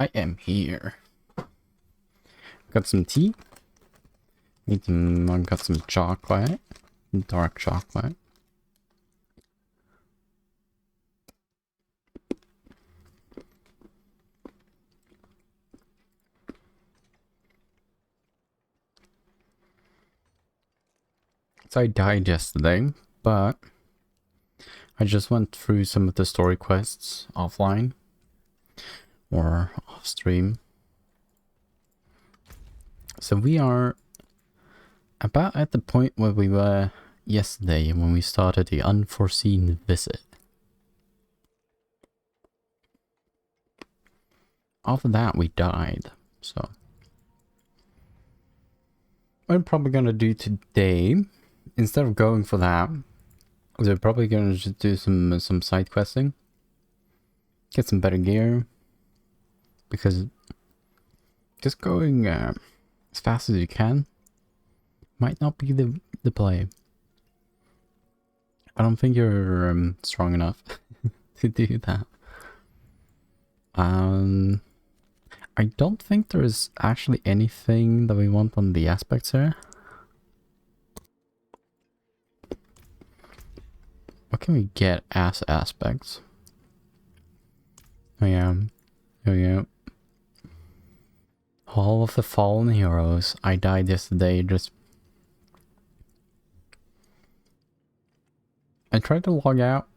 I am here. Got some tea. Got some chocolate. Dark chocolate. So I died yesterday, but I just went through some of the story quests offline or off stream. So we are about at the point where we were yesterday when we started the unforeseen visit. After that we died, so what I'm probably gonna do today, instead of going for that, is we're probably gonna just do some side questing, get some better gear, because just going as fast as you can might not be the play. I don't think you're strong enough to do that. I don't think there is actually anything that we want on the aspects here. What can we get as aspects? Oh yeah. Oh yeah. Hall of the Fallen Heroes. I died yesterday just... I tried to log out.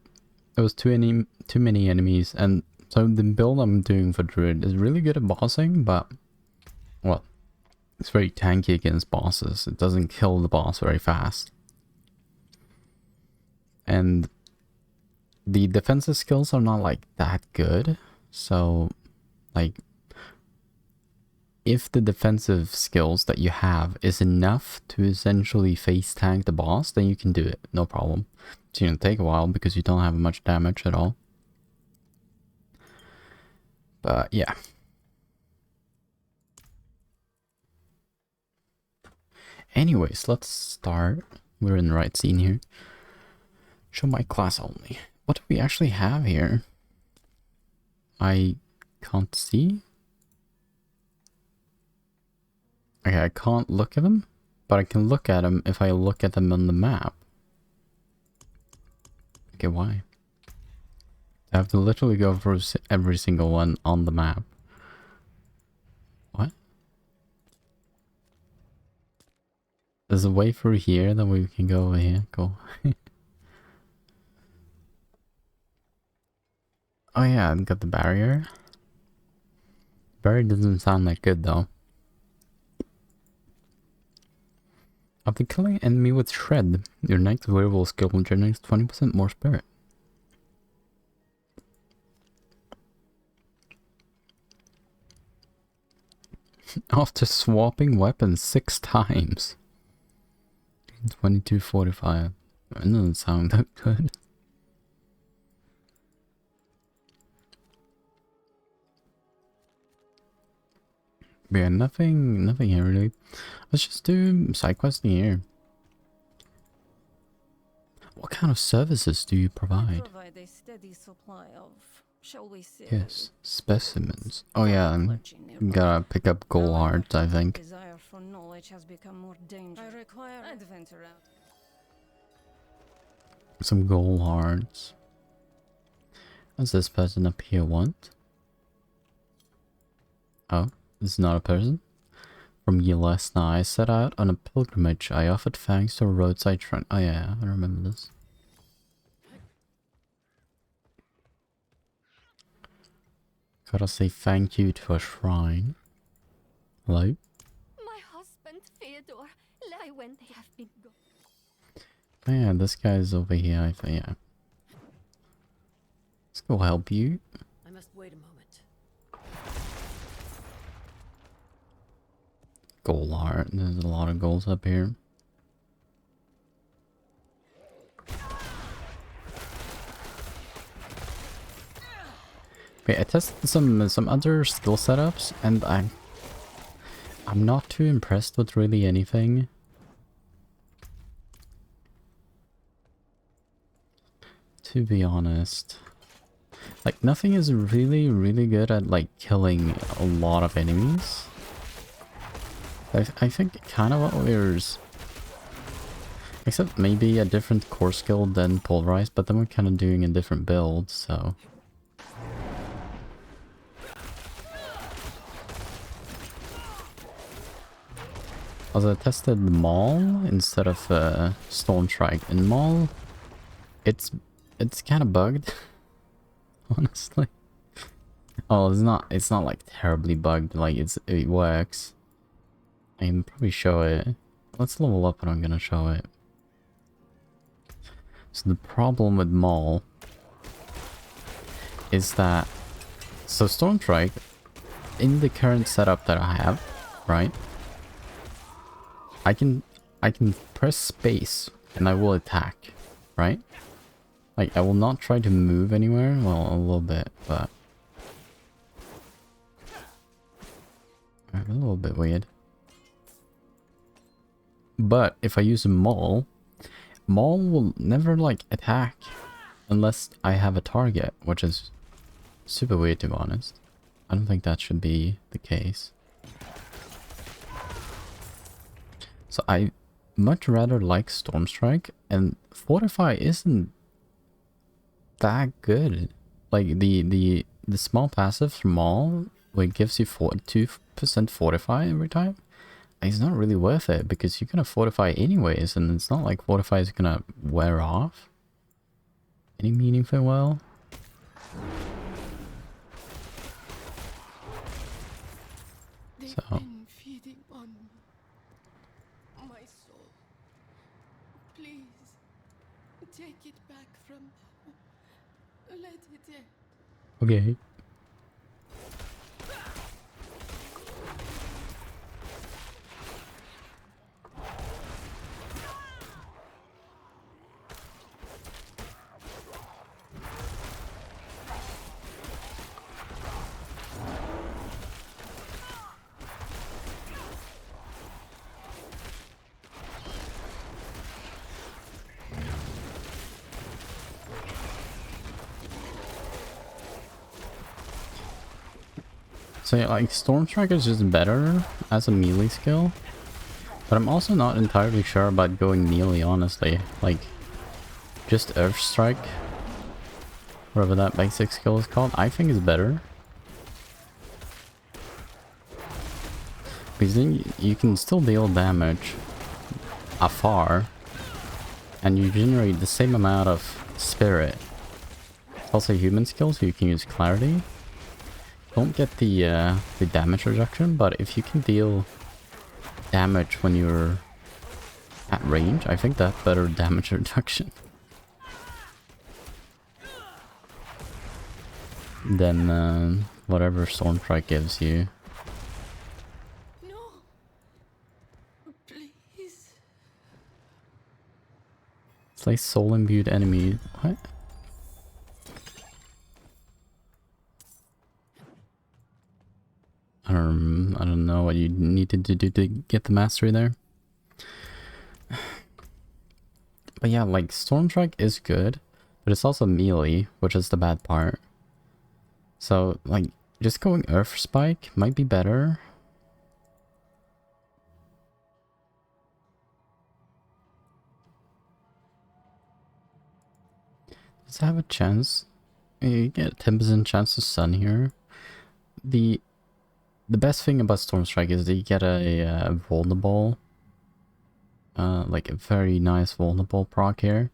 There was too many enemies, and so the build I'm doing for Druid is really good at bossing, but, well, it's very tanky against bosses. It doesn't kill the boss very fast. And the defensive skills are not like that good, so like if the defensive skills that you have is enough to essentially face tank the boss, then you can do it, no problem. It's gonna take a while because you don't have much damage at all. But yeah. Anyways, let's start. We're in the right scene here. Show my class only. What do we actually have here? I can't see. Okay, I can't look at them, but I can look at them if I look at them on the map. Okay, why? I have to literally go through every single one on the map. What? There's a way through here that we can go over here. Cool. Oh yeah, I've got the barrier. Barrier doesn't sound that good though. After killing an enemy with Shred, your next werewolf skill generates 20% more spirit. After swapping weapons 6 times. 2245. That doesn't sound that good. But yeah, nothing here really. Let's just do side questing here. What kind of services do you provide? Provide a steady supply of, shall we say, Yes, specimens. Oh yeah, gotta pick up gold hearts, I think. Desire for knowledge has become more dangerous. I require adventure out. Some gold hearts. What's this person up here want? Oh, this is not a person. From you last night, I set out on a pilgrimage. I offered thanks to a roadside shrine. Oh yeah, I remember this. Gotta say thank you to a shrine. Hello? My husband, Theodore, lie when they have been gone. Oh yeah, this guy's over here, I think, yeah. Let's go help you. I must wait a moment. Gold heart. There's a lot of golds up here. Okay, I tested some other skill setups, and I'm not too impressed with really anything. To be honest. Like, nothing is really, really good at, like, killing a lot of enemies. I think kind of what we're... Except maybe a different core skill than Pulverize, but then we're kind of doing a different build, so... Also, I tested Maul instead of Storm Strike. In Maul, it's kind of bugged, honestly. Oh, it's not like terribly bugged, like it works. I can probably show it. Let's level up and I'm gonna show it. So the problem with Maul is that... So Storm Strike, in the current setup that I have, right? I can press space and I will attack, right? Like, I will not try to move anywhere. Well, a little bit, but... A little bit weird. But if I use a Maul will never, like, attack unless I have a target, which is super weird, to be honest. I don't think that should be the case. So I much rather like Storm Strike, and Fortify isn't that good. Like, the small passive from Maul, where it gives you 2% Fortify every time, it's not really worth it, because you're gonna Fortify anyways, and it's not like Fortify is gonna wear off any meaningful well. So Been feeding on my soul. Please take it back from them. Let it end. okay. So yeah, like, Storm Strike is just better as a melee skill. But I'm also not entirely sure about going melee, honestly. Like, just Earth Strike, whatever that basic skill is called, I think is better. Because then you can still deal damage afar, and you generate the same amount of spirit. It's also a human skill, so you can use Clarity. Don't get the damage reduction, but if you can deal damage when you're at range, I think that's better damage reduction than whatever Storm Strike gives you. No. Please. It's like soul imbued enemy. What? I don't know what you needed to do to get the mastery there. But yeah, like, Storm Strike is good, but it's also melee, which is the bad part. So, like, just going Earth Spike might be better. Does it have a chance? You get a 10% chance to stun here. The best thing about Storm Strike is that you get a vulnerable, like a very nice vulnerable proc here.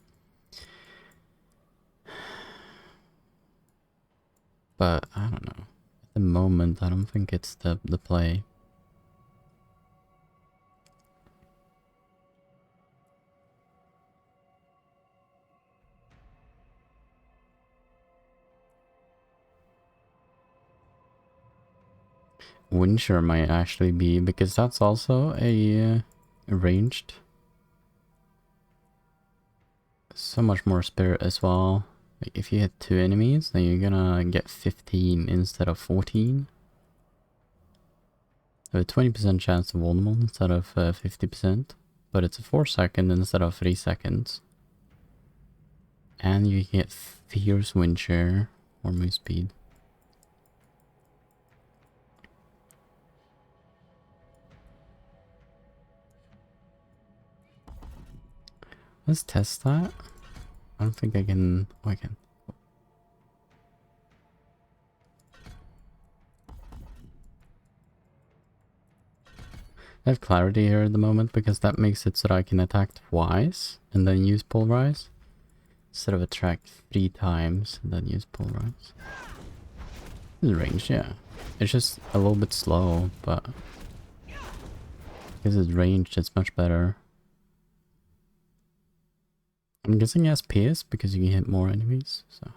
But I don't know. At the moment, I don't think it's the play. Windsure might actually be, because that's also a ranged. So much more spirit as well. Like, if you hit 2 enemies, then you're gonna get 15 instead of 14. So a 20% chance of vulnerable instead of 50%. But it's a 4-second instead of 3 seconds. And you get Fierce Windsure. More move speed. Let's test that. I don't think I can... Oh, I can. I have clarity here at the moment because that makes it so that I can attack twice and then use pulverize. Instead of attack 3 times and then use pulverize. This is range, yeah. It's just a little bit slow, but because it's ranged, it's much better. I'm guessing SPS because you can hit more enemies, so.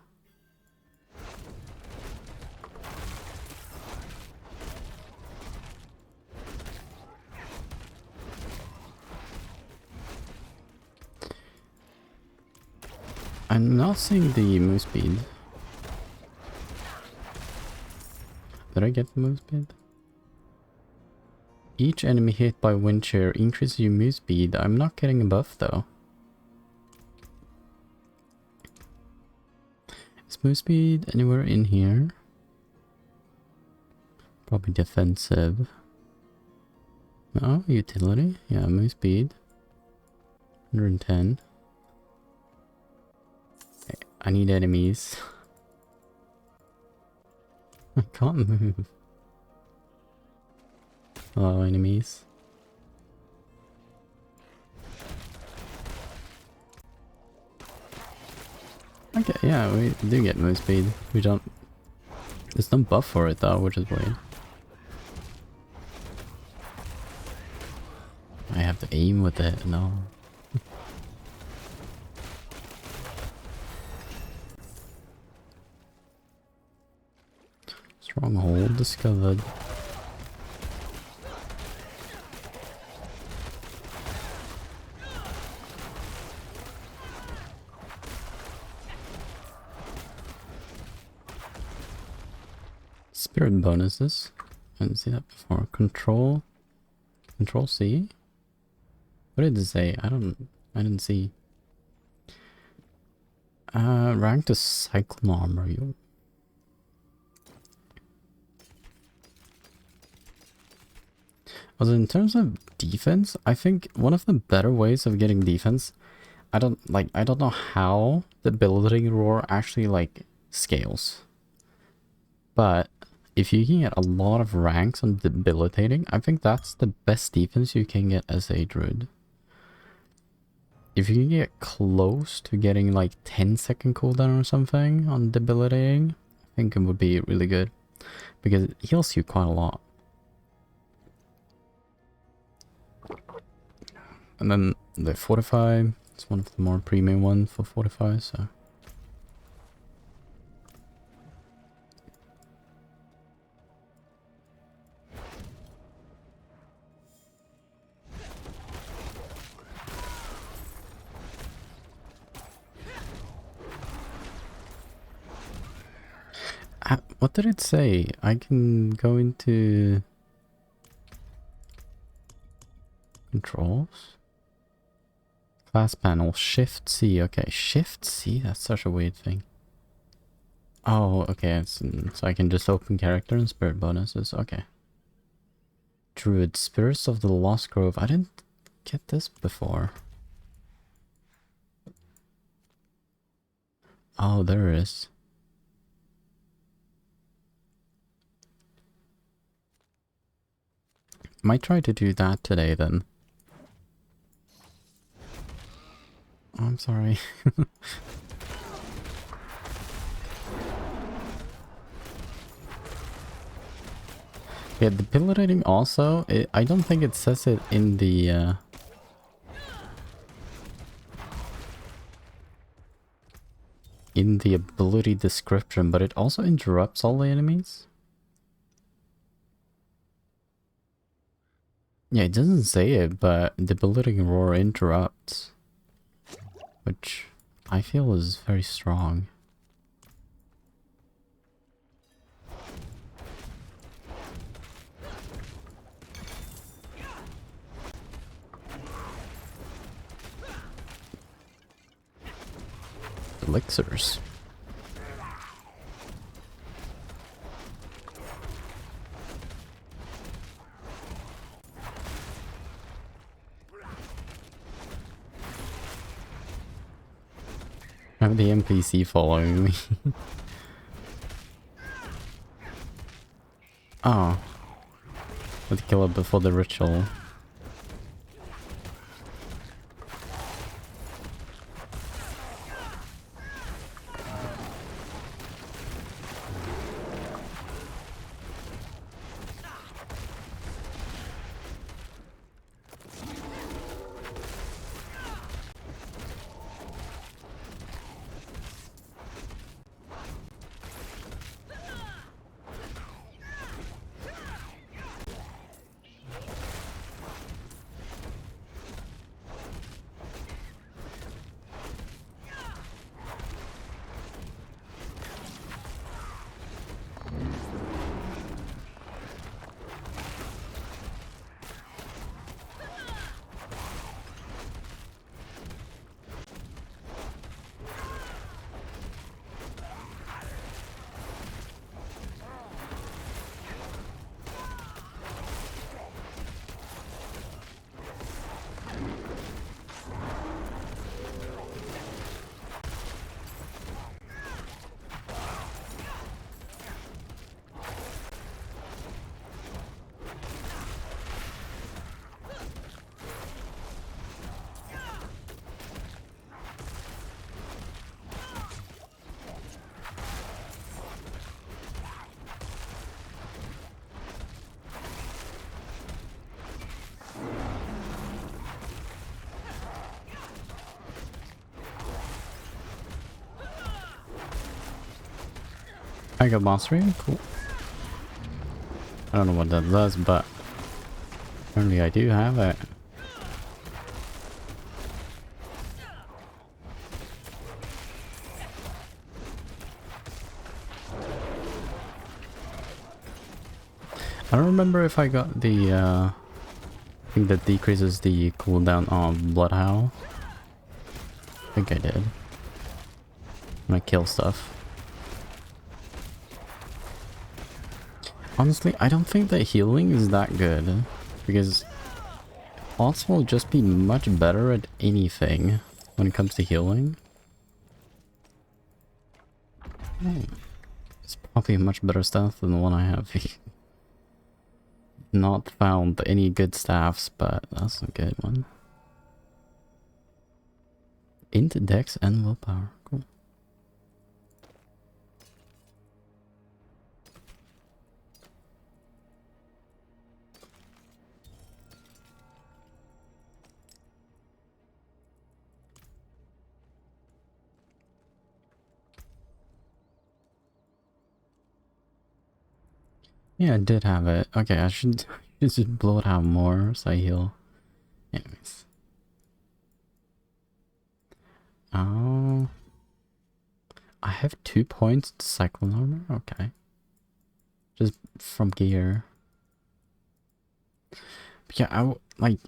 I'm not seeing the move speed. Did I get the move speed? Each enemy hit by wind shear increases your move speed. I'm not getting a buff though. Is move speed anywhere in here? Probably defensive. No, utility. Yeah, move speed. 110. Okay, I need enemies. I can't move. Hello, enemies. Okay, yeah, we do get move speed. We don't... There's no buff for it though, which is weird. I have to aim with it, no. Stronghold discovered. Spirit bonuses. I didn't see that before. Control C. What did it say? I didn't see. Rank to cyclone armor. Also, in terms of defense, I think one of the better ways of getting defense, I don't know how the debilitating roar actually like scales. But if you can get a lot of ranks on debilitating, I think that's the best defense you can get as a druid. If you can get close to getting like 10-second cooldown or something on debilitating, I think it would be really good. Because it heals you quite a lot. And then the Fortify, it's one of the more premium ones for Fortify, so... what did it say? I can go into... Controls? Class panel, Shift C. Okay, Shift C? That's such a weird thing. Oh, okay, so I can just open character and spirit bonuses. Okay. Druid, Spirits of the Lost Grove. I didn't get this before. Oh, there it is. Might try to do that today then. Oh, I'm sorry. Yeah, debilitating also, I don't think it says it in the ability description, but it also interrupts all the enemies. Yeah, it doesn't say it, but debilitating roar interrupts. Which I feel is very strong. Elixirs. have the NPC following me. Oh. Let's kill it before the ritual. I got mastery? Cool. I don't know what that does, but apparently I do have it. I don't remember if I got the thing that decreases the cooldown on Bloodhowl. I think I did. When I kill stuff. Honestly, I don't think that healing is that good, because bots will just be much better at anything when it comes to healing. It's probably a much better staff than the one I have. Not found any good staffs, but that's a good one. Into dex and willpower. Cool. Yeah, I did have it. Okay, I should just blow it out more so I heal. Anyways. Oh. I have 2 points to cyclone armor? Okay. Just from gear. But yeah, like...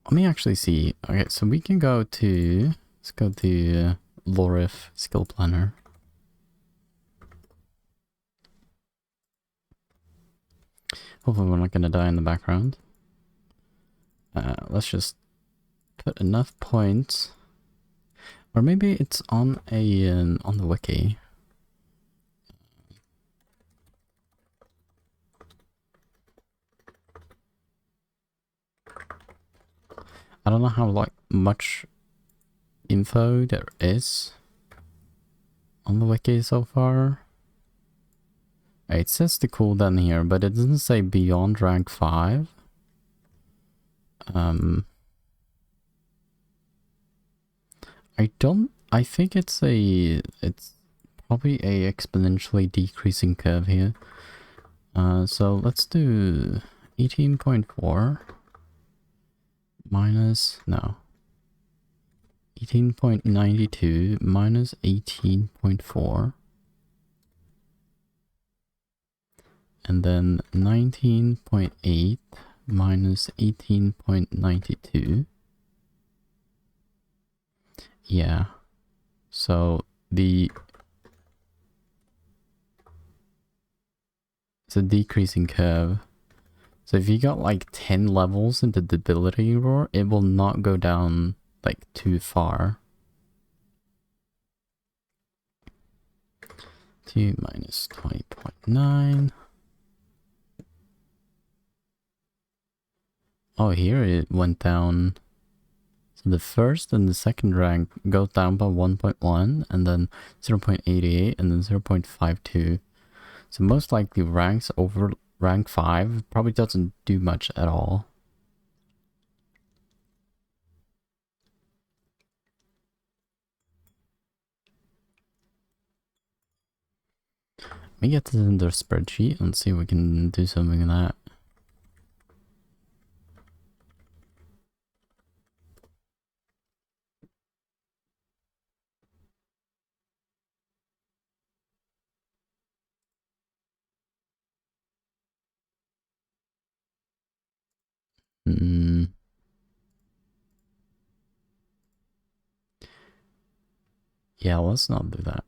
Let me actually see. Okay, so we can go to... Let's go to Lorif Skill Planner. Hopefully we're not going to die in the background. Let's just put enough points. Or maybe it's on a on the wiki. I don't know how like much info there is on the wiki so far. It says the cooldown here, but it doesn't say beyond rank 5. I think it's probably a exponentially decreasing curve here. So let's do 18.4 minus, no, 18.92 minus 18.4. And then 19.8 minus 18.92. Yeah. So it's a decreasing curve. So if you got like 10 levels into debility roar, it will not go down like too far. T minus 20.9. Oh, here it went down. So the first and the second rank go down by 1.1, and then 0.88, and then 0.52. So most likely ranks over rank 5 probably doesn't do much at all. Let me get this into a spreadsheet and see if we can do something in that. Yeah, let's not do that.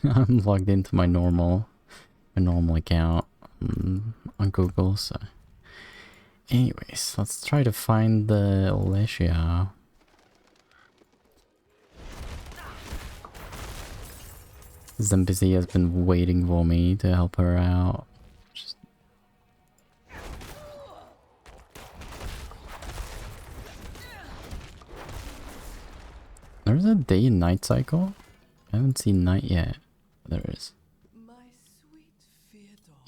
I'm logged into my normal account on Google, so... Anyways, let's try to find the Alicia. This NPC has been waiting for me to help her out. There's a day and night cycle? I haven't seen night yet. There is.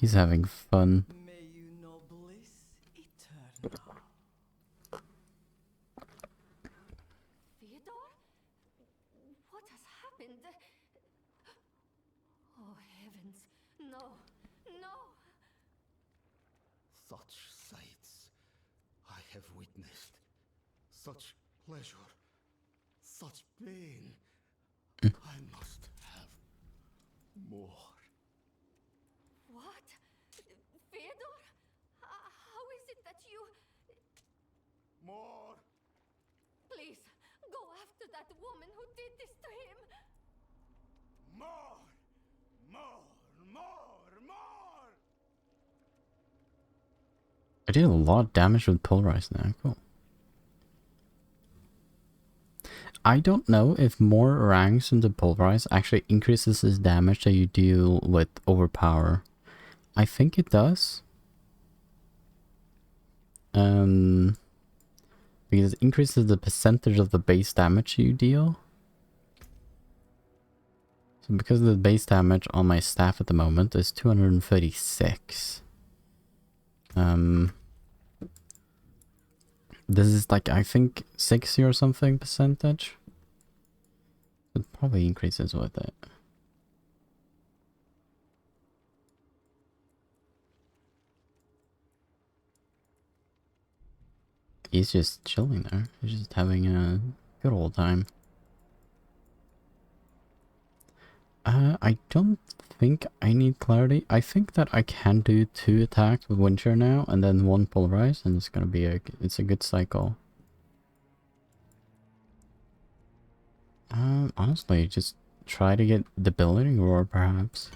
He's having fun. May you know bliss eternal. Theodore? What has happened? Oh, heavens. No. No. Such sights I have witnessed. Such pleasure. Such pain. I must have more. What? Theodore? How is it that you... More! Please, go after that woman who did this to him. More! More! More! More! I did a lot of damage with Pulverize now. Cool. I don't know if more ranks into Pulverize actually increases the damage that you deal with Overpower. I think it does. Because it increases the percentage of the base damage you deal. So because the base damage on my staff at the moment is 236. This is like, I think, 60 or something percentage. It probably increases with it. He's just chilling there. He's just having a good old time. I don't think I need clarity. I think that I can do 2 attacks with Windshare now, and then 1 Pulverize, and it's gonna be it's a good cycle. Honestly, just try to get Debilitating Roar, perhaps.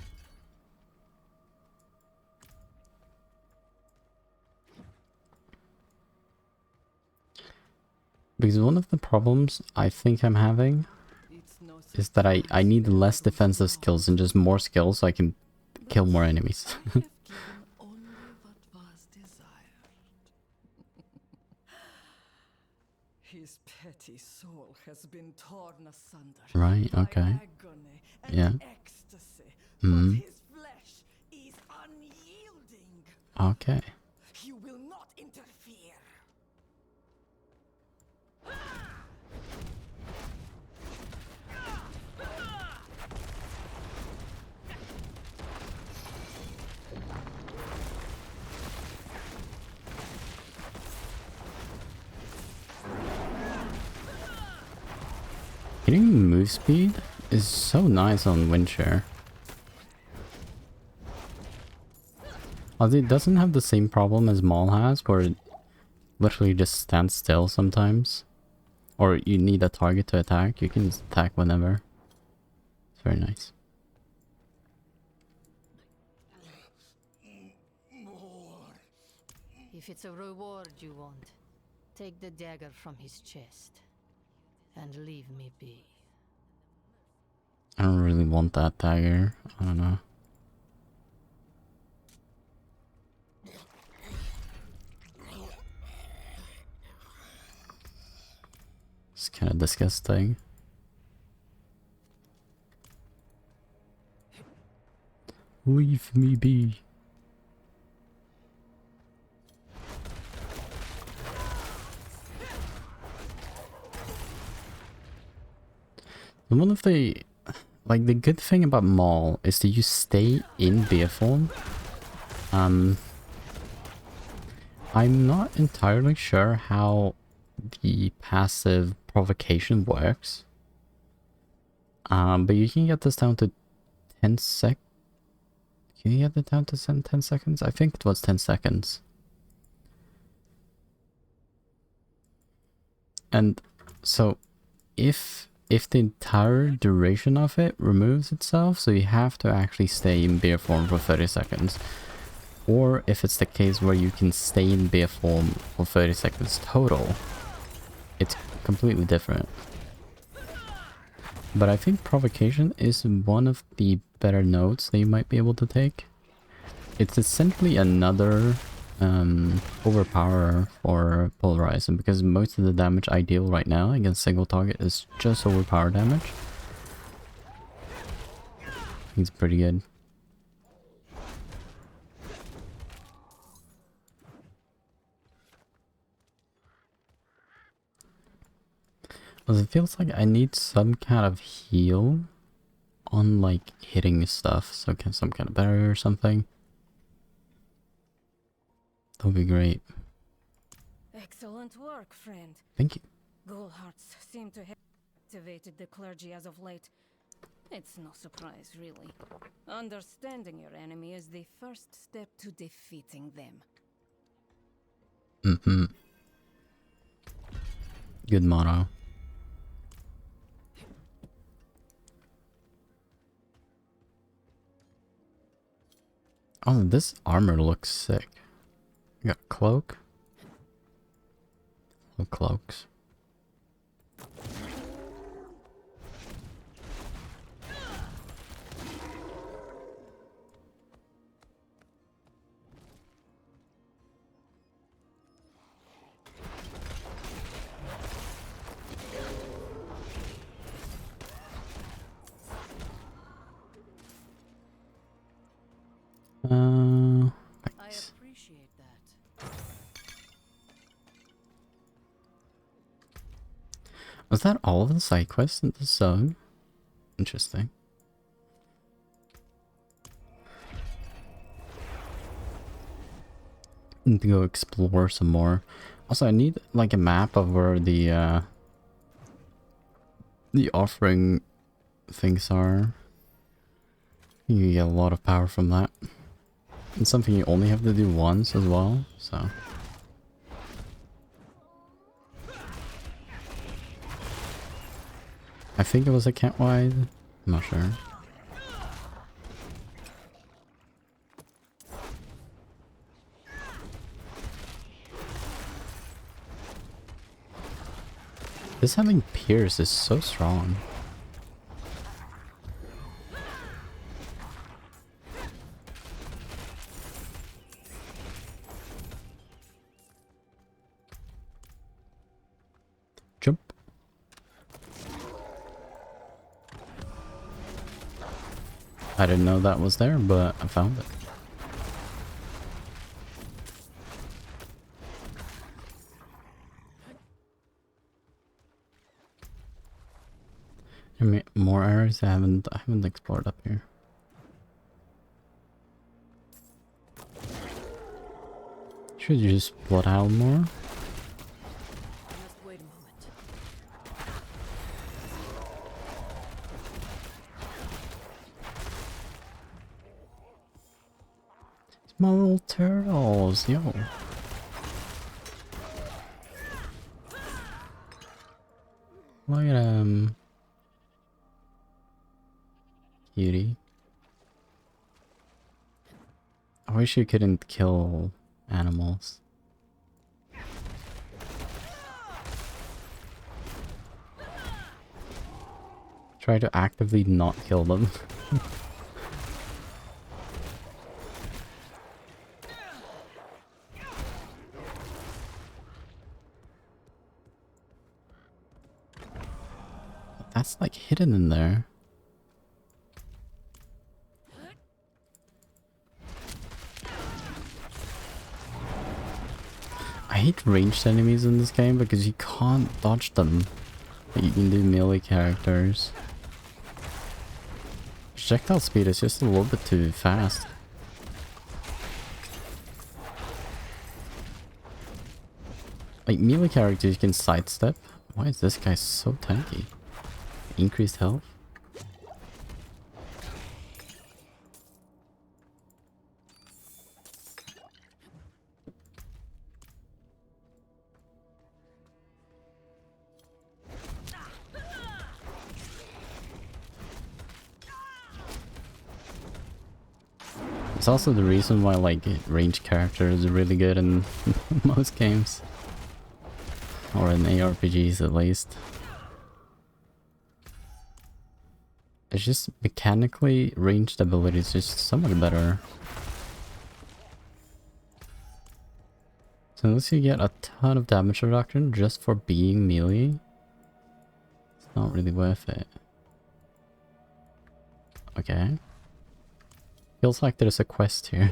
Because one of the problems I think I'm having is that I need less defensive skills and just more skills so I can kill more enemies. I have given only what was desired. His petty soul has been torn asunder. Right, okay. By agony and Yeah. ecstasy. Mhm. But his flesh is unyielding. Okay. You will not interfere. Getting move speed is so nice on Windshare. Although it doesn't have the same problem as Maul has, where it literally just stands still sometimes. Or you need a target to attack, you can just attack whenever. It's very nice. If it's a reward you want, take the dagger from his chest and leave me be. I don't really want that dagger. I don't know. kind of disgusting. Leave me be. And one of the, like, the good thing about Maul is that you stay in bear form. I'm not entirely sure how the passive provocation works. But you can get this down to 10 sec. Can you get it down to 10 seconds? I think it was 10 seconds. And so if the entire duration of it removes itself, so you have to actually stay in bear form for 30 seconds. Or if it's the case where you can stay in bear form for 30 seconds total, it's completely different. But I think provocation is one of the better notes that you might be able to take. It's essentially another overpower for polarize, and because most of the damage I deal right now against single target is just overpower damage, he's pretty good. Because it feels like I need some kind of heal on like hitting stuff, so some kind of barrier or something. That would be great. Excellent work, friend. Thank you. Ghoulhearts seem to have activated the clergy as of late. It's no surprise, really. Understanding your enemy is the first step to defeating them. Mm-hmm. Good motto. Oh, this armor looks sick. You got a cloak. No cloaks. I appreciate that. Was that all of the side quests in this zone? Interesting. Need to go explore some more. Also, I need like a map of where the offering things are. You get a lot of power from that. It's something you only have to do once as well, so. I think it was account wide. I'm not sure. This having Pierce is so strong. Jump. I didn't know that was there, but I found it. More areas I haven't explored up here. Should you just split out more? Just wait a moment. Small turtles, yo. Look at him. Cutie. I wish you couldn't kill animals. Try to actively not kill them. That's like hidden in there. I hate ranged enemies in this game because you can't dodge them. But you can do melee characters. Projectile speed is just a little bit too fast. Like melee characters you can sidestep. Why is this guy so tanky? Increased health? It's also the reason why like ranged characters are really good in most games. Or in ARPGs at least. It's just mechanically ranged ability is just so much better. So unless you get a ton of damage reduction just for being melee, it's not really worth it. Okay. Feels like there's a quest here.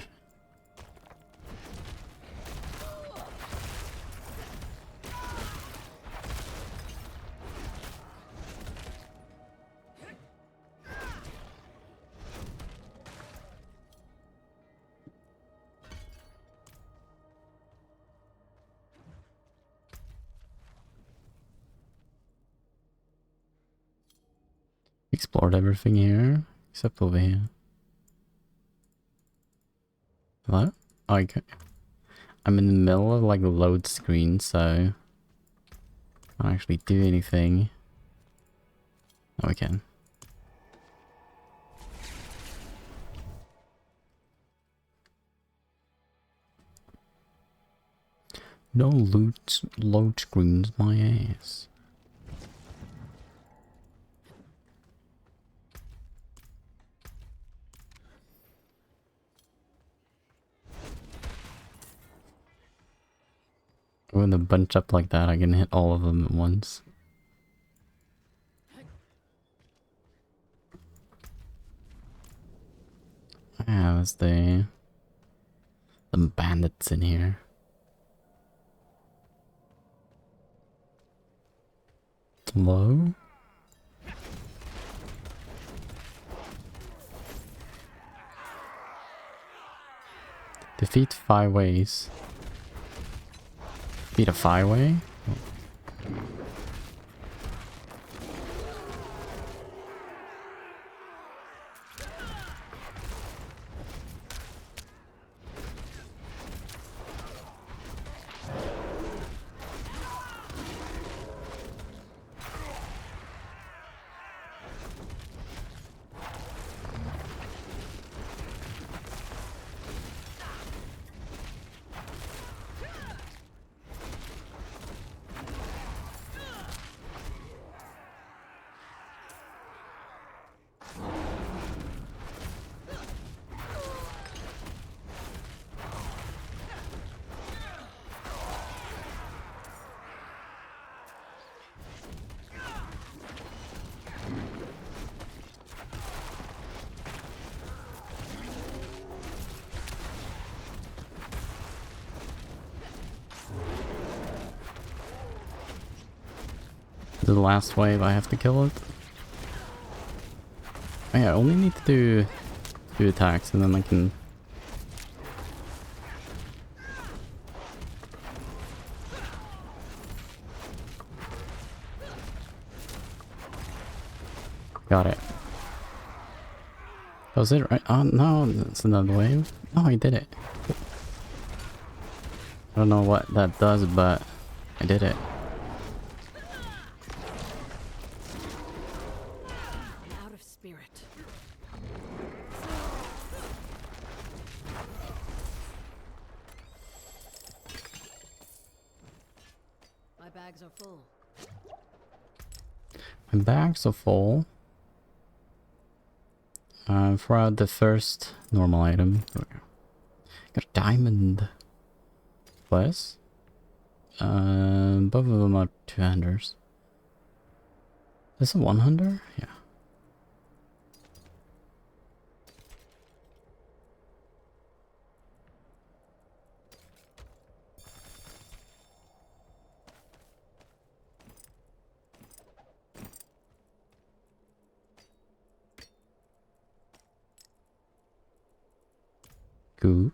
Explored everything here, except over here. Hello? Oh, okay. I'm in the middle of like a load screen, so I can't actually do anything. Oh, we can. No load screens, my ass. When they bunch up like that, I can hit all of them at once. Yeah, there's some bandits in here. Hello? Defeat 5 ways. Defeat a 5-way? The last wave, I have to kill it. Oh yeah, I only need to do 2 attacks and then I can... Got it. That was it, right? Oh no, that's another wave. Oh, I did it. I don't know what that does, but I did it. Out of spirit. My bags are full. My bags are full. For the first normal item. Got a diamond. Plus. Both of them are 2-handers. Is it 100? Yeah. Cool.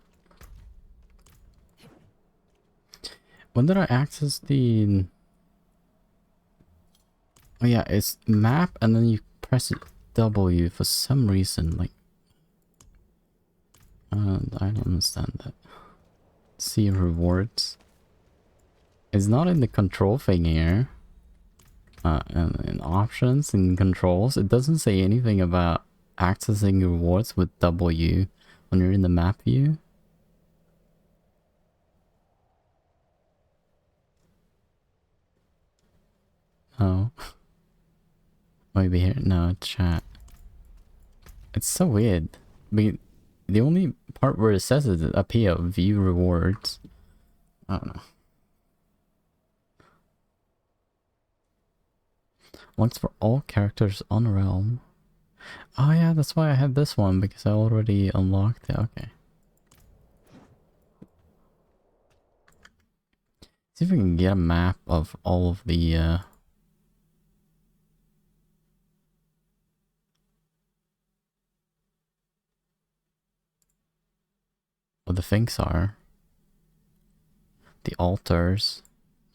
When did I access the... Oh yeah, it's map and then you press W for some reason, like... I don't understand that. See rewards. It's not in the control thing here. In options, in controls, it doesn't say anything about accessing rewards with W when you're in the map view. Oh. Maybe here? No, chat. It's so weird. The only part where it says is up here, view rewards. I don't know. Once for all characters on Realm. Oh yeah, that's why I have this one, because I already unlocked it. Okay. See if we can get a map of all of the what the things are. The altars.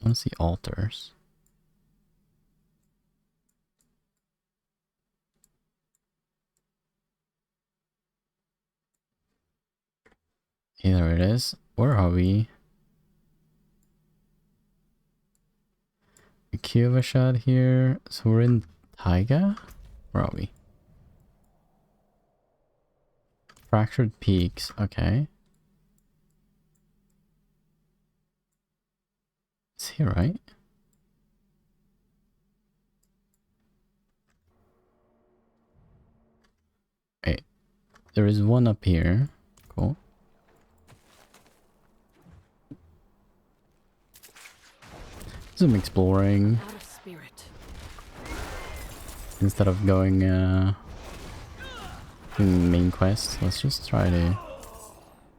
I want to see altars. Yeah, there it is. Where are we? A Kyowa shot here. So we're in Taiga? Where are we? Fractured Peaks. Okay. It's here, right? Wait. There is one up here. Cool. Some exploring. Out of spirit. Instead of going doing main quest, let's just try to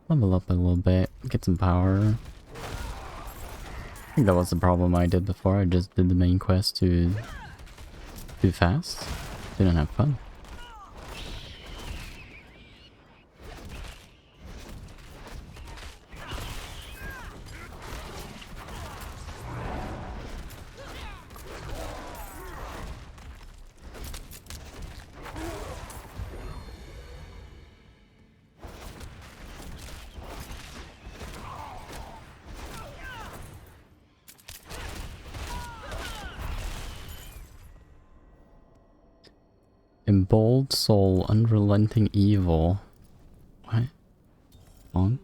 level up a little bit, get some power. I think that was the problem I did before. I just did the main quest too fast. Didn't have fun. Bold soul, unrelenting evil. What? Font?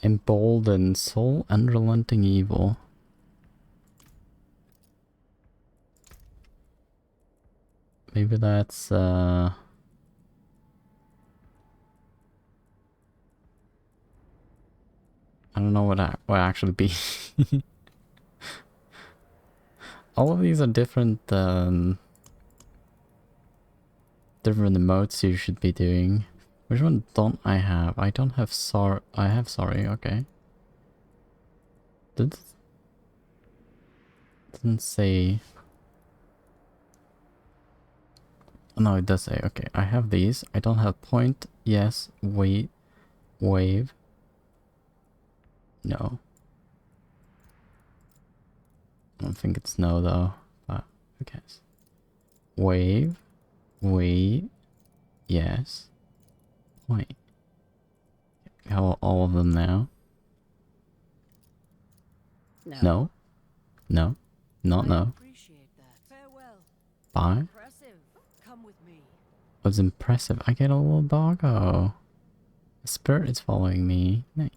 Emboldened soul, unrelenting evil. Maybe that's I don't know what actually be. All of these are different different emotes you should be doing. Which one don't I have? I don't have I have sorry, okay. Didn't say. No, it does say, okay, I have these. I don't have point, yes, wait, wave. No. I don't think it's no though, but who cares? Wave, wait, yes, point. How all of them now? No. No. Not no. Bye. Was impressive. I get a little doggo. The spirit is following me. Nice.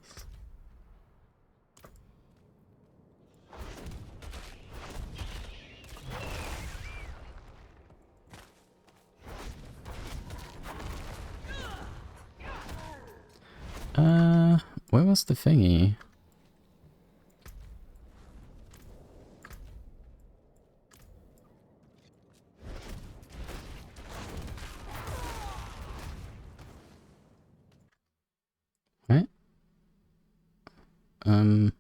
Where was the thingy? Right? Yeah,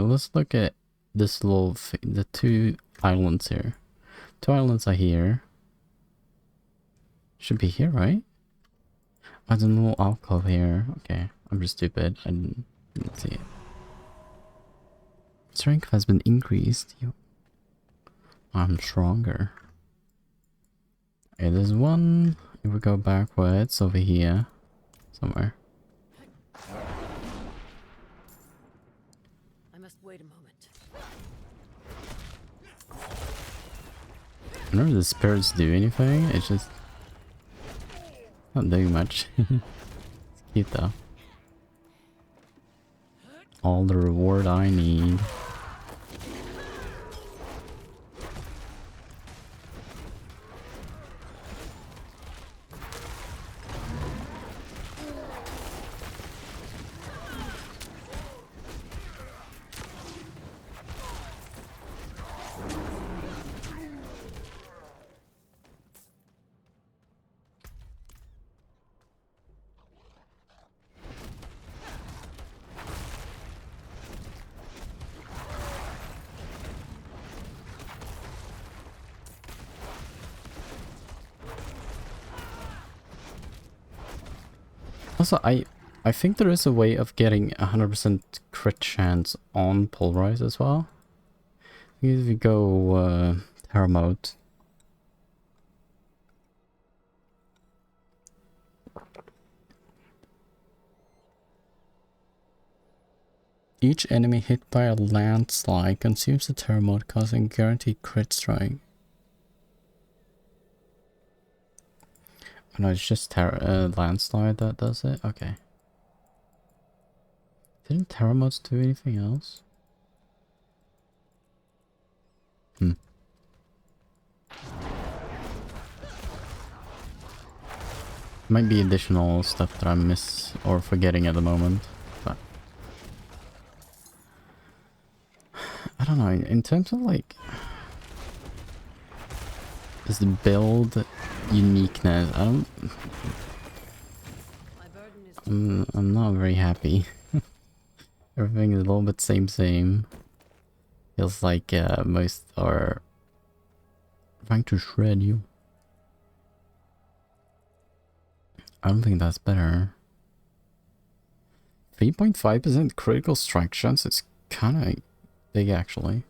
let's look at this little the two islands here. Two islands are here. Should be here, right? I don't know, alcove here. Okay, I'm just stupid. I didn't see it. Strength has been increased. I'm stronger. Okay, there's one. If we go backwards over here, somewhere. I must wait a moment. I don't know if the spirits do anything. It's just not doing much. It's cute though. All the reward I need. Also, I think there is a way of getting 100% crit chance on Pulverize as well. If you go Terra mode. Each enemy hit by a landslide consumes the Terra mode, causing guaranteed crit strike. Oh, no, it's just landslide that does it? Okay. Didn't Terra modes do anything else? Might be additional stuff that I miss or forgetting at the moment, but I don't know, in terms of like is the build uniqueness, I'm not very happy. Everything is a little bit same. Feels like most are trying to shred you. I don't think that's better. 3.5% critical strike chance. It's kind of big actually.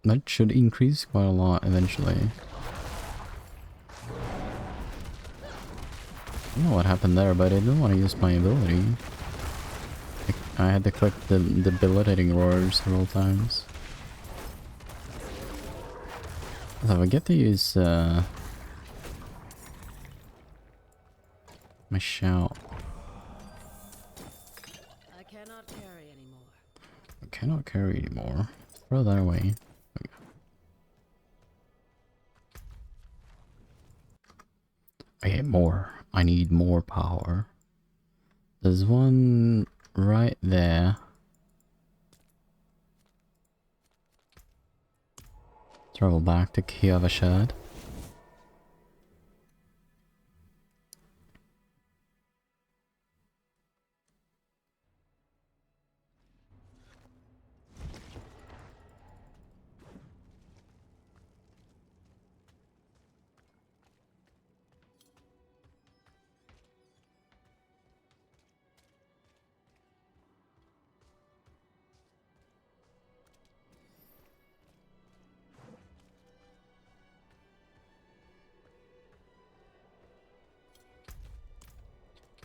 That should increase quite a lot eventually. I don't know what happened there, but I didn't want to use my ability. I had to click the debilitating roar several times. So I get to use my shout. I cannot carry anymore. I cannot carry anymore. Throw that away. I get more. I need more power. There's one right there. Travel back to Kiavashad.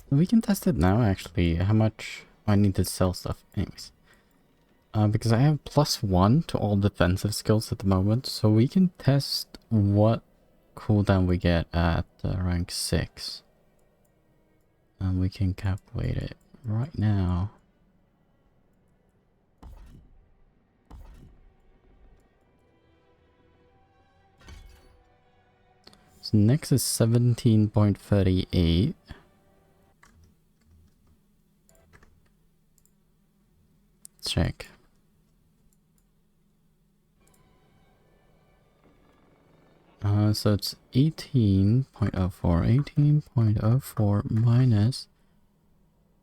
We can test it now actually, how much I need to sell stuff anyways. Because I have +1 to all defensive skills at the moment, so we can test what cooldown we get at rank 6. And we can calculate it right now. So next is 17.38. Check. So it's 18.04. 18.04 minus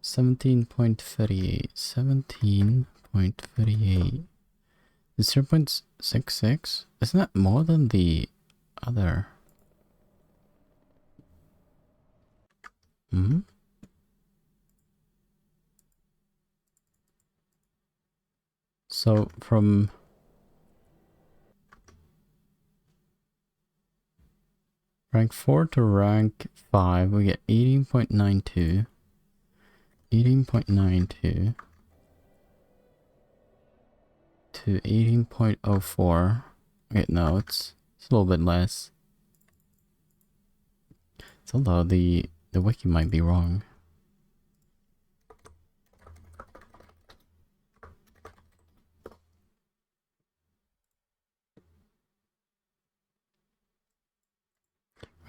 17.38. 17.38. Is 0.66? Isn't that more than the other? Hmm? So from rank 4 to rank 5, we get 18.92. 18.92 to 18.04. Wait, no, it's a little bit less. So although the wiki might be wrong.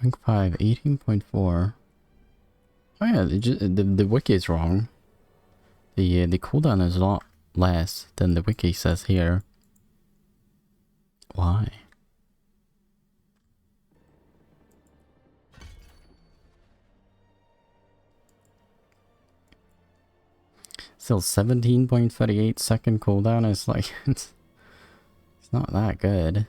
Rank 5, 18.4. Oh yeah, the wiki is wrong. The cooldown is a lot less than the wiki says here. Why? Still 17.38 second cooldown is like it's not that good.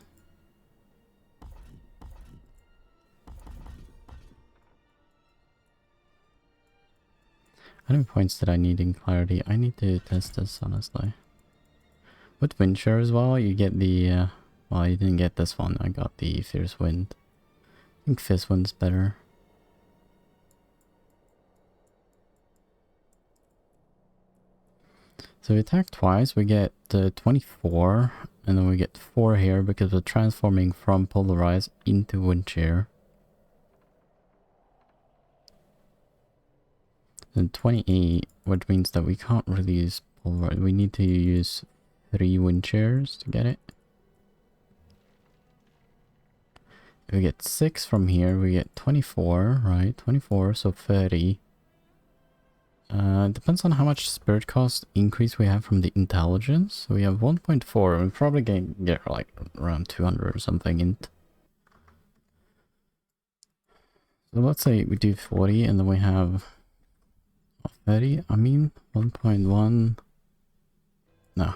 How many points did I need in clarity? I need to test this honestly. With Windshare as well, you get the well, you didn't get this one. I got the Fierce Wind. I think Fierce Wind's better. So we attack twice, we get 24, and then we get 4 here because we're transforming from Polarize into Windshare. And 28, which means that we can't really use Polarize. We need to use 3 Windshares to get it. If we get 6 from here, we get 24, right? 24, so 30. Depends on how much spirit cost increase we have from the intelligence. So we have 1.4, we're probably going to get like around 200 or something int. So let's say we do 40 and then we have 30, I mean 1.1, no,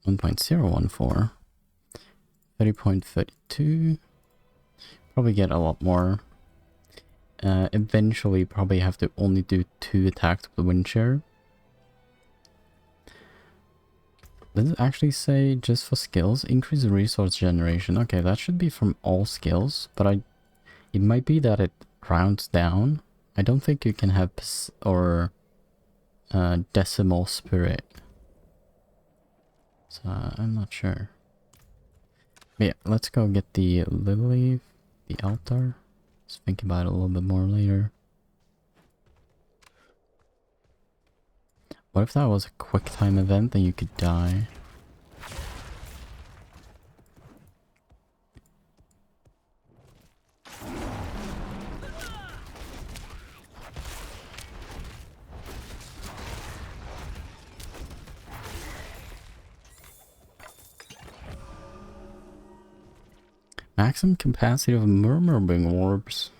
1.014, 30.32, probably get a lot more. Eventually probably have to only do 2 attacks with Windshare. Does it actually say just for skills? Increase resource generation. Okay, that should be from all skills, but it might be that it rounds down. I don't think you can have decimal spirit. So I'm not sure. But yeah, let's go get the lily, the altar. Let's think about it a little bit more later. What if that was a quick time event, then you could die? Maximum capacity of murmuring orbs.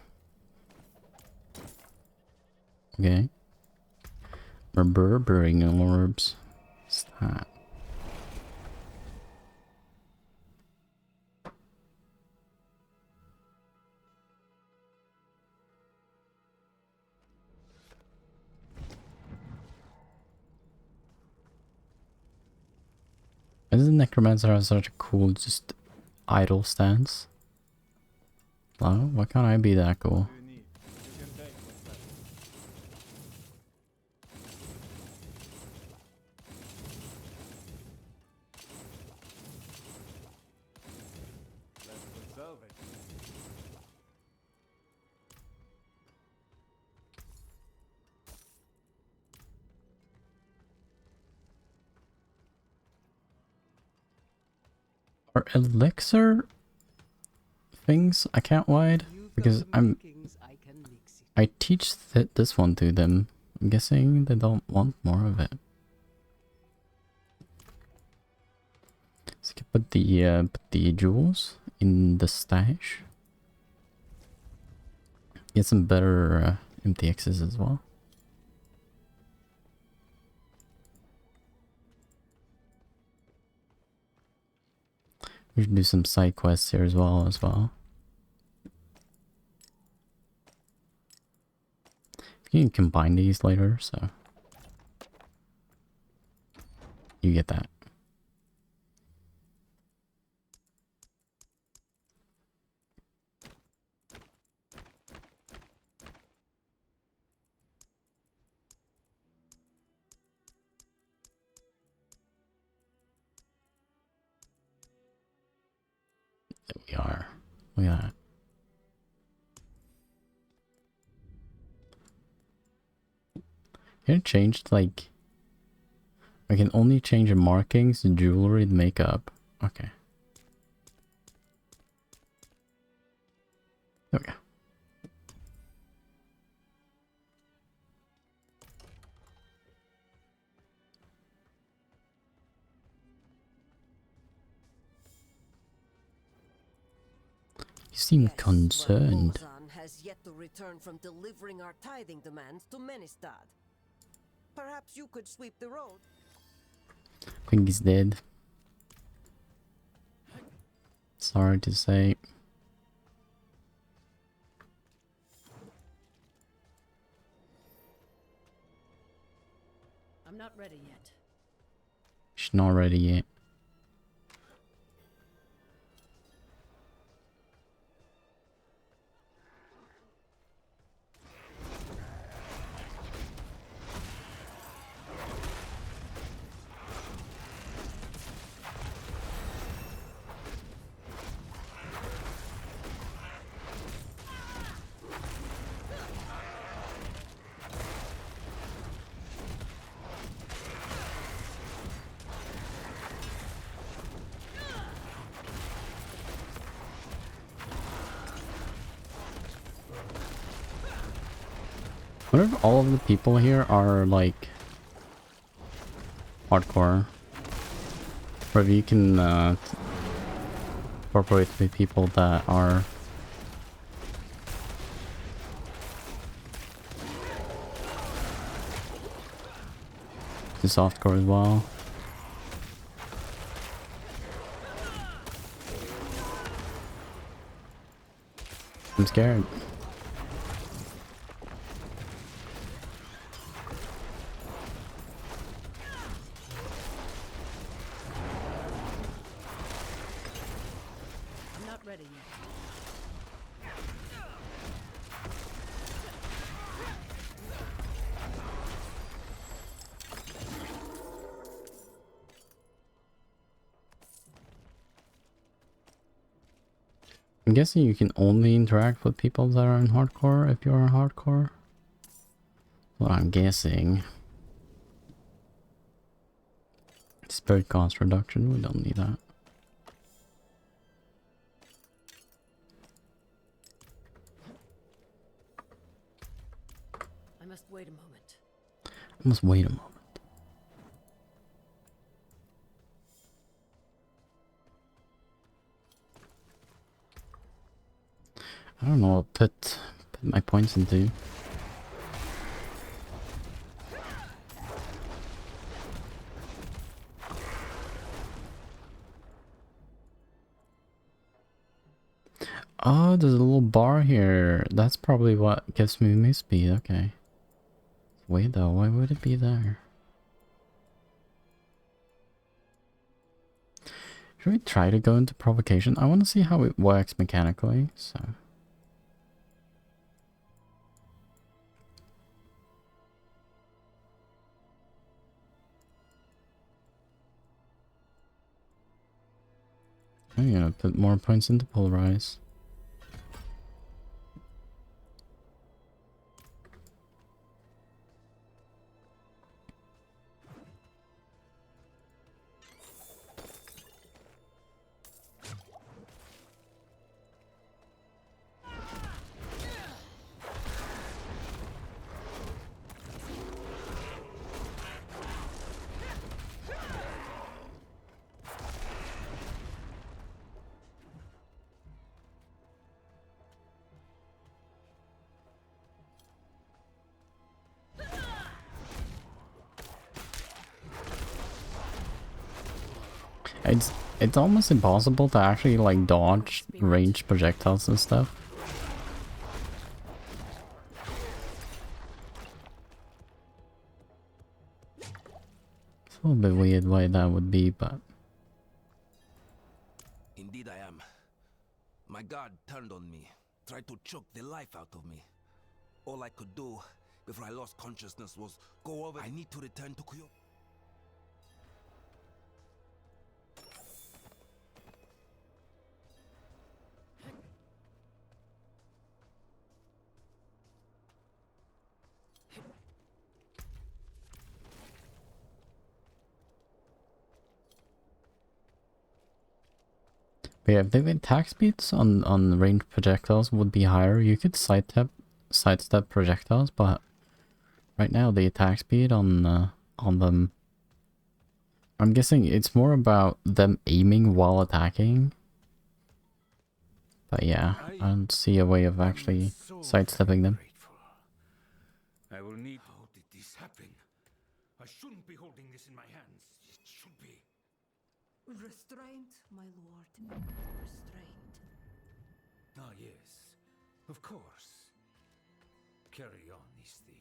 Okay. Reverberating orbs. What's that? Why does the Necromancer have such a cool, just idle stance? Hello? Why can't I be that cool? Are elixir things account-wide because I teach this one to them. I'm guessing they don't want more of it. So I can put the jewels in the stash. Get some better MTXs as well. We should do some side quests here as well. You can combine these later, so you get that. There we are. Look at that. Can it change, like... I can only change the markings, jewelry, and makeup. Okay. There we go. You seem concerned. Rozan has yet to return from delivering our tithing demands to Menestad. Perhaps you could sweep the road. I think he's dead. Sorry to say. I'm not ready yet. She's not ready yet. What if all of the people here are like hardcore? Or if you can incorporate the people that are the softcore as well. I'm scared. I'm guessing you can only interact with people that are in hardcore if you're in hardcore. Well, I'm guessing. Spirit cost reduction, we don't need that. I must wait a moment. I must wait a moment. I don't know what put my points into. Oh, there's a little bar here. That's probably what gives me my speed. Okay. Wait though, why would it be there? Should we try to go into provocation? I want to see how it works mechanically, so... I'm gonna put more points into polarize. it's almost impossible to actually like dodge ranged projectiles and stuff. It's a little bit weird why that would be, but Indeed I am. My god turned on me, tried to choke the life out of me. All I could do before I lost consciousness was go over. I need to return to Kyoto. yeah, if the attack speeds on ranged projectiles would be higher, you could sidestep projectiles, but right now the attack speed on them, I'm guessing it's more about them aiming while attacking. But yeah, I don't see a way of actually sidestepping them. I will need. How did this happen? I shouldn't be holding this in my hands. It should be. Restraint, my lord. Restraint. Ah, yes. Of course. Carry on, Isti.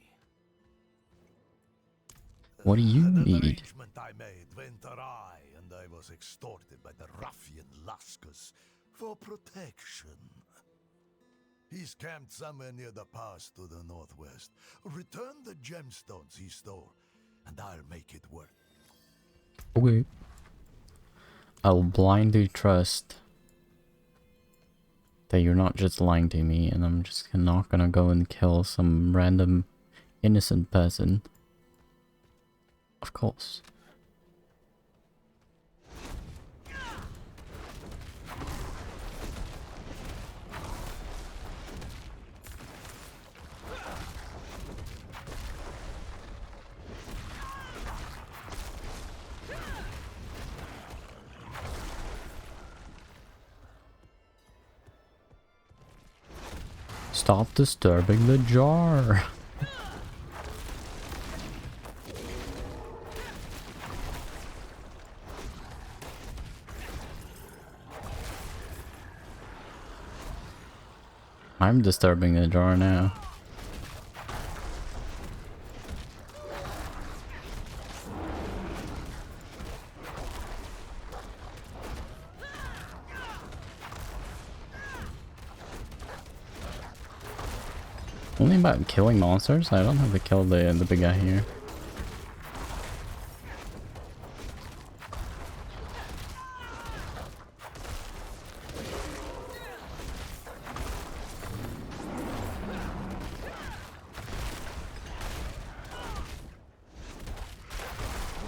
What do you An need? arrangement I made went awry, and I was extorted by the ruffian Laskus for protection. He's camped somewhere near the pass to the northwest. Return the gemstones he stole, and I'll make it work. Okay. I'll blindly trust that you're not just lying to me, and I'm just not gonna go and kill some random innocent person. Of course. Stop disturbing the jar. I'm disturbing the jar now. Only about killing monsters? I don't have to kill the big guy here.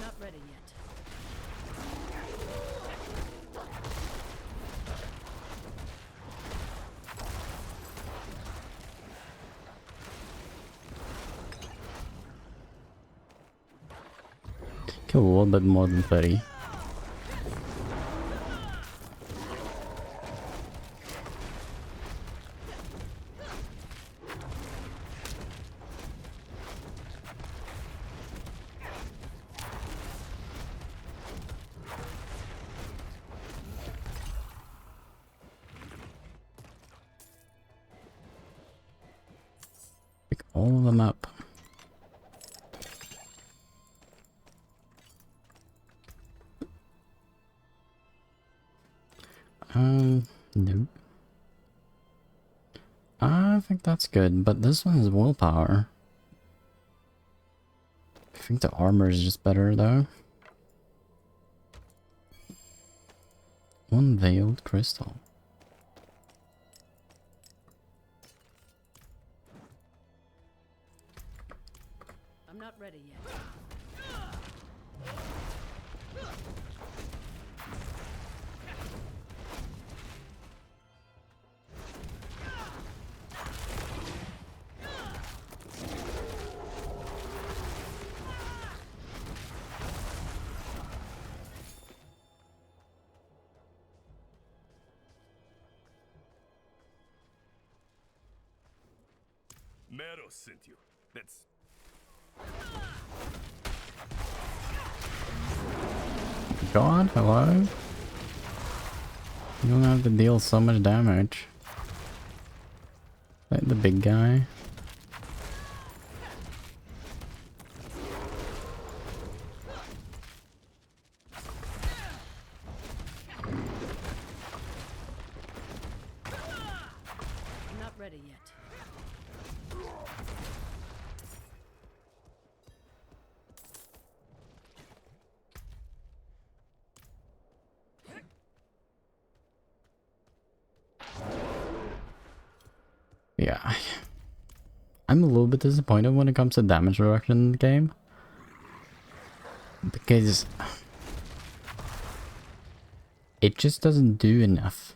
Not ready yet. Kill a little bit more than 30. Pick all of them up. No. I think that's good, but this one is willpower. I think the armor is just better though. One veiled crystal. I'm not ready yet. Meros sent you. That's... God, hello? You don't have to deal so much damage. Like the big guy. Not ready yet. Yeah. I'm a little bit disappointed when it comes to damage reduction in the game. Because it just doesn't do enough.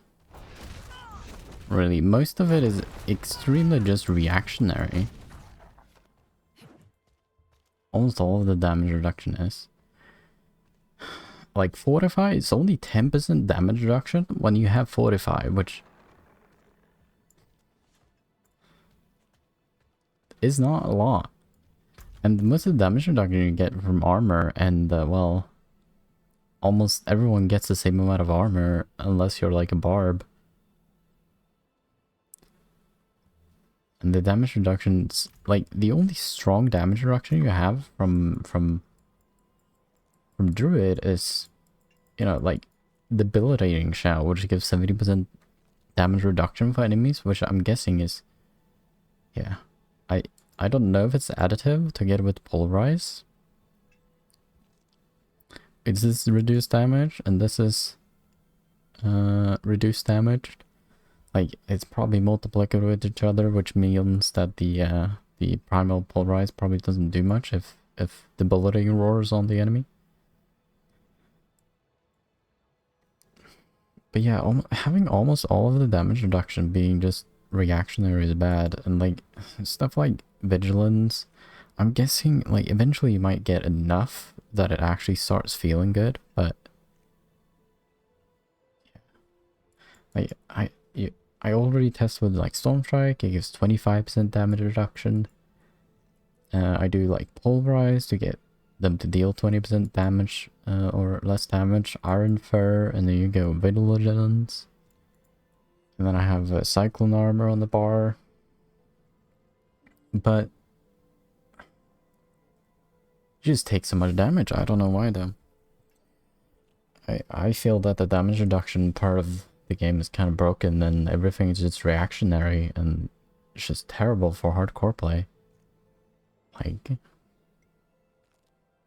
Really, most of it is extremely just reactionary. Almost all of the damage reduction is. Like Fortify, it's only 10% damage reduction when you have Fortify, which is not a lot. And most of the damage reduction you get from armor, and well, almost everyone gets the same amount of armor unless you're like a barb. And the damage reductions, like the only strong damage reduction you have from Druid is, you know, like debilitating shell, which gives 70% damage reduction for enemies, which I'm guessing is, yeah, I don't know if it's additive to get with Polarize. It's this reduced damage, and this is reduced damage. Like, it's probably multiplicative with each other, which means that the primal Polarize probably doesn't do much if debilitating roars on the enemy. But yeah, having almost all of the damage reduction being just reactionary is bad, and like stuff like Vigilance, I'm guessing like eventually you might get enough that it actually starts feeling good, but like I already tested with like Stormstrike, it gives 25% damage reduction. I do like Pulverize to get them to deal 20% damage or less damage, Iron Fur, and then you go Vigilance. And then I have Cyclone Armor on the bar. But it just takes so much damage. I don't know why though. I feel that the damage reduction part of the game is kind of broken and everything is just reactionary and it's just terrible for hardcore play. Like,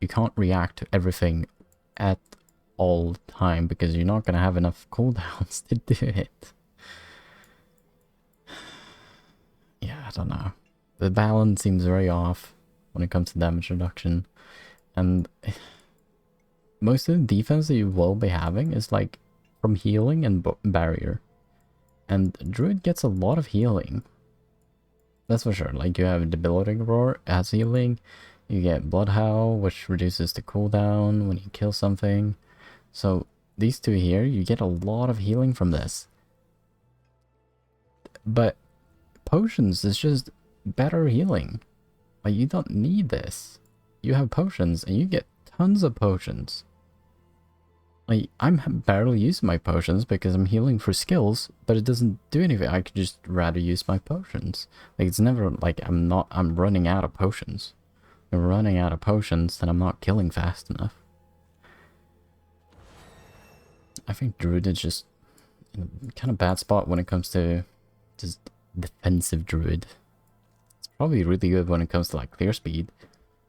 you can't react to everything at all time because you're not gonna have enough cooldowns to do it. Yeah, I don't know. The balance seems very off when it comes to damage reduction, and most of the defense that you will be having is like from healing and barrier, and Druid gets a lot of healing. That's for sure. Like, you have Debilitating Roar as healing, you get Blood Howl, which reduces the cooldown when you kill something. So these two here, you get a lot of healing from this. But potions is just better healing. Like, you don't need this. You have potions and you get tons of potions. Like, I'm barely using my potions because I'm healing for skills, but it doesn't do anything. I could just rather use my potions. Like, it's never like I'm running out of potions. I'm running out of potions, then I'm not killing fast enough. I think Druid is just in a kind of bad spot when it comes to just defensive Druid. It's probably really good when it comes to like clear speed.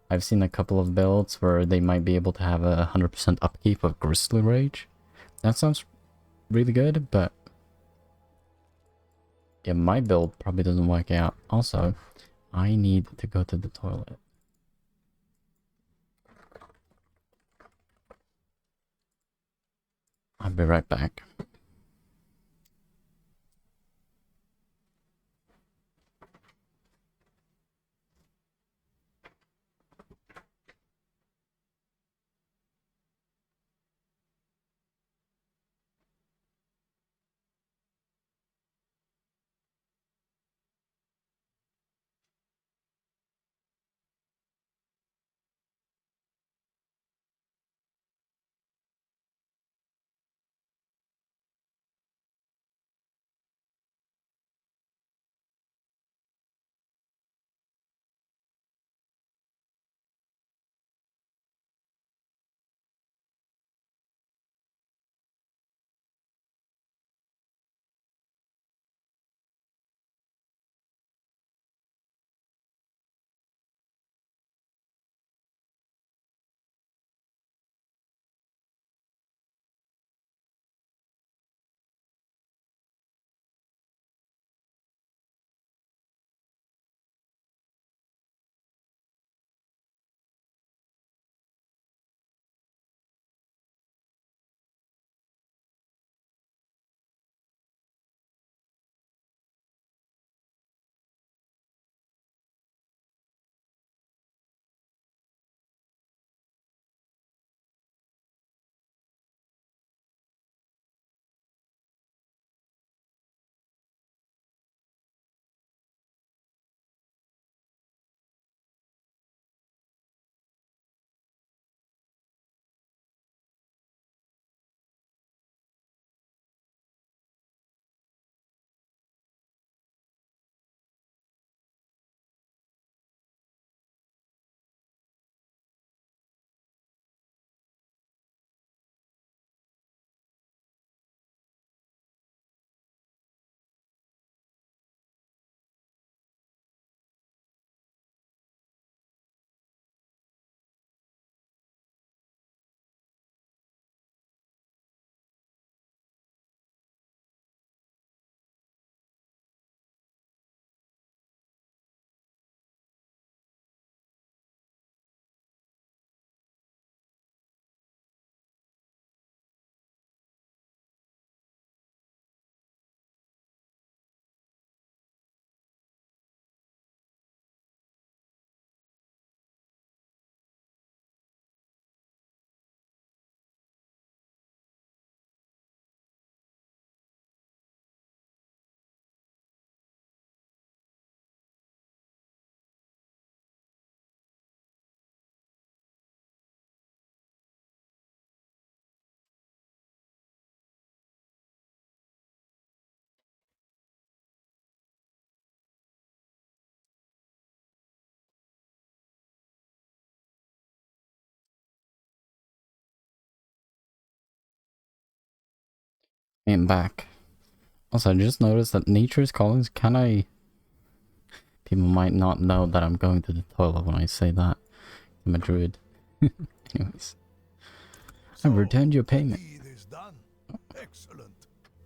I've seen a couple of builds where they might be able to have a 100% upkeep of Grizzly Rage. That sounds really good, but yeah, my build probably doesn't work out. Also, I need to go to the toilet. I'll be right back. I'm back. Also, I just noticed that Nature's Callings, people might not know that I'm going to the toilet when I say that. I'm a druid. Anyways. So, I've returned your the payment. deed is done. Excellent.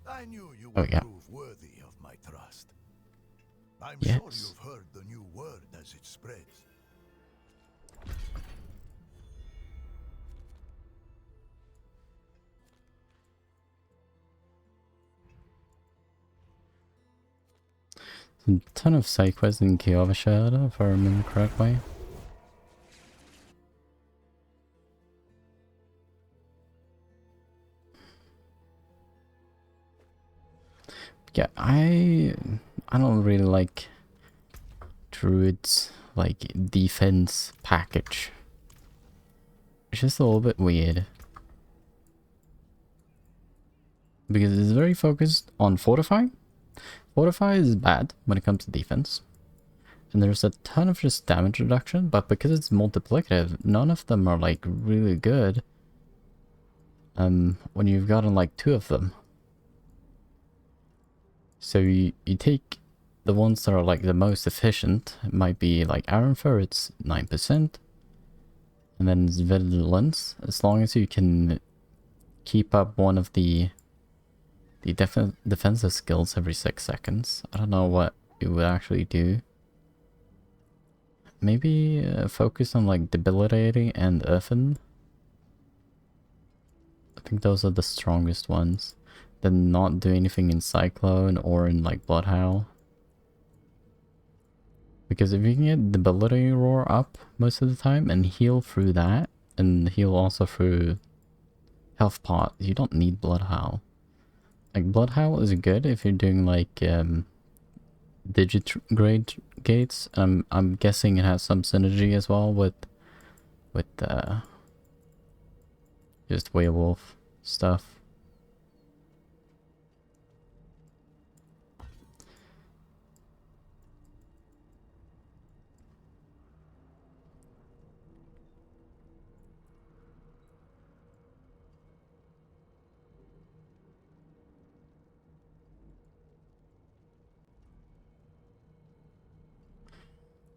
I knew you Oh, would yeah. prove worthy of my trust. I'm Yes. sure you've heard the new word as it spreads. A ton of side quests in Kyovashada, if I remember correctly. Yeah, I don't really like Druid's like defense package. It's just a little bit weird. Because it's very focused on Fortify. Fortify is bad when it comes to defense. And there's a ton of just damage reduction, but because it's multiplicative, none of them are like really good. When you've gotten like 2 of them. So you take the ones that are like the most efficient. It might be like Iron Fur, it's 9%. And then it's Vigilance, as long as you can keep up one of the defensive skills every 6 seconds. I don't know what it would actually do. Maybe focus on like Debilitating and Earthen. I think those are the strongest ones. Then not do anything in Cyclone or in like Bloodhowl. Because if you can get Debilitating Roar up most of the time and heal through that, and heal also through Health Pot, you don't need Bloodhowl. Like Bloodhowl is good if you're doing like Digigrade gates. I'm guessing it has some synergy as well with just werewolf stuff.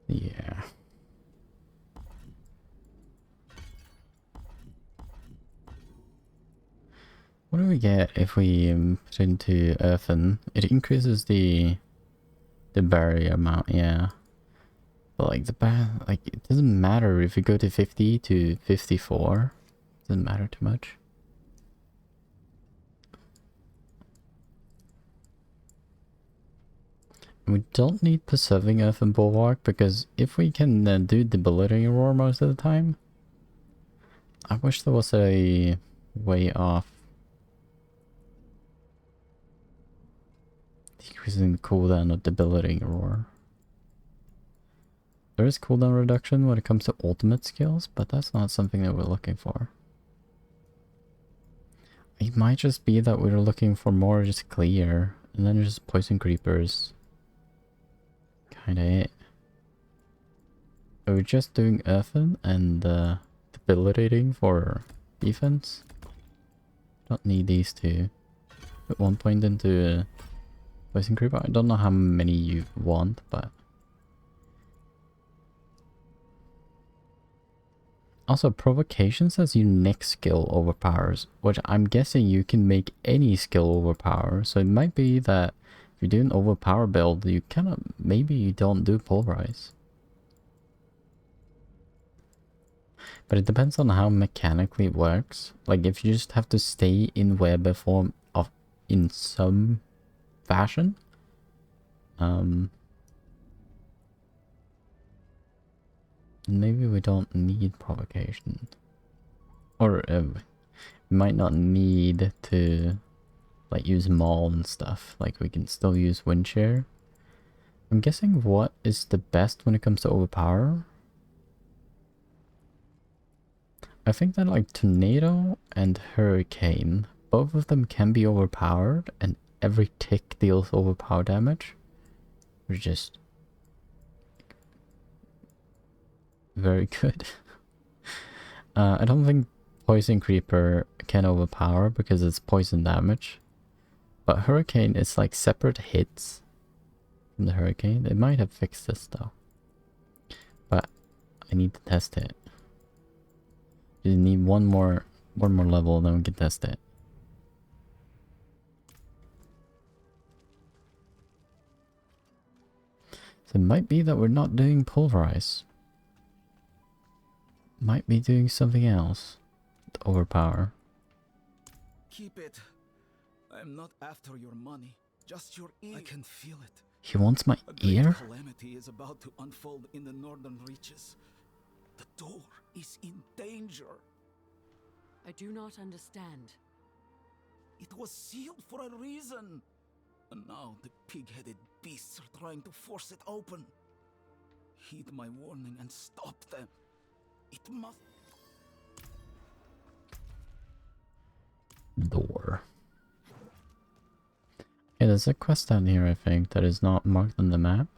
Yeah. What do we get if we put into Earthen? It increases the barrier amount, yeah. But like it doesn't matter if you go to 50 to 54. Doesn't matter too much. We don't need Preserving Earthen Bulwark because if we can do Debilitating Roar most of the time, I wish there was a way off decreasing the cooldown of Debilitating Roar. There is cooldown reduction when it comes to ultimate skills, but that's not something that we're looking for. It might just be that we're looking for more just clear, and then just Poison Creepers. Kinda it. So we're just doing Earthen and Debilitating for defense. Don't need these two. Put 1 point into Poison Creeper. I don't know how many you want, but... Also, Provocation says your next skill overpowers, which I'm guessing you can make any skill overpower, so it might be that if you do an overpower build, you maybe you don't do Pulverize. But it depends on how mechanically it works. Like, if you just have to stay in werebear form in some fashion, maybe we don't need Provocation. Or we might not need to like use Maul and stuff. Like we can still use Wind Shear. I'm guessing what is the best when it comes to overpower? I think that like Tornado and Hurricane, both of them can be overpowered and every tick deals overpower damage. Which is just very good. I don't think Poison Creeper can overpower because it's poison damage. But Hurricane is like separate hits from the Hurricane. They might have fixed this though. But I need to test it. You need one more level, then we can test it. So it might be that we're not doing Pulverize. Might be doing something else to overpower. Keep it. I'm not after your money, just your ear. I can feel it. He wants my A great ear? calamity is about to unfold in the northern reaches. The door is in danger. I do not understand. It was sealed for a reason. And now the pig-headed beasts are trying to force it open. Heed my warning and stop them. It must... Door. Yeah, there's a quest down here, I think, that is not marked on the map.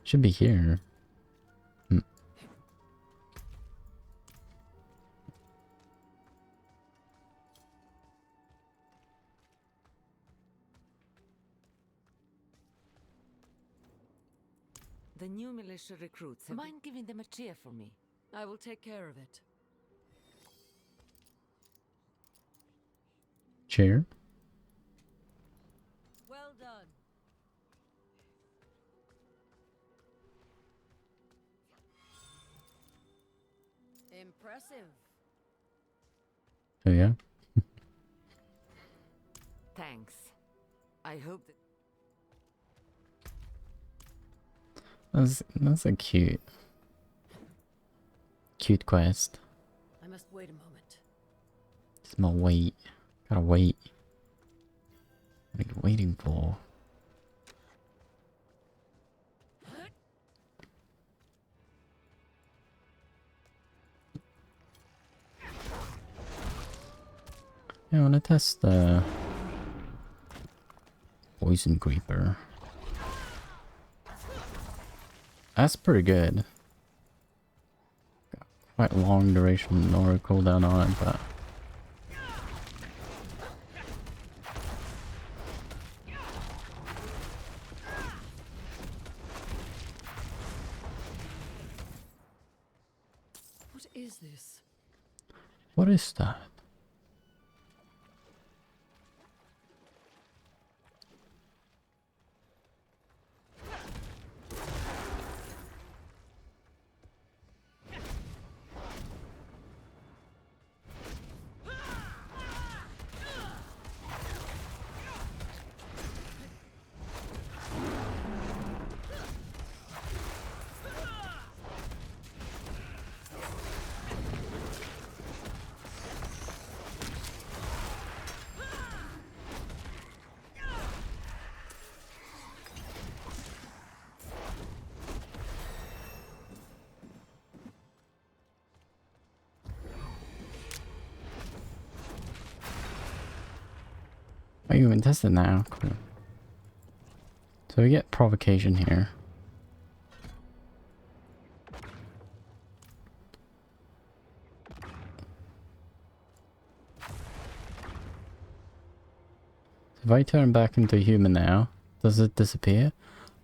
Should be here. The new militia recruits. Mind giving them a cheer for me? I will take care of it. Chair. Well done. Impressive. Oh yeah. Thanks. I hope that... That's a cute quest. I must wait a moment. Small wait. Gotta wait. What are you waiting for? Yeah, I wanna test the Poison Creeper. That's pretty good. Got quite long duration or cooldown on it, but What is this? what is that? Oh, you can test it now. Cool. So we get provocation here. If I turn back into a human now, does it disappear?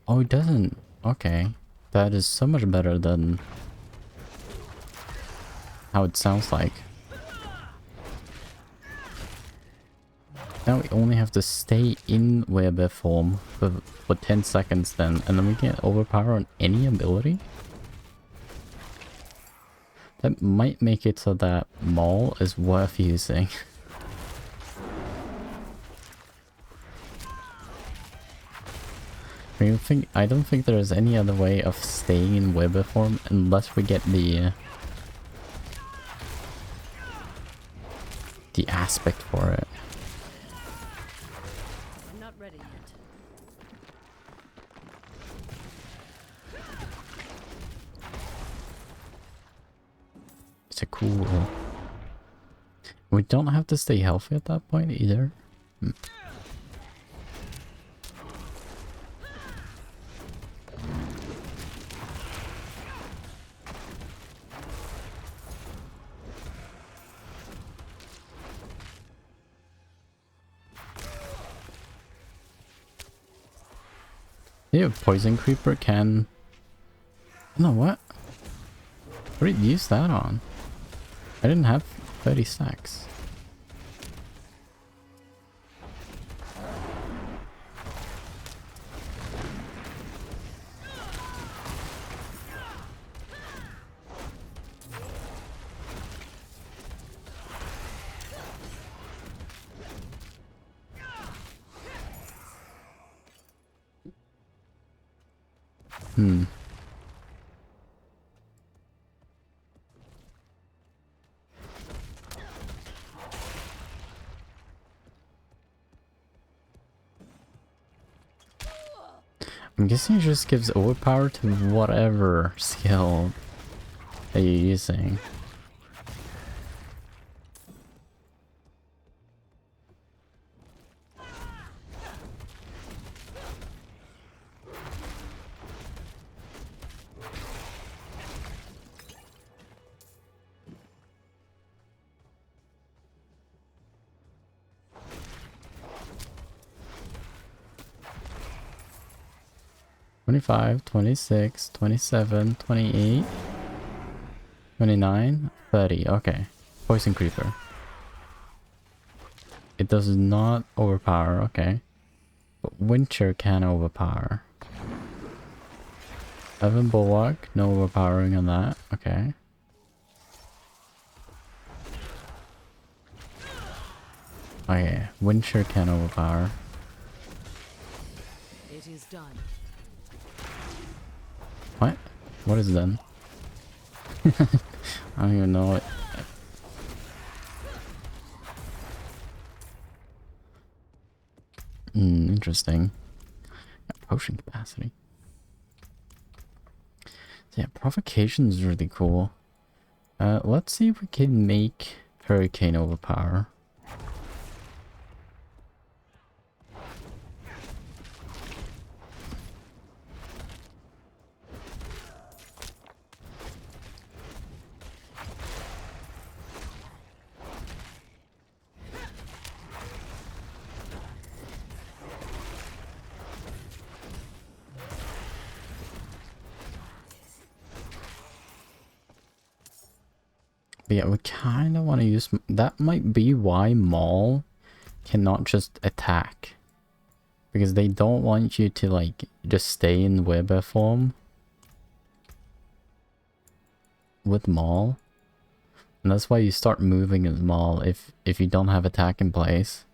Oh, it doesn't. Okay. That is so much better than how it sounds like. Now we only have to stay in werewolf form for 10 seconds then, and then we can overpower on any ability? That might make it so that Maul is worth using. I don't think there is any other way of staying in werewolf form unless we get the aspect for it. I'm not ready yet. It's a cool... We don't have to stay healthy at that point either. Yeah, Poison Creeper can... No, what? What did you use that on? I didn't have 30 stacks. Hmm. I'm guessing it just gives overpower to whatever skill that you're using. $25, $26, $27, $28, $29, $30. Okay. Poison Creeper. It does not overpower, okay. But Winter can overpower. Evan Bulwark, no overpowering on that, okay. Okay, Winter can overpower. It is done. What? What is done? I don't even know what. Interesting. Potion capacity. Yeah, provocation is really cool. Let's see if we can make Hurricane overpower. But yeah, we kind of want to use... That might be why Maul cannot just attack. Because they don't want you to, like, just stay in Weber form. With Maul. And that's why you start moving as Maul if you don't have attack in place.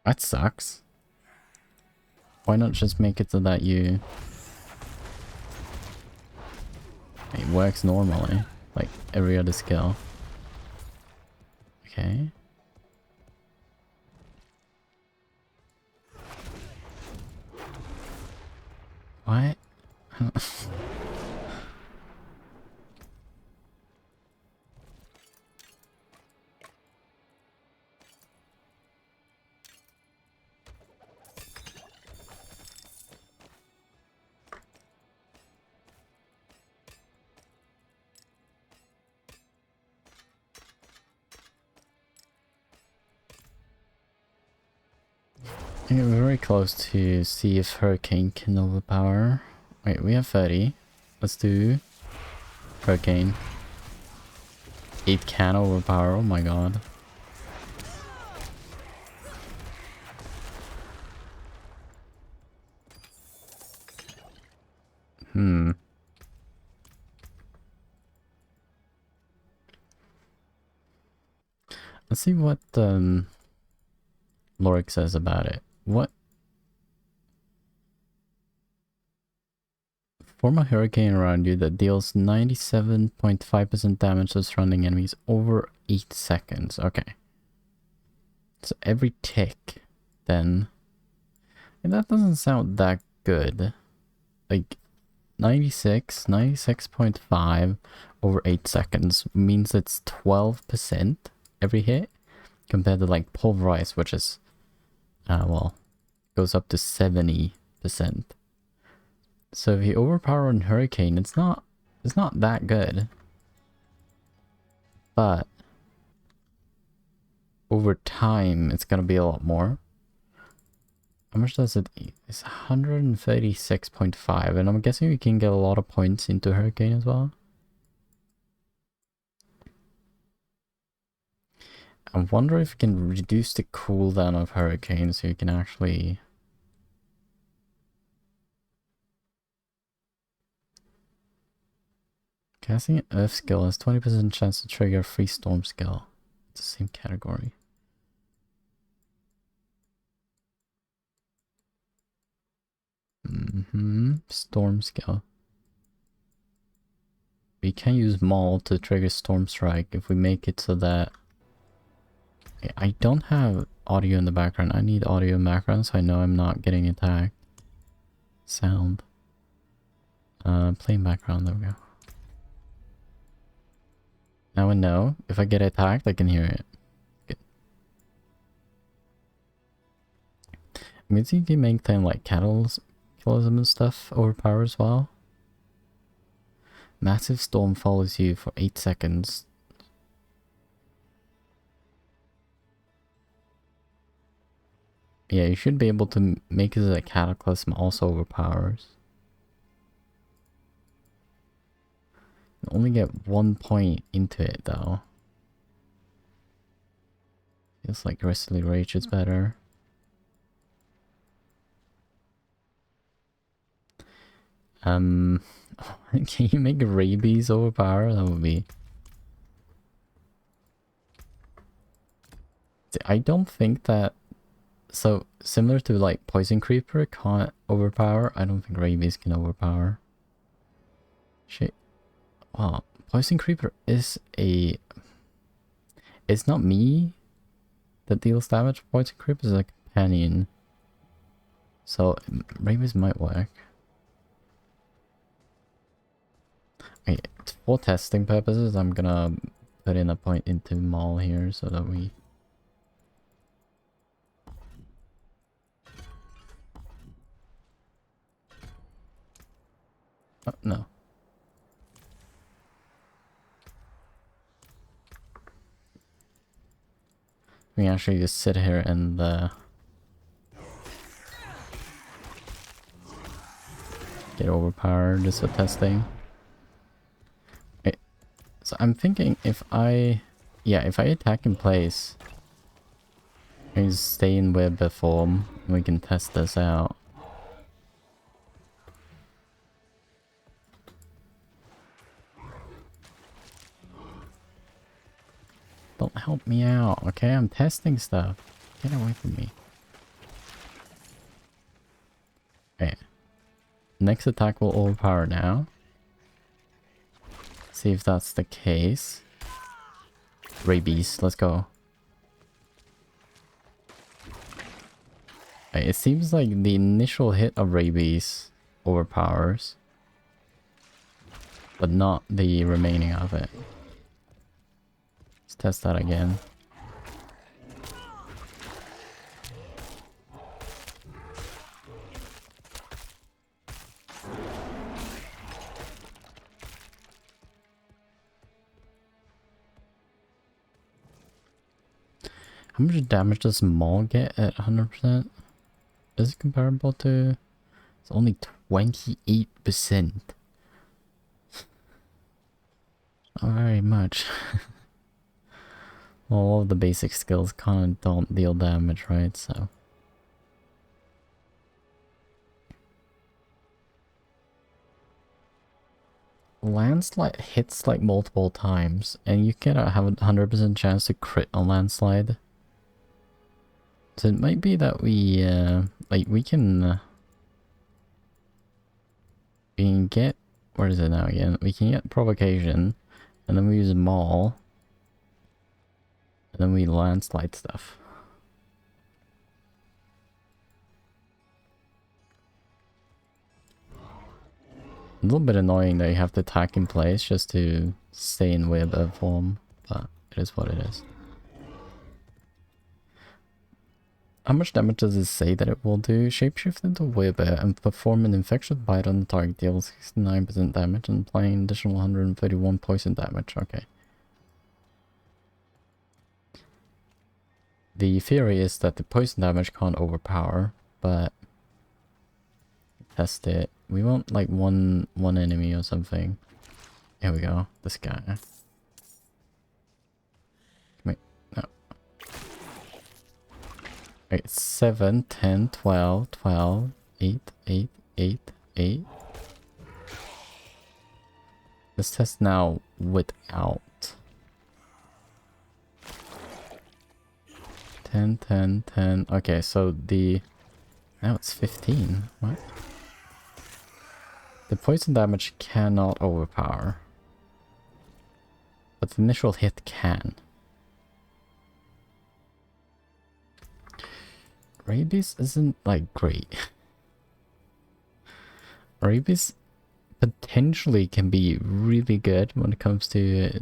That sucks. Why not just make it so that you... It works normally. Like every other skill. Okay. What? I think we're very close to see if Hurricane can overpower. Wait, we have 30. Let's do Hurricane. It can overpower, oh my god. Let's see what Lorik says about it. What? Form a hurricane around you that deals 97.5% damage to surrounding enemies over 8 seconds. Okay. So every tick, then. And that doesn't sound that good. Like, 96.5 over 8 seconds means it's 12% every hit. Compared to, like, Pulverize, which is, well, goes up to 70%. So if you overpower on Hurricane, it's not that good. But over time, it's gonna be a lot more. How much does it eat? It's 136.5, and I'm guessing we can get a lot of points into Hurricane as well. I wonder if we can reduce the cooldown of Hurricane so you can actually... Casting an Earth skill has 20% chance to trigger a free Storm skill. It's the same category. Storm skill. We can use Maul to trigger Storm Strike if we make it so that... I don't have audio in the background. I need audio in the background so I know I'm not getting attacked. Sound. Play in background, there we go. Now I know if I get attacked, I can hear it. Good. I mean, you can make things like Catalysm and stuff overpower as well. Massive storm follows you for 8 seconds. Yeah, you should be able to make it so that Cataclysm also overpowers. You only get 1 point into it though. Feels like Grisly Rage is better. Can you make Rabies overpower? That would be... I don't think that... So, similar to like Poison Creeper can't overpower, I don't think Rabies can overpower. Shit. Wow, Poison Creeper is a... It's not me that deals damage. Poison Creeper is a companion. So, Rabies might work. Okay, for testing purposes, I'm gonna put in a point into Maul here so that we... Oh, no. We can actually just sit here and get overpowered just for testing. Wait, so I'm thinking if I attack in place, I can stay in web form and we can test this out. Don't help me out, okay? I'm testing stuff. Get away from me. Okay. Next attack will overpower now. See if that's the case. Rabies, let's go. Okay, it seems like the initial hit of Rabies overpowers, but not the remaining of it. Let's test that again. How much damage does Maul get at 100%? Is it comparable to... It's only 28%. Not very much. Well, all of the basic skills kind of don't deal damage, right? So... Landslide hits like multiple times, and you can have a 100% chance to crit on Landslide. So it might be that we, like, we can get, where is it now again? We can get Provocation, and then we use Maul, and then we Landslide stuff. A little bit annoying that you have to attack in place just to stay in web form, but it is what it is. How much damage does it say that it will do? Shapeshift into Weber and perform an infectious bite on the target, deals 69% damage and applying an additional 131 poison damage. Okay. The theory is that the poison damage can't overpower, but test it. We want like one enemy or something. Here we go. This guy. Wait, no. Right, 7, 10, 12, 12, 8, 8, 8, 8. Let's test now without. 10, 10, 10. Okay, so the... Now it's 15. What? The poison damage cannot overpower. But the initial hit can. Rabies isn't like great. Rabies potentially can be really good when it comes to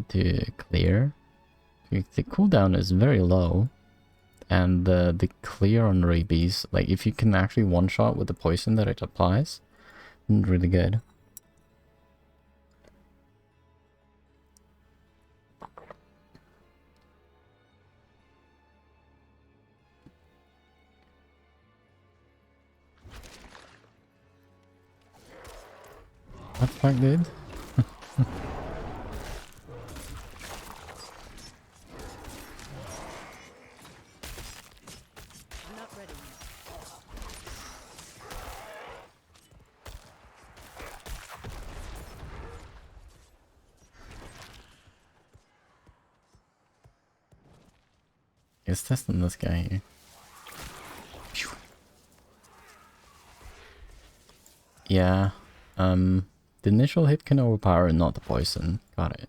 clear. The cooldown is very low. And the clear on rabies, like if you can actually one-shot with the poison that it applies, really good. What the fuck, dude? Let's test on this guy here. Yeah, the initial hit can overpower and not the poison. Got it.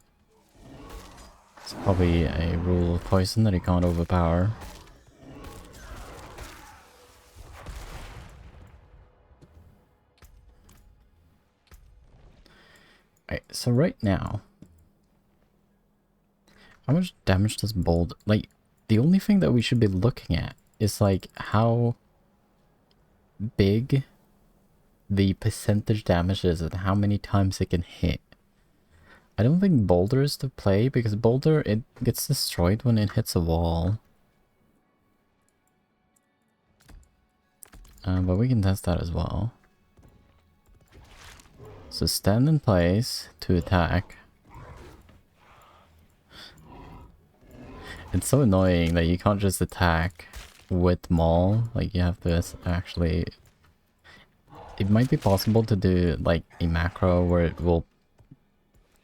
It's probably a rule of poison that he can't overpower. Alright, so right now, how much damage does Bold... Like, the only thing that we should be looking at is like how big the percentage damage is and how many times it can hit. I don't think Boulder is to play because Boulder, it gets destroyed when it hits a wall. But we can test that as well. So stand in place to attack. It's so annoying that you can't just attack with Maul. Like, you have to actually... It might be possible to do, like, a macro where it will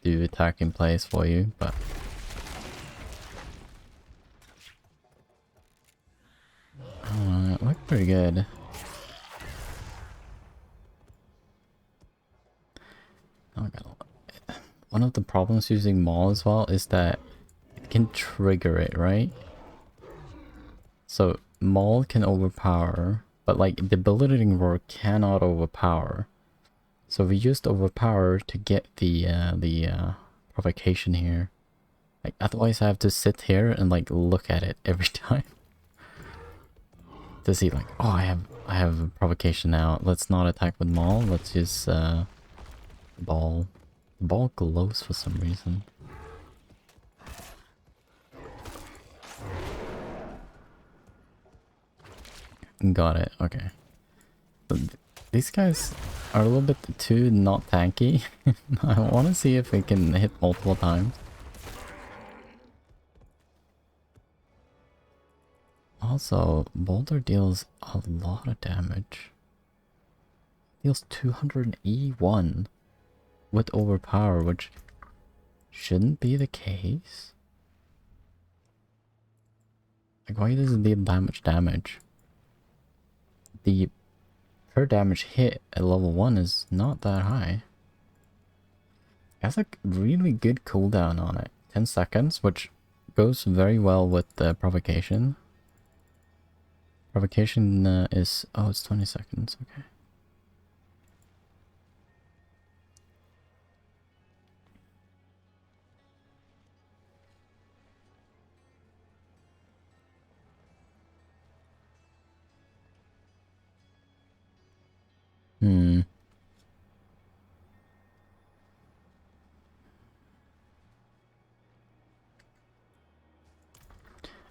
do attack in place for you, but... I don't know, it looked pretty good. One of the problems using Maul as well is that it can trigger it, right? So Maul can overpower, but like debilitating roar cannot overpower. So we used overpower to get the provocation here. Like otherwise I have to sit here and like look at it every time to see like, oh, I have a provocation now. Let's not attack with Maul. Let's use ball. The ball glows for some reason. Got it, okay. But these guys are a little bit too not tanky. I want to see if we can hit multiple times. Also, Boulder deals a lot of damage. Deals 281 with overpower, which shouldn't be the case. Like, why does it deal that much damage? The per damage hit at level 1 is not that high. It has a really good cooldown on it. 10 seconds, which goes very well with the provocation. Provocation is... oh, it's 20 seconds, okay.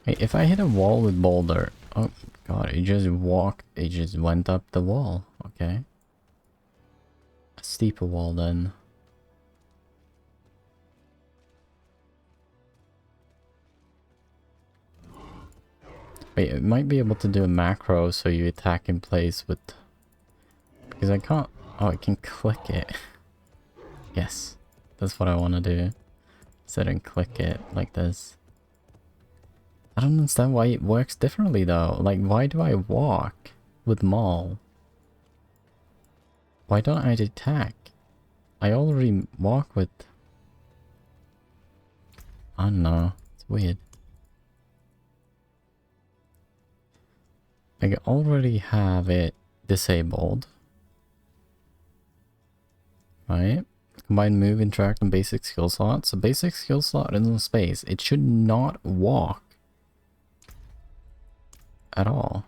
Hey, if I hit a wall with Boulder... oh, God, he just walked, he just went up the wall. Okay. A steeper wall then. Wait, it might be able to do a macro so you attack in place with... Because I can't... Oh, I can click it. Yes. That's what I want to do. Sit and click it like this. I don't understand why it works differently though. Like, why do I walk with Maul? Why don't I attack? I already walk with... I don't know. It's weird. I already have it disabled. Right? Combine move, interact, and basic skill slot. So basic skill slot is in space. It should not walk at all.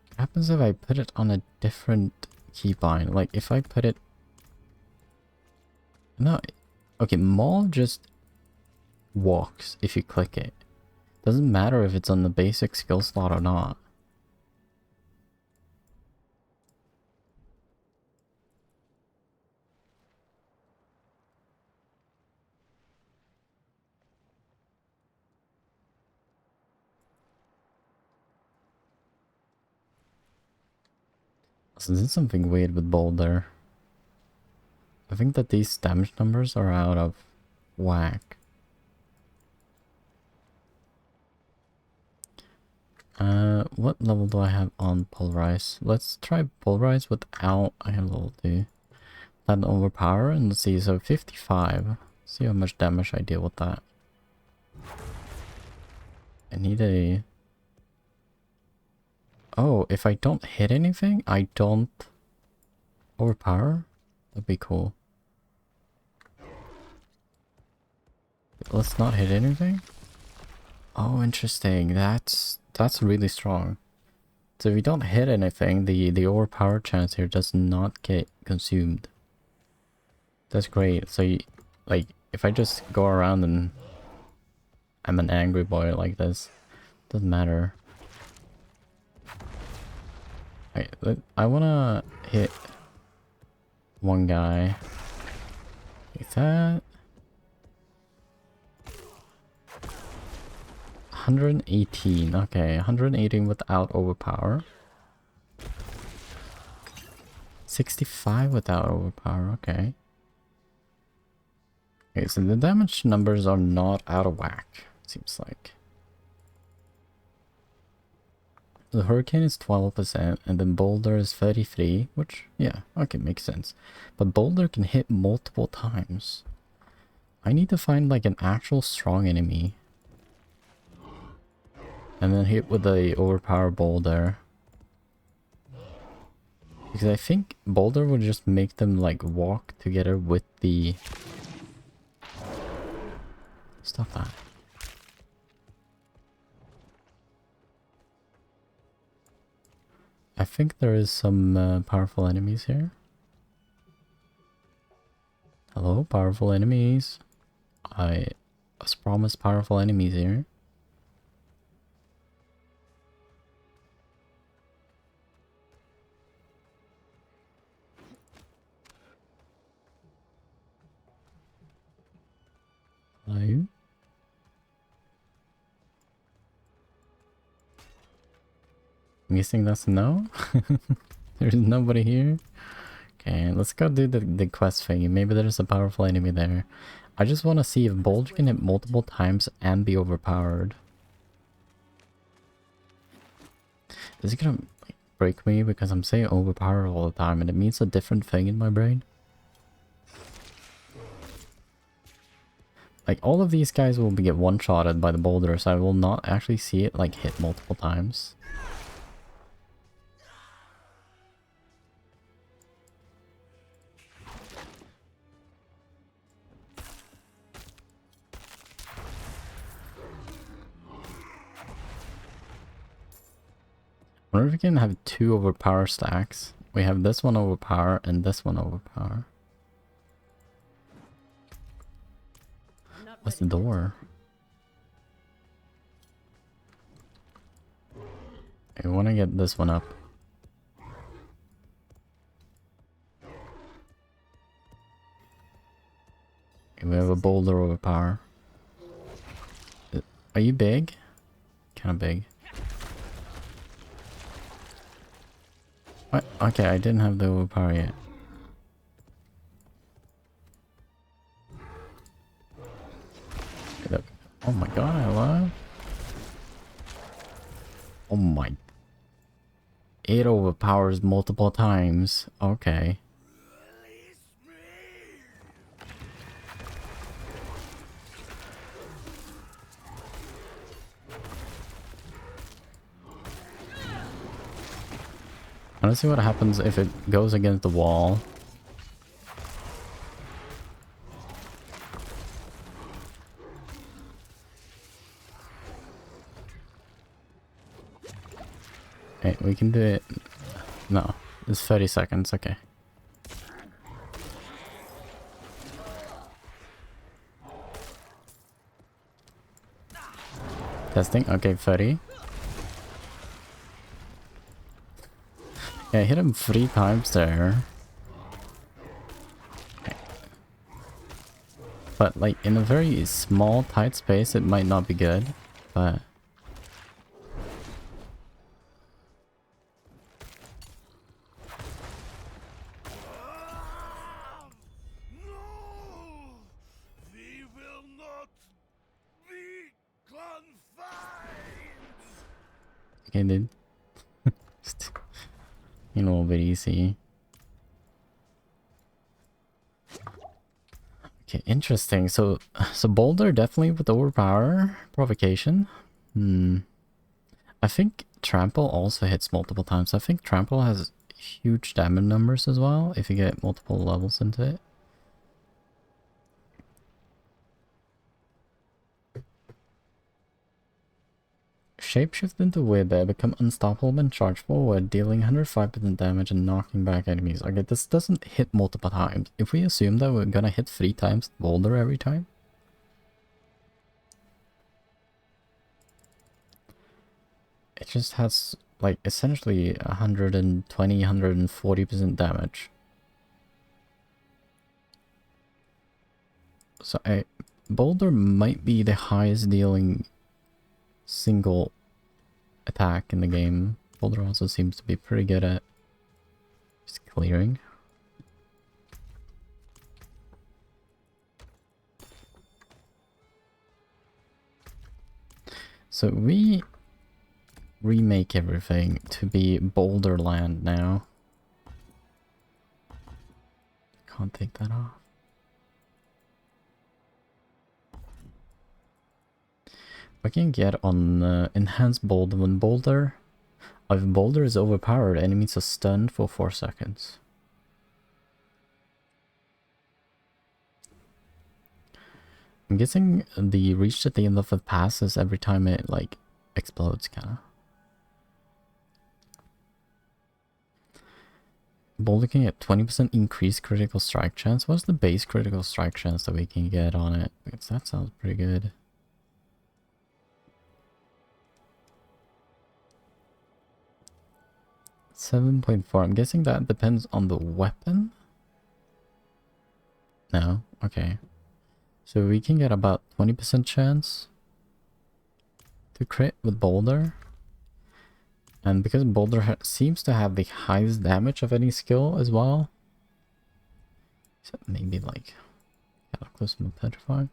What happens if I put it on a different keybind? Like if I put it... No. Okay, Maul just walks if you click it. Doesn't matter if it's on the basic skill slot or not. So there's something weird with Boulder. I think that these damage numbers are out of whack. What level do I have on Pulverize? Let's try Pulverize without I have level 2. Then overpower and let's see, so 55. See how much damage I deal with that. I need a... Oh, if I don't hit anything, I don't overpower? That'd be cool. Let's not hit anything? Oh, interesting. That's really strong. So if you don't hit anything, the overpower chance here does not get consumed. That's great. So you, like, if I just go around and I'm an angry boy like this, doesn't matter. I wanna hit one guy. Like that. 118. Okay, 118 without overpower. 65 without overpower. Okay. Okay, so the damage numbers are not out of whack, seems like. The Hurricane is 12% and then Boulder is 33, which, yeah, okay, makes sense. But Boulder can hit multiple times. I need to find like an actual strong enemy. And then hit with the overpower Boulder. Because I think Boulder would just make them like walk together with the... Stop that. I think there is some powerful enemies here. Hello, powerful enemies. I was promised powerful enemies here. Hello? I'm guessing that's a no? There's nobody here? Okay, let's go do the quest thing. Maybe there's a powerful enemy there. I just want to see if Boulder can hit multiple times and be overpowered. Is it gonna break me because I'm saying overpowered all the time and it means a different thing in my brain? Like, all of these guys will get one-shotted by the Boulder, so I will not actually see it, like, hit multiple times. I wonder if we can have two overpower stacks. We have this one overpower and this one overpower. What's the door? I want to get this one up. Okay, we have a boulder overpower. Are you big? Kind of big. What? Okay, I didn't have the overpower yet. Okay, oh my god, hello? Oh my. It overpowers multiple times. Okay. I want to see what happens if it goes against the wall. Okay, we can do it. No, it's 30 seconds, okay. Testing, okay, 30. Yeah, I hit him 3 times there. Okay. But like in a very small, tight space, it might not be good, but... Okay, dude. You know, a bit easy. Okay, interesting. So Boulder definitely with overpower provocation. I think Trample also hits multiple times. I think Trample has huge damage numbers as well if you get multiple levels into it. Shapeshift into Webear, become unstoppable and charge forward, dealing 105% damage and knocking back enemies. Okay, this doesn't hit multiple times. If we assume that we're gonna hit 3 times Boulder every time, it just has like essentially 120, 140% damage. So Boulder might be the highest dealing single attack in the game. Boulder also seems to be pretty good at just clearing. So we remake everything to be Boulderland now. Can't take that off. We can get on enhanced boulder. When boulder, if boulder is overpowered, enemies are stunned for 4 seconds. I'm guessing the reach at the end of the pass is every time it like explodes, kinda. Boulder can get 20% increased critical strike chance. What's the base critical strike chance that we can get on it? Because that sounds pretty good. 7.4. I'm guessing that depends on the weapon? No? Okay. So we can get about 20% chance to crit with Boulder. And because Boulder seems to have the highest damage of any skill as well. So maybe like Cataclysm and Petrify.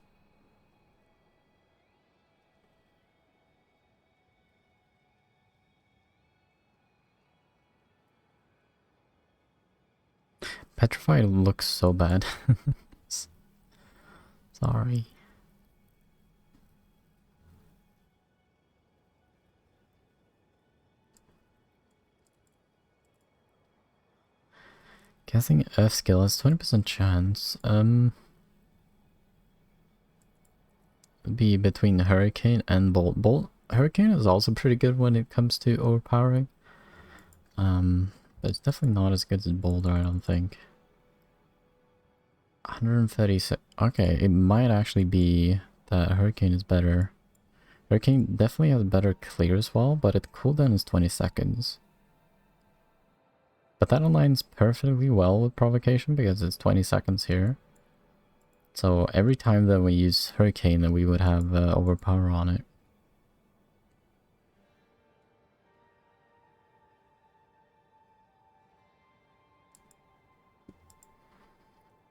Petrify looks so bad. Sorry. Guessing Earth skill has 20% chance. Be between Hurricane and Bolt. Hurricane is also pretty good when it comes to overpowering. But it's definitely not as good as Boulder, I don't think. 136. Okay, it might actually be that Hurricane is better. Hurricane definitely has better clear as well, but its cooldown is 20 seconds. But that aligns perfectly well with Provocation because it's 20 seconds here. So every time that we use Hurricane, then we would have Overpower on it.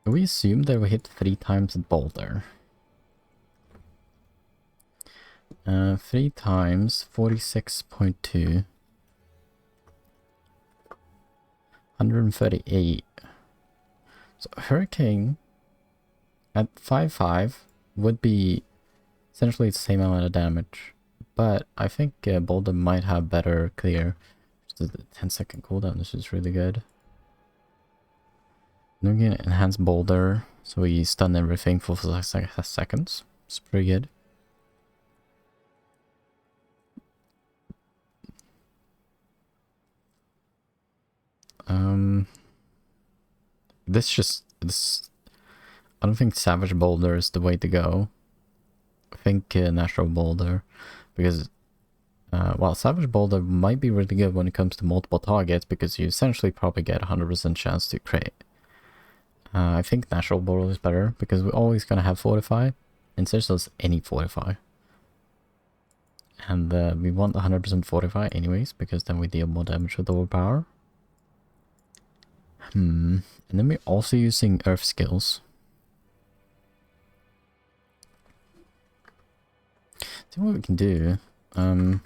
We assume that we hit 3 times at Boulder. 3 times 46.2. 138. So Hurricane at 5.5 would be essentially the same amount of damage. But I think Boulder might have better clear. Just the 10-second cooldown, this is really good. Then we're gonna enhance Boulder, so we stun everything for 5 seconds. It's pretty good. This I don't think Savage Boulder is the way to go. I think Natural Boulder, because while Savage Boulder might be really good when it comes to multiple targets, because you essentially probably get 100% chance to crit. I think Natural Boulder is better, because we're always gonna have Fortify, and since there's any Fortify. And we want 100% Fortify anyways, because then we deal more damage with Overpower. And then we're also using Earth skills. See what we can do. For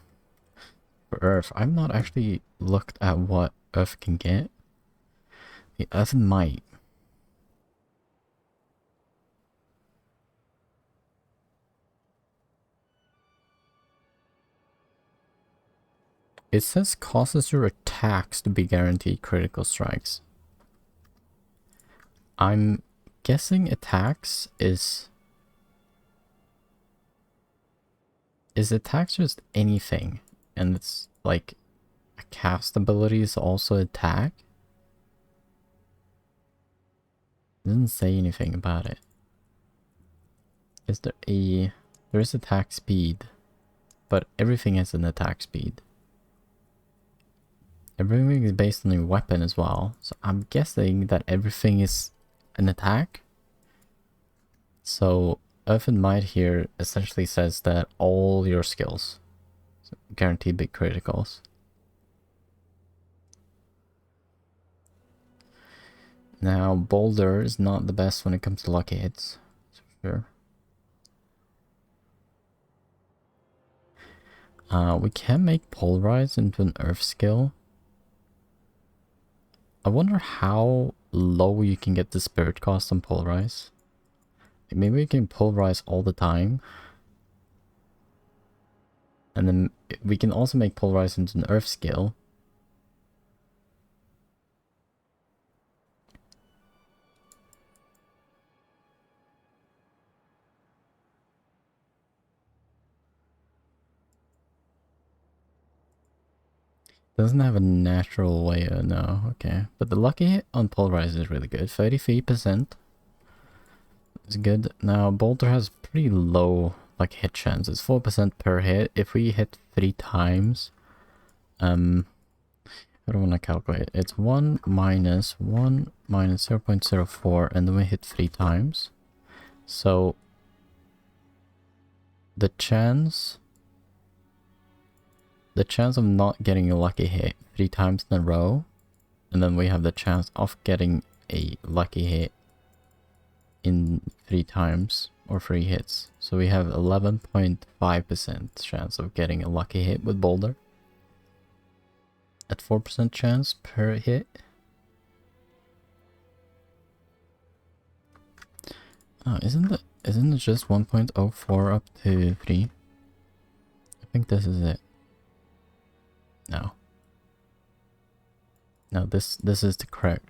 Earth, I've not actually looked at what Earth can get. The Earth might. It says causes your attacks to be guaranteed critical strikes. I'm guessing attacks is attacks just anything, and it's like a cast ability is also attack. It doesn't say anything about it. Is there there is attack speed, but everything has an attack speed. Everything is based on your weapon as well, so I'm guessing that everything is an attack. So Earth and Might here essentially says that all your skills guarantee big criticals. Now Boulder is not the best when it comes to lucky hits, for sure. We can make Polarize into an Earth skill. I wonder how low you can get the spirit cost on Polarize. Maybe we can Polarize all the time. And then we can also make Polarize into an Earth skill. Doesn't have a natural way, no, okay. But the lucky hit on Polarize is really good. 33%. It's good. Now, Boulder has pretty low like hit chance. It's 4% per hit. If we hit 3 times, I don't want to calculate. It's 1 minus 0.04, and then we hit 3 times. So, the chance of not getting a lucky hit 3 times in a row, and then we have the chance of getting a lucky hit in 3 times or 3 hits. So we have 11.5% chance of getting a lucky hit with Boulder. At 4% chance per hit. Oh, isn't it just 1.04 up to 3? I think this is it. No. No, this is the correct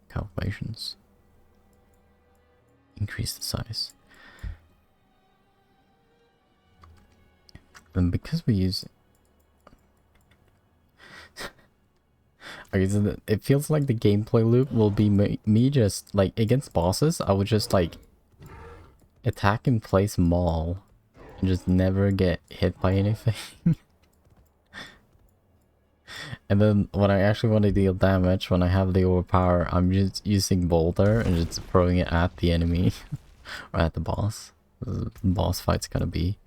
calculations. Increase the size. And because we use okay, so it feels like the gameplay loop will be me just like against bosses, I would just like attack and place maul and just never get hit by anything. And then when I actually want to deal damage, when I have the overpower, I'm just using Boulder and just throwing it at the enemy. Or at the boss. The boss fight's gonna be.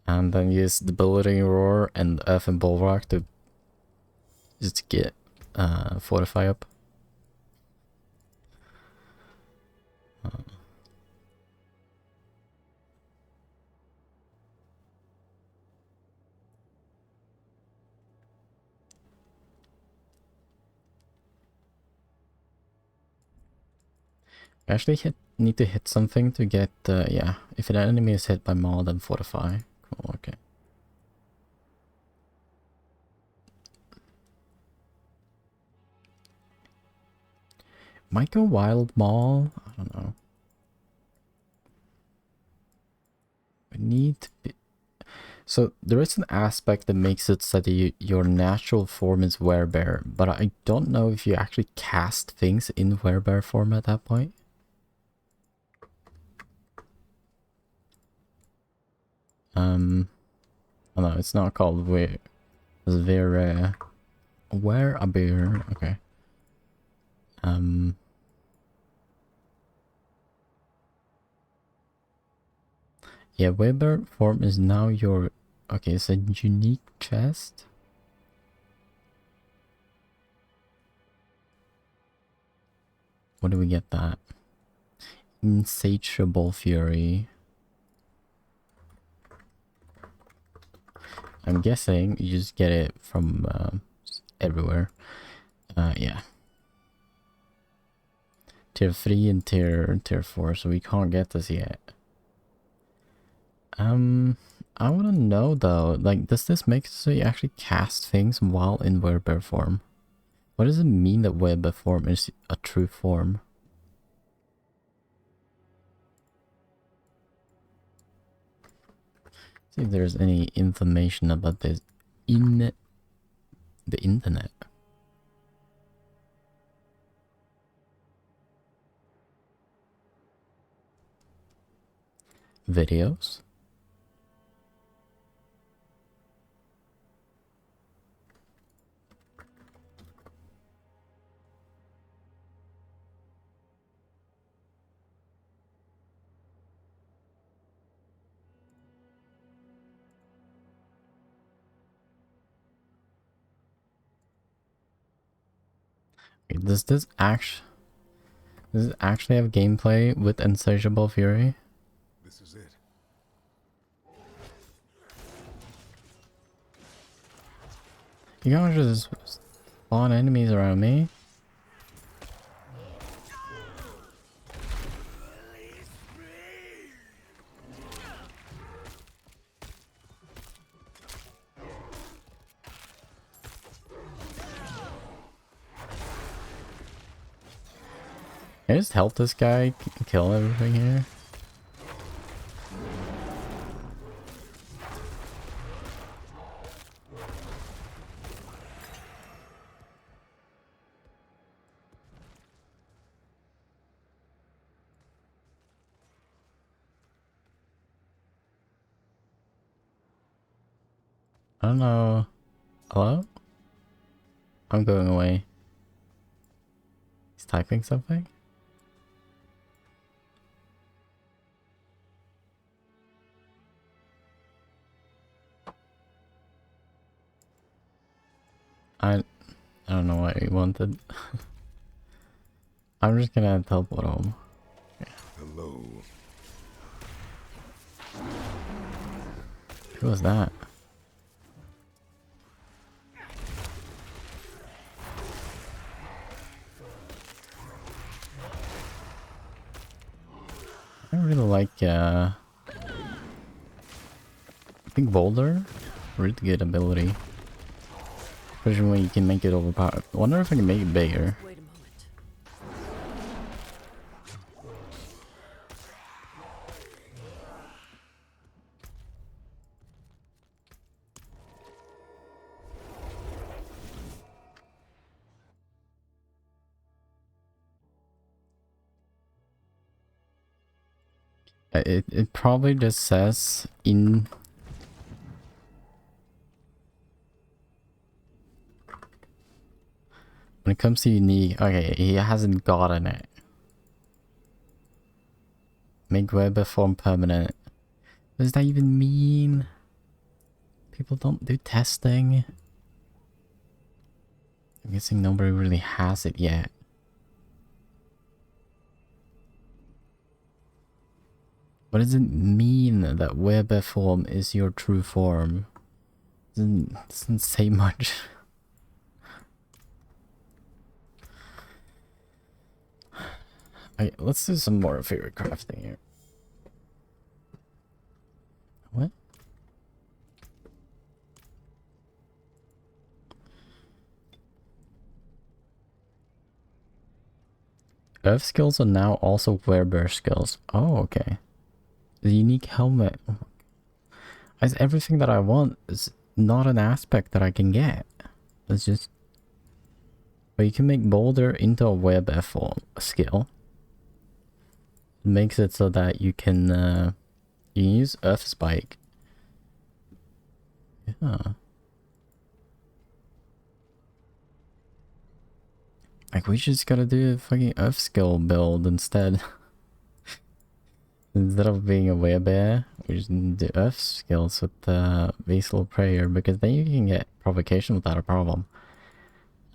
And then use Debilitating Roar and Earthen Bulwark to just get Fortify up. I actually need to hit something to get, yeah, if an enemy is hit by more than Fortify. Cool, okay. Might go Wild Maul, I don't know. I need to be... So there is an aspect that makes it so that your natural form is Werebear, but I don't know if you actually cast things in Werebear form at that point. Oh no, it's not called Werebear. Okay. Yeah, Werebear form is now your... Okay, it's a unique chest. What do we get that? Insatiable Fury. I'm guessing you just get it from everywhere. Yeah. Tier 3 and tier 4, so we can't get this yet. I wanna know though, like, does this make it so you actually cast things while in Werebear form? What does it mean that Werebear form is a true form? See if there's any information about this in the internet. Videos? Does this actually have gameplay with Insatiable Fury? This is it. You can't just spawn enemies around me. Can I just help this guy kill everything here? I don't know. Hello? I'm going away. He's typing something? I don't know what he wanted. I'm just gonna teleport home. Hello. Who was that? I really like I think Boulder, really good ability. Especially when you can make it overpowered. I wonder if I can make it bigger. Wait a moment. It probably just says in... When it comes to unique... Okay, he hasn't gotten it. Make weber form permanent. What does that even mean? People don't do testing. I'm guessing nobody really has it yet. What does it mean that weber form is your true form? Doesn't say much. Okay, let's do some more favorite crafting here. What? Earth skills are now also werebear skills. Oh, okay. The unique helmet. As everything that I want is not an aspect that I can get. It's just... But you can make boulder into a werebear form skill. It makes it so that you can use earth spike. Yeah. Like, we just gotta do a fucking earth skill build instead. Instead of being a werebear, we just do earth skills with Vasal Prayer, because then you can get provocation without a problem.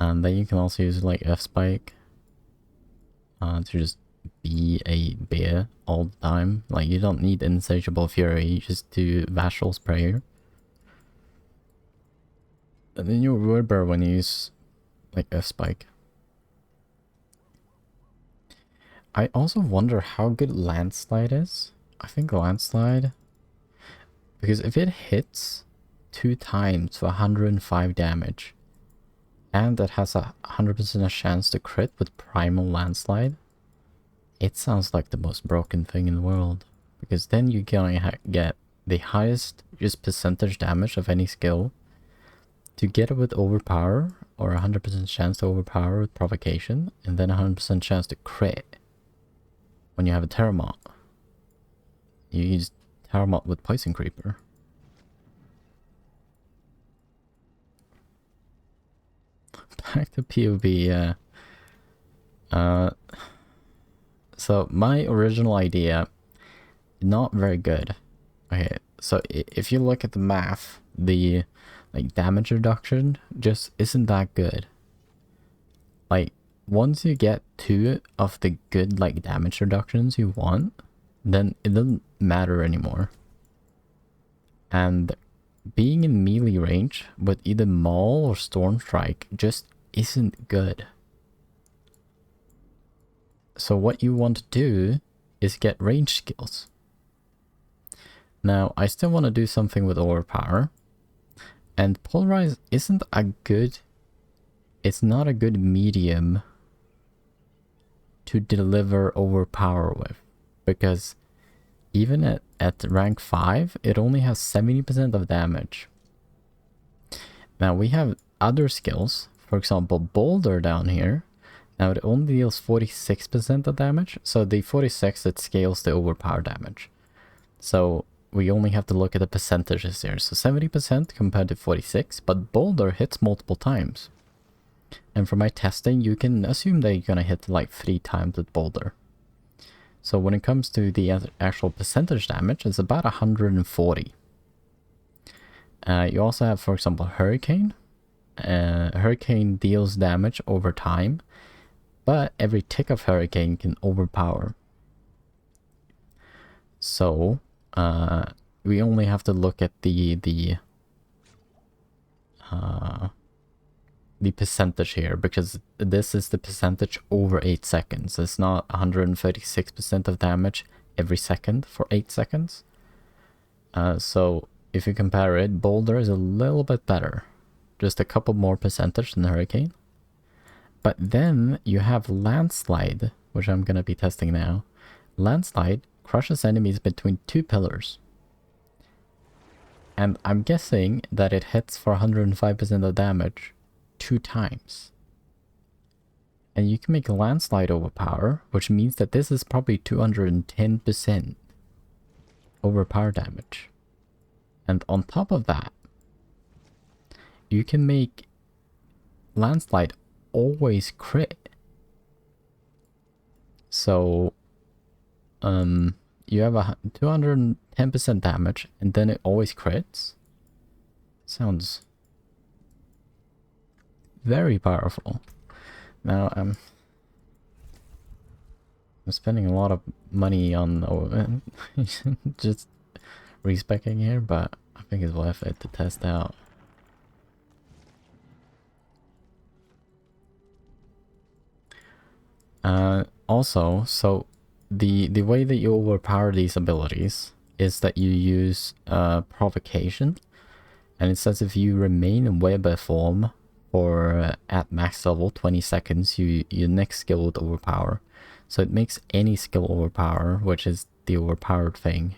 And then you can also use like earth spike to just be a bear all the time. Like, you don't need Insatiable Fury, you just do Vasal's Prayer. And then you're werebear when you use like earth spike. I also wonder how good Landslide is. I think Landslide... Because if it hits 2 times for 105 damage, and it has a 100% chance to crit with Primal Landslide, it sounds like the most broken thing in the world. Because then you're gonna get the highest just percentage damage of any skill. To get it with Overpower, or 100% chance to overpower with Provocation, and then 100% chance to crit. When you have a Terramont, you use Terramont with Poison Creeper. Back to POV, so my original idea, not very good. Okay, so if you look at the math, the like damage reduction just isn't that good. Like, once you get 2 of the good like damage reductions you want, then it doesn't matter anymore. And being in melee range with either Maul or Storm Strike just isn't good. So what you want to do is get range skills. Now, I still want to do something with Overpower, and Polarize isn't a good... It's not a good medium to deliver Overpower with, because even at rank 5, it only has 70% of damage. Now we have other skills, for example Boulder down here. Now it only deals 46% of damage, so the 46 it scales the Overpower damage. So we only have to look at the percentages here. So 70% compared to 46, but Boulder hits multiple times. And for my testing, you can assume that you're gonna hit like 3 times with Boulder. So when it comes to the actual percentage damage, it's about 140. You also have, for example, Hurricane. Hurricane deals damage over time, but every tick of Hurricane can overpower. So we only have to look at the percentage here, because this is the percentage over 8 seconds. It's not 136% of damage every second for 8 seconds. So if you compare it, Boulder is a little bit better. Just a couple more percentage than Hurricane. But then you have Landslide, which I'm going to be testing now. Landslide crushes enemies between 2 pillars. And I'm guessing that it hits for 105% of damage 2 times. And you can make Landslide Overpower, which means that this is probably 210%. overpower damage. And on top of that, you can make landslide always crit. So you have a 210% damage and then it always crits. Sounds very powerful. Now I'm spending a lot of money on just respecing here, but I think it's worth it to test out. Also, so the way that you overpower these abilities is that you use provocation, and it says if you remain in weber form for at max level 20 seconds, your next skill would overpower. So it makes any skill overpower, which is the overpowered thing.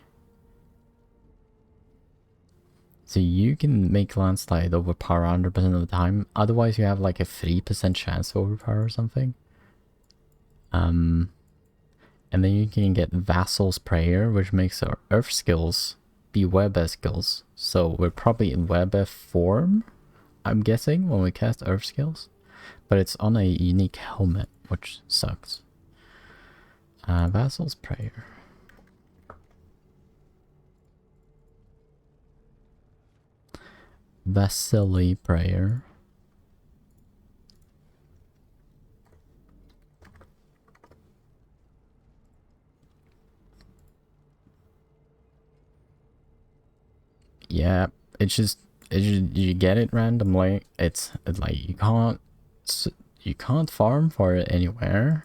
So you can make landslide overpower 100% of the time. Otherwise, you have like a 3% chance to overpower or something. And then you can get Vassal's Prayer, which makes our Earth skills be Weber skills. So we're probably in Weber form, I'm guessing, when we cast Earth skills. But it's on a unique helmet, which sucks. Vassal's Prayer. Vasily Prayer. Yeah, you get it randomly. It's like you can't farm for it anywhere.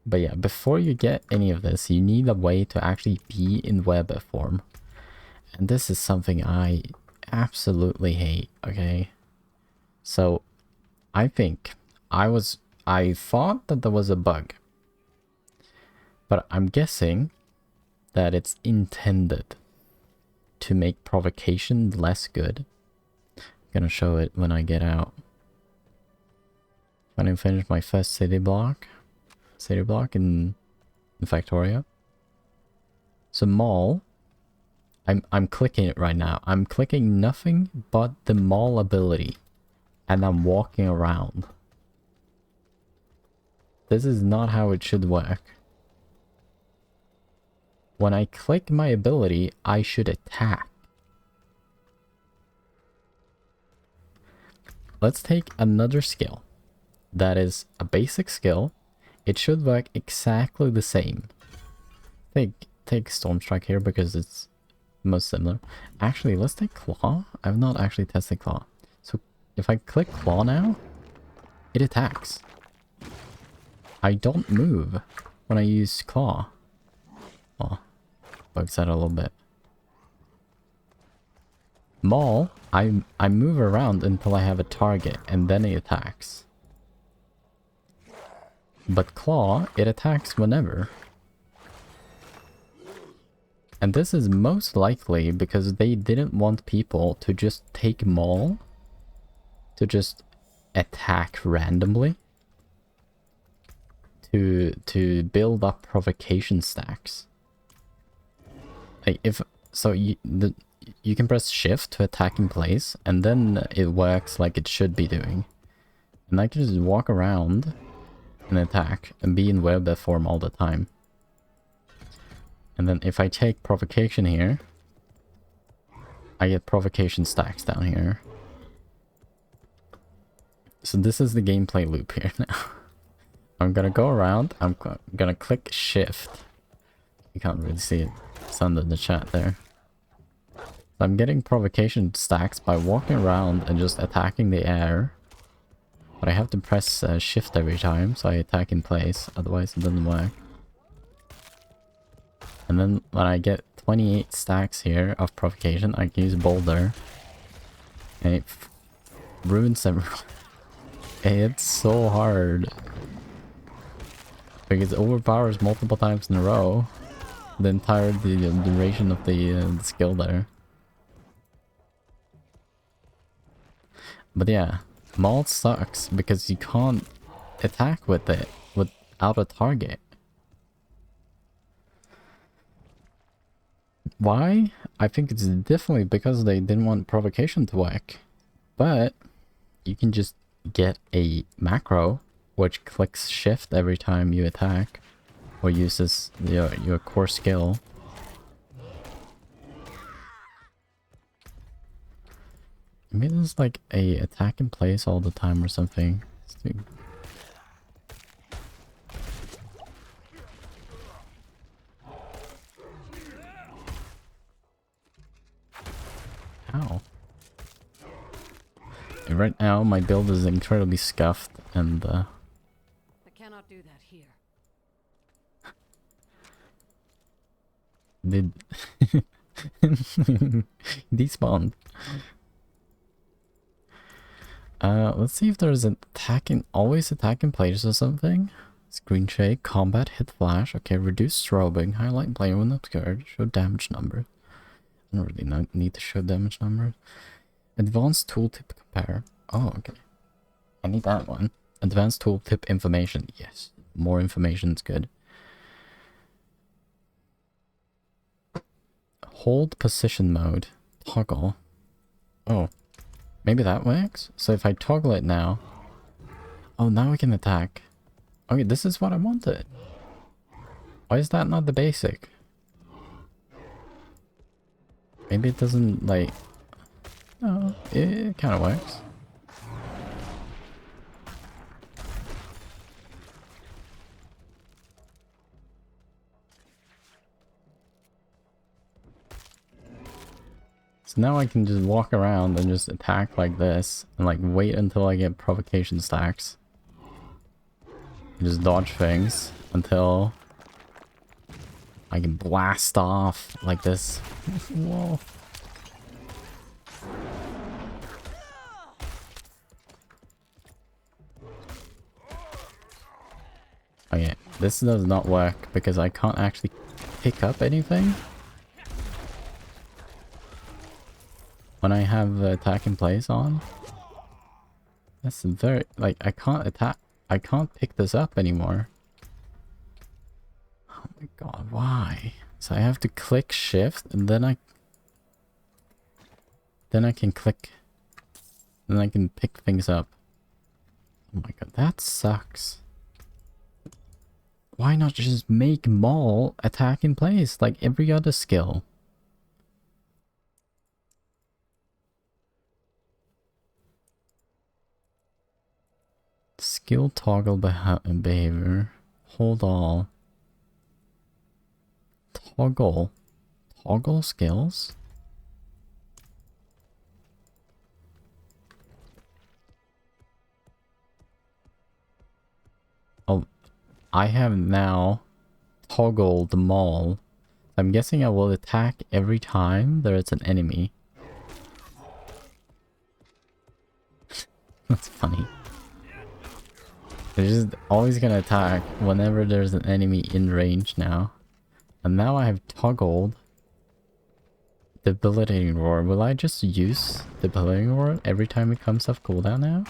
But yeah, before you get any of this, you need a way to actually be in Weber form. And this is something I absolutely hate, okay? So, I think I thought that there was a bug. But I'm guessing that it's intended to make provocation less good. I'm gonna show it when I get out. When I finish my first city block in Factoria. So mall, I'm clicking it right now. I'm clicking nothing but the mall ability, and I'm walking around. This is not how it should work. When I click my ability, I should attack. Let's take another skill that is a basic skill. It should work exactly the same. Take Storm Strike here because it's most similar. Actually, let's take Claw. I've not actually tested Claw. So if I click Claw now, it attacks. I don't move when I use Claw. Oh, bugs out a little bit. Maul, I move around until I have a target and then it attacks. But Claw, it attacks whenever. And this is most likely because they didn't want people to just take Maul to just attack randomly to build up provocation stacks. Like you can press shift to attack in place, and then it works like it should be doing. And I can just walk around and attack and be in Weber form all the time. And then if I take provocation here, I get provocation stacks down here. So this is the gameplay loop here now. I'm gonna go around, I'm gonna click shift. You can't really see it, it's under the chat there. I'm getting provocation stacks by walking around and just attacking the air. But I have to press shift every time, so I attack in place, otherwise it doesn't work. And then when I get 28 stacks here of provocation, I can use boulder. And it ruins everyone. It's so hard. Because it overpowers multiple times in a row. The entire duration of the skill there. But yeah, Maul sucks because you can't attack with it without a target. Why? I think it's definitely because they didn't want provocation to work. But you can just get a macro which clicks shift every time you attack or uses your core skill. Maybe there's like a attack in place all the time or something. Ow. Right now my build is incredibly scuffed and I cannot do that here. did despawned. Let's see if there's an always attack in place or something. Screen shake, combat, hit flash. Okay, reduce strobing, highlight player when obscured, show damage numbers. I don't really need to show damage numbers. Advanced tooltip compare. Oh, okay. I need that one. Advanced tooltip information. Yes, more information is good. Hold position mode. Toggle. Oh. Maybe that works? So if I toggle it now... Oh, now we can attack. Okay, this is what I wanted. Why is that not the basic? Maybe it doesn't, like... Oh, it kind of works. So now I can just walk around and just attack like this and like wait until I get provocation stacks. Just dodge things until I can blast off like this. Whoa. Okay, this does not work because I can't actually pick up anything when I have the attack in place on. That's very, like, I can't pick this up anymore. Oh my god, why? So I have to click shift and then I can click, then I can pick things up. Oh my god, that sucks. Why not just make Maul attack in place like every other skill? Skill toggle behavior. Hold all. Toggle. Toggle skills? Oh, I have now toggled the Maul. I'm guessing I will attack every time there is an enemy. That's funny. They're just always gonna attack whenever there's an enemy in range now. And now I have toggled Debilitating Roar. Will I just use Debilitating Roar every time it comes off cooldown now?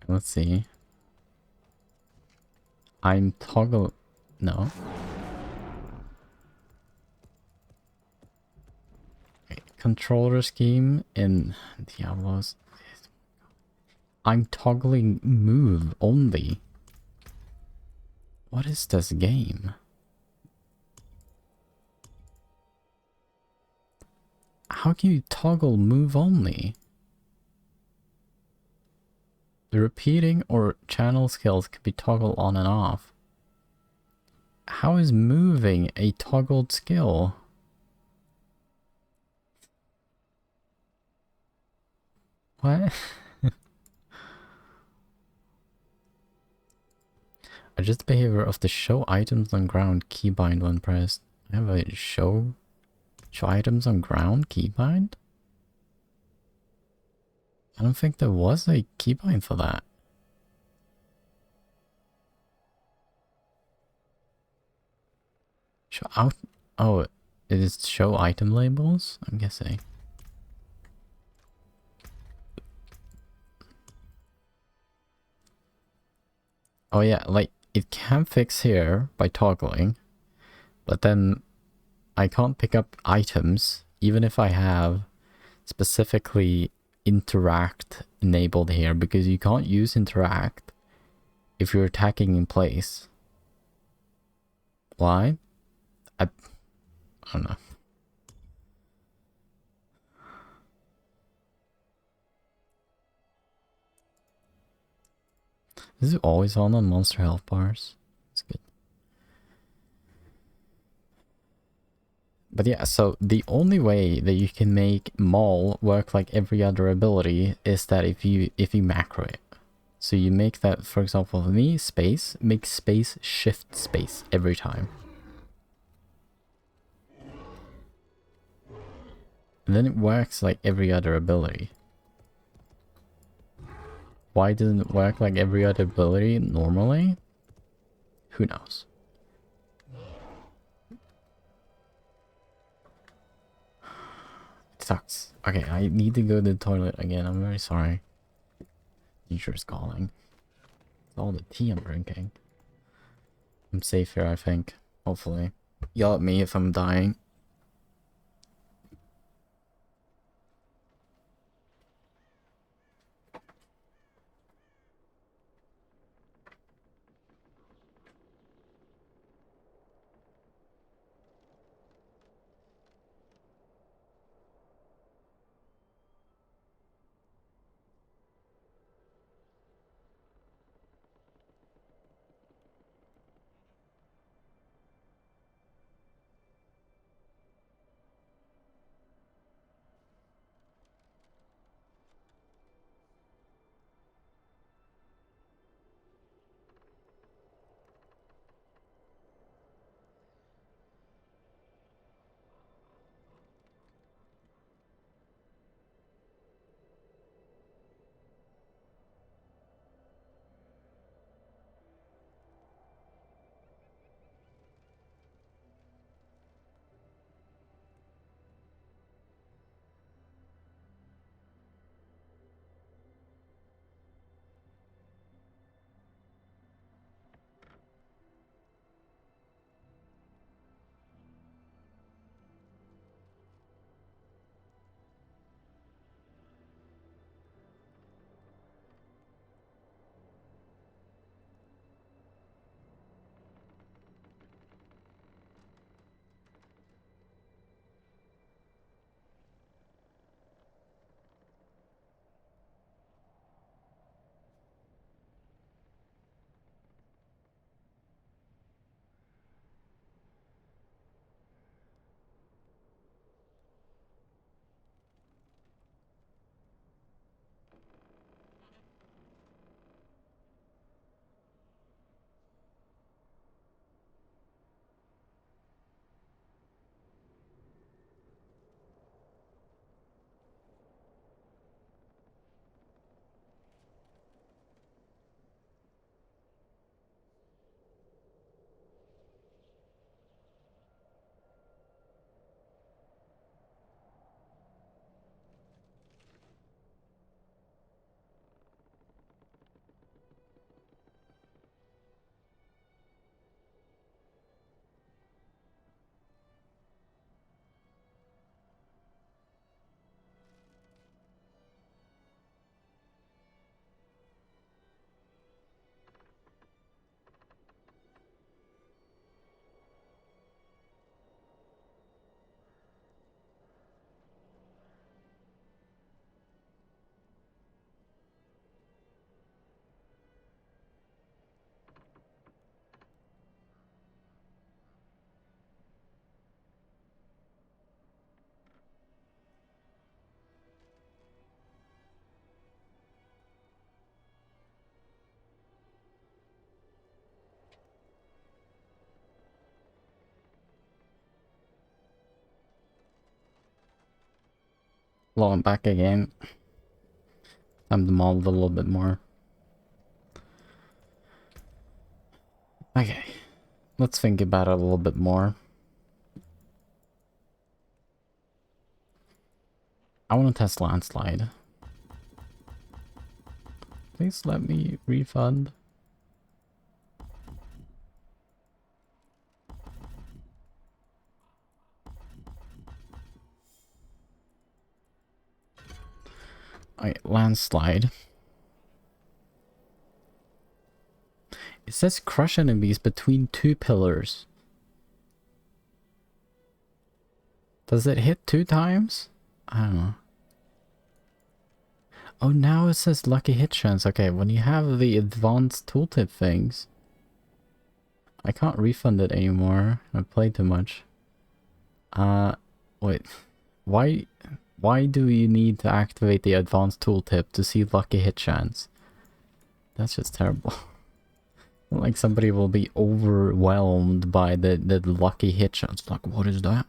Let's see. I'm toggle... No. Controller scheme in Diablo's. I'm toggling move only. What is this game? How can you toggle move only? The repeating or channel skills can be toggled on and off. How is moving a toggled skill? What? Adjust the behavior of the show items on ground keybind when pressed. I have a show items on ground keybind? I don't think there was a keybind for that. Show out. Oh, it is show item labels? I'm guessing. Oh yeah, like it can fix here by toggling, but then I can't pick up items even if I have specifically interact enabled here, because you can't use interact if you're attacking in place. Why? I don't know. Is it always on monster health bars? It's good. But yeah, so the only way that you can make Maul work like every other ability is that if you macro it. So you make that, for example, for me, space, make space shift space every time. And then it works like every other ability. Why doesn't it work like every other ability normally? Who knows? It sucks. Okay, I need to go to the toilet again. I'm very sorry. Teacher's calling. It's all the tea I'm drinking. I'm safe here, I think. Hopefully. Yell at me if I'm dying. Well, I'm back again. I'm demolled a little bit more. Okay. Let's think about it a little bit more. I want to test landslide. Please let me refund. Alright, landslide. It says crush enemies between 2 pillars. Does it hit 2 times? I don't know. Oh, now it says lucky hit chance. Okay, when you have the advanced tooltip things, I can't refund it anymore. I played too much. Wait. Why do you need to activate the advanced tooltip to see lucky hit chance? That's just terrible. Like somebody will be overwhelmed by the lucky hit chance. Like, what is that?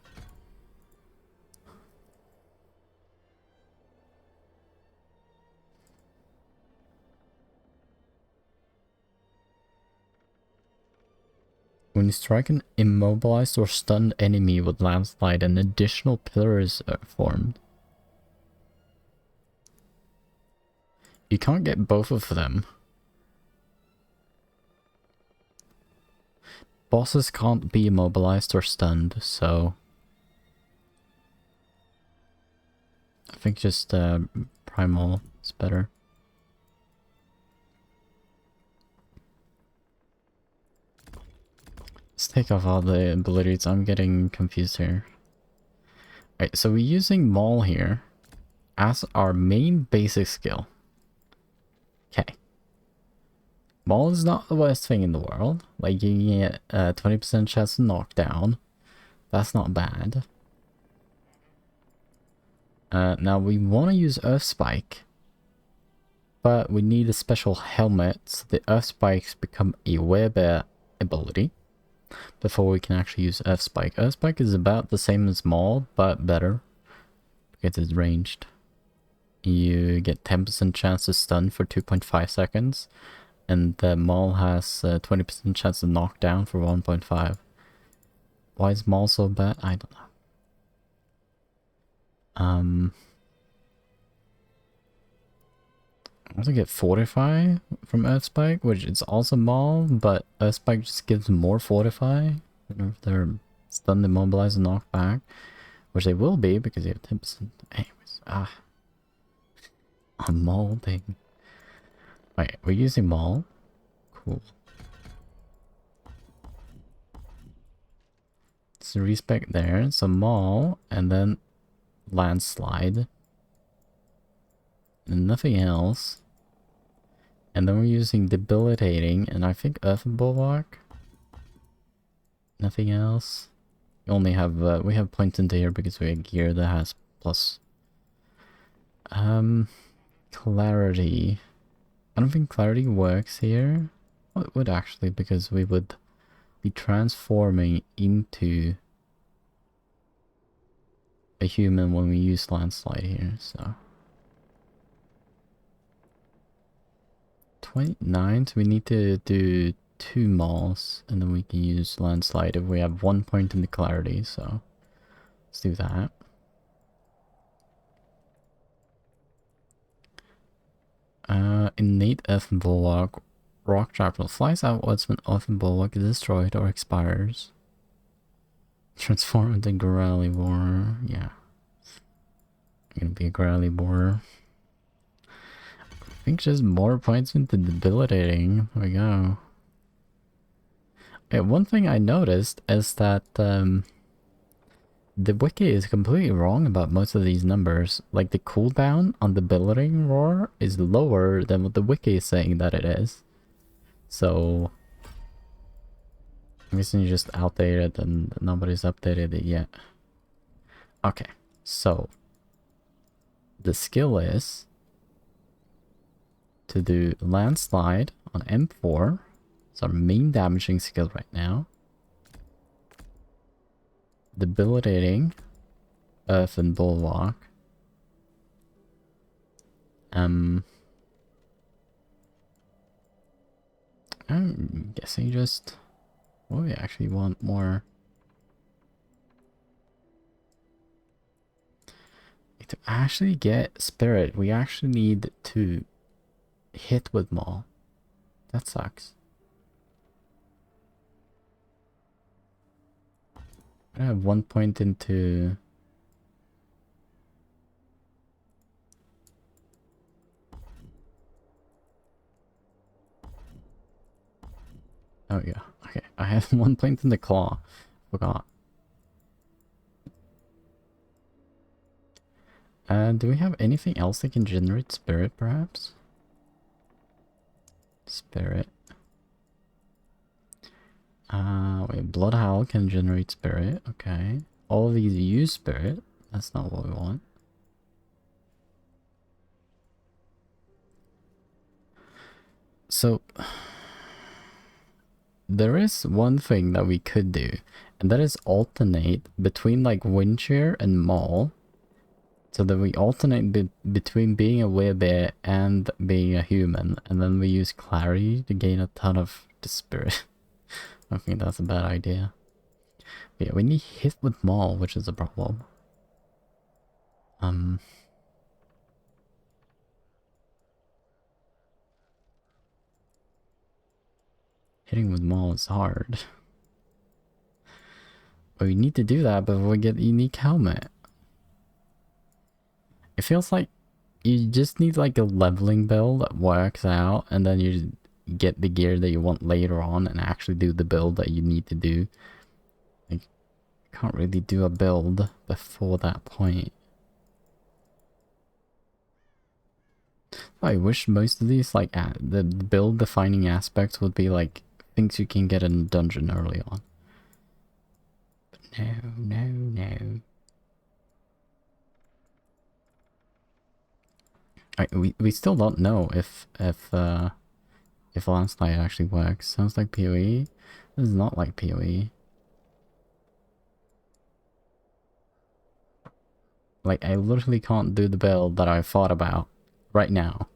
When you strike an immobilized or stunned enemy with landslide, an additional pillar is formed. You can't get both of them. Bosses can't be immobilized or stunned, so... I think just Primal is better. Let's take off all the abilities. I'm getting confused here. Alright, so we're using Maul here as our main basic skill. Okay. Maul is not the worst thing in the world. Like, you get a 20% chance to knock down. That's not bad. Now we want to use Earth Spike. But we need a special helmet so the Earth Spikes become a way better ability. Before we can actually use Earth Spike. Earth Spike is about the same as Maul, but better. Because it's ranged. You get 10% chance to stun for 2.5 seconds. And the Maul has 20% chance to knock down for 1.5. Why is Maul so bad? I don't know. I also get Fortify from Earth Spike, which is also Maul, but Earth Spike just gives more Fortify. If they're stunned, immobilized, and knocked back. Which they will be, because you have 10%. Anyways, a Maul thing. Wait, we're using Maul. Cool. So respec there, so Maul, and then Landslide. And nothing else. And then we're using Debilitating, and I think Earthen Bulwark. Nothing else. We only have, we have points into here because we have gear that has plus. Clarity. I don't think Clarity works here. Well, it would actually, because we would be transforming into a human when we use Landslide here, so. 29, so we need to do 2 Mauls, and then we can use Landslide if we have 1 point in the Clarity, so let's do that. Innate Earthen Bulwark. Rock Shrapnel flies outwards when Earthen Bulwark is destroyed or expires. Transform into Growly Boar. Yeah. I'm gonna be a Growly Boar. I think just more points into Debilitating. There we go. Okay, one thing I noticed is that the wiki is completely wrong about most of these numbers. Like, the cooldown on Debilitating Roar is lower than what the wiki is saying that it is. So, I'm guessing you just outdated and nobody's updated it yet. Okay, so the skill is to do Landslide on M4. It's our main damaging skill right now. Debilitating Earthen Bulwark. I'm guessing just... Oh, we actually want more. To actually get Spirit, we actually need to hit with Maul. That sucks. I have 1 point into... Oh yeah, okay. I have one point in the claw. Forgot. Do we have anything else that can generate spirit, perhaps? Spirit. Wait, Bloodhowl can generate spirit, okay. All of these use spirit. That's not what we want. So, there is one thing that we could do, and that is alternate between like Windshare and Maul. So that we alternate between being a werebear and being a human, and then we use Clarity to gain a ton of the spirit. I think that's a bad idea. But yeah, we need hit with Maul, which is a problem. Hitting with Maul is hard. But we need to do that before we get the unique helmet. It feels like you just need like a leveling build that works out, and then you get the gear that you want later on and actually do the build that you need to do. Like, you can't really do a build before that point. I wish most of these, like, the build defining aspects would be like things you can get in the dungeon early on. But no. We still don't know if Landslide actually works. Sounds like PoE. This is not like PoE. Like, I literally can't do the build that I thought about right now.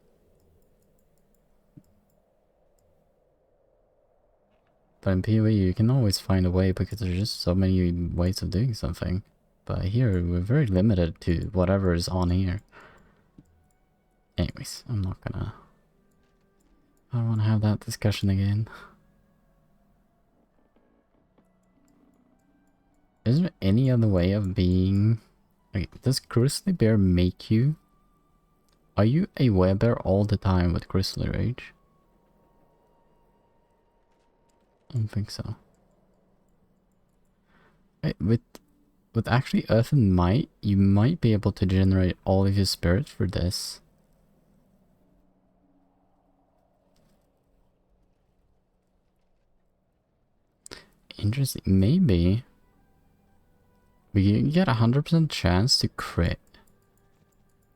But in PoE you can always find a way because there's just so many ways of doing something. But here we're very limited to whatever is on here. Anyways, I don't want to have that discussion again. Is there any other way of being... Okay, does Grizzly Bear make you... Are you a werebear all the time with Grizzly Rage? I don't think so. Wait, with actually Earth and Might, you might be able to generate all of your spirits for this. Interesting. Maybe we get 100% chance to crit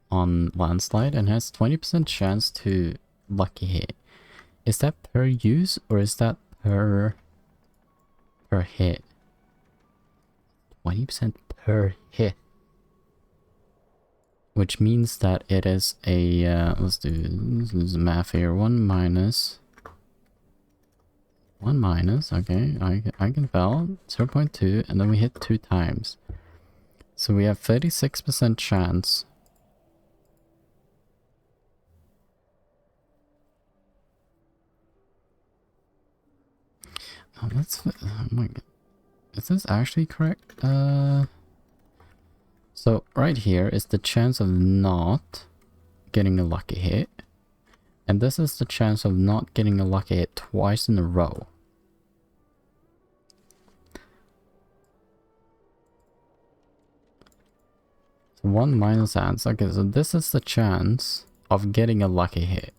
on Landslide and has 20% chance to lucky hit. Is that per use or is that per hit? 20% per hit. Which means that it is a let's do the math here. 1 minus, okay, I can fail, 0.2, and then we hit 2 times. So we have 36% chance. Oh, that's, oh my god. Is this actually correct? So right here is the chance of not getting a lucky hit. And this is the chance of not getting a lucky hit twice in a row. So 1 minus ants. Okay, so this is the chance of getting a lucky hit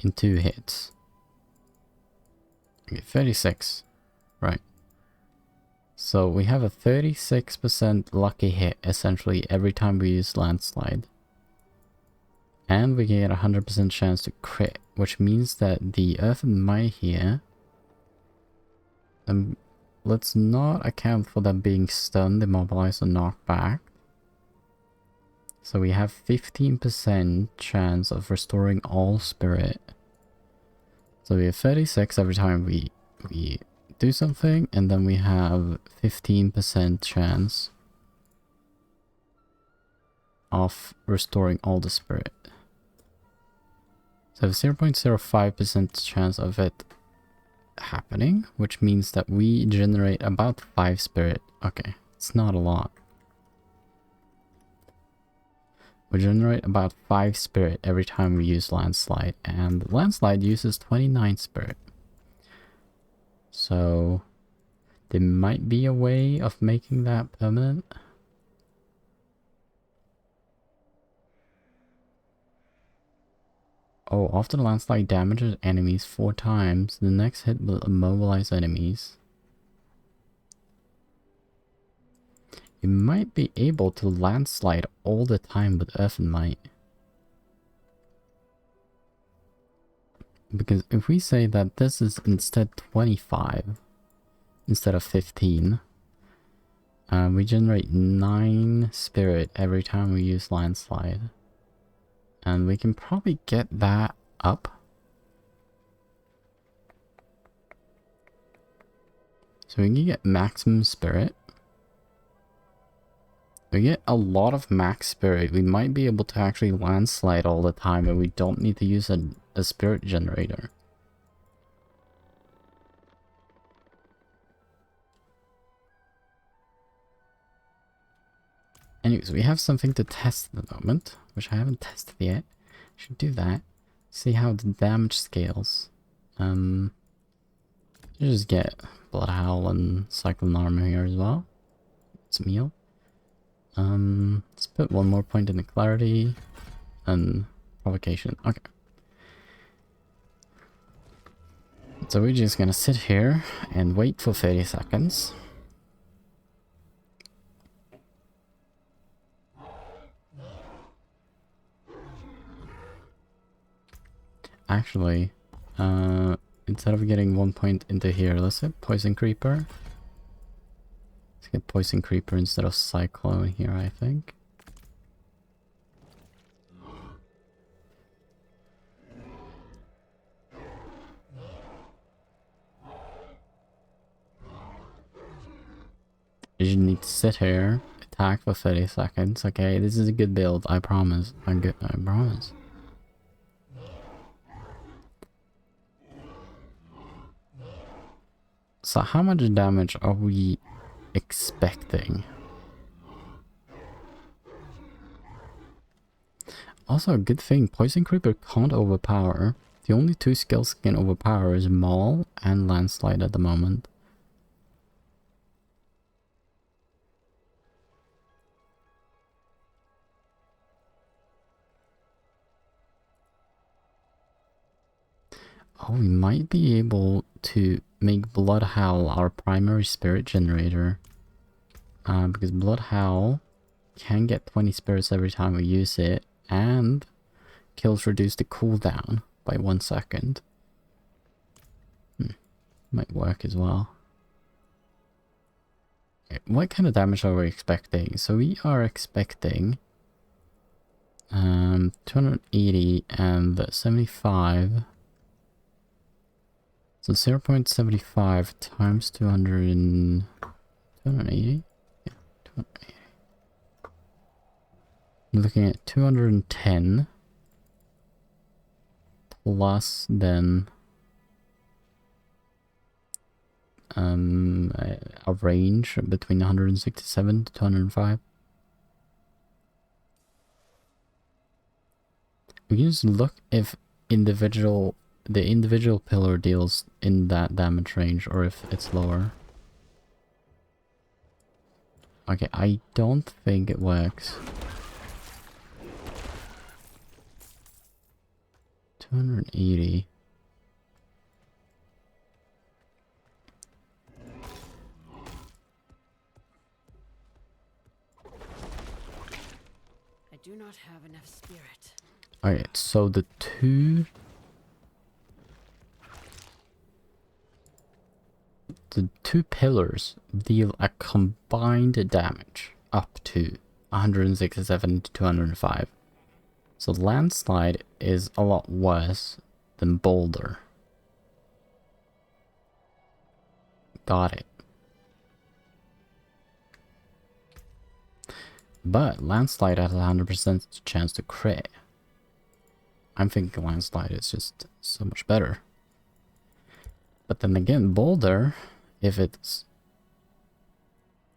in 2 hits. Okay, 36. Right. So we have a 36% lucky hit essentially every time we use Landslide. And we get a 100% chance to crit, which means that the Earth and Might here... let's not account for them being stunned, immobilized, or knocked back. So we have 15% chance of restoring all spirit. So we have 36 every time we do something, and then we have 15% chance of restoring all the spirit. So 0.05% chance of it happening, which means that we generate about 5 spirit. Okay, it's not a lot. We generate about 5 spirit every time we use Landslide, and Landslide uses 29 spirit. So there might be a way of making that permanent. Oh, after the landslide damages enemies 4 times, the next hit will immobilize enemies. You might be able to landslide all the time with Earth and Might. Because if we say that this is instead 25, instead of 15, we generate 9 spirit every time we use landslide. And we can probably get that up. So we can get maximum spirit. We get a lot of max spirit. We might be able to actually landslide all the time and we don't need to use a spirit generator. Anyways, we have something to test at the moment, which I haven't tested yet. Should do that. See how the damage scales. You just get Blood Howl and Cyclone Armor here as well. It's a meal. Let's put 1 more point in the clarity and provocation. Okay. So we're just gonna sit here and wait for 30 seconds. Actually, instead of getting 1 point into here, let's hit Poison Creeper. Let's get Poison Creeper instead of Cyclone here, I think. You just need to sit here, attack for 30 seconds. Okay, this is a good build, I promise. I promise. So how much damage are we expecting? Also, a good thing, Poison Creeper can't overpower. The only 2 skills can overpower is Maul and Landslide at the moment. Oh, we might be able to make Blood Howl our primary spirit generator. Because Blood Howl can get 20 spirits every time we use it, and kills reduce the cooldown by 1 second. Might work as well. Okay, what kind of damage are we expecting? So we are expecting 280 and 75. So 0.75 times 280? Yeah, 280. I'm looking at 210 plus then a range between 167 to 205. We can just look if the individual pillar deals in that damage range or if it's lower. Okay, I don't think it works. 280. I do not have enough spirit. Alright, so the two pillars deal a combined damage up to 167 to 205. So Landslide is a lot worse than Boulder. Got it. But Landslide has a 100% chance to crit. I'm thinking Landslide is just so much better. But then again, Boulder, if it's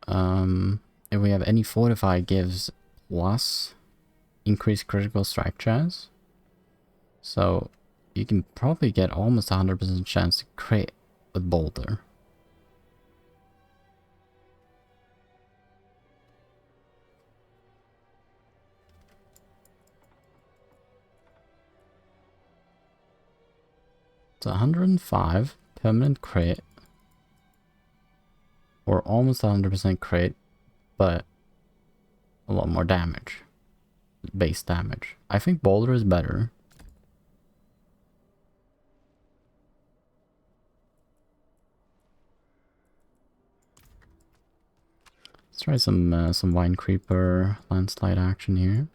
if we have any fortify, gives plus increased critical strike chance. So you can probably get almost 100% chance to crit with Boulder. So 105 permanent crit, or almost 100% crit, but a lot more damage. Base damage. I think Boulder is better. Let's try some Vine Creeper landslide action here.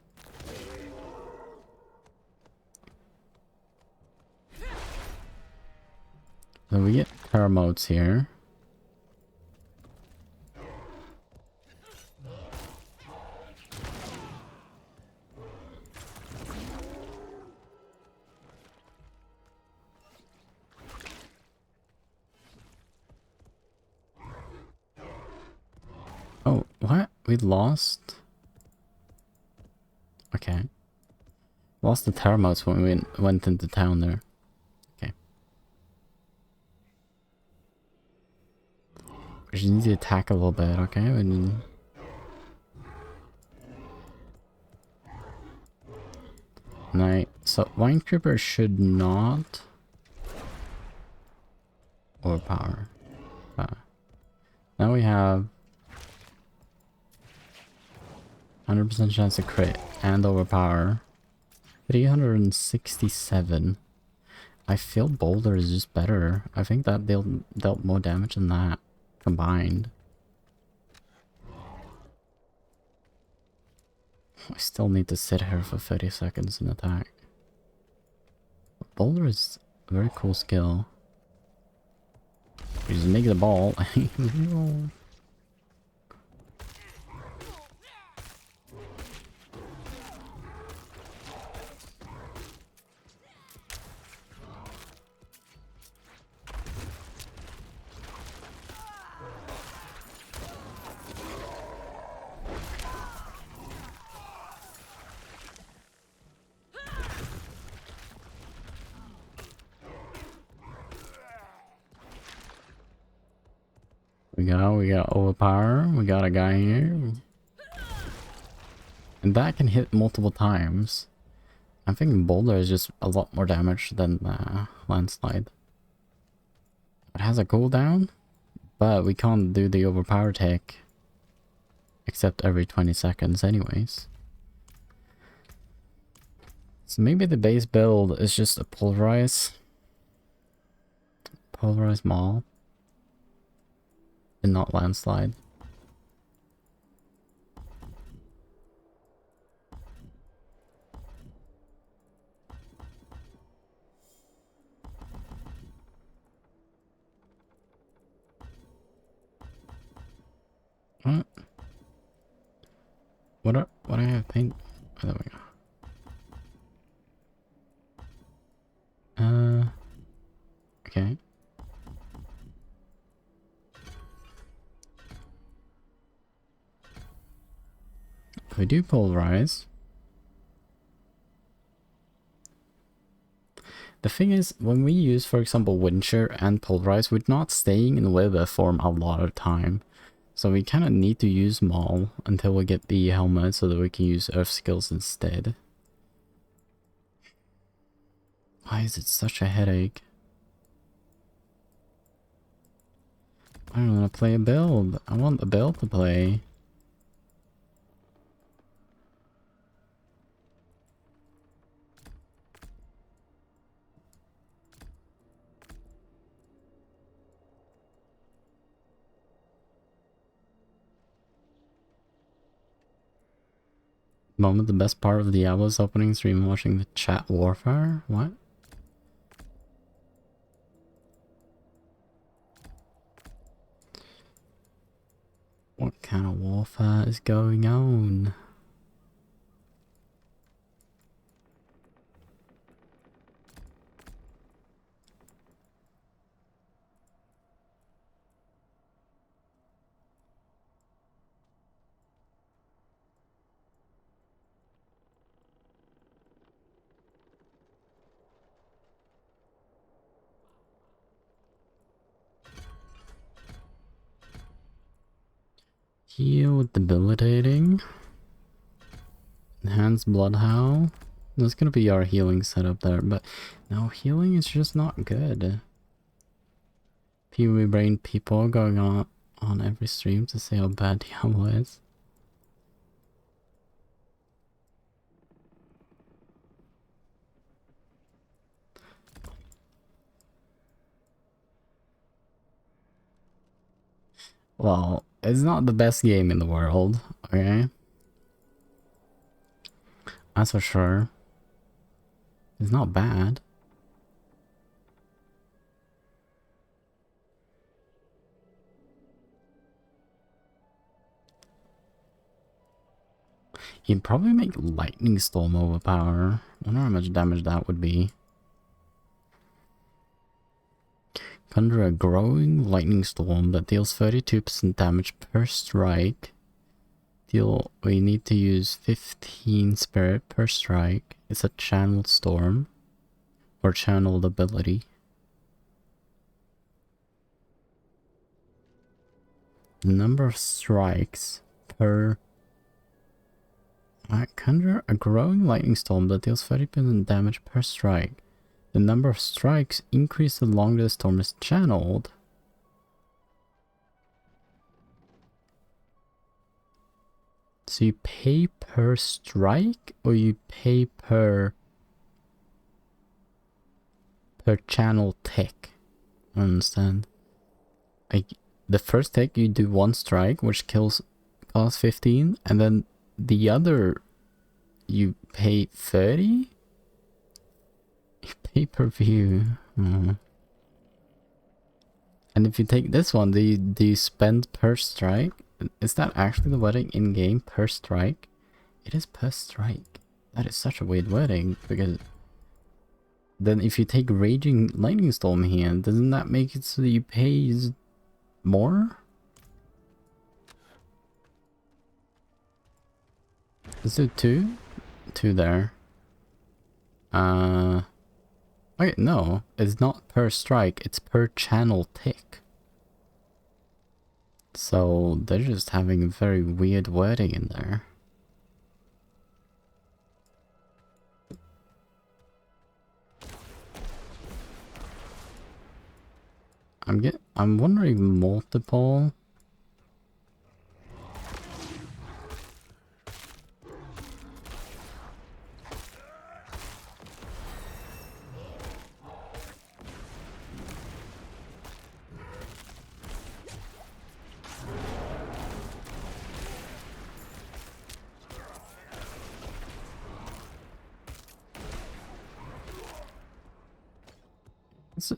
So we get Terra modes here. Oh, what? We lost? Okay. Lost the Terra modes when we went into town there. Okay. We just need to attack a little bit, okay? Right, so Vine Creeper should not overpower. Now we have 100% chance to crit and overpower. 367. I feel Boulder is just better. I think that dealt more damage than that combined. I still need to sit here for 30 seconds and attack. Boulder is a very cool skill. You just make the ball. We got overpower. We got a guy here. And that can hit multiple times. I think Boulder is just a lot more damage than Landslide. It has a cooldown, but we can't do the overpower tech except every 20 seconds anyways. So maybe the base build is just a pulverize maul and not landslide. What I have paint? Oh, there we go. Okay. If we do polarize, the thing is, when we use, for example, Windshare and polarize, we're not staying in wither form a lot of time. So we kind of need to use Maul until we get the helmet so that we can use Earth skills instead. Why is it such a headache? I don't want to play a build. I want the build to play. Moment, the best part of Diablo's opening stream, watching the chat warfare? What? What kind of warfare is going on? Heal with debilitating. Enhance blood howl. There's gonna be our healing setup there, but no, healing is just not good. PvE brain people going on every stream to say how bad Diablo is. Well, it's not the best game in the world, okay? That's for sure. It's not bad. You'd probably make Lightning Storm overpower. I wonder how much damage that would be. Conjure a growing lightning storm that deals 32% damage per strike. We need to use 15 spirit per strike. It's a channeled storm. Or channeled ability. The number of strikes per... Conjure a growing lightning storm that deals 30% damage per strike. The number of strikes increase the longer the storm is channeled. So you pay per strike, or you pay per channel tick? I don't understand. Like, the first tick you do 1 strike, which costs 15, and then the other you pay 30? Pay-per-view. And if you take this one, do you spend per strike? Is that actually the wording in-game per strike? It is per strike. That is such a weird wording, because then if you take Raging Lightning Storm here, doesn't that make it so that you pay more? Is it 2? 2 there. Wait, no, it's not per strike, it's per channel tick. So they're just having very weird wording in there. I'm wondering multiple.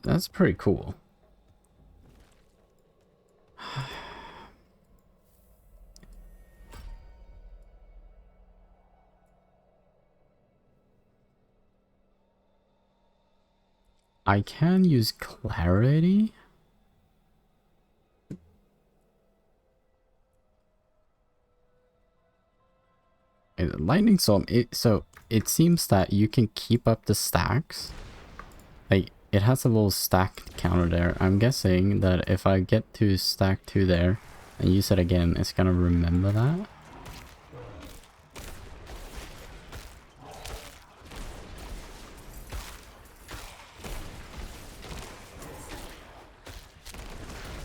That's pretty cool. I can use clarity. Lightning Storm, so it seems that you can keep up the stacks. Like, it has a little stack counter there. I'm guessing that if I get to stack 2 there and use it again, it's gonna remember that.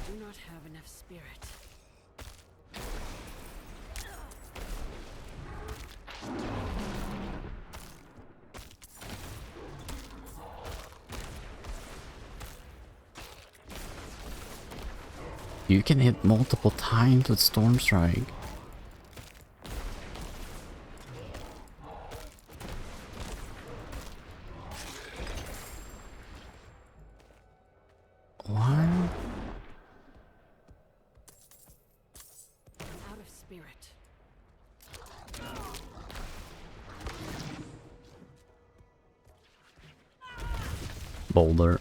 Do not have enough spirit. You can hit multiple times with Storm Strike. What? Out of spirit. Boulder.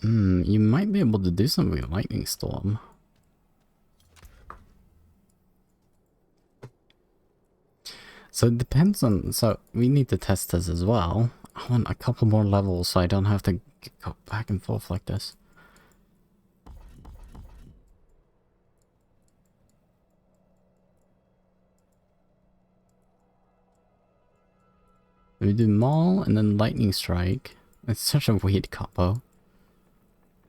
You might be able to do something with Lightning Storm. So it depends on... So we need to test this as well. I want a couple more levels so I don't have to go back and forth like this. We do Maul and then Lightning Strike. It's such a weird combo.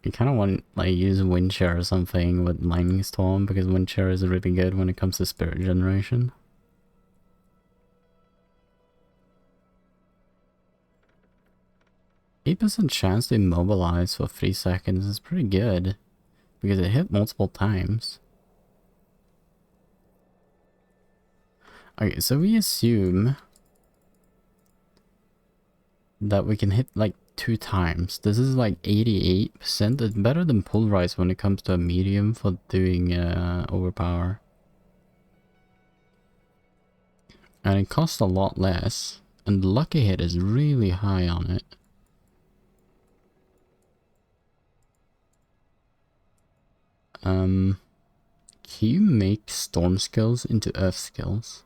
You kind of want like use Wind Share or something with Lightning Storm because Wind Share is really good when it comes to spirit generation. %8 chance to immobilize for 3 seconds is pretty good because it hit multiple times. Okay, so we assume that we can hit like 2 times. This is like 88%. It's better than Pulverize when it comes to a medium for doing overpower. And it costs a lot less. And the lucky hit is really high on it. Can you make storm skills into earth skills?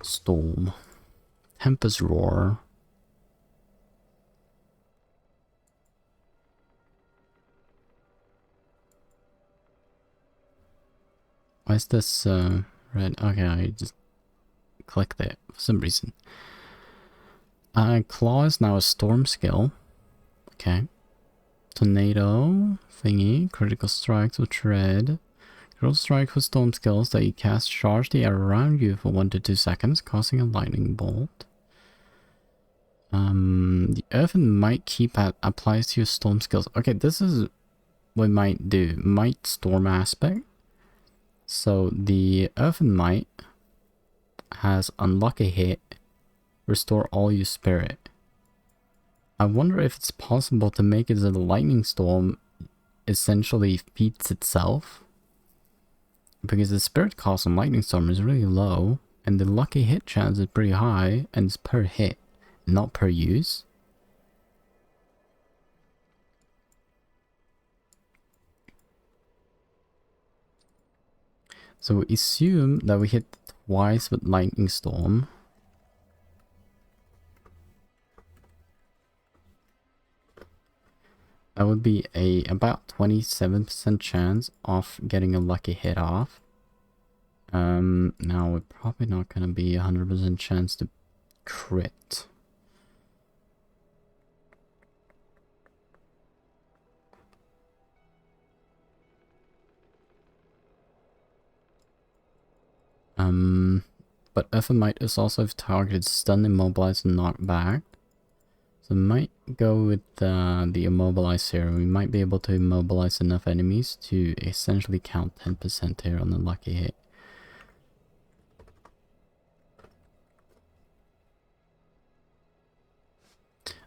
Storm. Tempest Roar. Why is this red? Okay, I just clicked it for some reason. Claw is now a storm skill. Okay. Tornado thingy. Critical strikes with tread. Critical strike with storm skills that you cast charge the air around you for 1 to 2 seconds, causing a lightning bolt. The Earthen Might keypad applies to your storm skills. Okay, this is what might do. Might storm aspect. So the Earthen Might has unlucky hit, restore all your spirit. I wonder if it's possible to make it so the lightning storm essentially feeds itself. Because the spirit cost on lightning storm is really low, and the lucky hit chance is pretty high, and it's per hit, not per use. So we assume that we hit twice with lightning storm. That would be about 27% chance of getting a lucky hit off. Now we're probably not gonna be 100% chance to crit. But Earthen Might is also if targeted stun, immobilize, and knock back. So might go with the immobilize here. We might be able to immobilize enough enemies to essentially count 10% here on the lucky hit.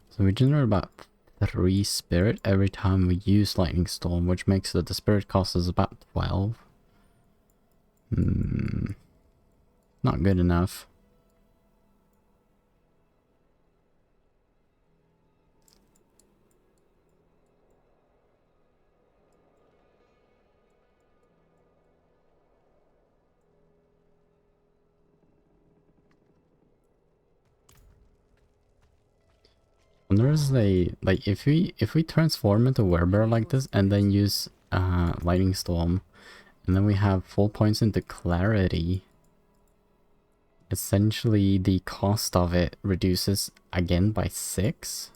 So we generate about 3 spirit every time we use Lightning Storm, which makes it the spirit cost is about 12. Not good enough. And there's a like if we transform into Werebear like this and then use Lightning Storm, and then we have full points into Clarity. Essentially, the cost of it reduces again by 6.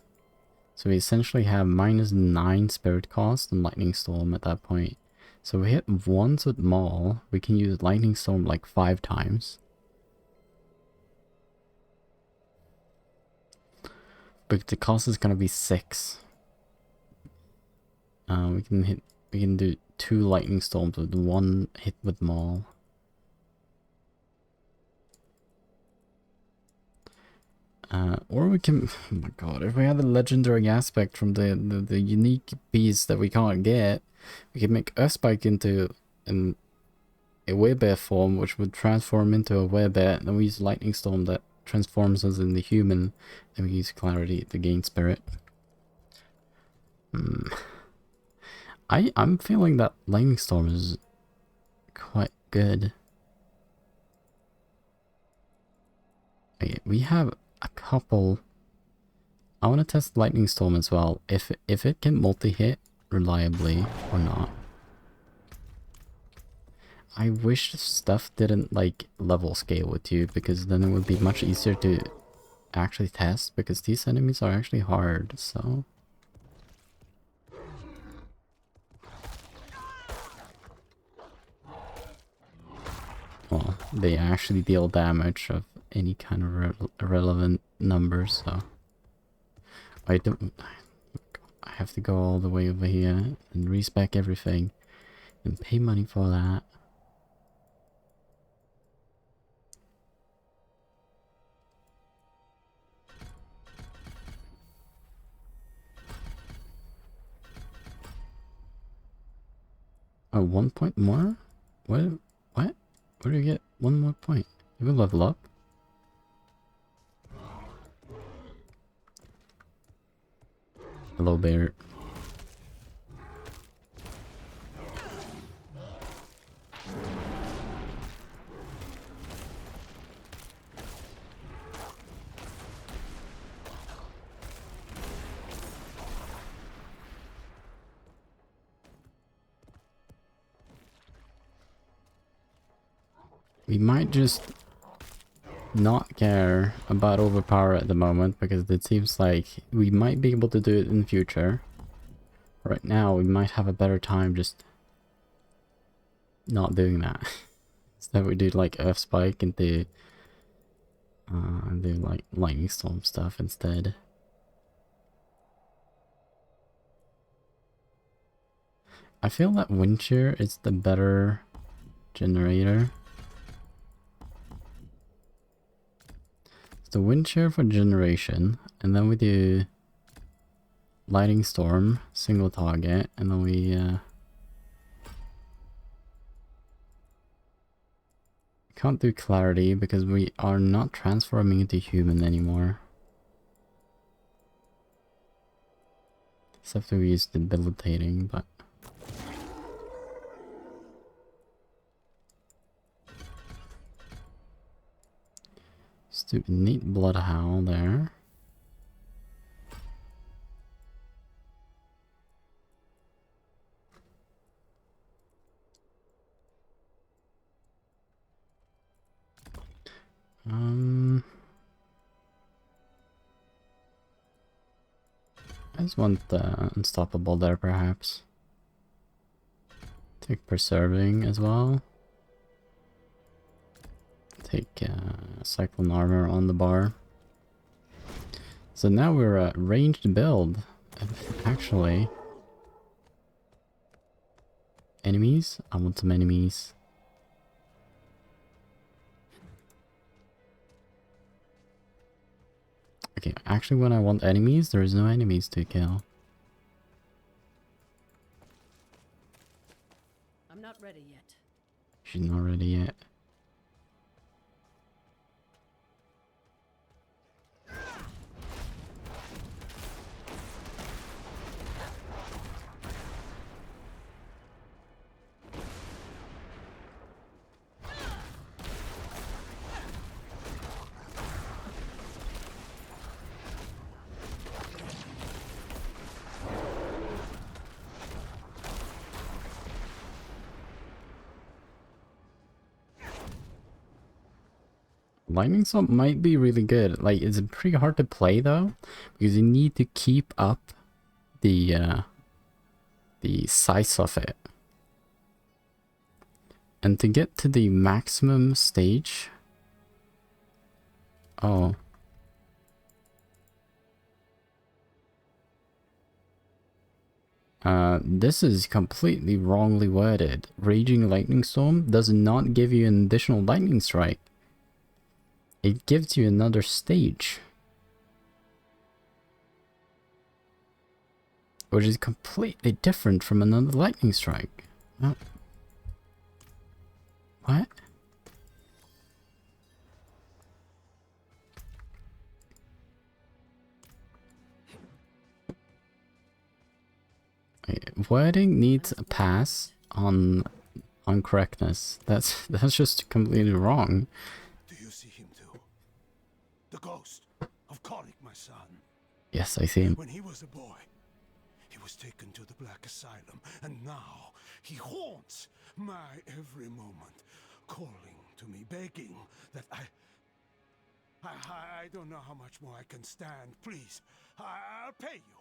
So we essentially have -9 spirit cost and Lightning Storm at that point. So we hit once with Maul, we can use Lightning Storm like 5 times. But the cost is gonna be 6. We can do 2 Lightning Storms with 1 hit with Maul. Or we can, oh my god, if we had the legendary aspect from the unique beast that we can't get, we can make Earthspike into a Werebear form, which would transform into a Werebear, and then we use Lightning Storm that transforms us into human, and we use Clarity to gain spirit. I'm feeling that Lightning Storm is quite good. Okay, we have a couple. I want to test Lightning Storm as well, if it can multi-hit reliably or not. I wish stuff didn't like level scale with you, because then it would be much easier to actually test, because these enemies are actually hard, so... Well, they actually deal damage of any kind of relevant numbers, so... I have to go all the way over here and respec everything and pay money for that. Oh, 1 point more? What? What? Where do you get 1 more point? You will level up? Hello, bear. We might just not care about overpower at the moment, because it seems like we might be able to do it in the future. Right now, we might have a better time just not doing that. Instead, we do like Earth Spike and do like Lightning Storm stuff instead. I feel that Wind Shear is the better generator. The Wind Shear for generation, and then we do Lightning Storm, single target, and then we can't do Clarity because we are not transforming into human anymore. Except we use Debilitating, but... Stupid neat Bloodhound there. I just want the Unstoppable there, perhaps. Take Preserving as well. Take Cyclone Armor on the bar. So now we're a ranged build. Actually, enemies? I want some enemies. Okay, actually when I want enemies, there is no enemies to kill. I'm not ready yet. She's not ready yet. Lightning Storm might be really good. Like, it's pretty hard to play though, because you need to keep up the size of it. And to get to the maximum stage... Oh. This is completely wrongly worded. Raging Lightning Storm does not give you an additional Lightning Strike. It gives you another stage. Which is completely different from another Lightning Strike. Oh. What? Wording needs a pass on correctness. That's just completely wrong. Do you see him too? The ghost. Yes, I see him. When he was a boy, he was taken to the Black Asylum, and now he haunts my every moment, calling to me, begging that I don't know how much more I can stand. Please, I'll pay you.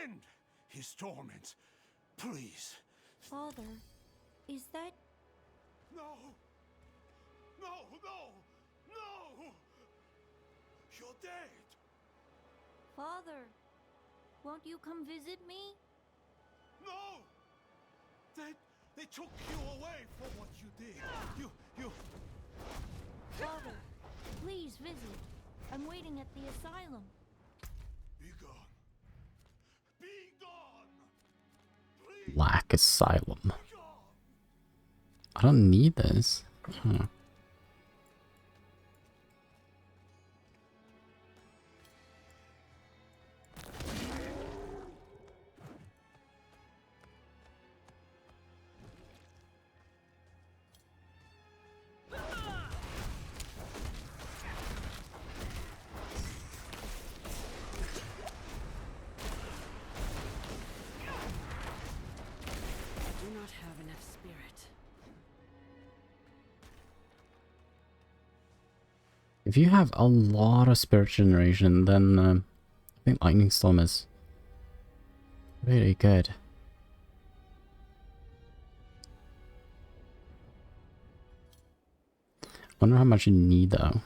End his torments. Please. Father, is that... No! No, no, no! You're dead! Father, won't you come visit me? No! They took you away for what you did. You... Father, please visit. I'm waiting at the asylum. Be gone. Be gone! Please, Black Asylum. be gone! I don't need this. Huh. Do not have enough spirit. If you have a lot of spirit generation, then I think Lightning Storm is really good. Wonder how much you need though.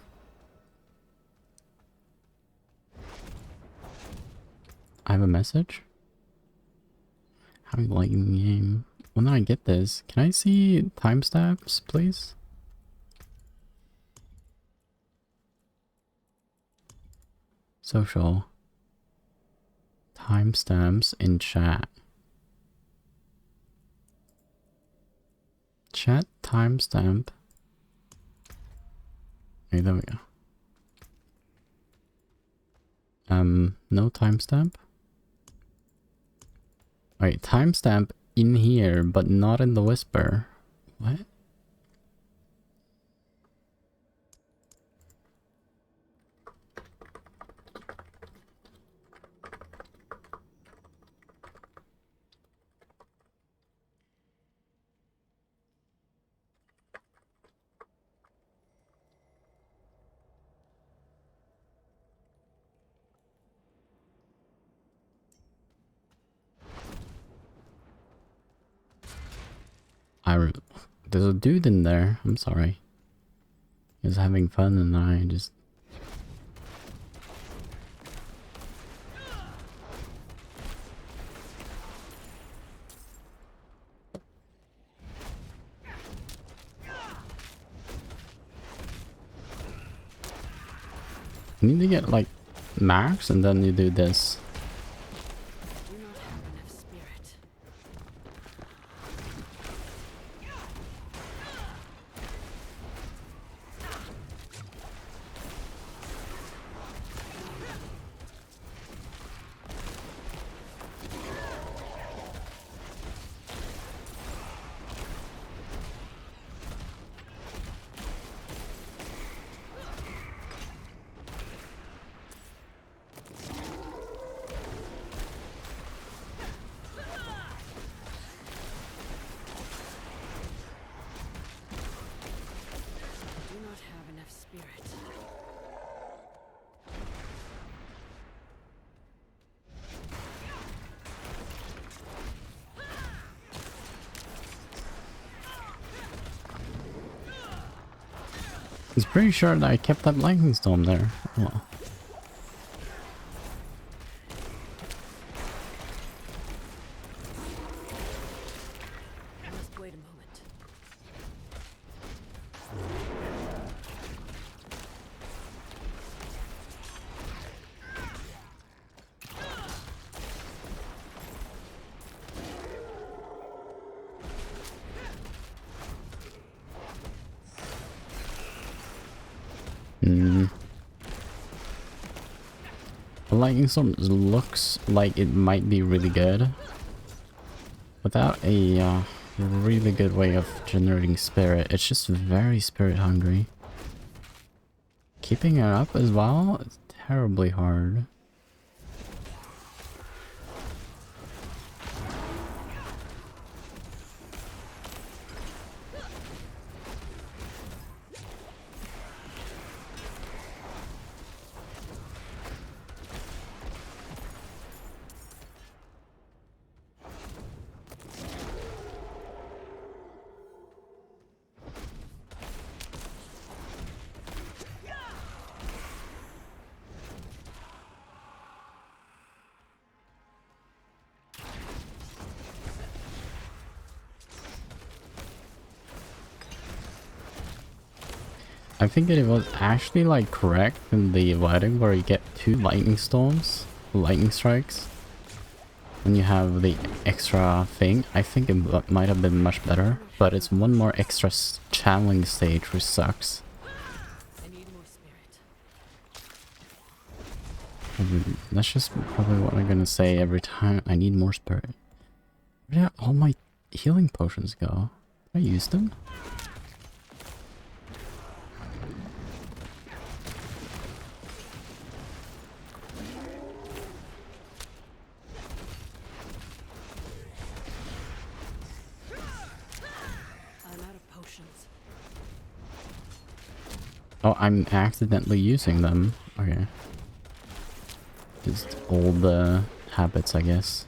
I have a message? How you liking the game? When I get this, can I see timestamps, please? Social. Timestamps in chat. Chat timestamp. Okay, there we go. No timestamp? Wait, timestamp in here, but not in the whisper. What? There's a dude in there. I'm sorry. He's having fun and I just... You need to get like max and then you do this. Do not have enough spirit. Do not have enough spirit. It's pretty sure that I kept that lightning storm there. Oh. I must wait a moment. The lightning storm looks like it might be really good. Without a really good way of generating spirit, it's just very spirit hungry. Keeping it up as well is terribly hard. I think it was actually like correct in the writing where you get 2 lightning storms, lightning strikes. When you have the extra thing, I think it might have been much better, but it's 1 more extra channeling stage, which sucks. I need more spirit. That's just probably what I'm gonna say every time. I need more spirit. Where did all my healing potions go? Did I use them? I'm out of potions. Oh, I'm accidentally using them. Okay. Just old habits, I guess.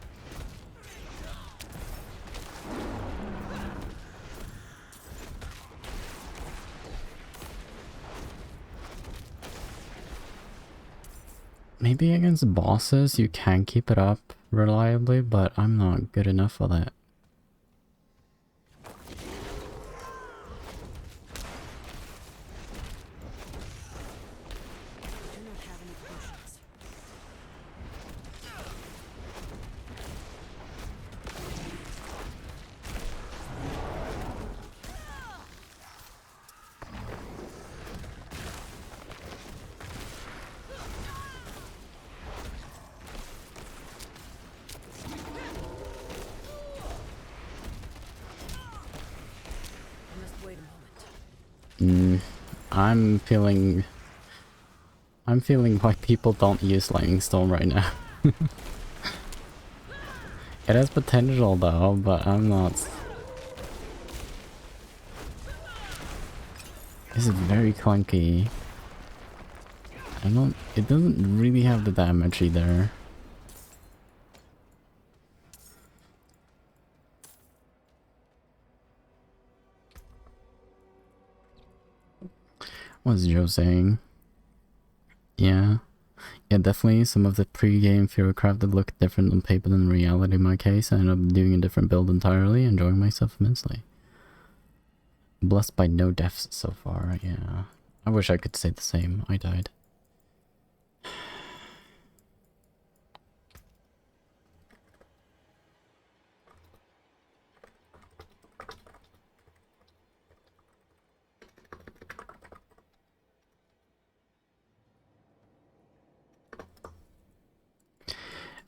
Maybe against bosses you can keep it up reliably, but I'm not good enough for that. I do not have any potions. I must wait a moment. I'm feeling why people don't use Lightning Storm right now. It has potential though, but I'm not. This is very clunky. It doesn't really have the damage either. What's Joe saying? Yeah. Yeah, definitely some of the pre-game Fearcraft that look different on paper than reality in my case. I ended up doing a different build entirely, enjoying myself immensely. Blessed by no deaths so far, yeah. I wish I could say the same. I died.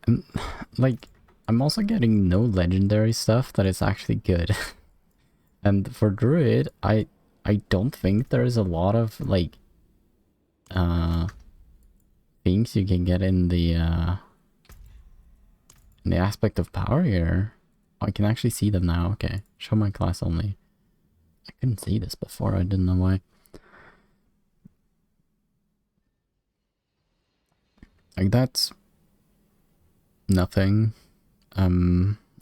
And, like, I'm also getting no legendary stuff that is actually good. And for Druid, I don't think there's a lot of, like, things you can get in the aspect of power here. Oh, I can actually see them now. Okay, show my class only. I couldn't see this before. I didn't know why. Like that's nothing.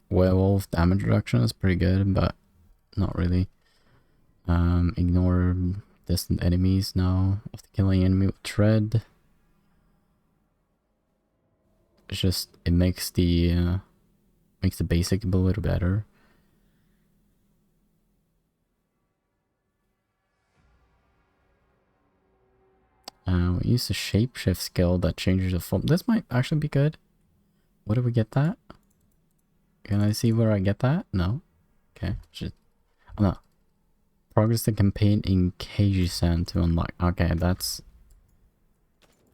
Werewolf damage reduction is pretty good, but not really. Ignore distant enemies now after killing enemy with tread. It's just it makes the basic a little better. We use the shapeshift skill that changes the form. This might actually be good. Where do we get that? Can I see where I get that? No. Okay. Just no. Progress the campaign in Keijisan to unlock. Okay, that's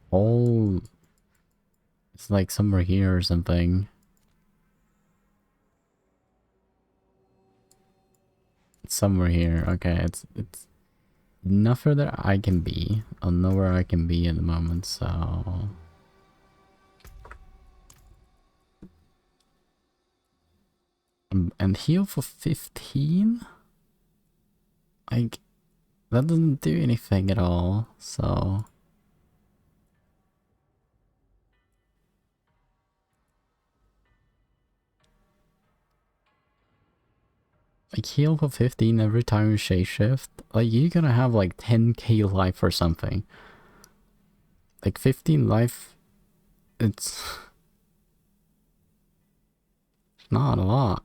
all. It's like somewhere here or something. It's somewhere here. Okay, it's not further I can be. I'll know where I can be at the moment, so and heal for 15? Like that doesn't do anything at all, so like heal for 15 every time you shapeshift. Like you're gonna have like 10k life or something. Like 15 life, it's not a lot.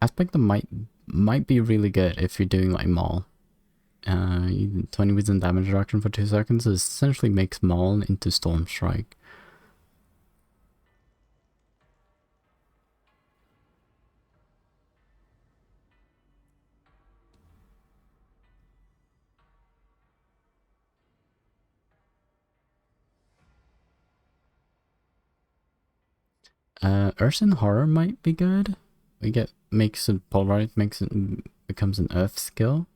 Aspect of might might be really good if you're doing like Maul. 20% damage reduction for 2 seconds essentially makes Maul into Storm Strike. Urson Horror might be good. Makes it pulverized, becomes an Earth skill.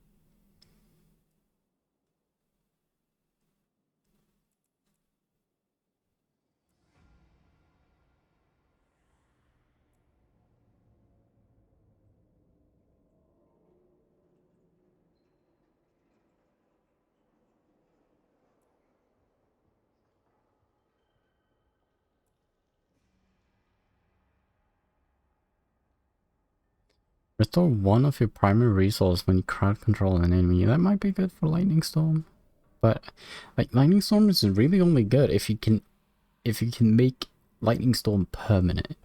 Restore one of your primary resources when you crowd control an enemy. That might be good for Lightning Storm. But like Lightning Storm is really only good if you can make Lightning Storm permanent.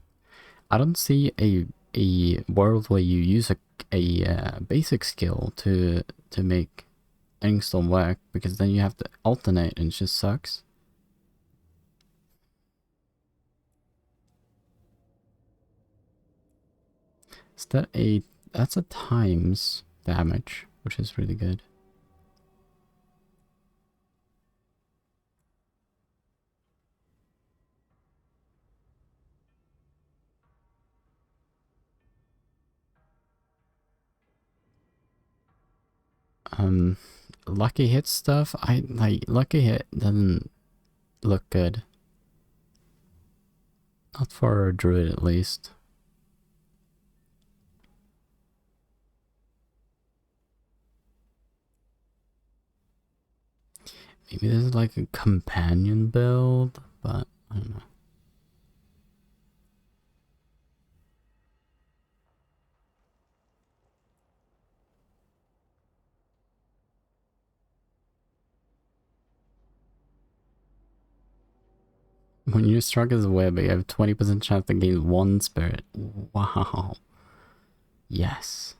I don't see a world where you use a basic skill to make Lightning Storm work, because then you have to alternate and it just sucks. Is that that's a times damage, which is really good. Lucky hit stuff, lucky hit doesn't look good. Not for a druid at least. Maybe this is like a companion build, but I don't know. When you struck as a web, you have 20% chance to gain 1 spirit. Wow. Yes.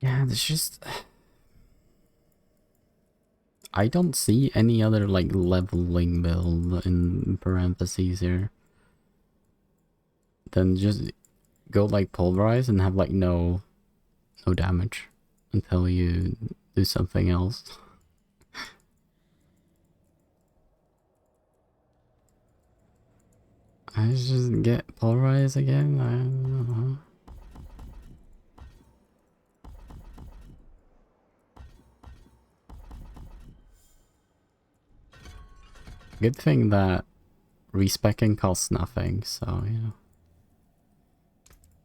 Yeah, there's just... I don't see any other, like, leveling build in parentheses here. Then just go, like, pulverize and have, like, no damage until you do something else. I just get pulverize again? I don't know. Good thing that respecking costs nothing, so yeah.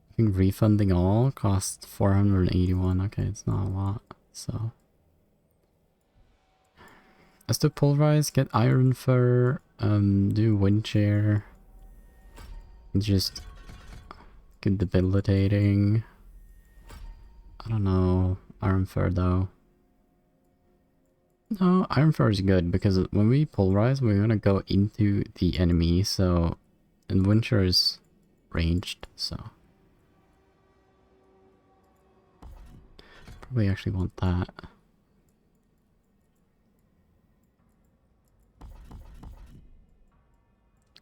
I think refunding all costs 481. Okay, it's not a lot, so. Let's do pulverize, get iron fur, do wind chair. Just get debilitating. I don't know. Iron fur though. No, iron fur is good because when we pulverize, we're gonna go into the enemy, so, and wind chair is ranged, so. Probably actually want that.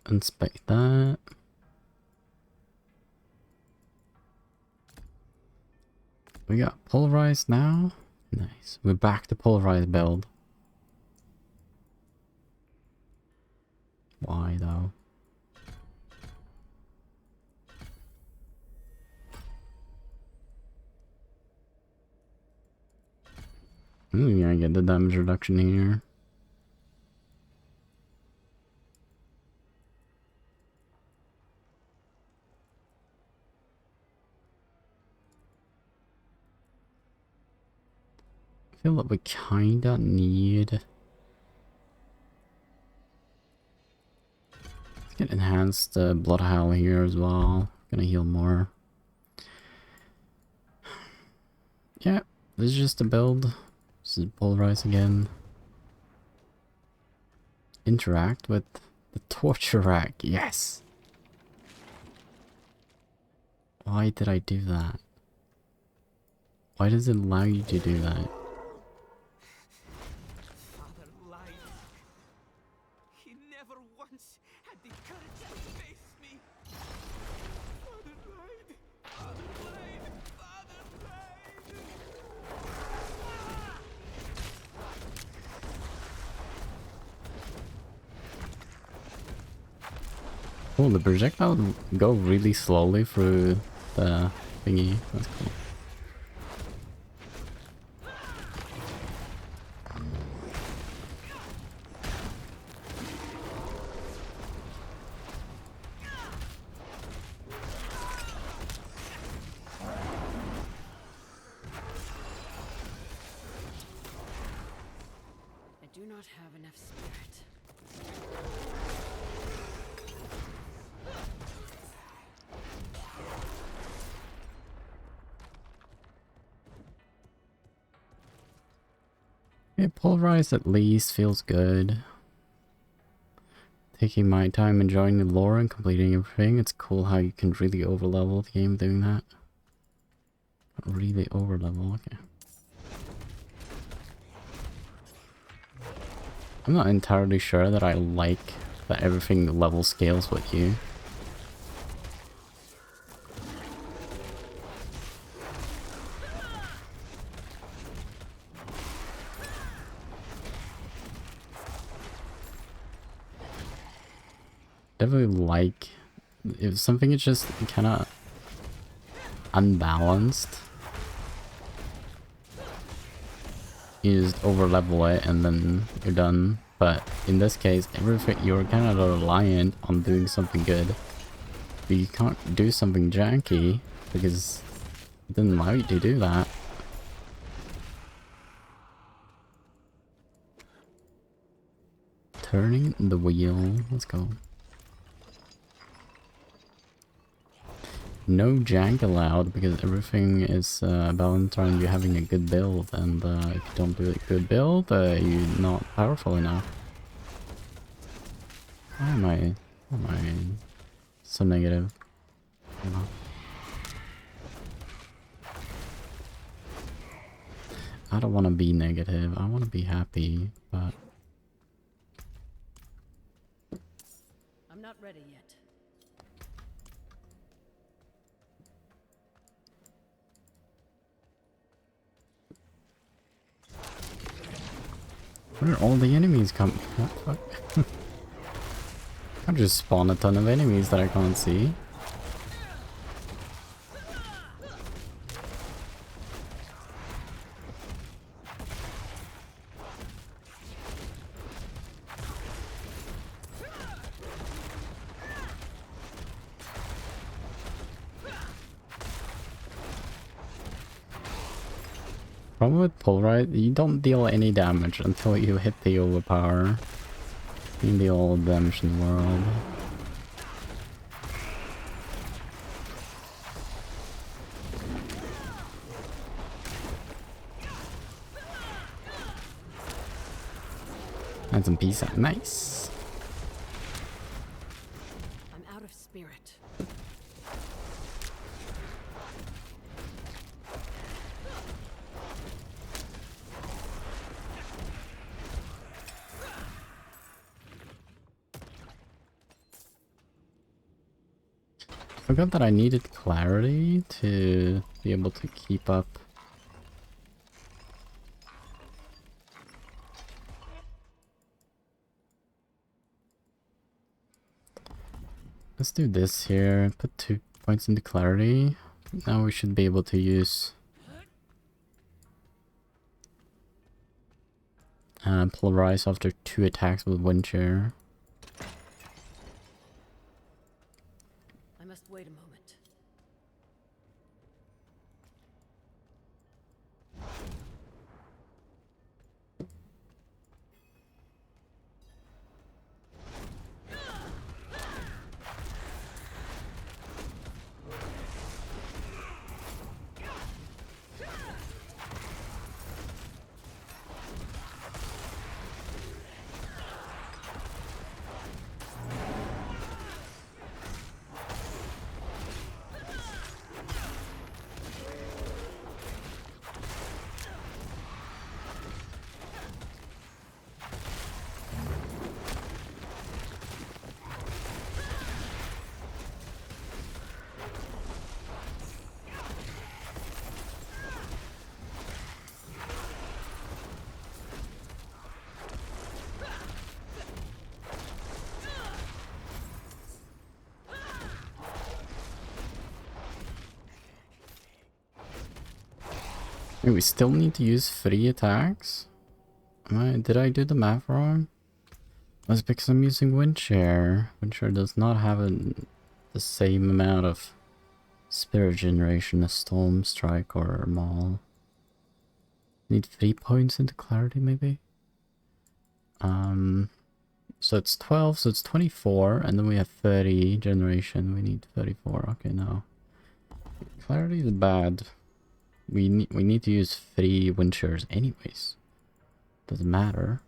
Inspect that. We got pulverized now. Nice. We're back to pulverized build. Why though? I get the damage reduction here. I feel like we kinda need... Let's get enhanced blood howl here as well. Gonna heal more. Yeah, this is just a build. This is polarize again. Interact with the torture rack. Yes! Why did I do that? Why does it allow you to do that? Father lied. He never once had the courage to face me. Father lied. Father lied. Father lied. Oh, the projectile go really slowly through the thingy. That's cool. I do not have enough spirit. Yeah, polarized at least feels good. Taking my time enjoying the lore and completing everything. It's cool how you can really overlevel the game doing that. Really overlevel, okay. I'm not entirely sure that I like that everything level scales with you. Definitely like if something is just kind of unbalanced, you just over level it and then you're done. But in this case, everything you're kind of reliant on doing something good, but you can't do something janky because it doesn't allow you to do that. Turning the wheel, let's go. No jank allowed because everything is balanced around you having a good build, and if you don't do a good build, you're not powerful enough. Why am I so negative? I don't know. I don't want to be negative, I want to be happy, but... I'm not ready yet. Where are all the enemies come? What the fuck? I just spawn a ton of enemies that I can't see. Problem with Polarized, you don't deal any damage until you hit the overpower. You deal all the damage in the world. And some peace out. Nice. I'm out of spirit. Forgot that I needed clarity to be able to keep up. Let's do this here. Put 2 points into clarity. Now we should be able to use polarize after 2 attacks with wind shear. I must wait a moment. Wait, we still need to use 3 attacks? Did I do the math wrong? That's because I'm using Windshare. Windshare does not have the same amount of spirit generation as Storm Strike or Maul. Need 3 points into clarity, maybe? So it's 12, so it's 24, and then we have 30 generation. We need 34. Okay, no. Clarity is bad. We need to use 3 Windshares anyways. Doesn't matter.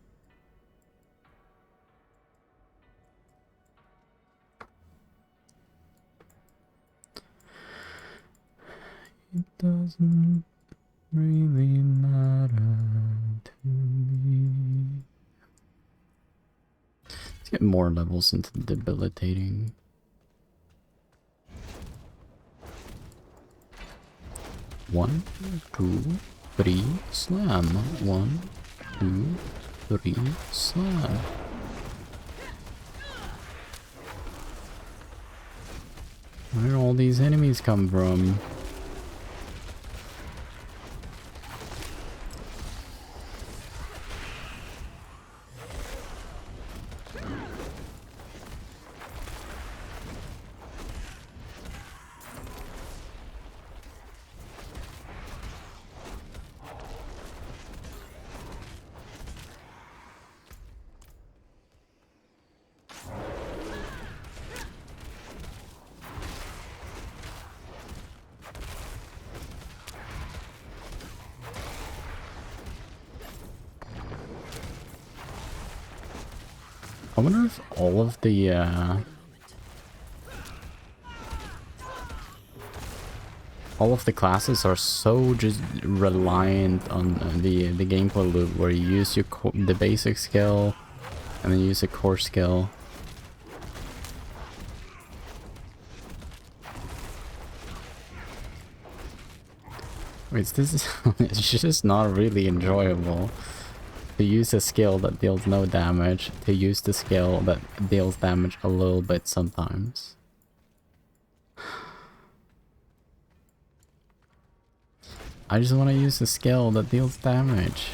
It doesn't really matter to me. Let's get more levels into the debilitating. One, two, three, slam. 1, 2, 3, slam. Where do all these enemies come from? I wonder if all of the classes are so just reliant on the gameplay loop where you use your the basic skill and then use a core skill. Wait, this is it's just not really enjoyable. To use a skill that deals no damage, to use the skill that deals damage a little bit sometimes. I just want to use a skill that deals damage.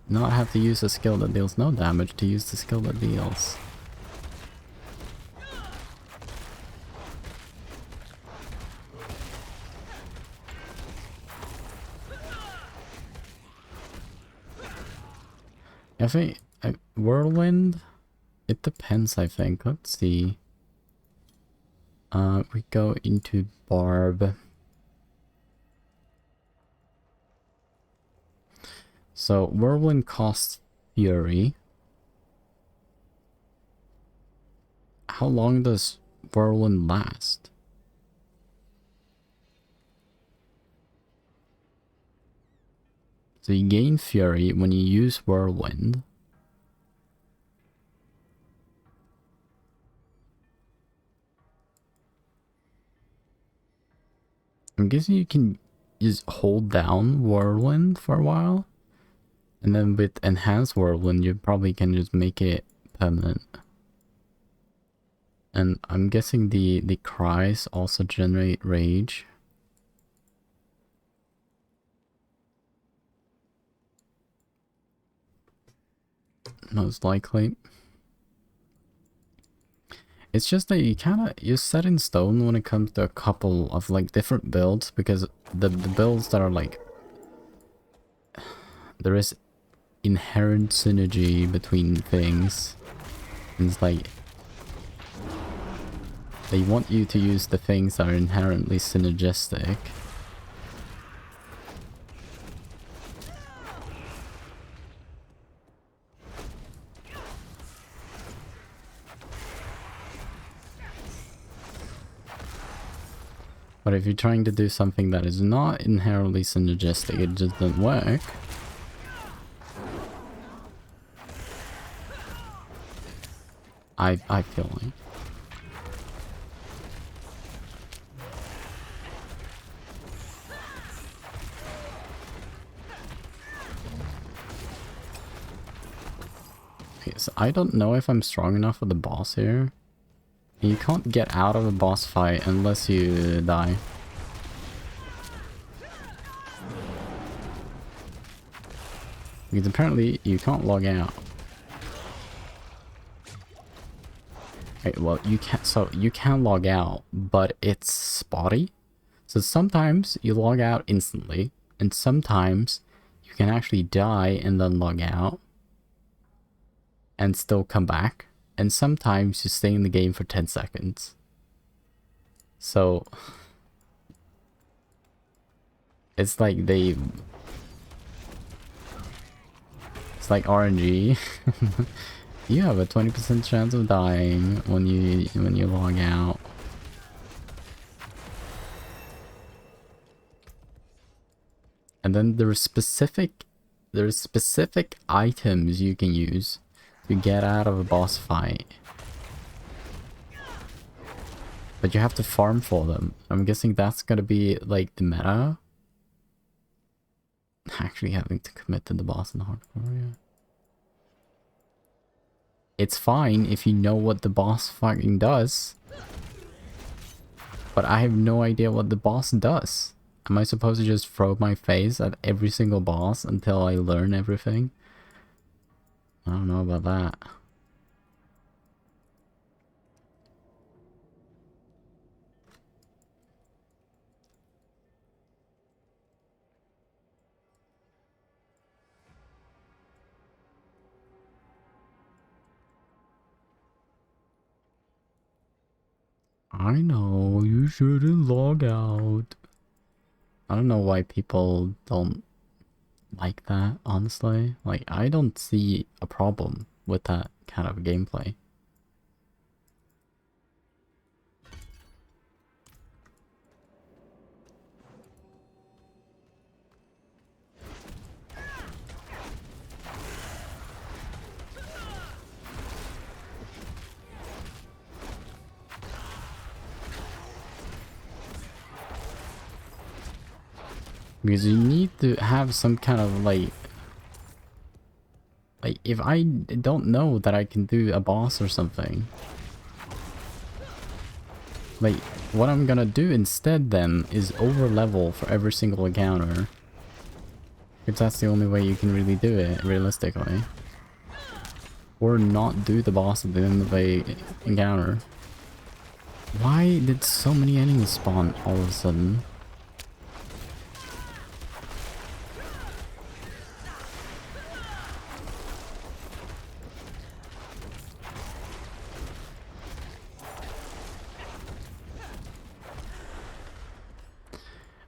Not have to use a skill that deals no damage to use the skill that deals. I think Whirlwind, it depends, I think. Let's see. We go into Barb. So Whirlwind costs Fury. How long does Whirlwind last? So you gain Fury when you use Whirlwind. I'm guessing you can just hold down Whirlwind for a while. And then with Enhanced Whirlwind, you probably can just make it permanent. And I'm guessing the cries also generate rage. Most likely. It's just that you're set in stone when it comes to a couple of like different builds, because the builds that are like, there is inherent synergy between things, and it's like they want you to use the things that are inherently synergistic. But if you're trying to do something that is not inherently synergistic, it just doesn't work. I feel like. Okay, so I don't know if I'm strong enough for the boss here. You can't get out of a boss fight unless you die. Because apparently you can't log out. Okay, well, you can't. So you can log out, but it's spotty. So sometimes you log out instantly, and sometimes you can actually die and then log out and still come back. And sometimes you stay in the game for 10 seconds. So it's like it's like RNG. You have a 20% chance of dying when you log out. And then there's specific items you can use to get out of a boss fight. But you have to farm for them. I'm guessing that's gonna be like the meta. Actually having to commit to the boss in the hardcore, yeah. It's fine if you know what the boss fucking does. But I have no idea what the boss does. Am I supposed to just throw my face at every single boss until I learn everything? I don't know about that. I know, you shouldn't log out. I don't know why people don't like that, honestly. Like, I don't see a problem with that kind of gameplay. Because you need to have some kind of like if I don't know that I can do a boss or something, like what I'm gonna do instead then is over level for every single encounter, because that's the only way you can really do it realistically, or not do the boss at the end of the encounter. Why did so many enemies spawn all of a sudden?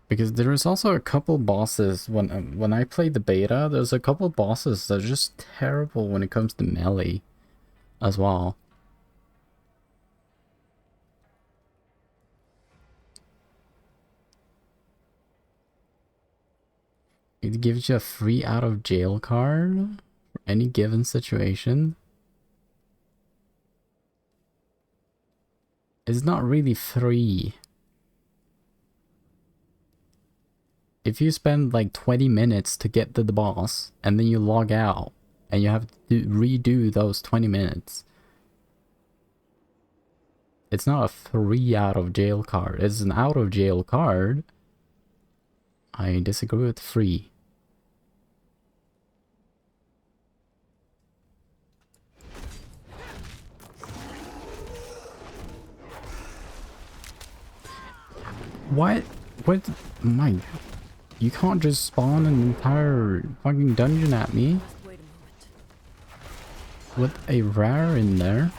Because there is also a couple bosses, when I played the beta, there's a couple bosses that are just terrible when it comes to melee as well. It gives you a free out of jail card for any given situation. It's not really free. If you spend like 20 minutes to get to the boss and then you log out and you have to redo those 20 minutes, it's not a free out of jail card. It's an out of jail card. I disagree with free. What? What? My... You can't just spawn an entire fucking dungeon at me with a rare in there.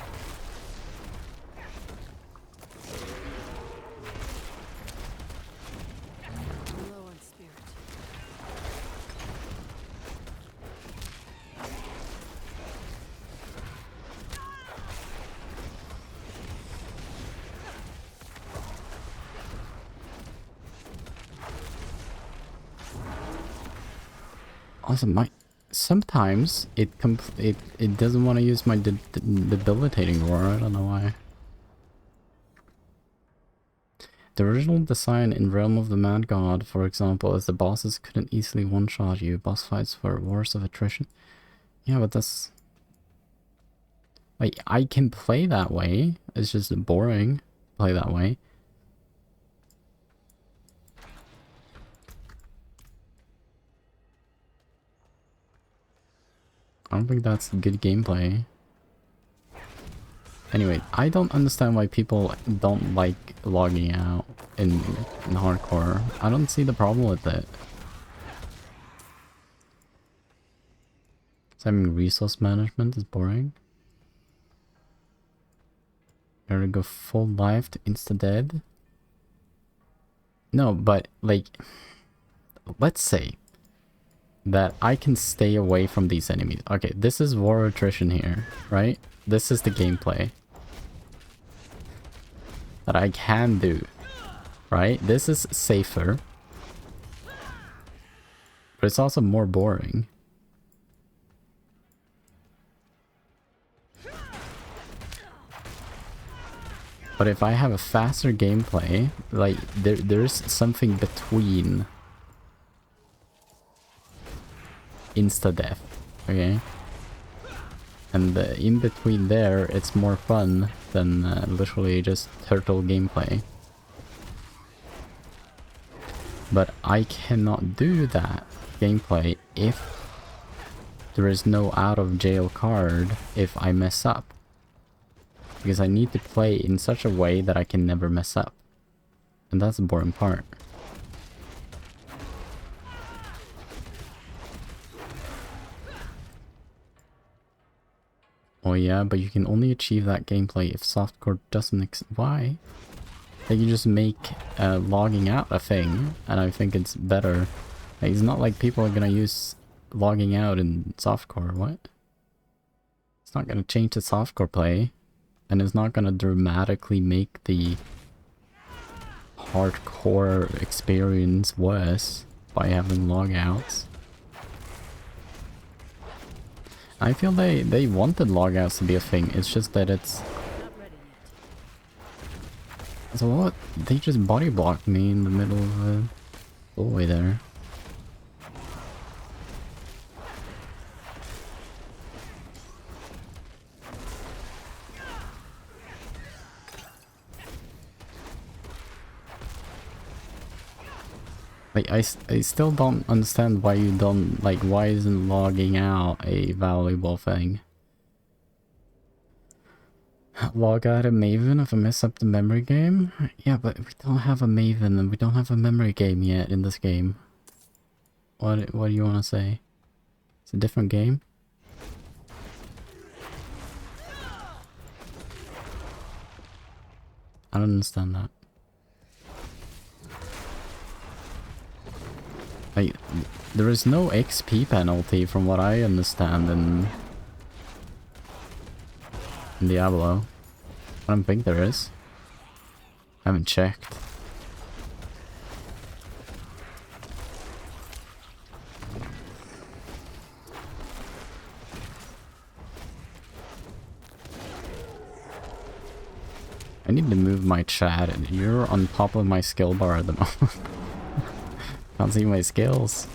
Also, sometimes it doesn't want to use my debilitating roar. I don't know why. The original design in Realm of the Mad God, for example, is the bosses couldn't easily one-shot you. Boss fights were wars of attrition. Yeah, but that's... Like, I can play that way. It's just boring to play that way. I don't think that's good gameplay. Anyway, I don't understand why people don't like logging out in hardcore. I don't see the problem with it. Having resource management is boring. Gotta go full life to insta dead. No, but like, let's say that I can stay away from these enemies. Okay, this is war attrition here, right? This is the gameplay that I can do, right? This is safer, but it's also more boring. But if I have a faster gameplay, like there's something between insta-death, okay? And in between there, it's more fun than literally just turtle gameplay. But I cannot do that gameplay if there is no out of jail card if I mess up. Because I need to play in such a way that I can never mess up. And that's the boring part. Oh yeah, but you can only achieve that gameplay if softcore doesn't why? They can just make logging out a thing, and I think it's better. Like, it's not like people are gonna use logging out in softcore, what? It's not gonna change the softcore play. And it's not gonna dramatically make the hardcore experience worse by having logouts. I feel they wanted logouts to be a thing, it's just that it's... So what? They just body blocked me in the middle of the doorway there. Like, I still don't understand why you don't, like, why isn't logging out a valuable thing? Log out a Maven if I mess up the memory game? Yeah, but we don't have a Maven and we don't have a memory game yet in this game. What do you want to say? It's a different game? I don't understand that. Like, there is no XP penalty from what I understand in Diablo. I don't think there is. I haven't checked. I need to move my chat. You're on top of my skill bar at the moment. Can't see my skills.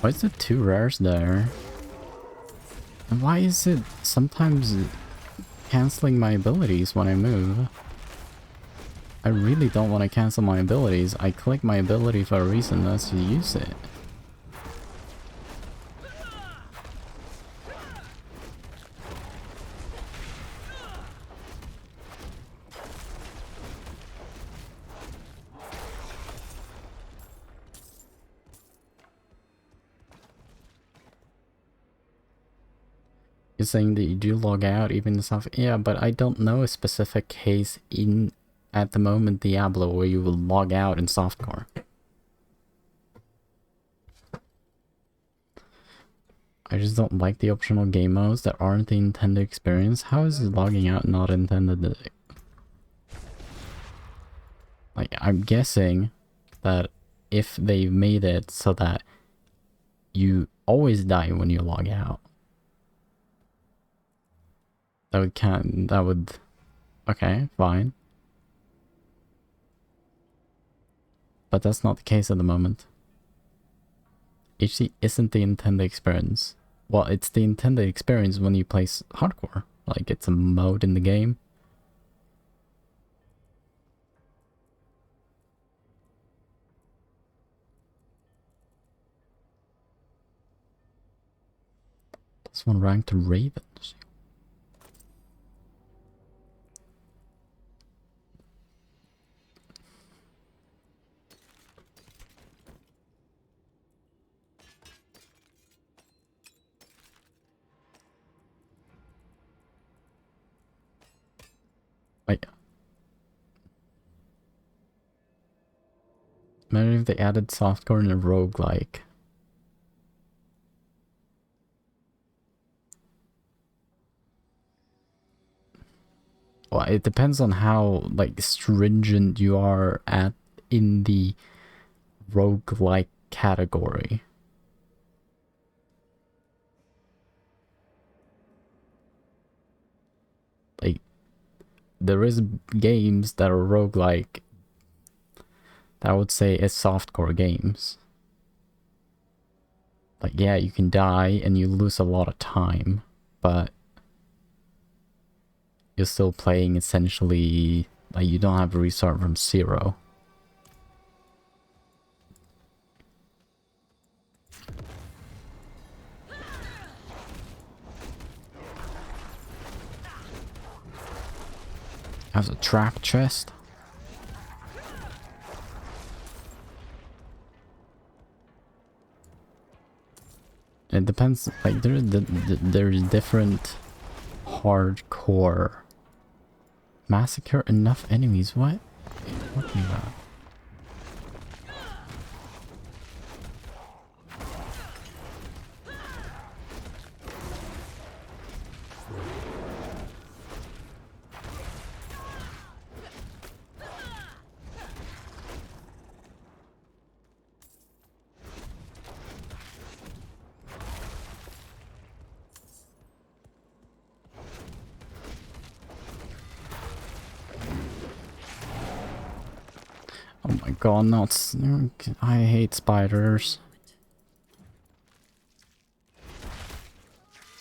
Why is there 2 rares there? And why is it sometimes cancelling my abilities when I move? I really don't want to cancel my abilities. I click my ability for a reason, that's to use it. You're saying that you do log out even in stuff? Yeah, but I don't know a specific case in, at the moment, Diablo where you will log out in softcore. I just don't like the optional game modes that aren't the intended experience. How is logging out not intended? Like, I'm guessing that if they've made it so that you always die when you log out, that would, okay, fine. But that's not the case at the moment. HC isn't the intended experience. Well, it's the intended experience when you play hardcore. Like, it's a mode in the game. This one ranked to Ravens. Wait. Imagine if they added softcore in a roguelike. Well, it depends on how, like, stringent you are at in the roguelike category. Like, there is games that are roguelike that I would say is softcore games. Like, yeah, you can die and you lose a lot of time, but you're still playing essentially, like, you don't have to restart from zero. Has a track chest. It depends, like, there's different hardcore. Massacre enough enemies, what? What are you talking about? Oh my god, not. I hate spiders.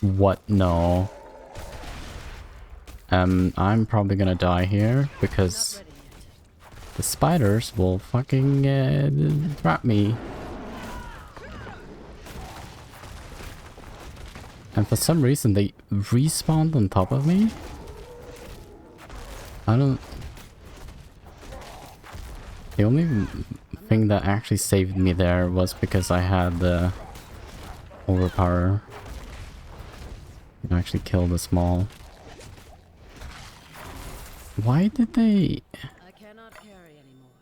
What? No. I'm probably gonna die here because the spiders will fucking trap me. And for some reason they respawned on top of me. I don't. The only thing that actually saved me there was because I had the overpower. You can actually kill the small. Why did they? I cannot carry anymore.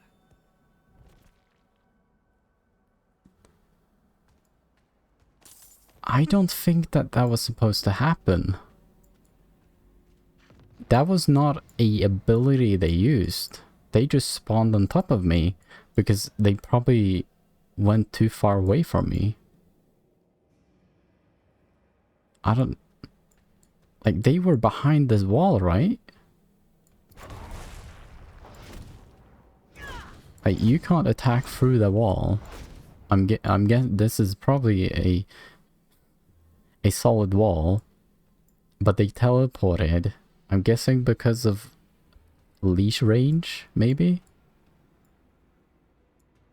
I don't think that that was supposed to happen. That was not a ability they used. They just spawned on top of me because they probably went too far away from me. I don't... Like, they were behind this wall, right? Like, you can't attack through the wall. I'm guessing this is probably a solid wall, but they teleported. I'm guessing because of leash range, maybe?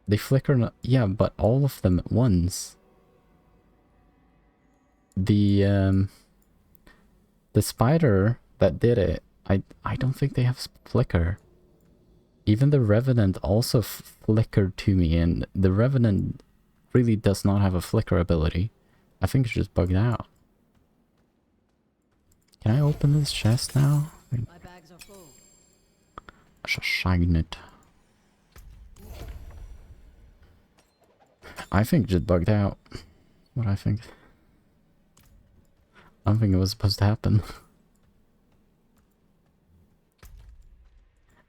They flicker, yeah, but all of them at once. The spider that did it, I don't think they have flicker. Even the Revenant also flickered to me, and the Revenant really does not have a flicker ability. I think it's just bugged out. Can I open this chest now? My bags are full. I shall shine it. I think it just bugged out. What I think. I don't think it was supposed to happen.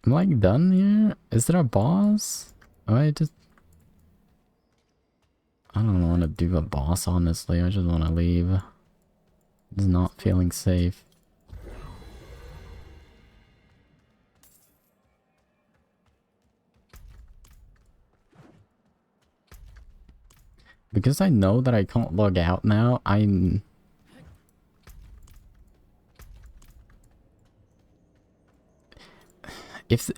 Am I like done here? Is there a boss? I don't want to do a boss, honestly. I just want to leave. It's not feeling safe. Because I know that I can't log out now, I'm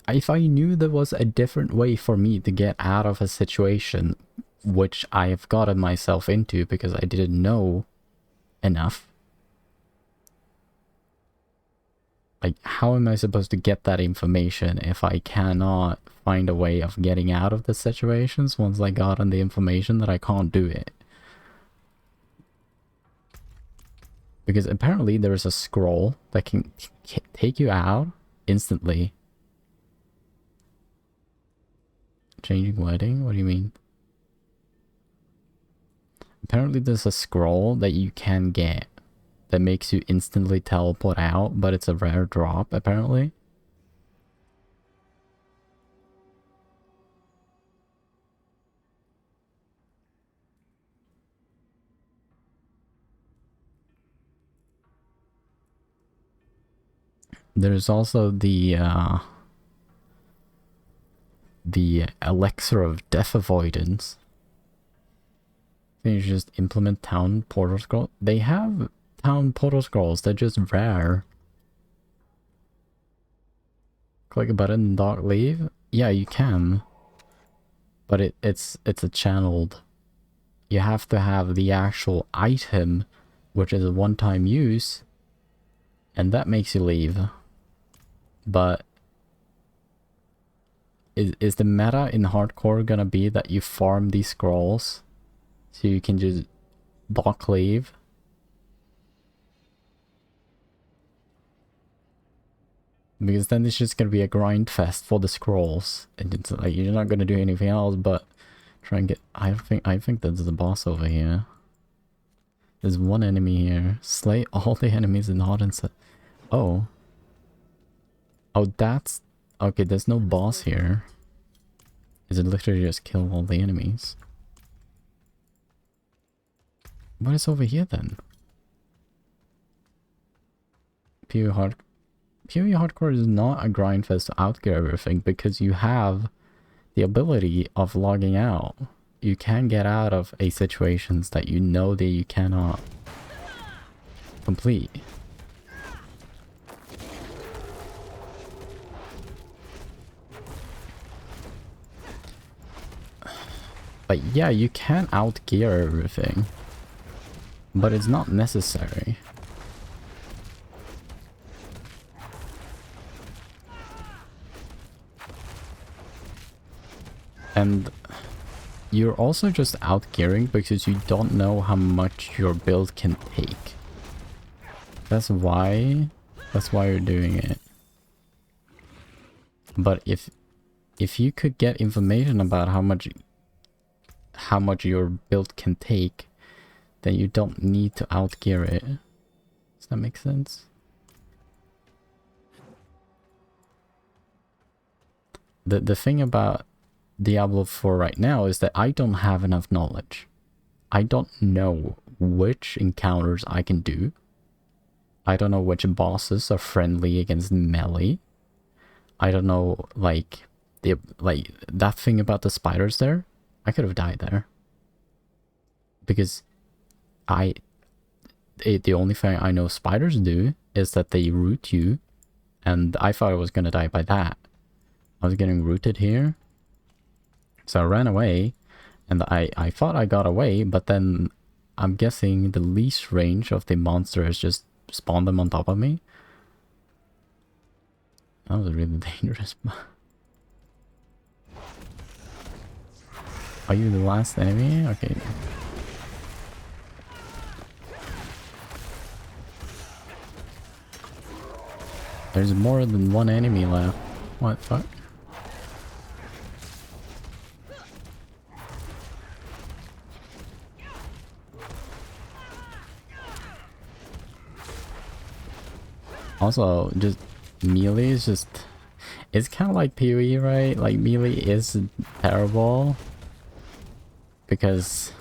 if I knew there was a different way for me to get out of a situation which I have gotten myself into because I didn't know enough, like, how am I supposed to get that information if I cannot find a way of getting out of the situations once I got on the information that I can't do it? Because apparently there is a scroll that can take you out instantly. Changing wedding? What do you mean? Apparently there's a scroll that you can get that makes you instantly teleport out, but it's a rare drop, apparently. There's also the elixir of death avoidance. I think you just implement town portal scroll. They have town portal scrolls, they're just rare. Click a button and dock leave? Yeah, you can. But it's a channeled. You have to have the actual item, which is a one-time use, and that makes you leave. But is the meta in hardcore gonna be that you farm these scrolls so you can just dock leave? Because then it's just gonna be a grind fest for the scrolls, and it's like you're not gonna do anything else but try and get. I think there's the boss over here. There's one enemy here. Slay all the enemies in hot and set. Oh. Oh, that's okay. There's no boss here. Is it literally just kill all the enemies? What is over here then? PoE Hardcore is not a grind fest to outgear everything because you have the ability of logging out. You can get out of a situations that you know that you cannot complete. But yeah, you can outgear everything, but it's not necessary. And you're also just outgearing because you don't know how much your build can take. That's why you're doing it. But if you could get information about how much your build can take, then you don't need to outgear it. Does that make sense? The thing about Diablo 4 right now is that I don't have enough knowledge. I don't know which encounters I can do. I don't know which bosses are friendly against melee. I don't know, like that thing about the spiders there. I could have died there. Because the only thing I know spiders do is that they root you, and I thought I was gonna die by that. I was getting rooted here. So I ran away, and I thought I got away, but then I'm guessing the leash range of the monster has just spawned them on top of me. That was really dangerous. Are you the last enemy? Okay. There's more than one enemy left. What the fuck? Also, just melee is just... It's kind of like PoE, right? Like, melee is terrible. Because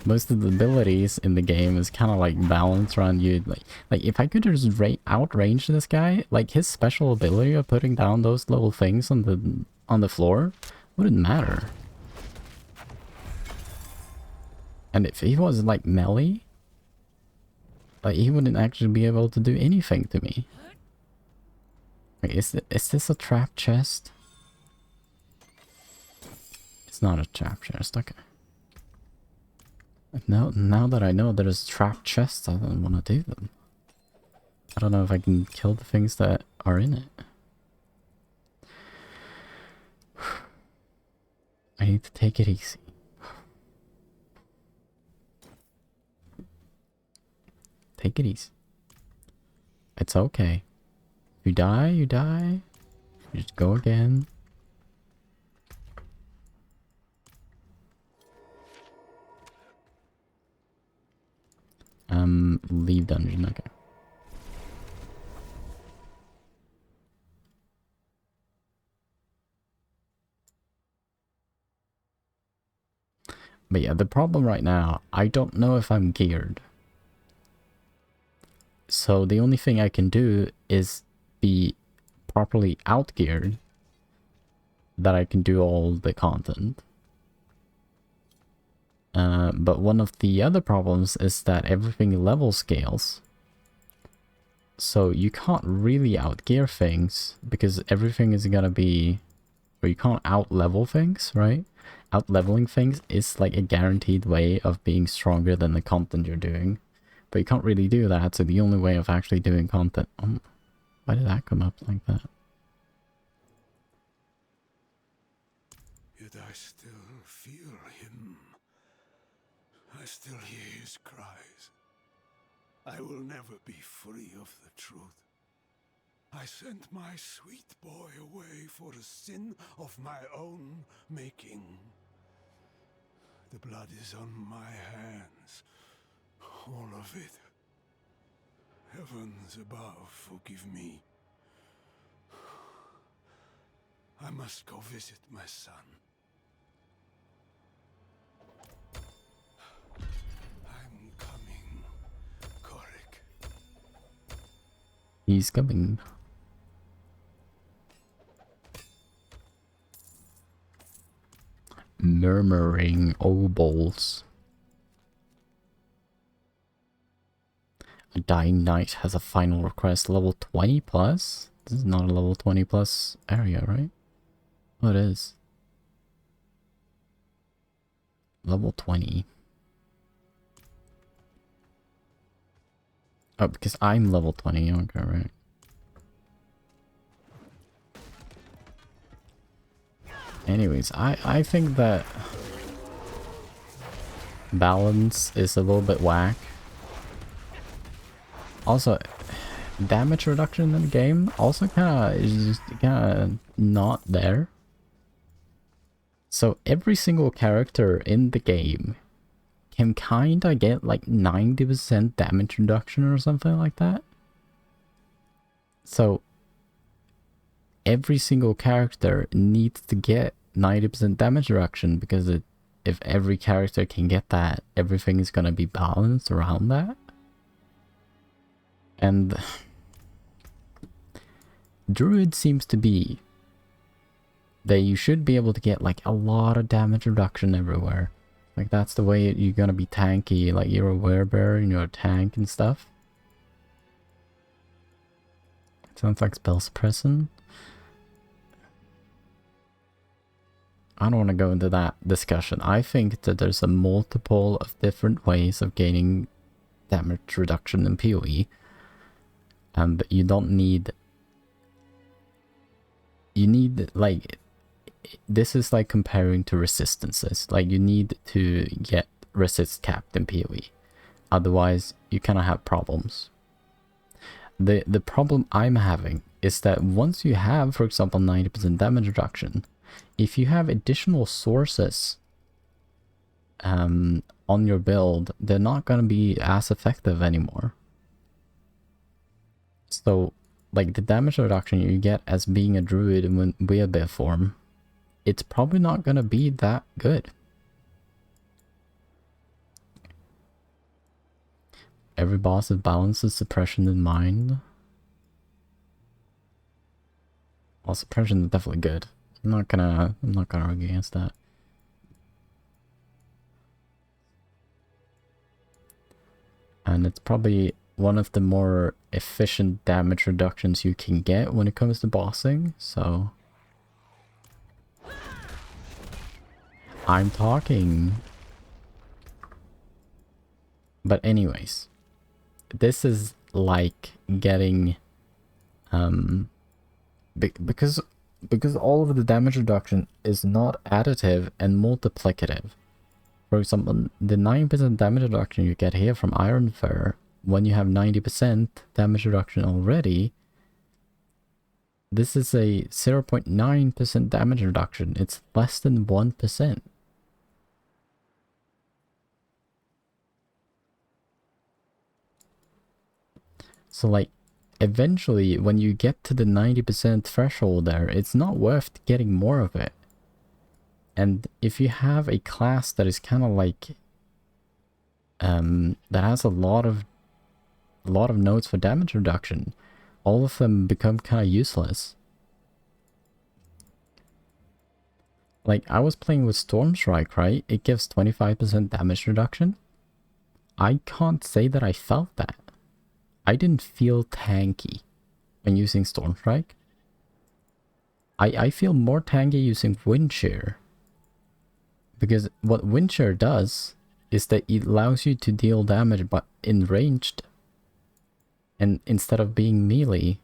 most of the abilities in the game is kind of like balanced around you. Like if I could just outrange this guy, like his special ability of putting down those little things on the floor wouldn't matter. And if he was like melee, like he wouldn't actually be able to do anything to me. Wait, is this a trap chest? It's not a trap chest, okay. Now that I know there's trap chests, I don't want to do them. I don't know if I can kill the things that are in it. I need to take it easy. Take it easy. It's okay. You die, you die. You just go again. Leave dungeon, okay. But yeah, the problem right now, I don't know if I'm geared. So the only thing I can do is be properly out-geared, that I can do all the content. But one of the other problems is that everything level scales. So you can't really out-gear things, because everything is gonna be... Or you can't out-level things, right? Out-leveling things is like a guaranteed way of being stronger than the content you're doing. But you can't really do that, so the only way of actually doing content... why did that come up like that? Yet I still feel him. I still hear his cries. I will never be free of the truth. I sent my sweet boy away for a sin of my own making. The blood is on my hands. All of it. Heavens above, forgive me. I must go visit my son. I'm coming, Korik. He's coming. Murmuring obols. A dying knight has a final request, level 20 plus? This is not a level 20 plus area, right? Oh, it is. Level 20. Oh, because I'm level 20, okay, right. Anyways, I think that balance is a little bit whack. Also, damage reduction in the game also is just not there. So every single character in the game can kinda get like 90% damage reduction or something like that. So every single character needs to get 90% damage reduction, because if every character can get that, everything is gonna be balanced around that. And Druid seems to be that you should be able to get like a lot of damage reduction everywhere. Like that's the way you're gonna be tanky, like you're a werebearer and you're a tank and stuff. Sounds like spell suppressant. I don't want to go into that discussion. I think that there's a multiple of different ways of gaining damage reduction in PoE. But you don't need... You need, like... This is like comparing to resistances. Like, you need to get resist capped in PoE. Otherwise, you kind of have problems. The problem I'm having is that once you have, for example, 90% damage reduction, if you have additional sources on your build, they're not going to be as effective anymore. So, like, the damage reduction you get as being a druid in werebear form, it's probably not going to be that good. Every boss has balances suppression in mind. Well, suppression is definitely good. I'm not gonna argue against that. And it's probably one of the more efficient damage reductions you can get when it comes to bossing, so I'm talking. But anyways, this is like getting because all of the damage reduction is not additive and multiplicative. For example, the 9% damage reduction you get here from Iron Fur, when you have 90% damage reduction already, this is a 0.9% damage reduction. It's less than 1%. So like, eventually, when you get to the 90% threshold there, it's not worth getting more of it. And if you have a class that is kind of like, that has a lot of nodes for damage reduction, all of them become kind of useless. Like, I was playing with Stormstrike, right? It gives 25% damage reduction. I can't say that I felt that. I didn't feel tanky when using Stormstrike. I feel more tanky using Wind Shear. Because what Wind Shear does is that it allows you to deal damage but in ranged. And instead of being melee,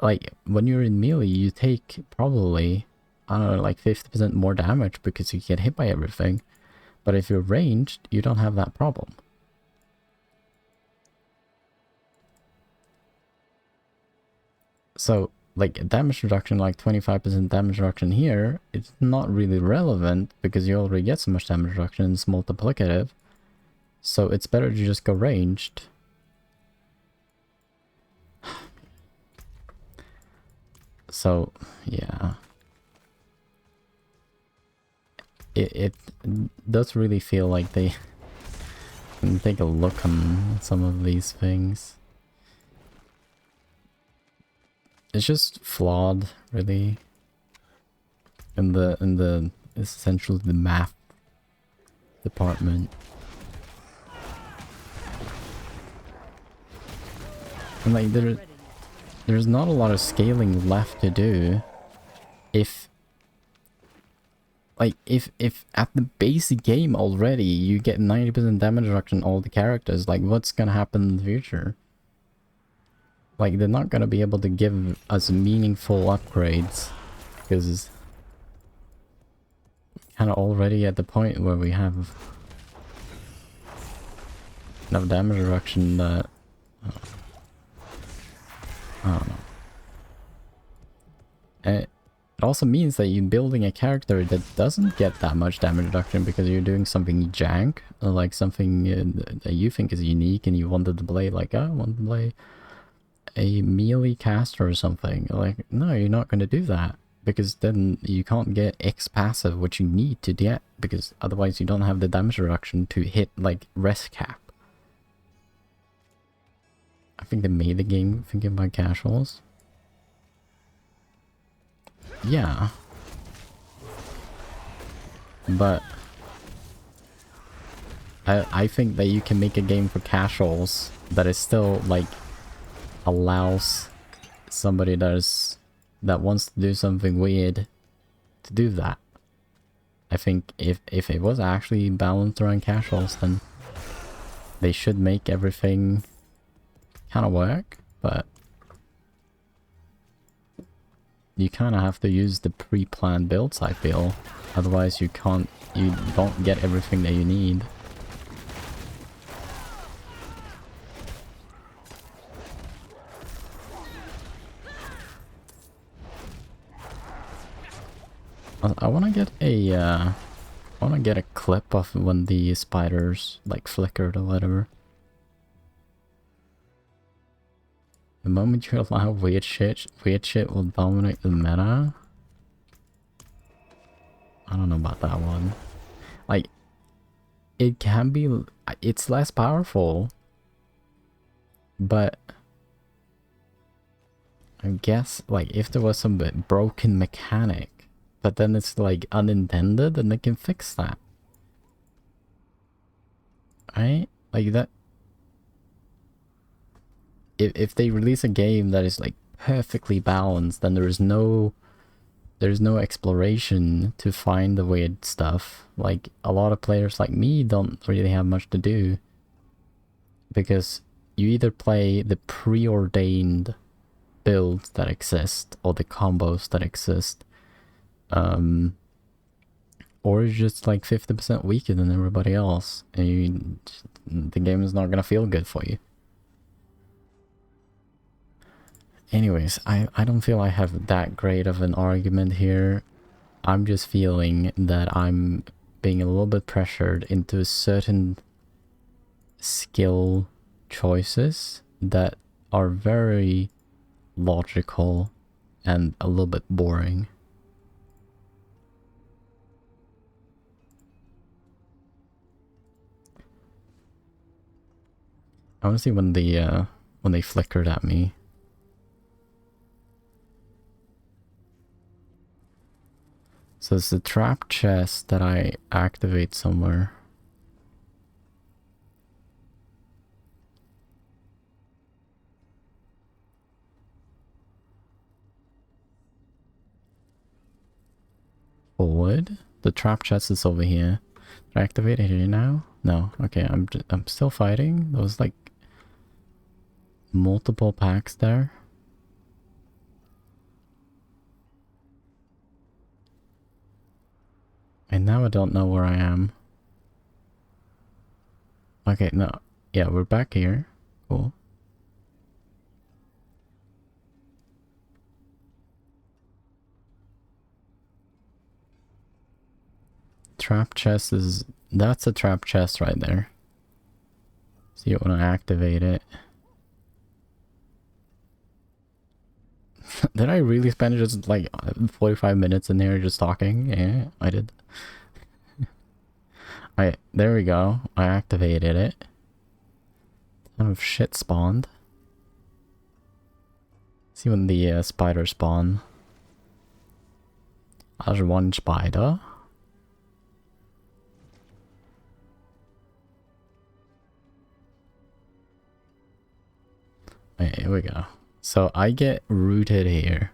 like when you're in melee you take probably, I don't know, like 50% more damage because you get hit by everything. But if you're ranged, you don't have that problem. So, like, damage reduction, like 25% damage reduction here, it's not really relevant because you already get so much damage reduction, it's multiplicative. So it's better to just go ranged. So, yeah. It does really feel like they can take a look on some of these things. It's just flawed, really, in the essentially the math department. And like there's not a lot of scaling left to do if at the basic game already you get 90% damage reduction on all the characters, like what's gonna happen in the future? Like, they're not gonna be able to give us meaningful upgrades, because we're kind of already at the point where we have enough damage reduction that I don't know. And it also means that you're building a character that doesn't get that much damage reduction because you're doing something jank, or like something that you think is unique and you wanted to play, like, I want to play a melee caster or something. Like, no, you're not going to do that, because then you can't get X passive, which you need to get, because otherwise you don't have the damage reduction to hit like rest cap. I think they made the game thinking about casuals. Yeah, but I think that you can make a game for casuals that is still like allows somebody that wants to do something weird to do that. I think if it was actually balanced around casuals, then they should make everything kind of work, but you kind of have to use the pre-planned builds, I feel. Otherwise you don't get everything that you need. I want to get a clip of when the spiders like flickered or whatever. The moment you allow weird shit will dominate the meta. I don't know about that one. Like, it can be, it's less powerful, but I guess like if there was some broken mechanic, but then it's like unintended, and they can fix that, right? Like that. If they release a game that is like perfectly balanced, then there's no exploration to find the weird stuff. Like a lot of players like me don't really have much to do, because you either play the preordained builds that exist or the combos that exist, or you're just like 50% weaker than everybody else, and the game is not gonna feel good for you. Anyways, I don't feel I have that great of an argument here. I'm just feeling that I'm being a little bit pressured into certain skill choices that are very logical and a little bit boring. I want to see when they flickered at me. So it's the trap chest that I activate somewhere. Forward. The trap chest is over here. Did I activate it here now? No. Okay, I'm still fighting. There was like multiple packs there. And now I don't know where I am. Okay, no. Yeah, we're back here. Cool. Trap chest is... That's a trap chest right there. So you want to activate it. Did I really spend just like 45 minutes in there just talking? Yeah, I did. Alright, there we go. I activated it. Ton of shit spawned. See when the spiders spawn. There's one spider. Okay, here we go. So I get rooted here.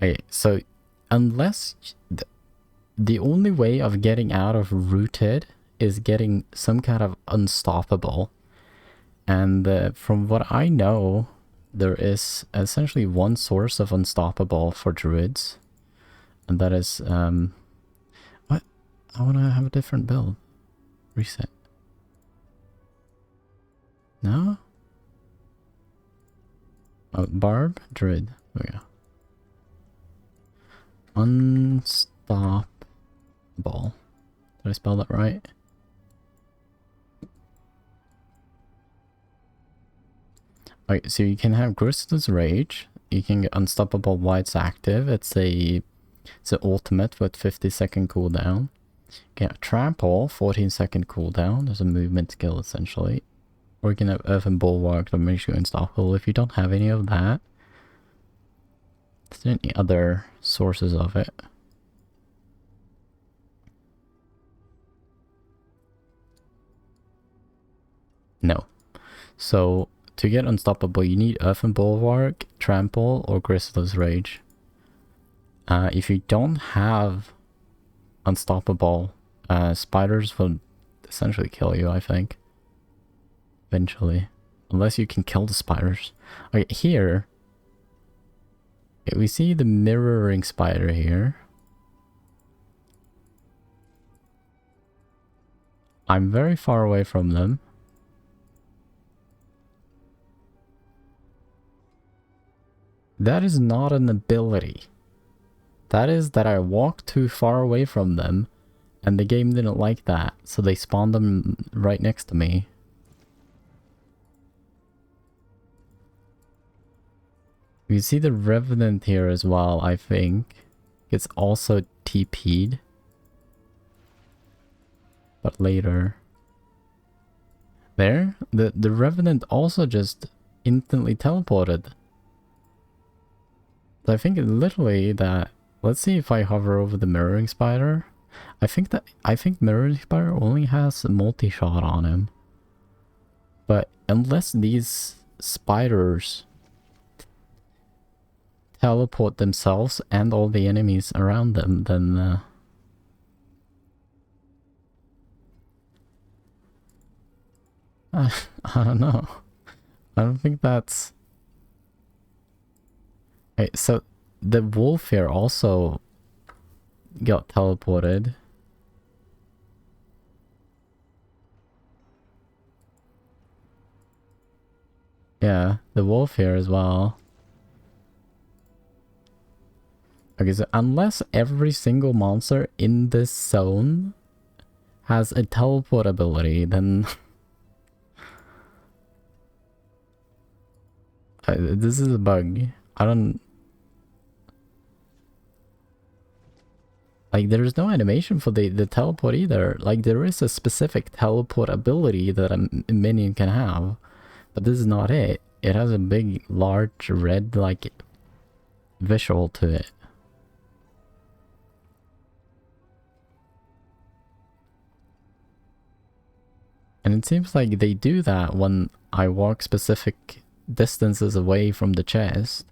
Okay, so unless... The only way of getting out of rooted is getting some kind of unstoppable. And from what I know, there is essentially one source of unstoppable for druids. And that is... What? I want to have a different build. Reset. No? Oh, Barb? Druid. There we go. Unstoppable. Did I spell that right? Alright, so you can have Gristless Rage. You can get Unstoppable while it's active. It's an ultimate with 50-second cooldown. You get Trample, 14-second cooldown. There's a movement skill essentially. Or you can have Earthen Bulwark that makes you unstoppable. If you don't have any of that, is there any other sources of it? No. So to get unstoppable, you need Earthen Bulwark, Trample, or Gristless Rage. If you don't have unstoppable, spiders will essentially kill you, I think. Eventually. Unless you can kill the spiders. Okay, here. Okay, we see the mirroring spider here. I'm very far away from them. That is not an ability. That is that I walked too far away from them, and the game didn't like that, so they spawned them right next to me. You see the Revenant here as well, I think. It's also TP'd. But later. There? The Revenant also just instantly teleported. I think literally that... Let's see if I hover over the Mirroring Spider. I think Mirroring Spider only has a multi-shot on him. But unless these spiders teleport themselves and all the enemies around them, then I don't know. I don't think that's... Okay, so the wolf here also got teleported. Yeah, the wolf here as well. Okay, so unless every single monster in this zone has a teleport ability, then... this is a bug. I don't... Like, there's no animation for the teleport either. Like, there is a specific teleport ability that a minion can have. But this is not it. It has a big, large, red, like, visual to it. And it seems like they do that when I walk specific distances away from the chest.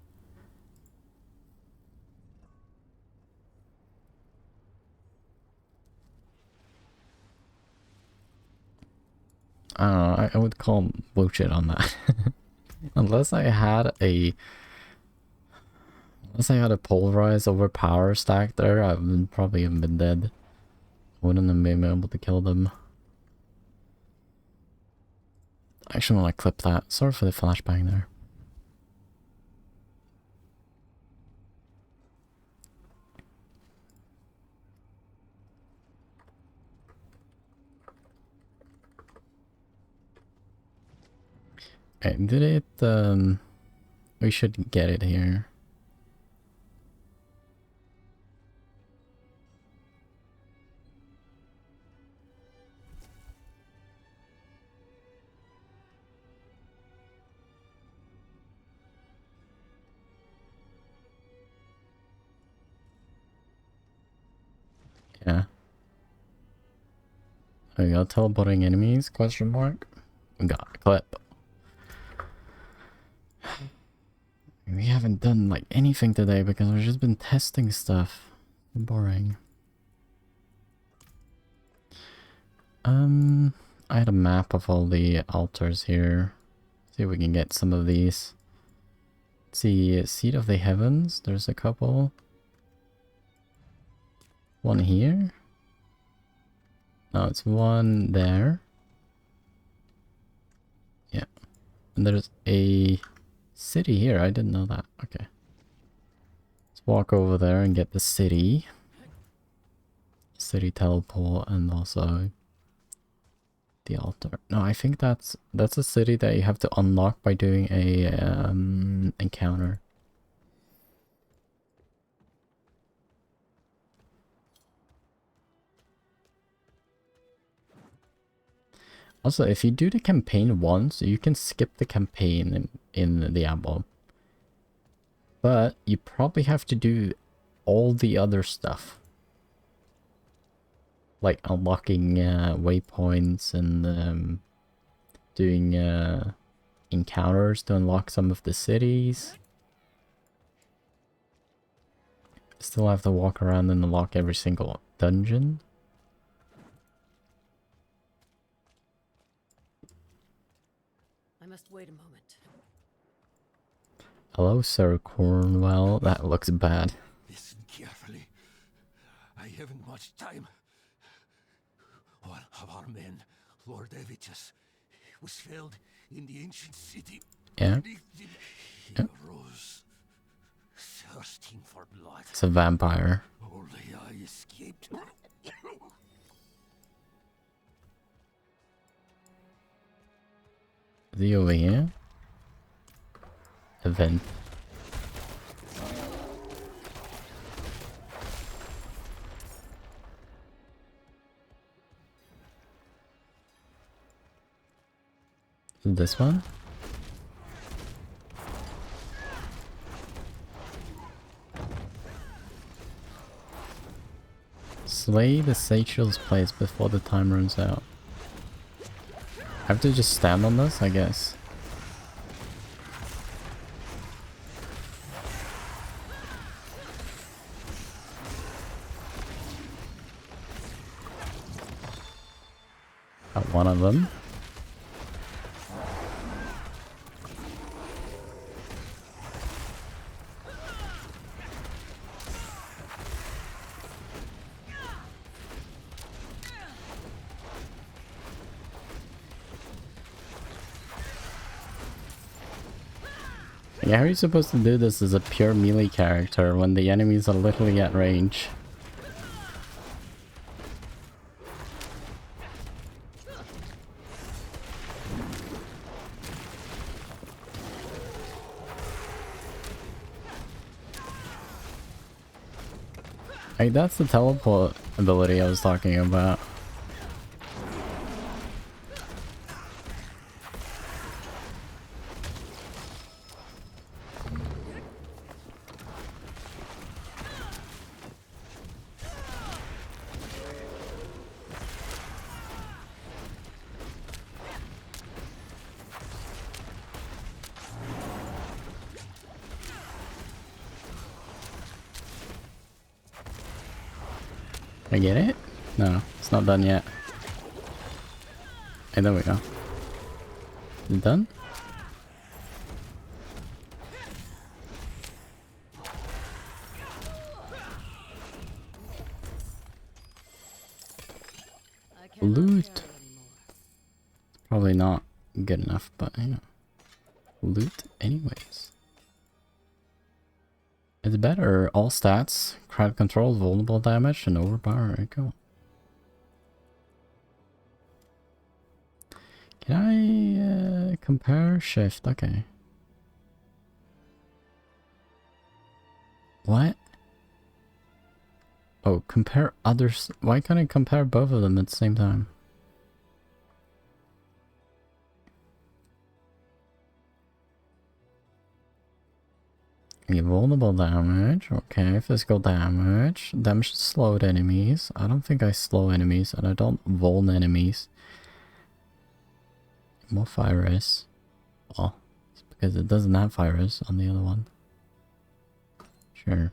I don't know, I would call bullshit on that. Unless I had a pulverized overpower stack there, I would probably have been dead. Wouldn't have been able to kill them. I actually want to clip that. Sorry for the flashbang there. Okay, did it, we should get it here. Yeah. There we go, teleporting enemies, question mark. We got a clip. We haven't done like anything today because we've just been testing stuff. Boring. I had a map of all the altars here. See if we can get some of these. Let's see, Seat of the Heavens, there's a couple. One here. No, it's one there. Yeah. And there's a city here. I didn't know that. Okay. Let's walk over there and get the city. City teleport and also the altar. No, I think that's a city that you have to unlock by doing a encounter. Also, if you do the campaign once, you can skip the campaign in Diablo. But you probably have to do all the other stuff. Like unlocking waypoints and doing encounters to unlock some of the cities. Still have to walk around and unlock every single dungeon. I must wait a moment. Hello, Sir Cornwell. That looks bad. Listen carefully. I haven't much time. One of our men, Lord Evitus, was felled in the ancient city. Yeah. He arose, thirsting for blood. It's a vampire. Only I escaped. Is he over here? Event. This one? Slay the Seychelles place before the time runs out. I have to just stand on this, I guess. Got one of them. Yeah, how are you supposed to do this as a pure melee character when the enemies are literally at range? Like, that's the teleport ability I was talking about. I get it? No, it's not done yet. Hey, there we go. Is it done? Loot. Probably not good enough, but you know. Loot anyways. It's better. All stats, crowd control, vulnerable damage, and overpower. There you go. Can I compare shift? Okay. What? Oh, compare others. Why can't I compare both of them at the same time? Okay, vulnerable damage. Okay, physical damage. Damage to slowed enemies. I don't think I slow enemies, and I don't vuln enemies. More virus. Oh, it's because it doesn't have virus on the other one. Sure.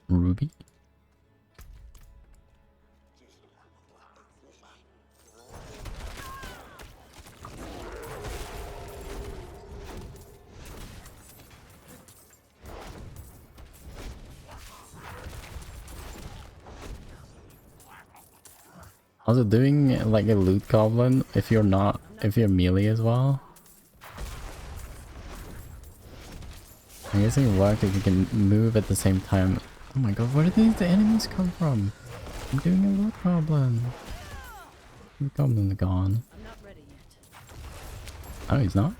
Ruby. How's it doing like a loot goblin if you're melee as well? I guess it can work if you can move at the same time. Oh my god, where did these enemies come from? I'm doing a loot goblin. The goblin's gone. I'm not ready yet. Oh, he's not?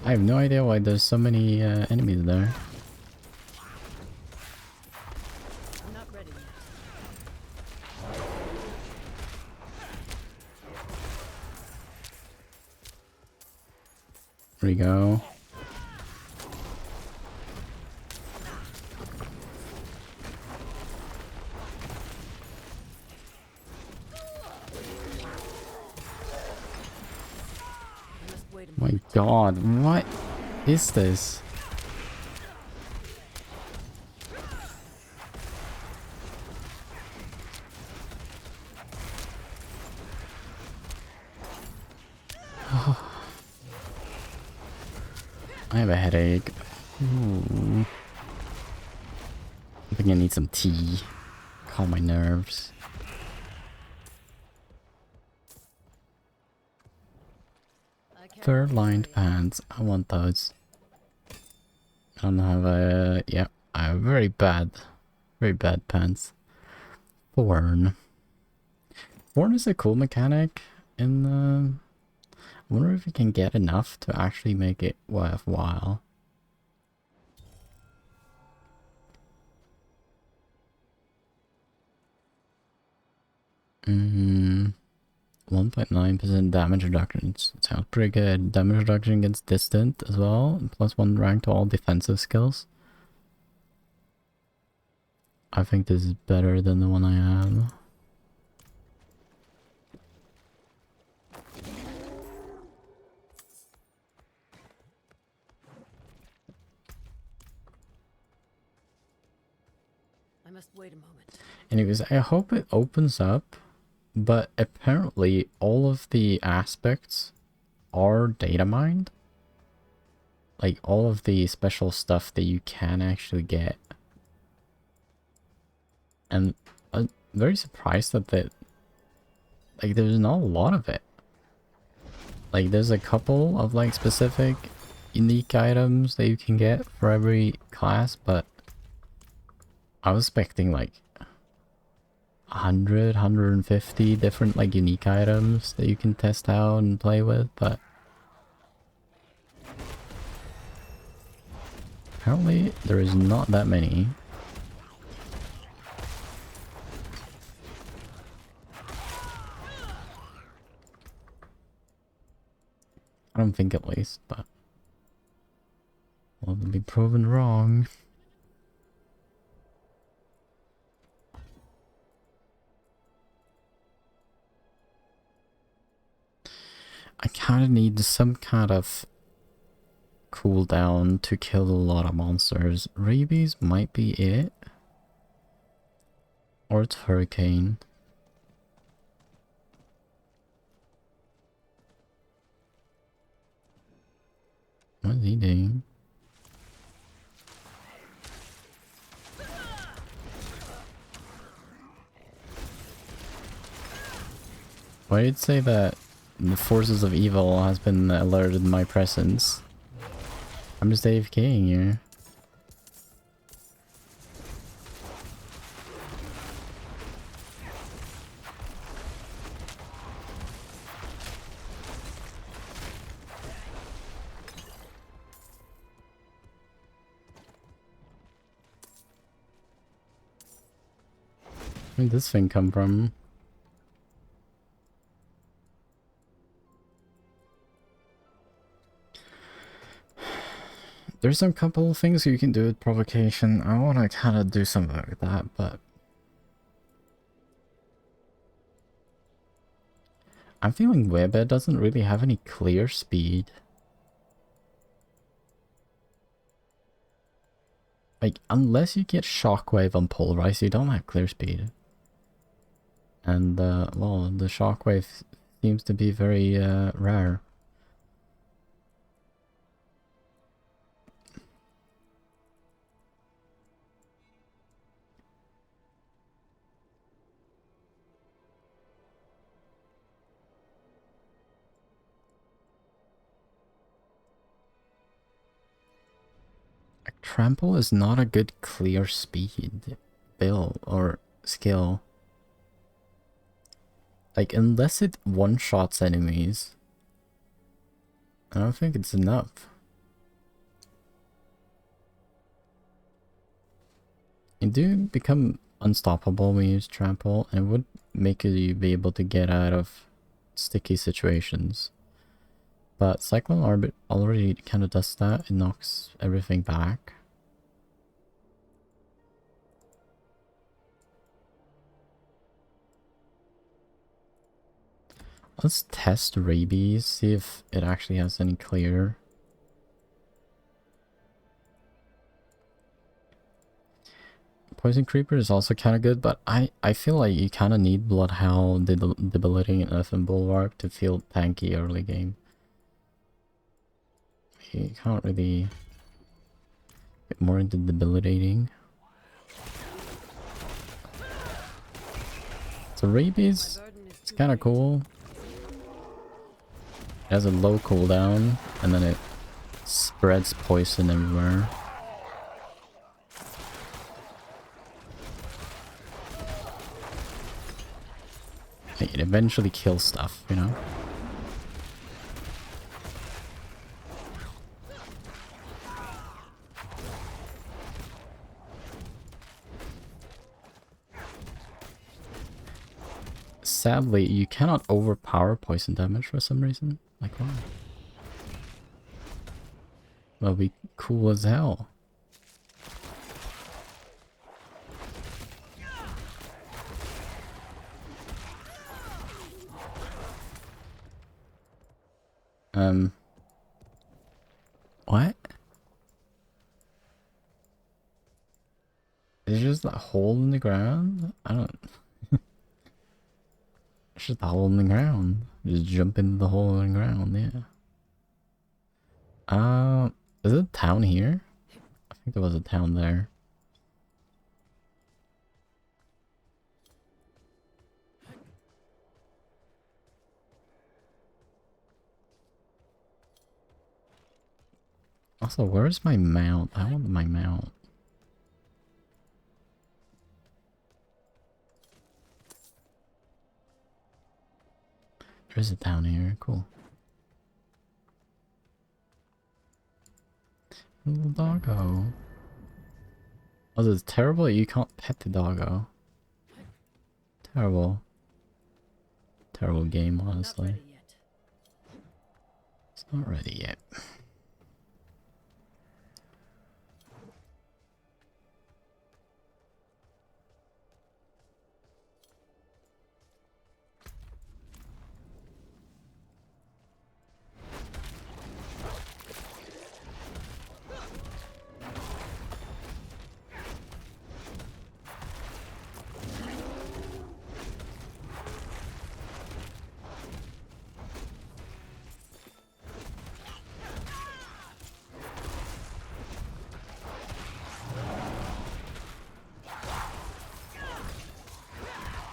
I have no idea why there's so many enemies there. I'm not ready yet. There we go. My god, what is this? I have a headache. Ooh. I think I need some tea. Calm my nerves. Third lined pants. I want those. I don't have a... yeah, I have very bad pants. Thorn. Thorn is a cool mechanic in the... I wonder if you can get enough to actually make it worthwhile. 1.9% damage reduction. Sounds pretty good. Damage reduction against distant as well. +1 rank to all defensive skills. I think this is better than the one I have. I must wait a moment. Anyways, I hope it opens up, but apparently all of the aspects are data mined. Like all of the special stuff that you can actually get. And I'm very surprised that like there's not a lot of it. Like there's a couple of like specific unique items that you can get for every class, but I was expecting like 100, 150 different like unique items that you can test out and play with, but apparently there is not that many. I don't think at least, but well, they'll be proven wrong. I kind of need some kind of cooldown to kill a lot of monsters. Rabies might be it. Or it's Hurricane. What is he doing? Why did it say that the forces of evil has been alerted in my presence? I'm just AFKing here. Where did this thing come from? There's some couple of things you can do with provocation. I want to kind of do something like that, but I'm feeling Weber doesn't really have any clear speed. Like, unless you get Shockwave on Pulverize, you don't have clear speed. And, well, the Shockwave seems to be very, rare. Trample is not a good clear speed build or skill. Like, unless it one-shots enemies, I don't think it's enough. You do become unstoppable when you use Trample, and it would make you be able to get out of sticky situations. But Cyclone Orbit already kind of does that. It knocks everything back. Let's test Rabies, see if it actually has any clear. Poison Creeper is also kind of good, but I feel like you kind of need Bloodhound, Debilitating, and Earthen Bulwark to feel tanky early game. You can't really get more into Debilitating. So Rabies, it's kind of cool. It has a low cooldown, and then it spreads poison everywhere. It eventually kills stuff, you know? sadly, you cannot overpower poison damage for some reason. Like, why? That'll be cool as hell. What? Is it just that hole in the ground? I don't... It's just a hole in the ground. Just jump into the hole in the ground, yeah. Is it a town here? I think there was a town there. Also, where's my mount? I want my mount. There's a town here, cool. Little doggo. Oh, it's terrible you can't pet the doggo. Terrible. Terrible game, honestly. It's not ready yet.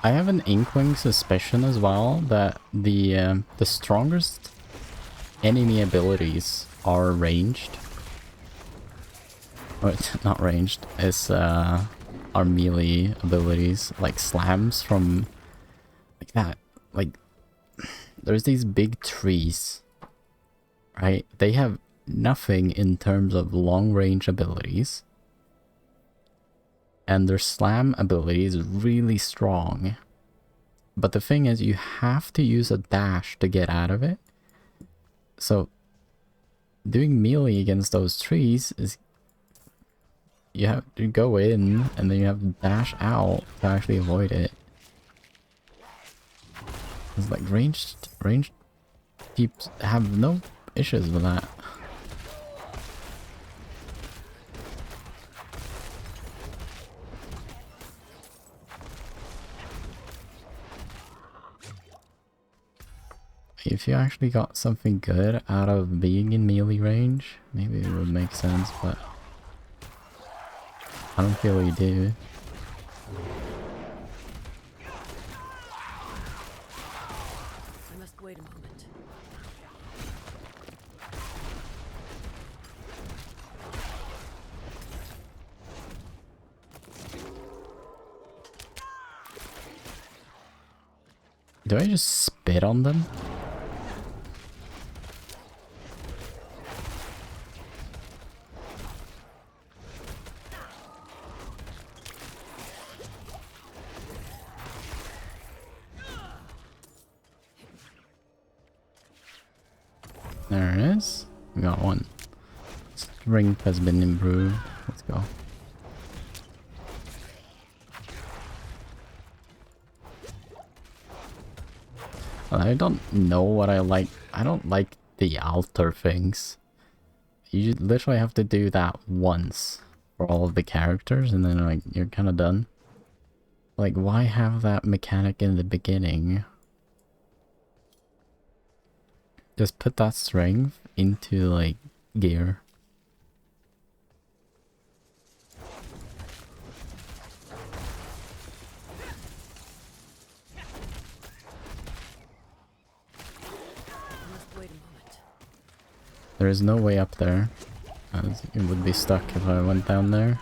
I have an inkling suspicion as well that the strongest enemy abilities are ranged. Or not ranged, it's are melee abilities, like slams from like that. Like there's these big trees, right? They have nothing in terms of long range abilities. And their slam ability is really strong. But the thing is, you have to use a dash to get out of it. So, doing melee against those trees is... You have to go in, and then you have to dash out to actually avoid it. It's like ranged peeps have no issues with that. If you actually got something good out of being in melee range, maybe it would make sense, but I don't feel you do. I must wait a moment. Do I just spit on them? There it is. We got one. Strength has been improved. Let's go. I don't know what I like. I don't like the altar things. You literally have to do that once for all of the characters and then like you're kind of done. Like, why have that mechanic in the beginning? Just put that strength into like gear. There is no way up there, as it would be stuck if I went down there.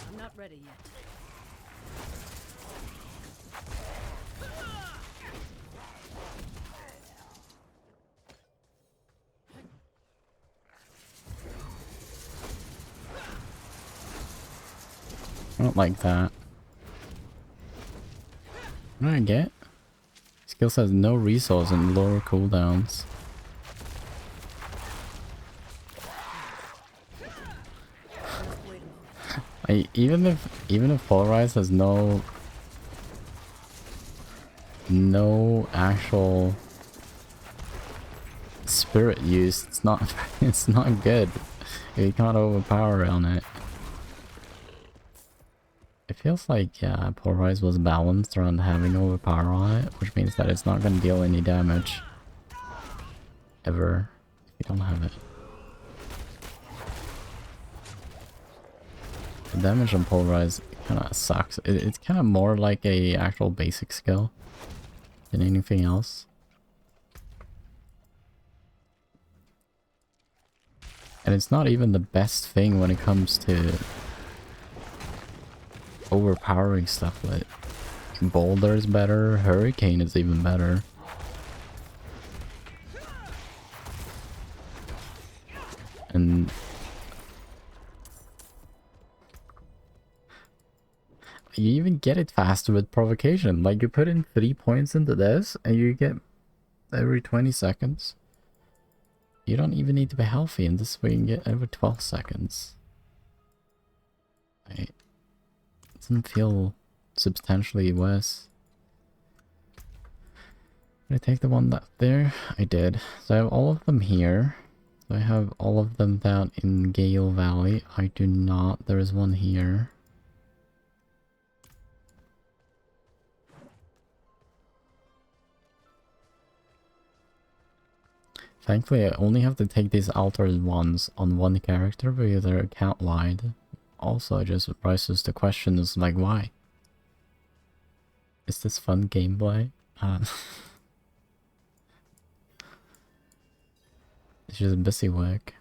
I'm not ready yet. don't like that. What did I get? Skills has no resource and lower cooldowns. Even if Polarize has no actual spirit use, it's not it's not good. You can't overpower on it. It feels like, yeah, Polarize was balanced around having overpower on it, which means that it's not going to deal any damage. Ever. If you don't have it. The damage on Polarize kind of sucks. It's kind of more like a actual basic skill than anything else. And it's not even the best thing when it comes to overpowering stuff. Like Boulder is better, Hurricane is even better. And you even get it faster with Provocation. Like you put in 3 points into this and you get every 20 seconds. You don't even need to be healthy, and this way you can get every 12 seconds. It doesn't feel substantially worse. Did I take the one that there? I did. So I have all of them here. So I have all of them down in Gale Valley. I do not. There is one here. Thankfully, I only have to take these altars once on one character because they're account-wide. Also, it just raises the question is like, why? Is this fun gameplay? It's just busy work.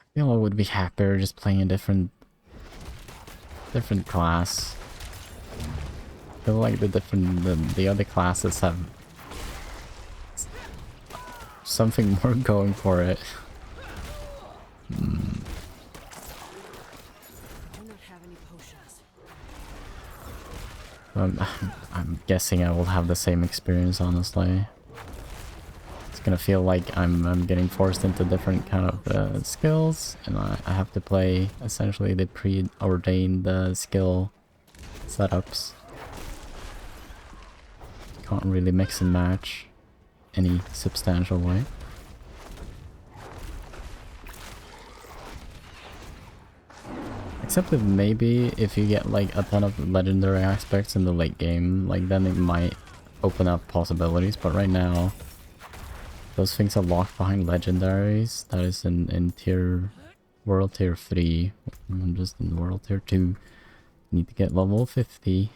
I feel I would be happier just playing a different class. I feel like the other classes have something more going for it. I'm guessing I will have the same experience, honestly. It's gonna feel like I'm getting forced into different kind of skills, and I have to play essentially the preordained skill setups. Can't really mix and match any substantial way. Except that maybe if you get like a ton of legendary aspects in the late game, like then it might open up possibilities, but right now those things are locked behind legendaries. That is in world tier 3. I'm just in world tier 2. Need to get level 50.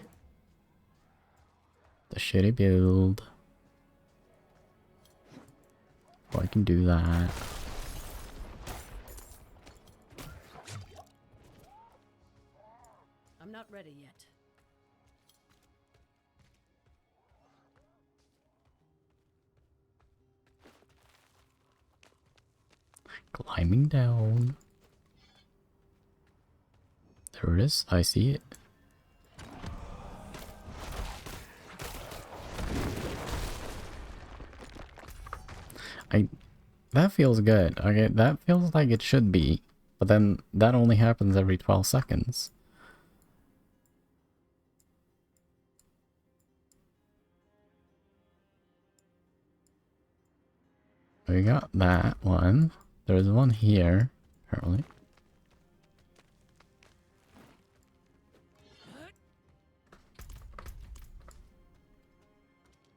The shitty build. Oh, I can do that. I'm not ready yet. Climbing down. There it is. I see it. That feels good. Okay, that feels like it should be. But then that only happens every 12 seconds. We got that one. There's one here, apparently.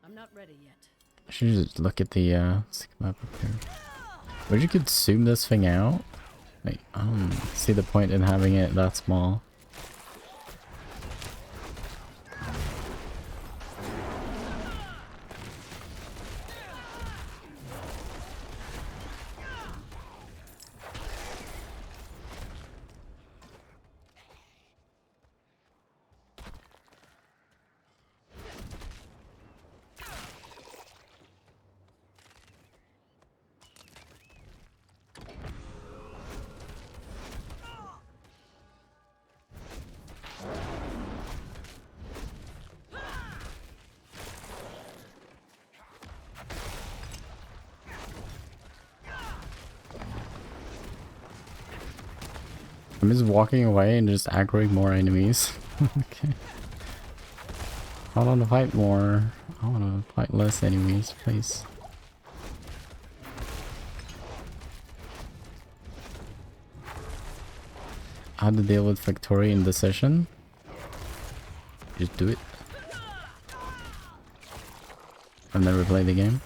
I'm not ready yet. I should just look at the map up here. Wish you could zoom this thing out. Like, I don't see the point in having it that small. I'm just walking away and just aggroing more enemies. Okay. I want to fight more. I want to fight less enemies, please. How to deal with Victoria indecision? Just do it. I've never played the game.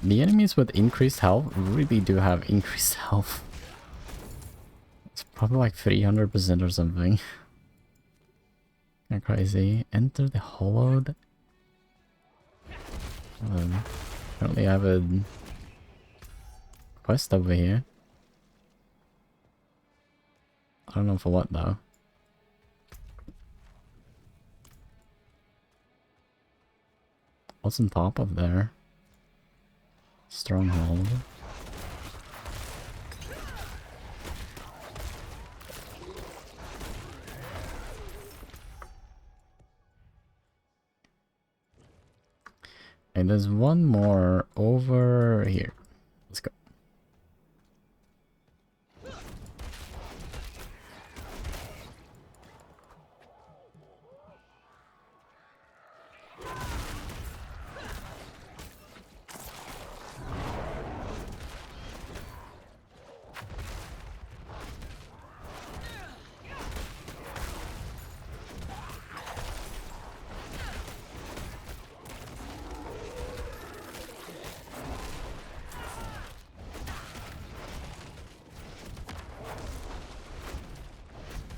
The enemies with increased health really do have increased health. It's probably like 300% or something. Kinda crazy. Enter the hollowed. Apparently I have a quest over here. I don't know for what though. What's on top of there? Stronghold. And there's one more over here. Let's go.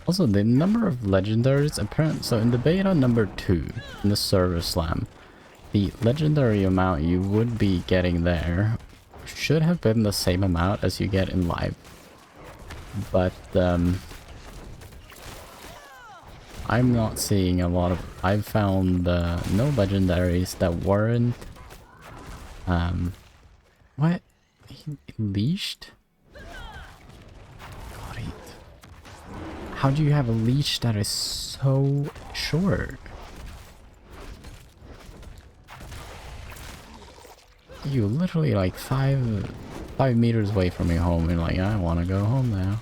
Also, the number of legendaries apparent. So in the beta number 2, in the server slam, the legendary amount you would be getting there should have been the same amount as you get in live. But I'm not seeing a lot of. I've found no legendaries that weren't. What? He leashed? How do you have a leash that is so short? You literally like 5 meters away from your home and like, I want to go home now.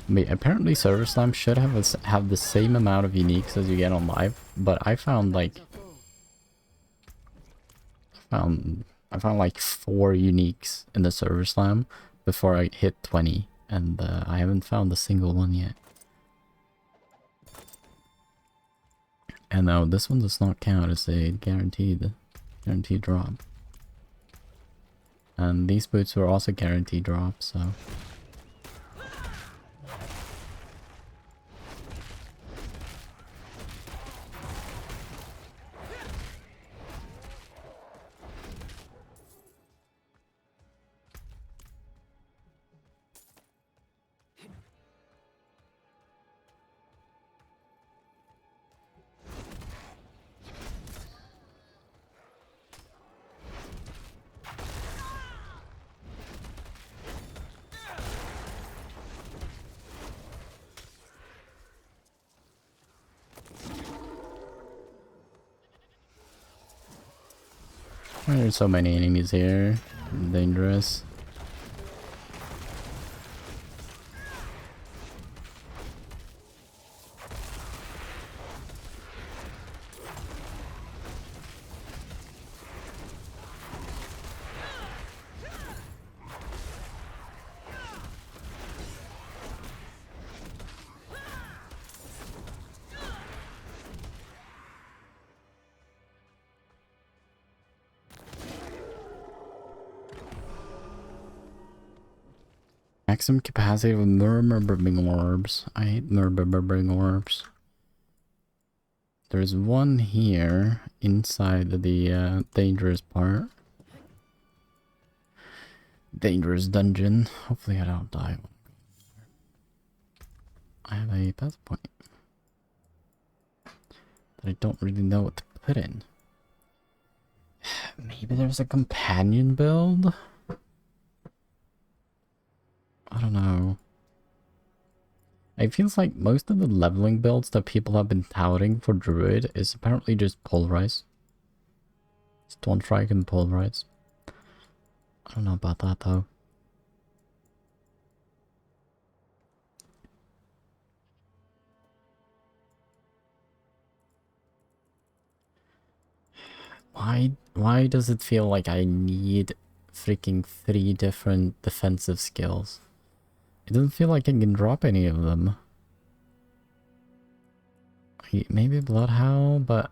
But apparently Server Slam should have the same amount of uniques as you get on live, but I found like I found like 4 uniques in the Server Slam before I hit 20, and I haven't found a single one yet. And now this one does not count as a guaranteed drop. And these boots were also guaranteed drops, so. There's so many enemies here. Dangerous. Maximum capacity of murmuring orbs. I hate murmuring orbs. There's one here inside the dangerous part. Dangerous dungeon. Hopefully I don't die. I have a path point that I don't really know what to put in. Maybe there's a companion build? I don't know. It feels like most of the leveling builds that people have been touting for Druid is apparently just Pulverize. Stone Strike and Pulverize. I don't know about that though. Why does it feel like I need freaking 3 different defensive skills? It doesn't feel like I can drop any of them. Maybe Bloodhound, but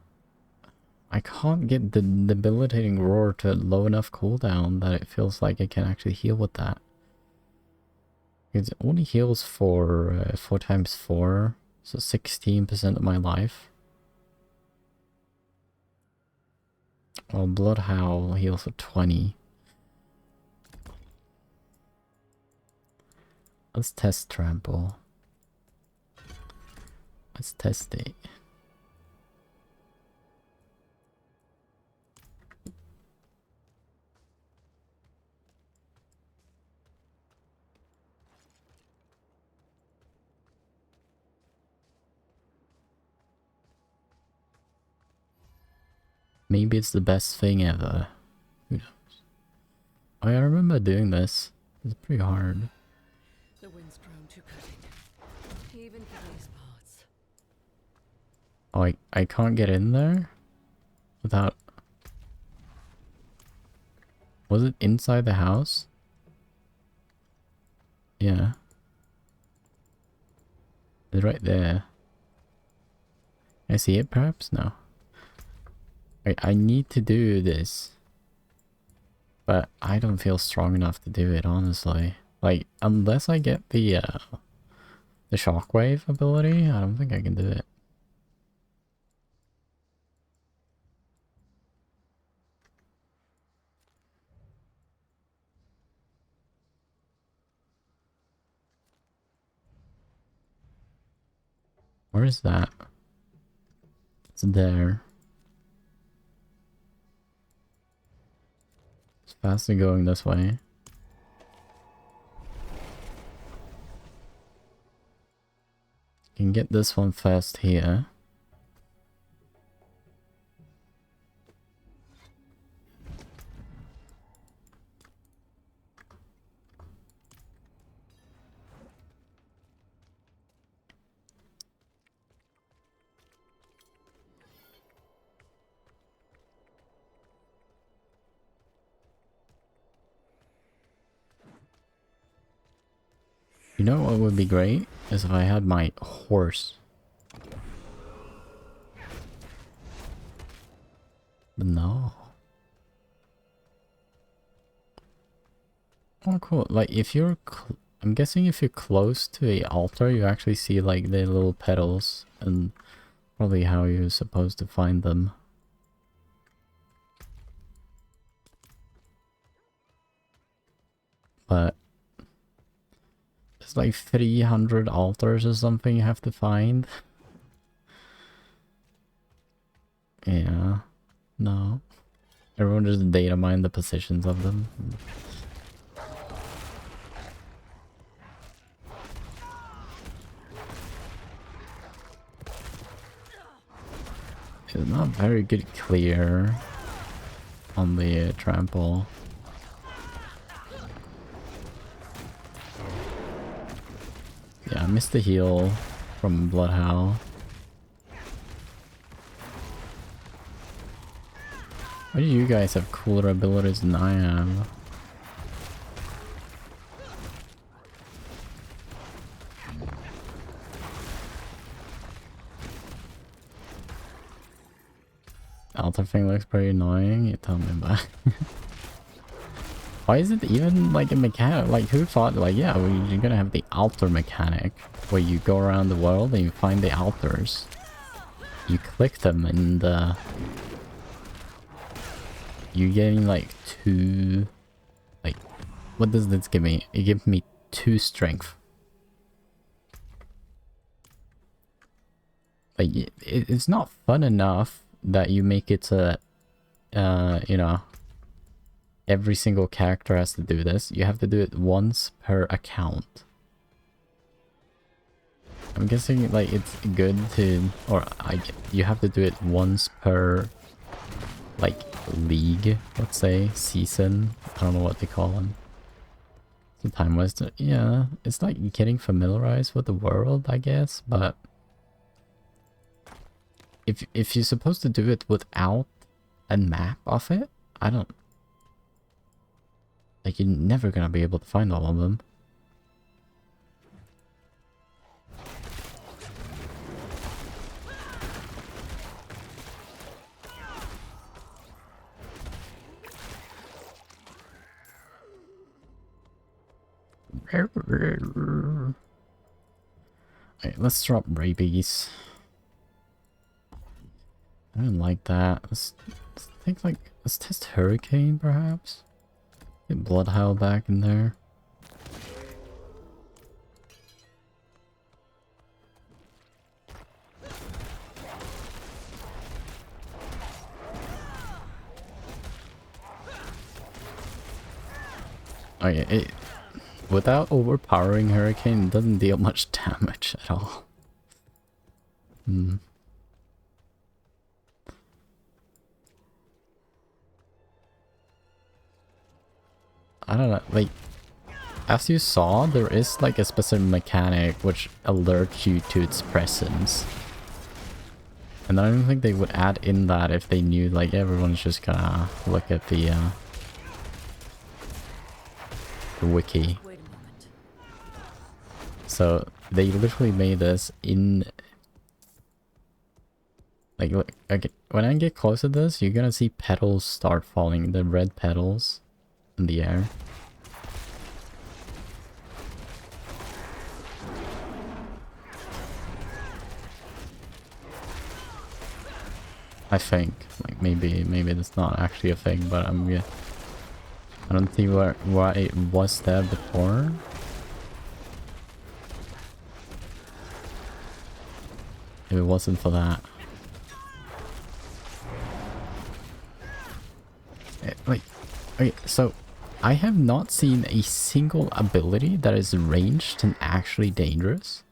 I can't get the debilitating roar to low enough cooldown that it feels like I can actually heal with that. It only heals for 4 times 4, so 16% of my life. Well, Bloodhound heals for 20. Let's test Trample. Let's test it. Maybe it's the best thing ever. Who knows? Oh, I remember doing this. It's pretty hard. The wind's grown too cutting, even for these parts. Oh, I can't get in there without... Was it inside the house? Yeah. It's right there. Can I see it perhaps? No. I need to do this. But I don't feel strong enough to do it, honestly. Like, unless I get the shockwave ability, I don't think I can do it. Where is that? It's there. It's faster going this way. You can get this one first here. You know what would be great? Is if I had my horse. But no. Oh, cool. Like, if you're... I'm guessing if you're close to a altar, you actually see, like, the little petals. And probably how you're supposed to find them. But... It's like 300 altars or something you have to find. Yeah. No. Everyone just data mine the positions of them. It's not very good clear on the trample. Yeah, I missed the heal from Bloodhound. Why do you guys have cooler abilities than I have? Altar thing looks pretty annoying, you tell me about it. Why is it even like a mechanic? Like, who thought, like, yeah, well, you're gonna have the altar mechanic where you go around the world and you find the altars. You click them and you're getting like 2... Like, what does this give me? It gives me 2 strength. Like, it's not fun enough that you make it so that, you know, every single character has to do this. You have to do it once per account. I'm guessing like it's good to, or you have to do it once per like league, let's say, season. I don't know what they call them. The time waster. Yeah, it's like getting familiarized with the world, I guess, but if you're supposed to do it without a map of it, I don't, like, you're never gonna be able to find all of them. Alright, let's drop rabies. I don't like that. Let's think like, let's test hurricane perhaps? Get bloodhound back in there. Oh yeah, without overpowering hurricane, it doesn't deal much damage at all. Hmm. I don't know, like, as you saw, there is like a specific mechanic which alerts you to its presence. And I don't think they would add in that if they knew like everyone's just gonna look at the wiki. Wait a moment. So they literally made this in, like, look, okay, when I get close to this, you're gonna see petals start falling, the red petals in the air. I think, like, maybe that's not actually a thing, but I don't see why it was there before. If it wasn't for that. Like, okay, so I have not seen a single ability that is ranged and actually dangerous.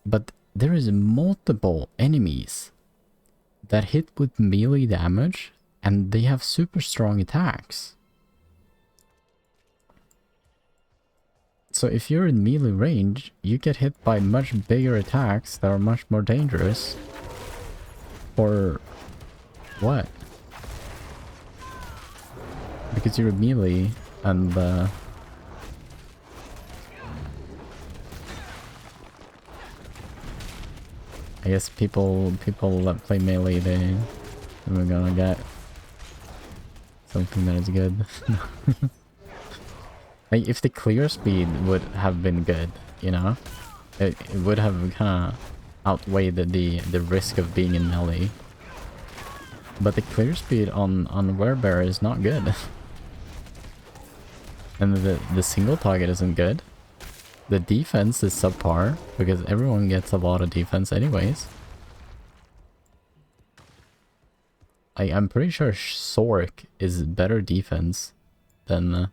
But there is multiple enemies that hit with melee damage and they have super strong attacks. So if you're in melee range, you get hit by much bigger attacks that are much more dangerous. Or what? Because you're melee and I guess people that play melee, we're gonna get something that is good. Like, if the clear speed would have been good, you know, it would have kind of outweighed the risk of being in melee. But the clear speed on Werebear is not good. And the single target isn't good. The defense is subpar, because everyone gets a lot of defense anyways. I'm pretty sure Sork is better defense than...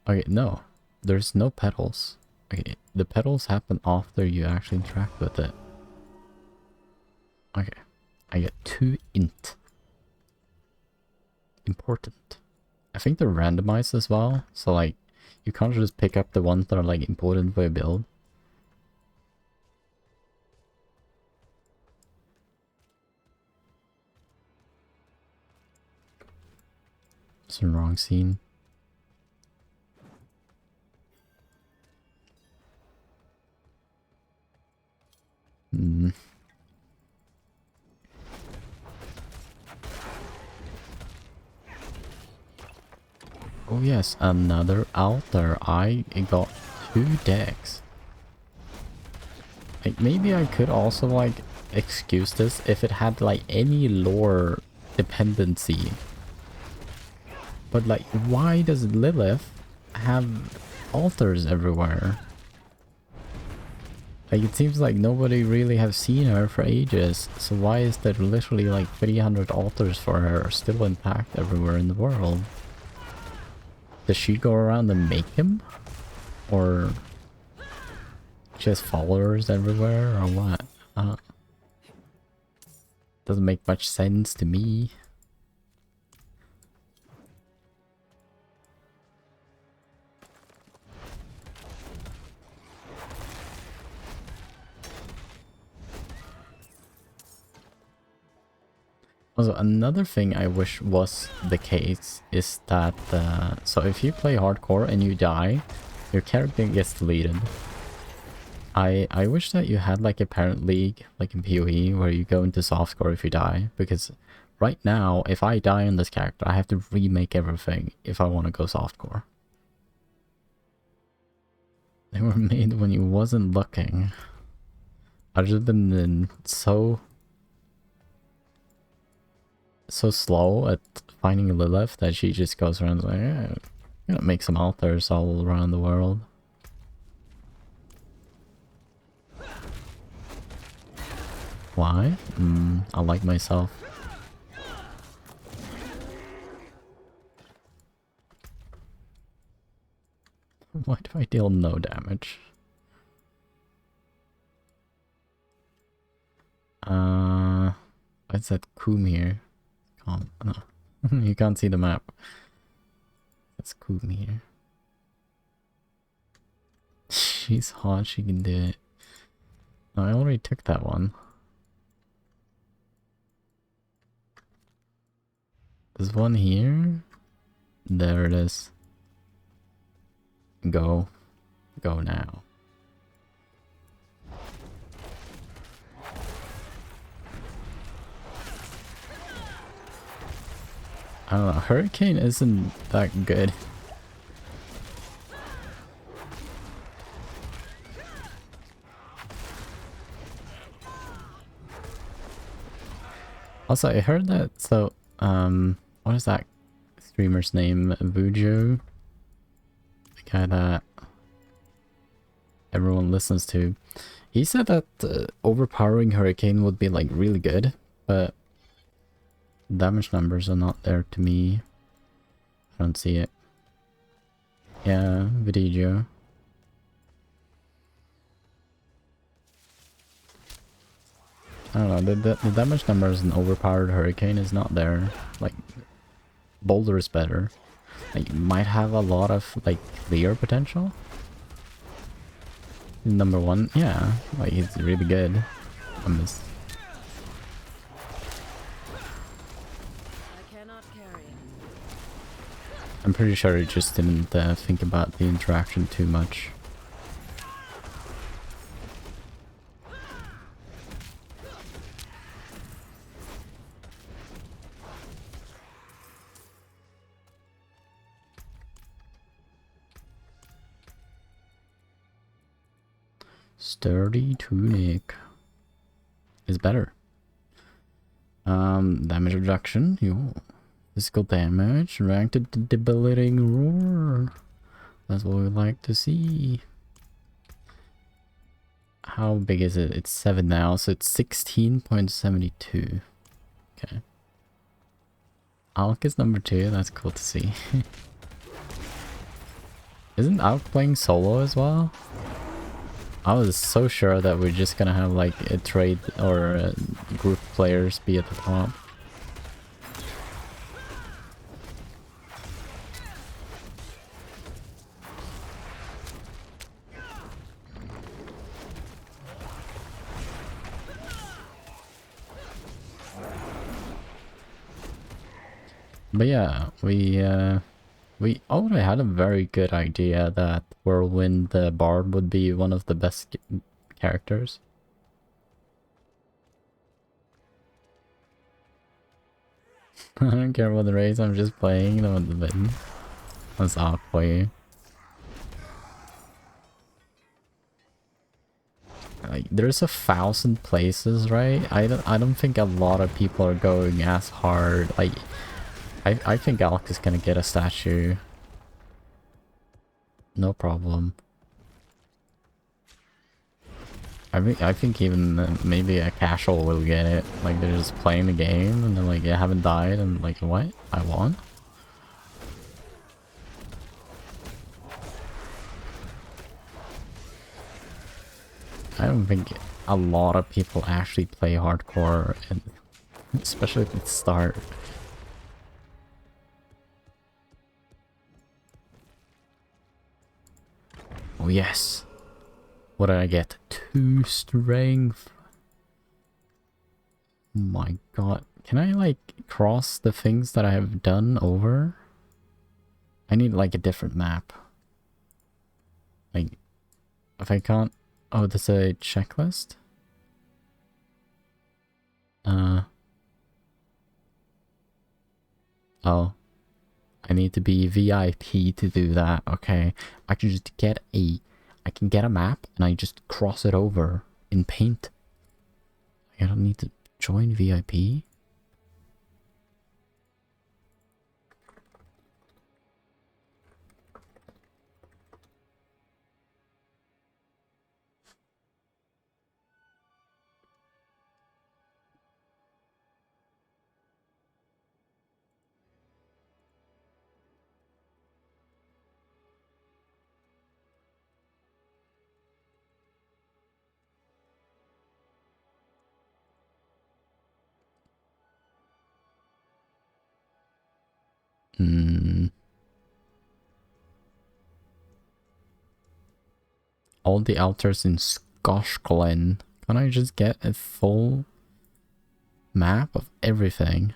okay, no. There's no petals. Okay, the petals happen after you actually interact with it. Okay, I get 2 int. Important. I think they're randomized as well, so like, you can't just pick up the ones that are like important for your build. It's the wrong scene. Hmm. Oh yes, another altar. I got 2 decks. Like, maybe I could also like excuse this if it had like any lore dependency. But like, why does Lilith have altars everywhere? Like, it seems like nobody really have seen her for ages, so why is there literally like 300 altars for her still intact everywhere in the world? Does she go around and make him? Or She has followers everywhere or what? Doesn't make much sense to me. Also, another thing I wish was the case is that, so if you play hardcore and you die, your character gets deleted. I wish that you had like a parent league, like in PoE, where you go into softcore if you die, because right now, if I die on this character, I have to remake everything if I want to go softcore. They were made when you wasn't looking. I've just been so slow at finding Lilith that she just goes around like, yeah, I'm gonna make some altars all around the world. Why? I like myself. Why do I deal no damage? What's that Coom here? No. You can't see the map. That's Coom here. She's hot, she can do it. No, I already took that one. There's one here. There it is. Go. Go now. I don't know, Hurricane isn't that good. Also, I heard that, so, what is that streamer's name? Vujo? The guy that everyone listens to. He said that overpowering Hurricane would be, like, really good, but damage numbers are not there to me. I don't see it. Yeah, Vujo. I don't know, the damage numbers in overpowered Hurricane is not there. Like, Boulder is better. Like, you might have a lot of, like, clear potential. Number one, yeah, like, he's really good. I'm just... I'm pretty sure he just didn't think about the interaction too much. Sturdy Tunic is better. Damage reduction, yo. Physical damage, ranked at debilitating roar. That's what we like to see. How big is it? It's 7 now, so it's 16.72. Okay. Alk is number 2, that's cool to see. Isn't Alk playing solo as well? I was so sure that we're just gonna have like a trade or group players be at the top. But yeah, we already had a very good idea that Whirlwind the Bard would be one of the best characters. I don't care about the race, I'm just playing them at the button. That's out for you. Like, there's 1,000 places, right? I don't think a lot of people are going as hard. Like, I think Alk is gonna get a statue. No problem. I think even maybe a casual will get it. Like, they're just playing the game and they're like, yeah, I haven't died, and like, what? I won? don't think a lot of people actually play hardcore, and especially at the start. Oh yes. What did I get? 2 strength. Oh my god. Can I like cross the things that I have done over? I need like a different map. Like, if I can't... Oh, there's a checklist? Oh. I need to be VIP to do that. Okay. I can just get a... I can get a map and I just cross it over in paint. I don't need to join VIP. All the altars in Glen. Can I just get a full map of everything?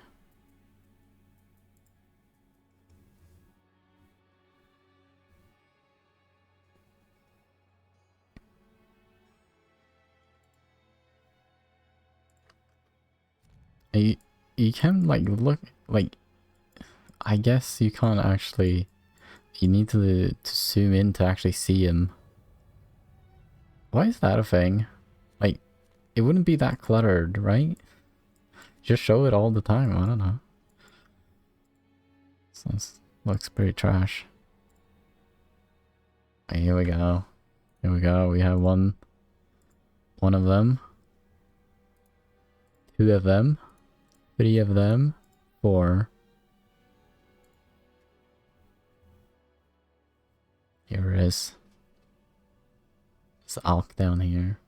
You can like look like, I guess you can't actually, you need to zoom in to actually see him. Why is that a thing? Like, it wouldn't be that cluttered, right? Just show it all the time, I don't know. This looks pretty trash. Okay, here we go. Here we go, we have one of them. 2 of them. 3 of them. 4. Here it is. It's Alk down here.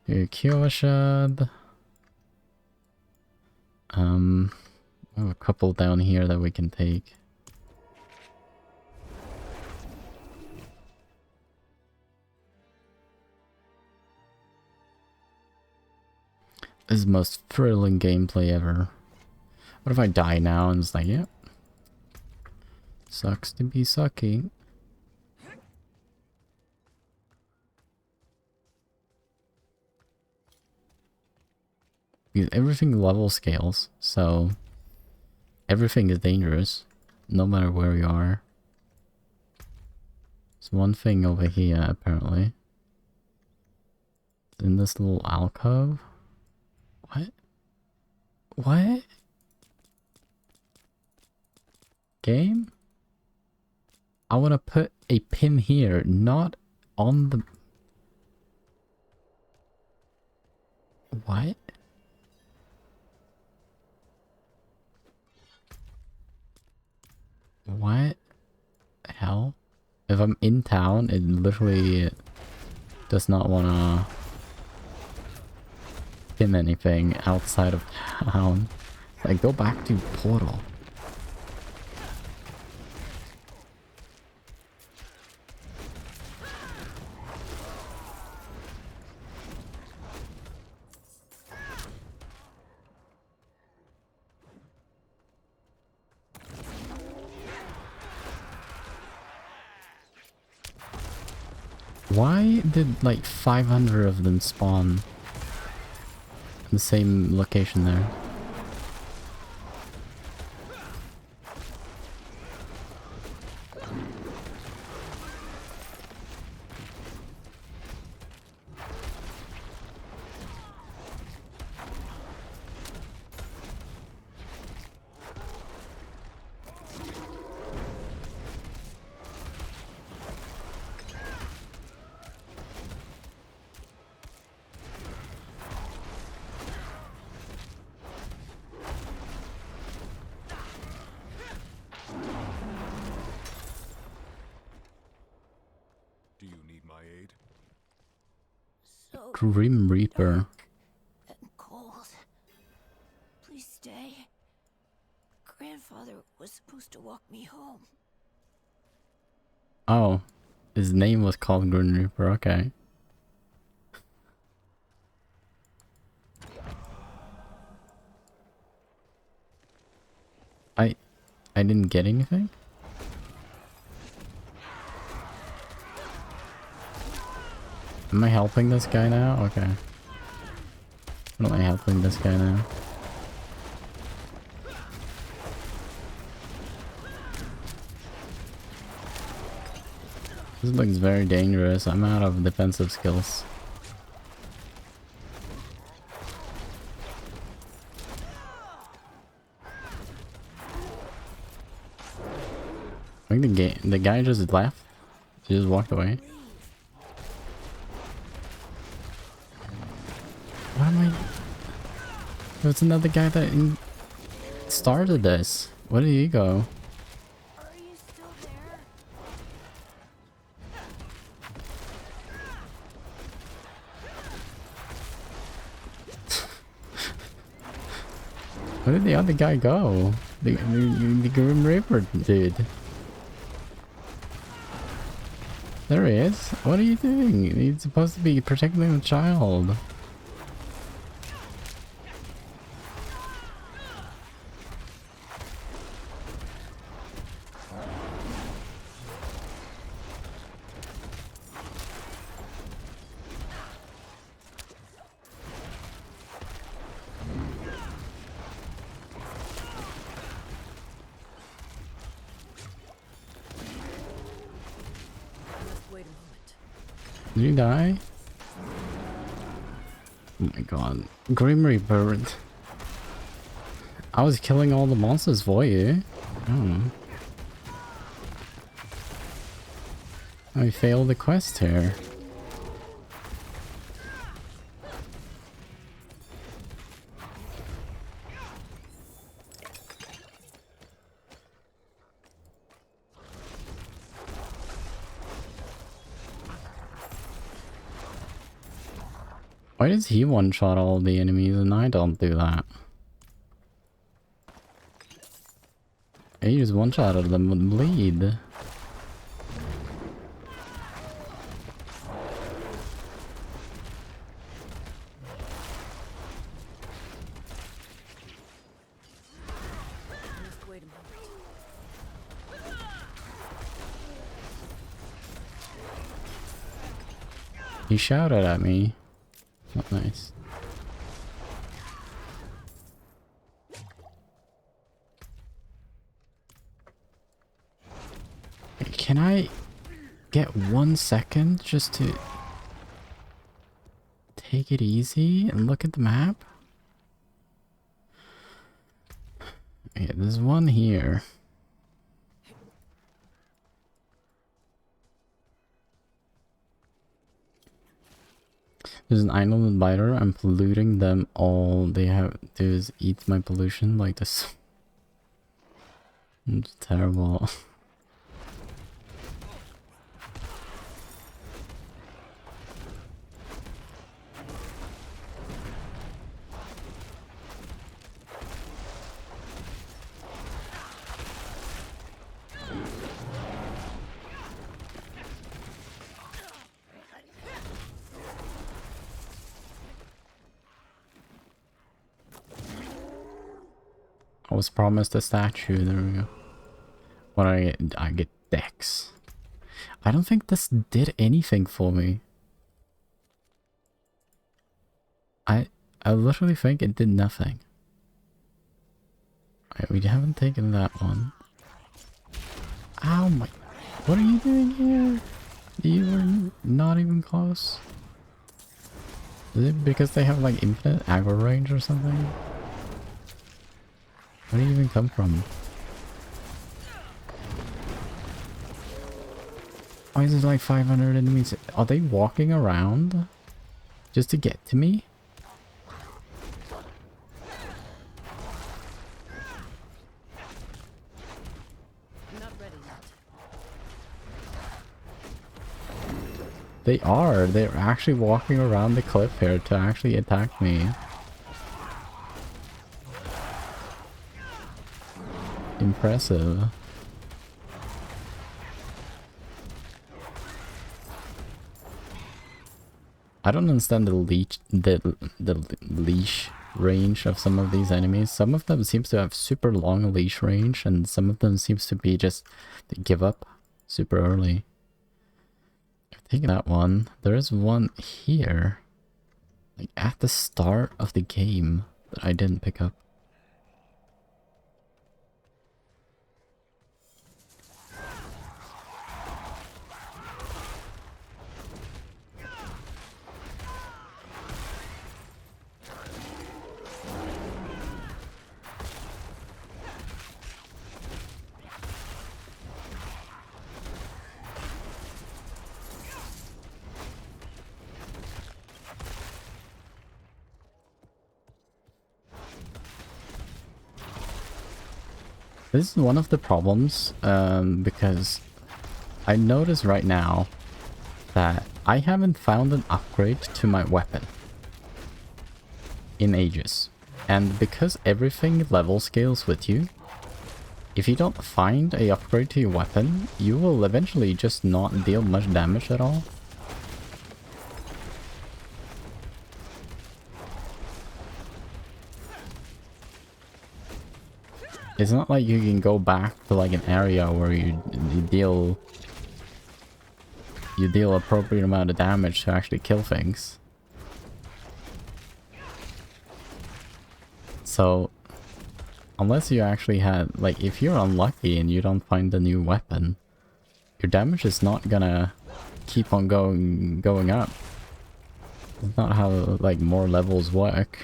Kyoshad. I have a couple down here that we can take. This is the most thrilling gameplay ever. What if I die now and it's like, yep. Sucks to be sucky. Because everything level scales, so everything is dangerous, no matter where you are. There's one thing over here, apparently. In this little alcove. What? What? Game? I want to put a pin here, not on the... What? What the hell? If I'm in town, it literally does not want to pin anything outside of town. Like, go back to Portal. Why did like 500 of them spawn in the same location there? Grim Reaper. And cold. Please stay. Grandfather was supposed to walk me home. Oh, his name was called Grim Reaper. Okay. I didn't get anything? Am I helping this guy now? Okay. Am I helping this guy now? This looks very dangerous. I'm out of defensive skills. I think the guy just left. He just walked away. What am I? There's another guy that started this. Where did he go? Are you still there? Where did the other guy go? The Grim Reaper dude. There he is. What are you doing? He's supposed to be protecting the child. Wait a moment. Did you die? Oh my god. Grim Reaper. I was killing all the monsters for you. Oh. I failed the quest here. Why does he one-shot all the enemies and I don't do that? He just one-shotted them with bleed. Just wait a moment. He shouted at me. Not nice. Can I get 1 second just to take it easy and look at the map? Okay, there's one here. There's an island biter. I'm polluting them all. They have to do is eat my pollution like this. It's terrible. I was promised a statue. There we go. What I get? I get Dex. I don't think this did anything for me. I literally think it did nothing. Right, we haven't taken that one. Ow my! What are you doing here? You were not even close. Is it because they have like infinite aggro range or something? Where do you even come from? Why is it like 500 enemies? Are they walking around just to get to me? Not ready yet. They are. They're actually walking around the cliff here to actually attack me. Impressive. I don't understand the leash range of some of these enemies. Some of them seems to have super long leash range, and some of them seems to be just they give up super early. I think that one. There is one here, like at the start of the game, that I didn't pick up. This is one of the problems, because I notice right now that I haven't found an upgrade to my weapon in ages. And because everything level scales with you, if you don't find a upgrade to your weapon, you will eventually just not deal much damage at all. It's not like you can go back to like an area where you deal appropriate amount of damage to actually kill things. So unless you actually had, like, if you're unlucky and you don't find a new weapon, your damage is not gonna keep on going up. It's not how like more levels work.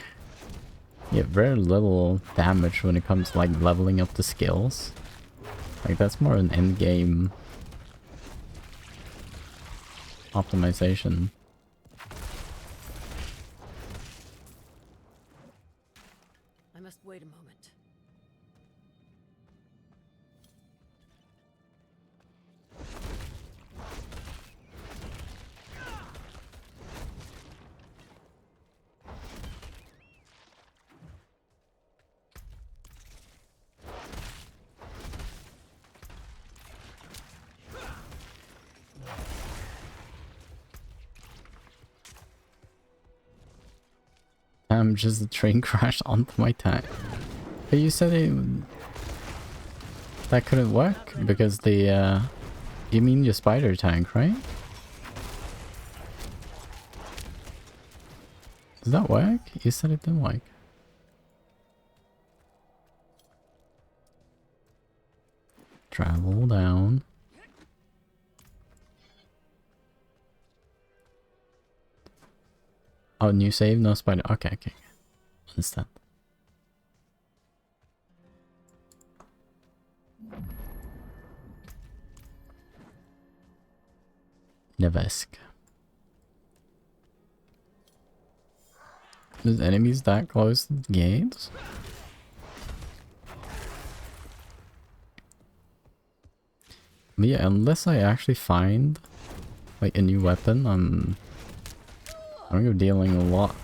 You get very little damage when it comes to like leveling up the skills. Like that's more an end game optimization. I must wait a moment. Just the train crashed onto my tank. But you said that couldn't work because the you mean your spider tank, right? Does that work? You said it didn't work. Travel down. Oh, new save, no spider. Okay, okay. Understand. Nevesk. There's enemies that close to the gates? But yeah, unless I actually find like a new weapon, I'm gonna be dealing a lot,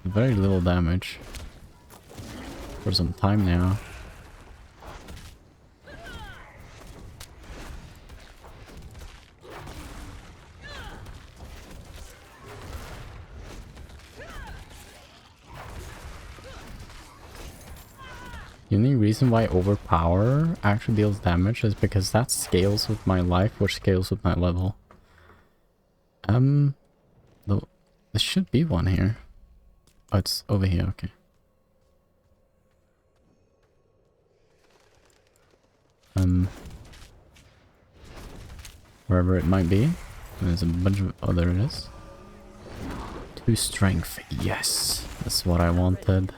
very little damage for some time now. The only reason why overpower actually deals damage is because that scales with my life, which scales with my level. There should be one here. Oh, it's over here, okay. Wherever it might be. There's a bunch of... oh, there it is. 2 strength. Yes! That's what I wanted.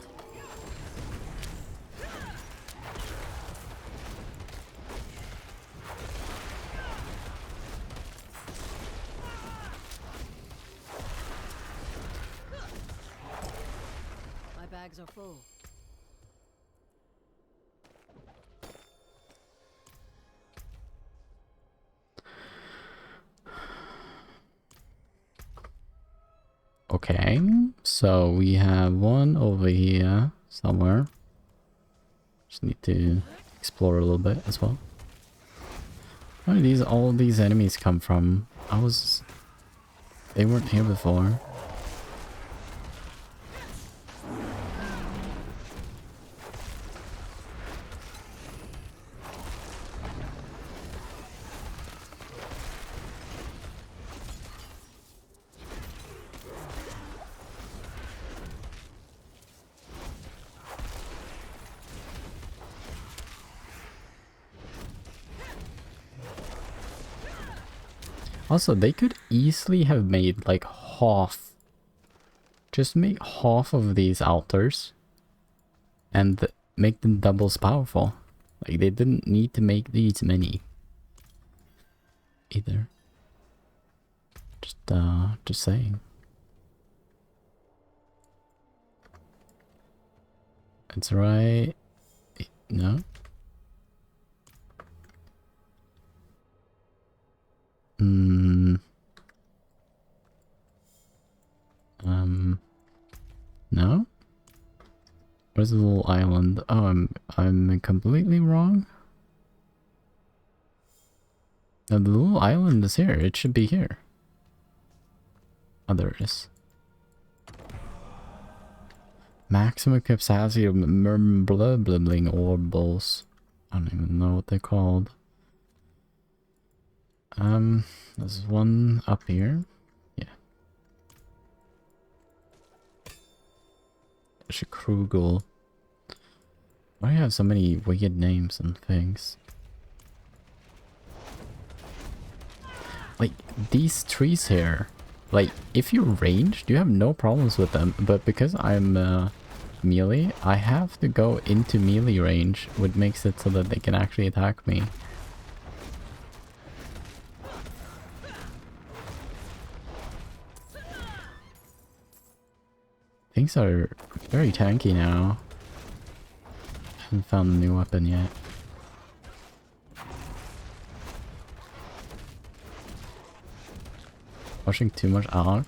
My bags are full. Okay, so we have one over here somewhere. Just need to explore a little bit as well. Where do all these enemies come from? They weren't here before. Also, they could easily have made like half. Just make half of these altars and make them double as powerful. Like, they didn't need to make these many either. Just saying. It's right. No. No? Where's the little island? Oh, I'm completely wrong? No, the little island is here. It should be here. Oh, there it is. Maximum capacity of blibbling orbals. I don't even know what they're called. There's one up here. Yeah. Krugel. Why do you have so many weird names and things? Like, these trees here. Like, if you're ranged, you have no problems with them. But because I'm melee, I have to go into melee range, which makes it so that they can actually attack me. Things are very tanky now. Haven't found a new weapon yet. Watching too much arc?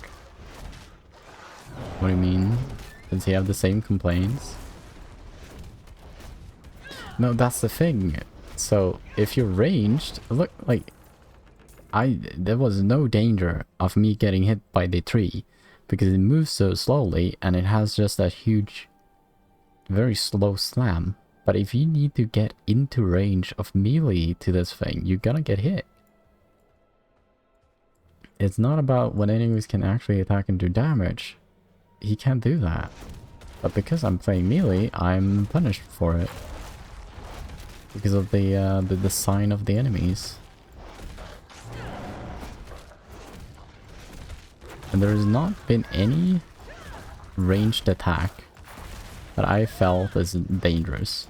What do you mean? Does he have the same complaints? No, that's the thing. So, if you're ranged, look, like, there was no danger of me getting hit by the tree because it moves so slowly and it has just a huge, very slow slam. But if you need to get into range of melee to this thing, you're gonna get hit. It's not about when enemies can actually attack and do damage. He can't do that. But because I'm playing melee, I'm punished for it. Because of the design of the enemies. And there has not been any ranged attack that I felt is dangerous.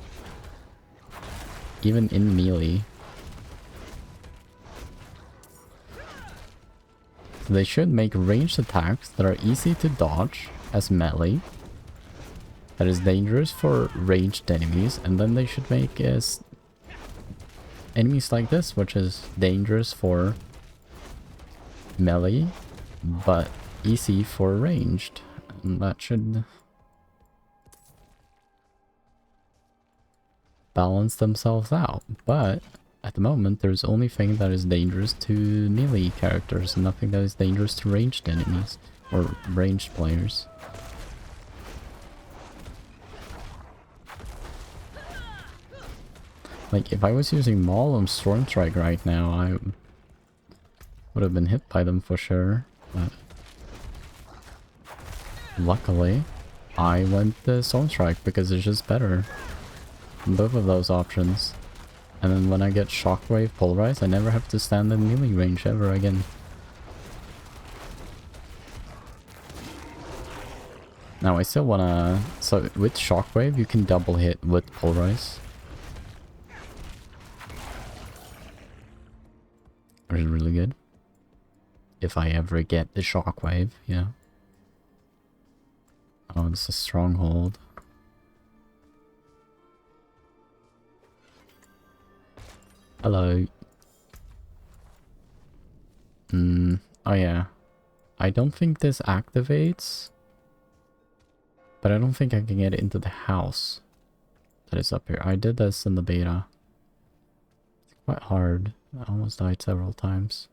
Even in melee. So they should make ranged attacks that are easy to dodge as melee. That is dangerous for ranged enemies. And then they should make enemies like this, which is dangerous for melee, but easy for ranged. And that should balance themselves out. But at the moment, there's only thing that is dangerous to melee characters and nothing that is dangerous to ranged enemies or ranged players. Like, if I was using Maul on Stormstrike right now, I would have been hit by them for sure. But luckily, I went the Stormstrike because it's just better than both of those options. And then when I get Shockwave Polarized, I never have to stand in melee range ever again. Now I still wanna... So with Shockwave, you can double hit with Polarize. Which is really good. If I ever get the Shockwave, you know. Oh, it's a stronghold. Hello. Oh yeah. I don't think this activates. But I don't think I can get it into the house that is up here. I did this in the beta. It's quite hard. I almost died several times.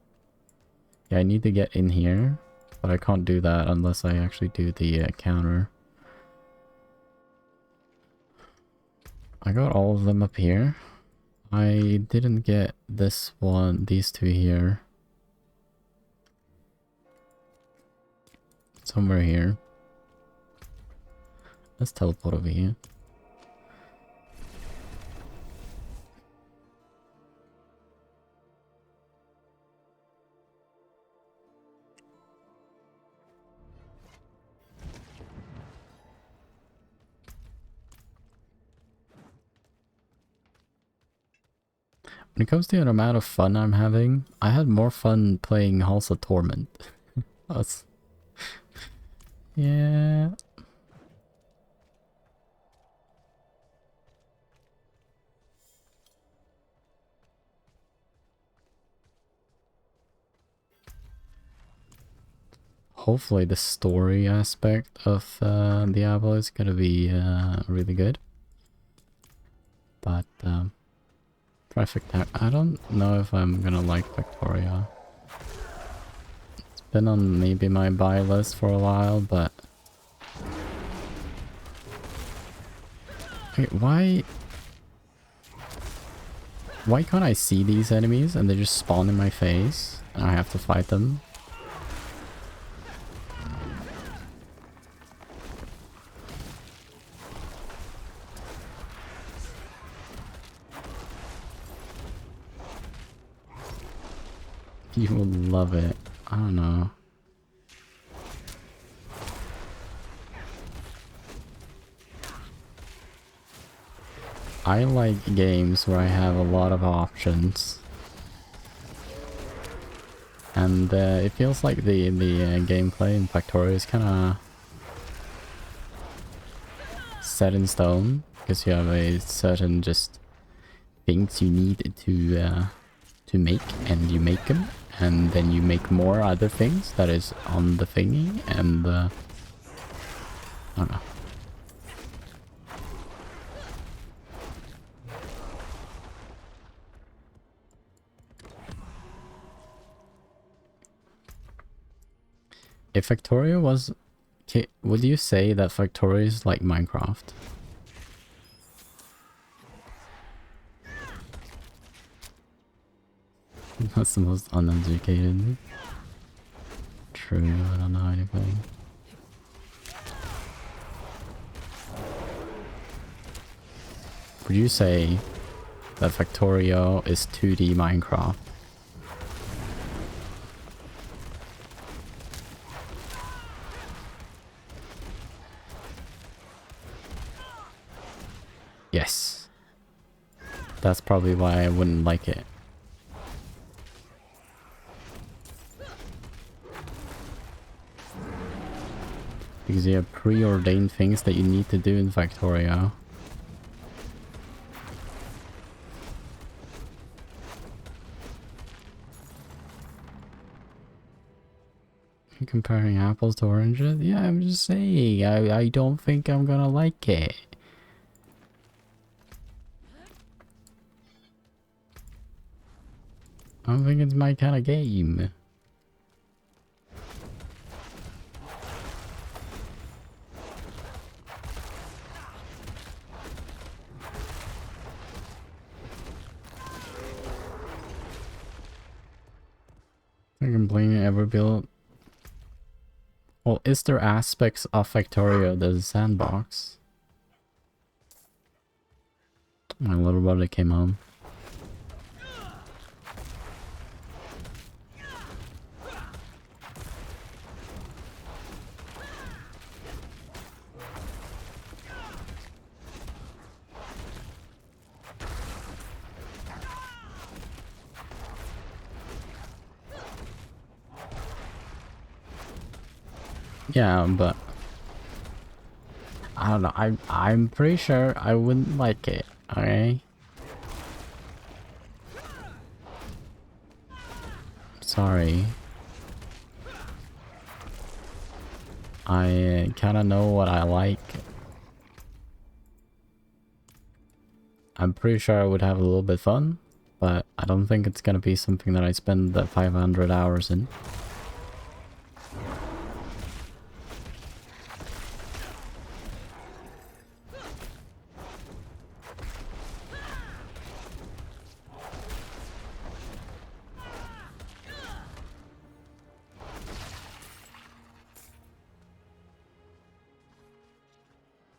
Yeah, I need to get in here. But I can't do that unless I actually do the counter. I got all of them up here. I didn't get this one, these two here. Somewhere here. Let's teleport over here. When it comes to the amount of fun I'm having, I had more fun playing Halls of Torment. That's... yeah... Hopefully the story aspect of Diablo is gonna be really good. But I don't know if I'm gonna like Victoria. It's been on maybe my buy list for a while, but... Wait, why can't I see these enemies and they just spawn in my face and I have to fight them? You will love it. I don't know. I like games where I have a lot of options. And it feels like the gameplay in Factorio is kind of set in stone. Because you have a certain just things you need to make, and you make them. And then you make more other things that is on the thingy, and I don't know. If Factorio was... Okay, would you say that Factorio is like Minecraft? That's the most uneducated. True, I don't know anything. Would you say that Factorio is 2D Minecraft? Yes. That's probably why I wouldn't like it. Because you have preordained things that you need to do in Factorio. You're comparing apples to oranges? Yeah, I'm just saying. I don't think I'm gonna like it. I don't think it's my kind of game. I can blame ever build. Well, is there aspects of Factorio that is sandbox? My little brother came home. Yeah, but I don't know. I'm pretty sure I wouldn't like it. Okay. Sorry. I kind of know what I like. I'm pretty sure I would have a little bit fun, but I don't think it's gonna be something that I spend the 500 hours in.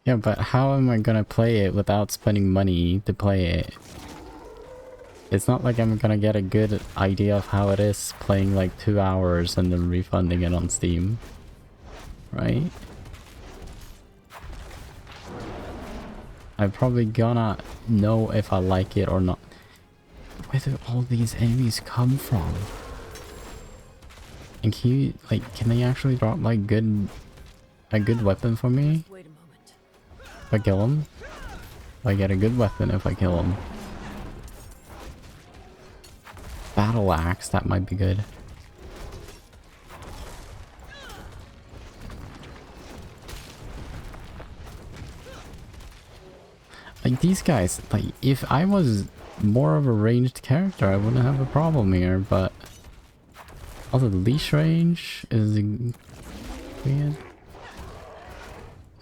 Yeah, but how am I gonna play it without spending money to play it? It's not like I'm gonna get a good idea of how it is playing like 2 hours and then refunding it on Steam. Right? I'm probably gonna know if I like it or not. Where do all these enemies come from? And can they actually drop like a good weapon for me? Wait a moment. If I kill him? I get a good weapon if I kill him. Battle axe, that might be good. Like these guys, like if I was more of a ranged character, I wouldn't have a problem here, but also the leash range is weird.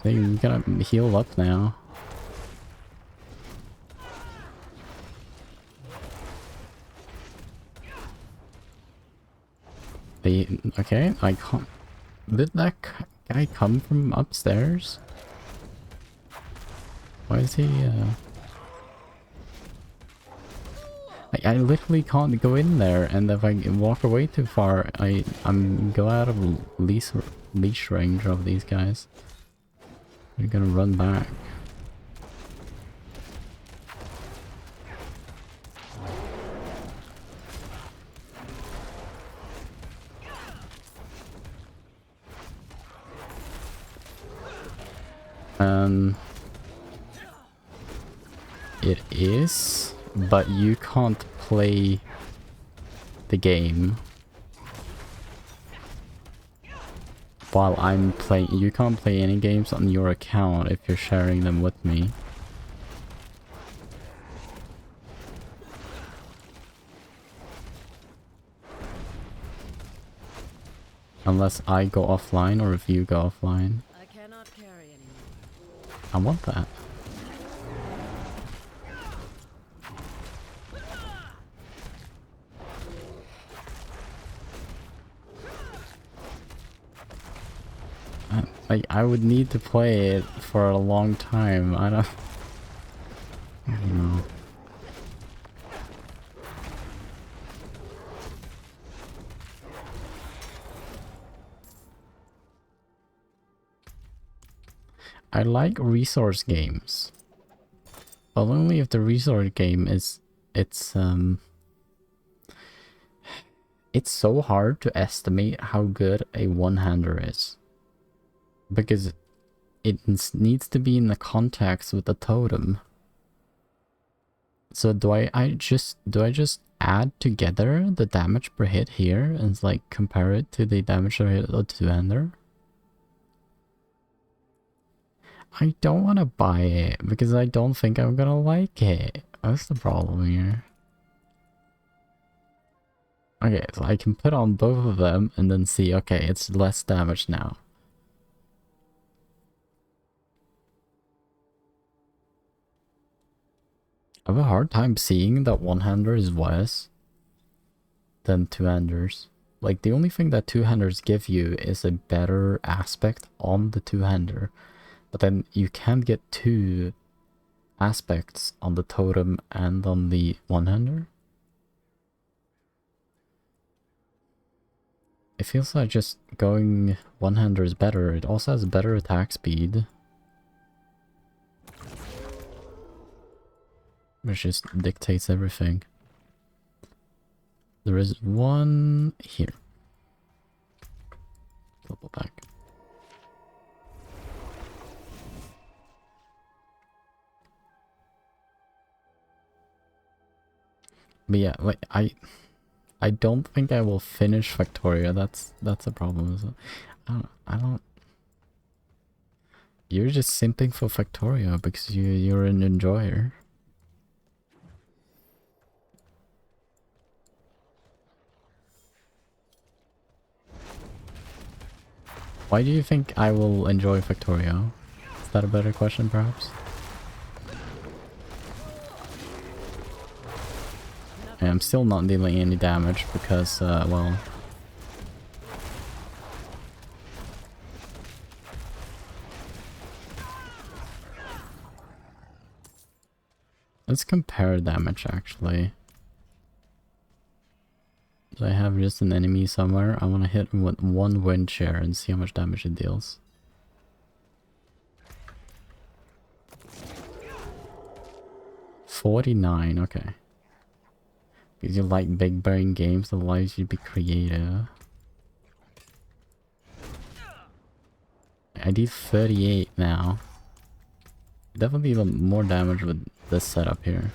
So you gotta heal up now. Okay, I can't. Did that guy come from upstairs? Why is he, I literally can't go in there, and if I walk away too far, I'm go out of leash range of these guys. They're gonna run back. It is, but you can't play the game while I'm playing. You can't play any games on your account if you're sharing them with me. Unless I go offline or if you go offline. I cannot carry anymore. I want that. Like, I would need to play it for a long time. I don't know. I like resource games, but only if the resource game is it's so hard to estimate how good a one-hander is, because it needs to be in the context with the totem. So do I just add together the damage per hit here and like compare it to the damage per hit of the two-hander? I don't want to buy it because I don't think I'm gonna like it. That's the problem here. Okay, so I can put on both of them and then see, okay, it's less damage now. I have a hard time seeing that one-hander is worse than two-handers. Like, the only thing that two-handers give you is a better aspect on the two-hander. But then you can't get two aspects on the totem and on the one-hander. It feels like just going one-hander is better. It also has better attack speed, which just dictates everything. There is one here. Double back. But yeah, like I don't think I will finish Factoria. That's a problem, isn't it? I don't You're just simping for Factorio because you're an enjoyer. Why do you think I will enjoy Factorio? Is that a better question, perhaps? And I'm still not dealing any damage because, well... Let's compare damage, actually. So I have just an enemy somewhere. I want to hit him with one wind share and see how much damage it deals. 49, okay. Because you like big brain games that allows you to be creative. I did 38 now. Definitely more damage with this setup here.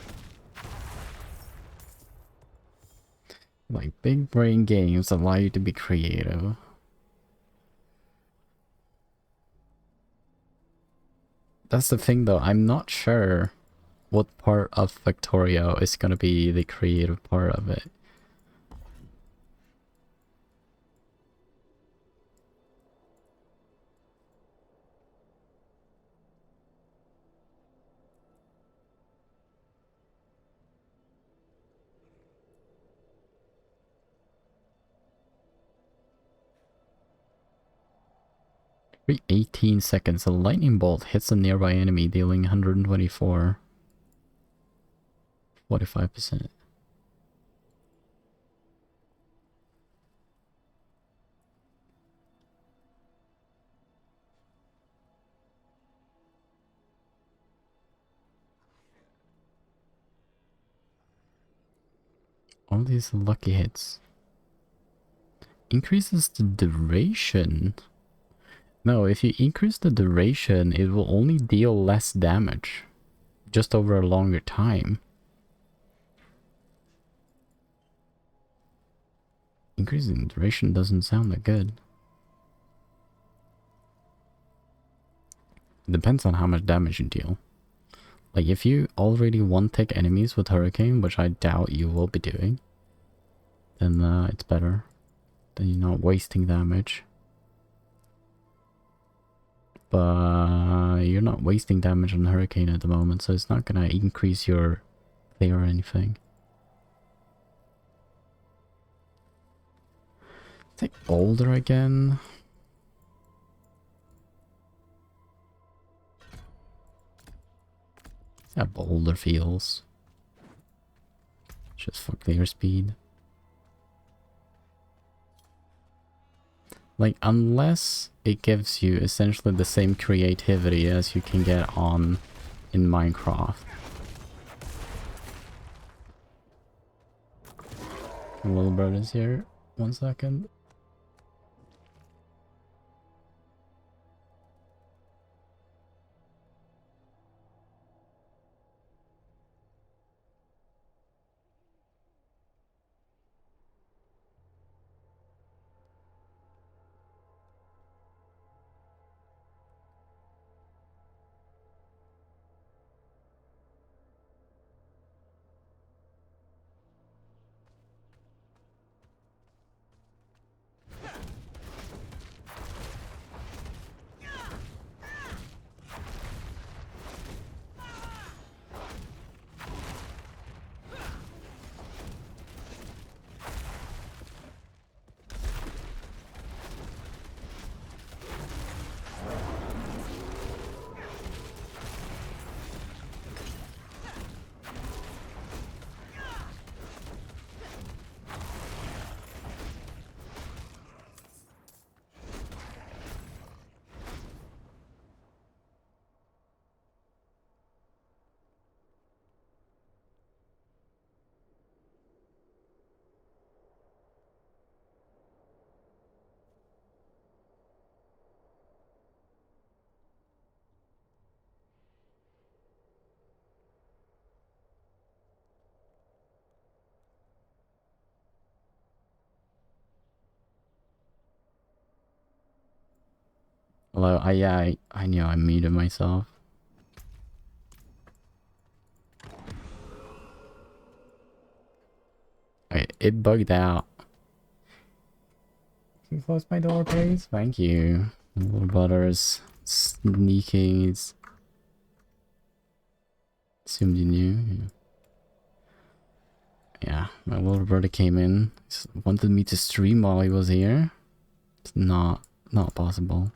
Like big brain games allow you to be creative. That's the thing though, I'm not sure what part of Factorio is gonna be the creative part of it. Every 18 seconds, a lightning bolt hits a nearby enemy, dealing 124. 45%. All these lucky hits. Increases the duration. No, if you increase the duration, it will only deal less damage. Just over a longer time. Increasing duration doesn't sound that good. It depends on how much damage you deal. Like if you already one-tick enemies with Hurricane, which I doubt you will be doing, then it's better. Then you're not wasting damage. But you're not wasting damage on Hurricane at the moment, so it's not gonna increase your clear or anything. Take Boulder again. See how Boulder feels. Just for clear speed. Like, unless it gives you essentially the same creativity as you can get on in Minecraft. Little bird is here. 1 second. Hello. Yeah, I knew I muted myself. Okay, it bugged out. Can you close my door, please? Thank you. Little brother's sneaking. He's assumed you knew. Yeah, my little brother came in. Wanted me to stream while he was here. It's not possible.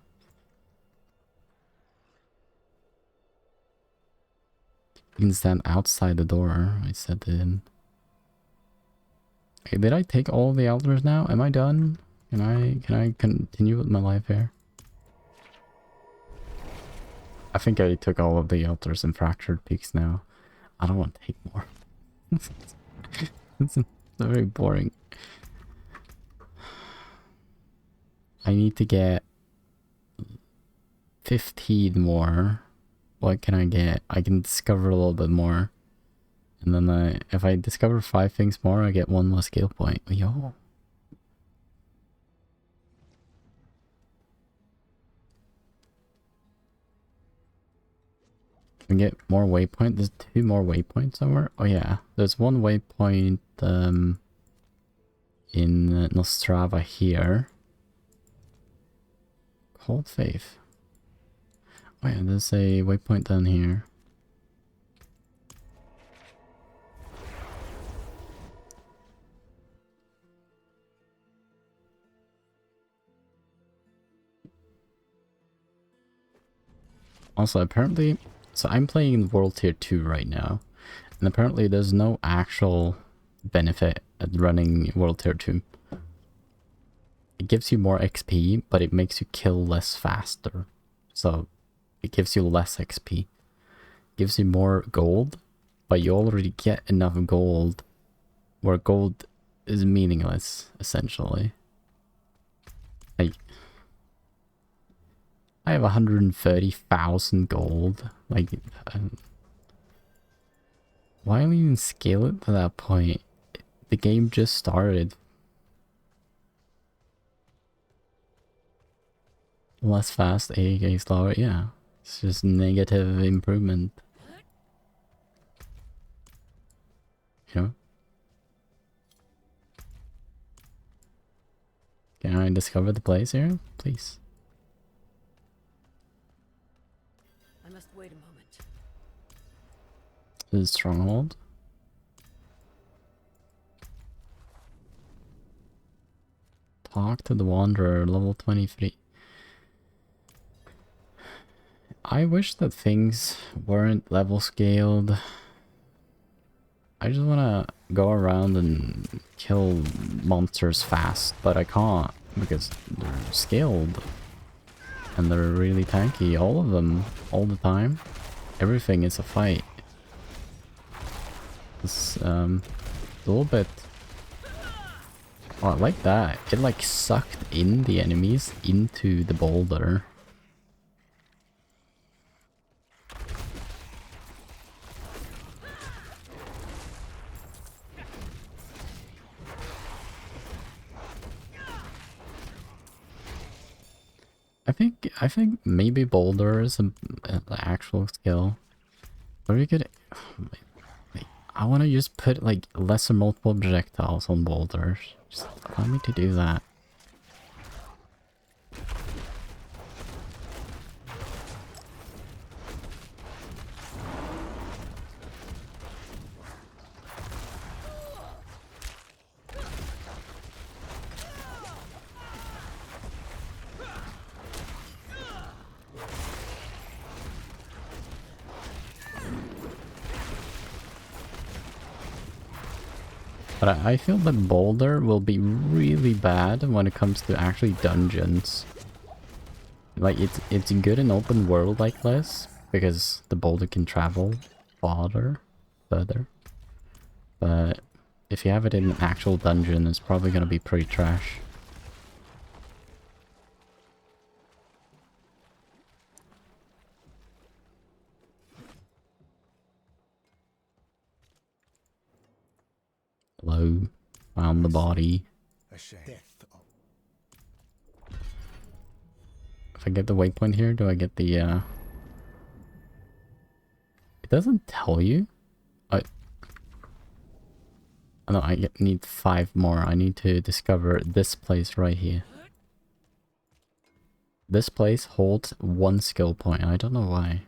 You can stand outside the door, I said to him. Okay, did I take all the altars now? Am I done? Can I continue with my life here? I think I took all of the altars and fractured peaks now. I don't want to take more. It's very boring. I need to get 15 more. What can I get? I can discover a little bit more. And then if I discover 5 things more, I get 1 more skill point. Yo. We get more waypoint. There's 2 more waypoints somewhere. Oh yeah, there's 1 waypoint in Nostrava here. Cold Faith. Oh yeah, there's a waypoint down here. Also, apparently, so I'm playing in World Tier 2 right now, and apparently there's no actual benefit at running World Tier 2. It gives you more XP, but it makes you kill less faster. So, it gives you less XP. Gives you more gold, but you already get enough gold, where gold is meaningless, essentially. Like, I have 130,000 gold. Like, why don't we even scale it to that point? The game just started. Less fast, AAK slower, yeah. It's just negative improvement. You know? Can I discover the place here? Please. I must wait a moment. This is Stronghold. Talk to the Wanderer, level 23. I wish that things weren't level scaled. I just wanna go around and kill monsters fast, but I can't because they're scaled. And they're really tanky, all of them, all the time. Everything is a fight. It's a little bit... Oh, I like that. It like sucked in the enemies into the boulder. I think maybe boulder is an actual skill. Or you could... I want to just put like lesser multiple projectiles on boulders. Just allow me to do that. But I feel that boulder will be really bad when it comes to actually dungeons. Like it's good in open world like this because the boulder can travel further. But if you have it in an actual dungeon, it's probably gonna be pretty trash. Hello, found the body. I I get the waypoint here, do I get the It doesn't tell you. I no, need 5 more. I need to discover this place right here. This place holds 1 skill point. I don't know why.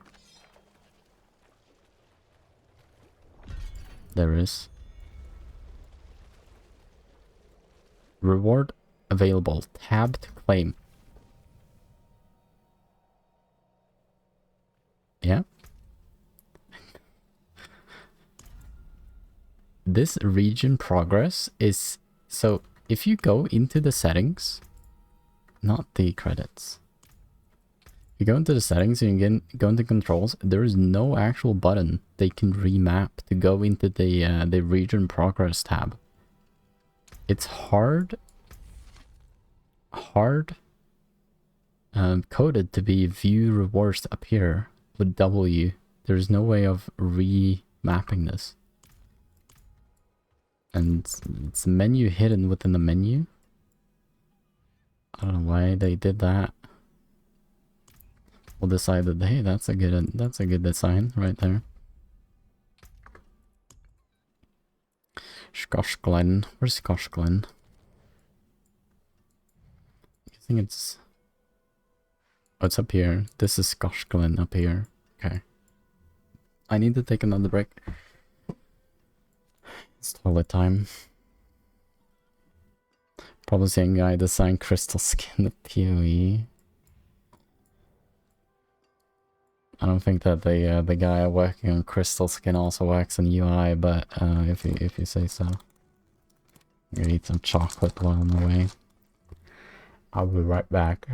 There is. Reward available. Tab to claim. Yeah. This region progress is... So, if you go into the settings... Not the credits. You go into the settings and you go into controls, there is no actual button they can remap to go into the region progress tab. It's hard coded to be view rewards up here with W. There's no way of remapping this. And it's a menu hidden within the menu. I don't know why they did that. We'll decide that, hey, that's a good design right there. Scotch Glen. Where's Scotch Glen? I think it's... Oh, it's up here. This is Scotch Glen up here. Okay. I need to take another break. It's toilet time. Probably saying guy designed crystal skin the PoE. I don't think that the guy working on crystal skin also works in UI, but if you say so. I'm gonna eat some chocolate while on the way. I'll be right back.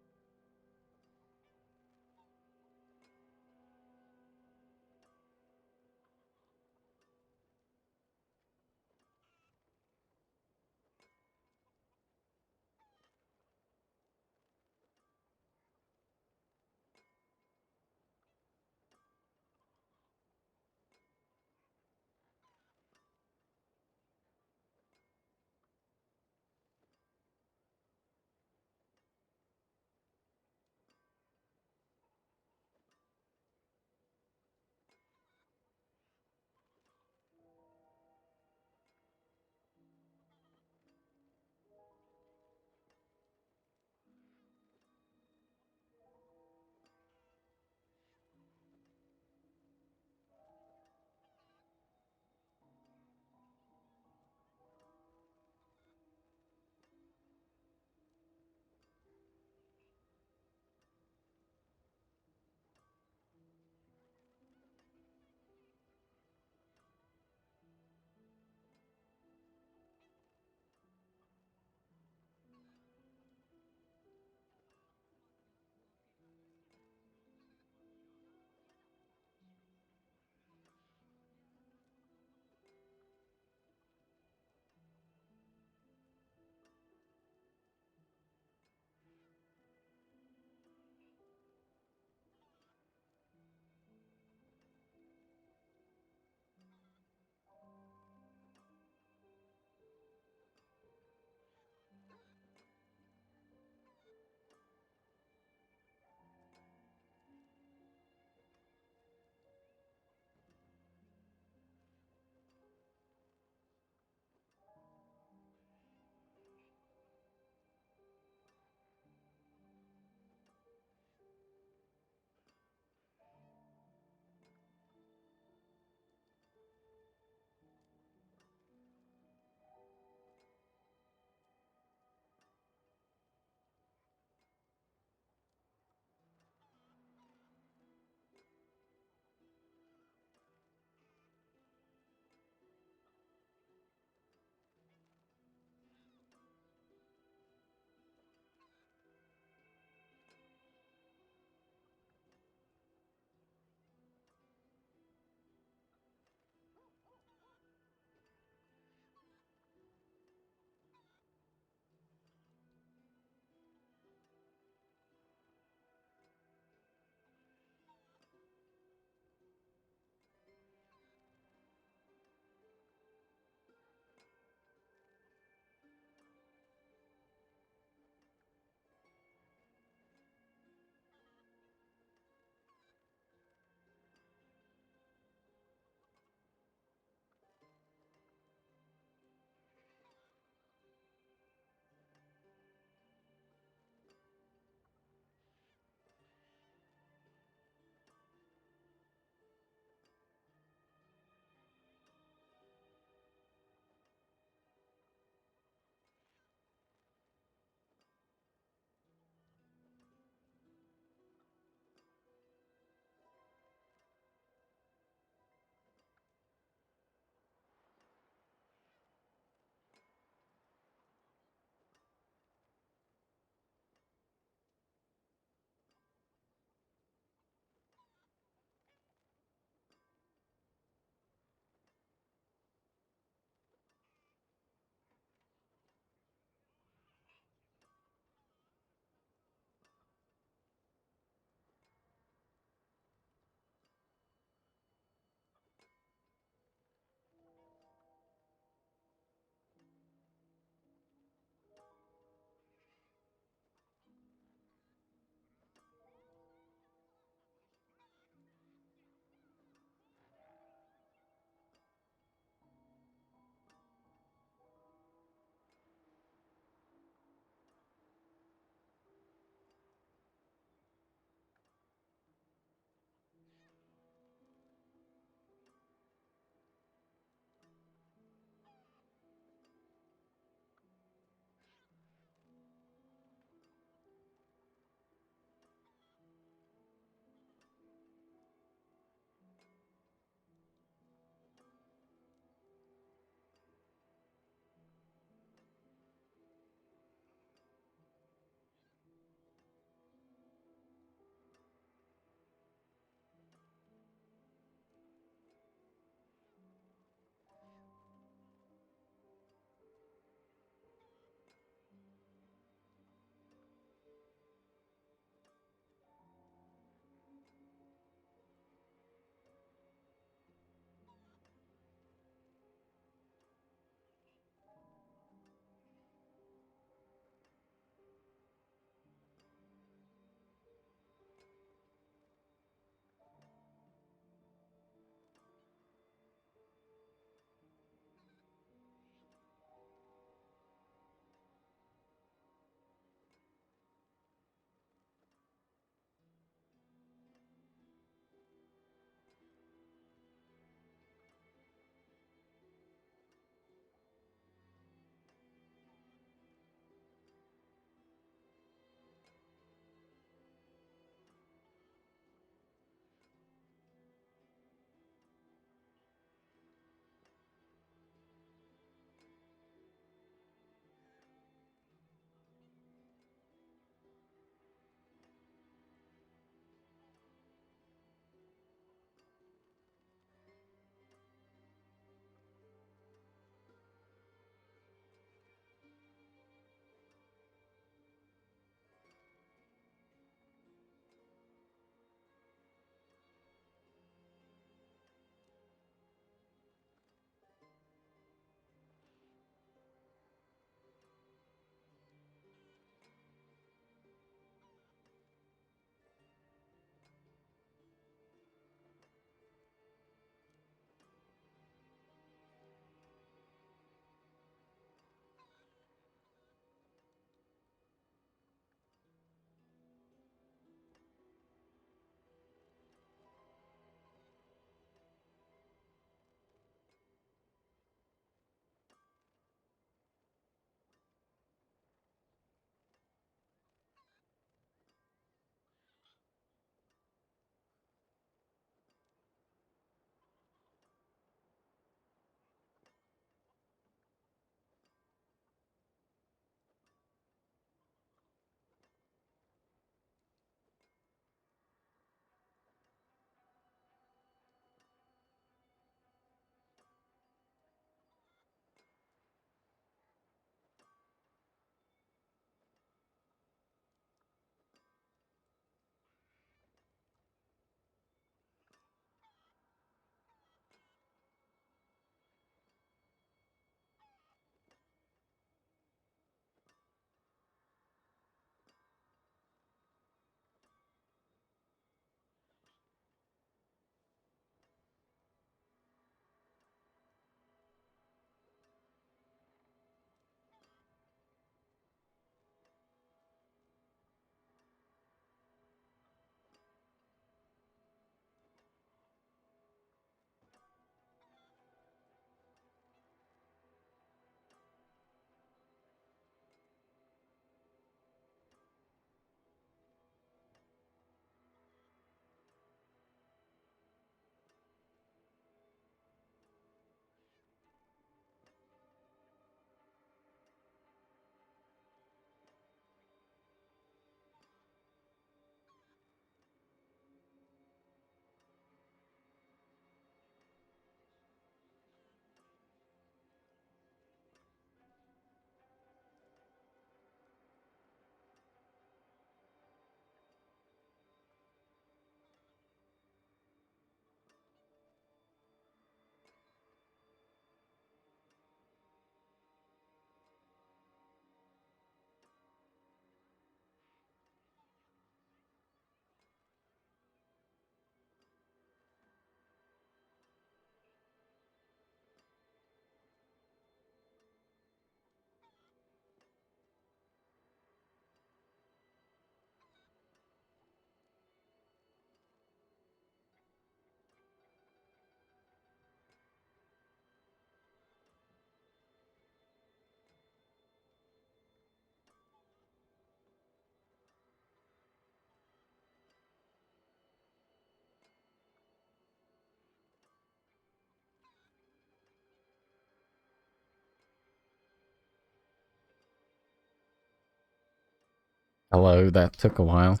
Hello, that took a while.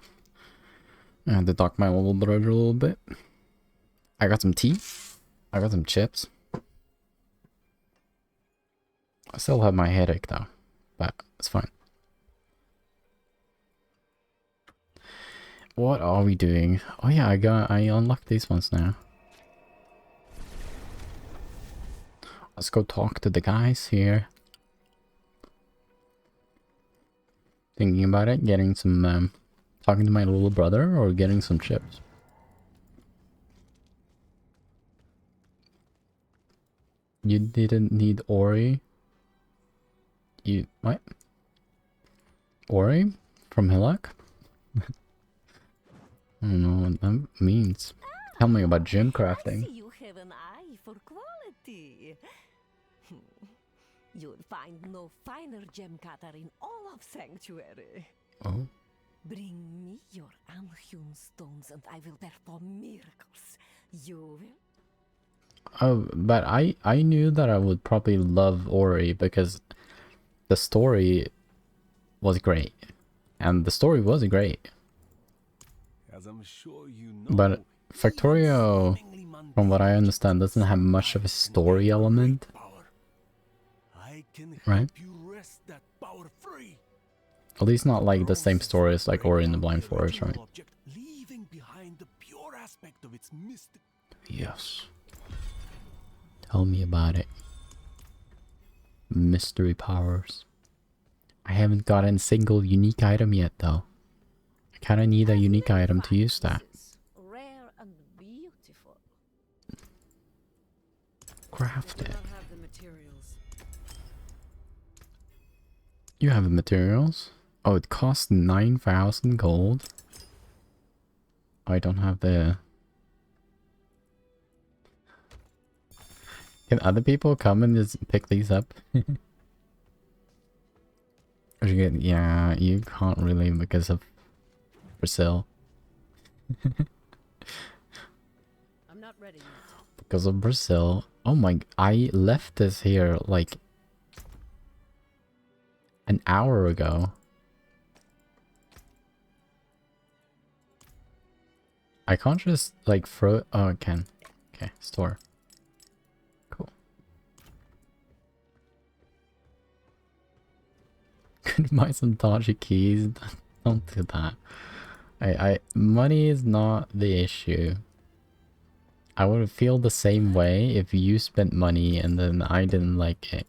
I had to talk my little brother a little bit. I got some tea. I got some chips. I still have my headache though, but it's fine. What are we doing? Oh yeah, I unlocked these ones now. Let's go talk to the guys here. Thinking about it, getting some, talking to my little brother or getting some chips. You didn't need Ori. You, what? Ori? From Hillock? I don't know what that means. Tell me about gem crafting. I see you have an eye for quality. You'll find no finer gem cutter in all of Sanctuary. Oh. Bring me your unhewn stones and I will perform miracles. You will? Oh, but I knew that I would probably love Ori because the story was great. And the story was great. As I'm sure you know, But Factorio, from what I understand, doesn't have much of a story element. I can Right? help you wrest that power free. At least not like the same story as like Ori in the Blind Forest, right? Object, leaving behind the pure aspect of its mystic. Yes. Tell me about it. Mystery powers. I haven't gotten a single unique item yet though. I kinda need a unique item to use that. Rare and beautiful. Craft I do it. not have the materials. You have the materials? Oh, it costs 9,000 gold. I don't have the... Can other people come and just pick these up? Yeah, you can't really because of Brazil. I'm not ready yet. Because of Brazil. Oh my... I left this here like... an hour ago. I can't just like throw... Oh, I can. Okay, store. Cool. Could buy some dodgy keys. Don't do that. Money is not the issue. I would feel the same way if you spent money and then I didn't like it.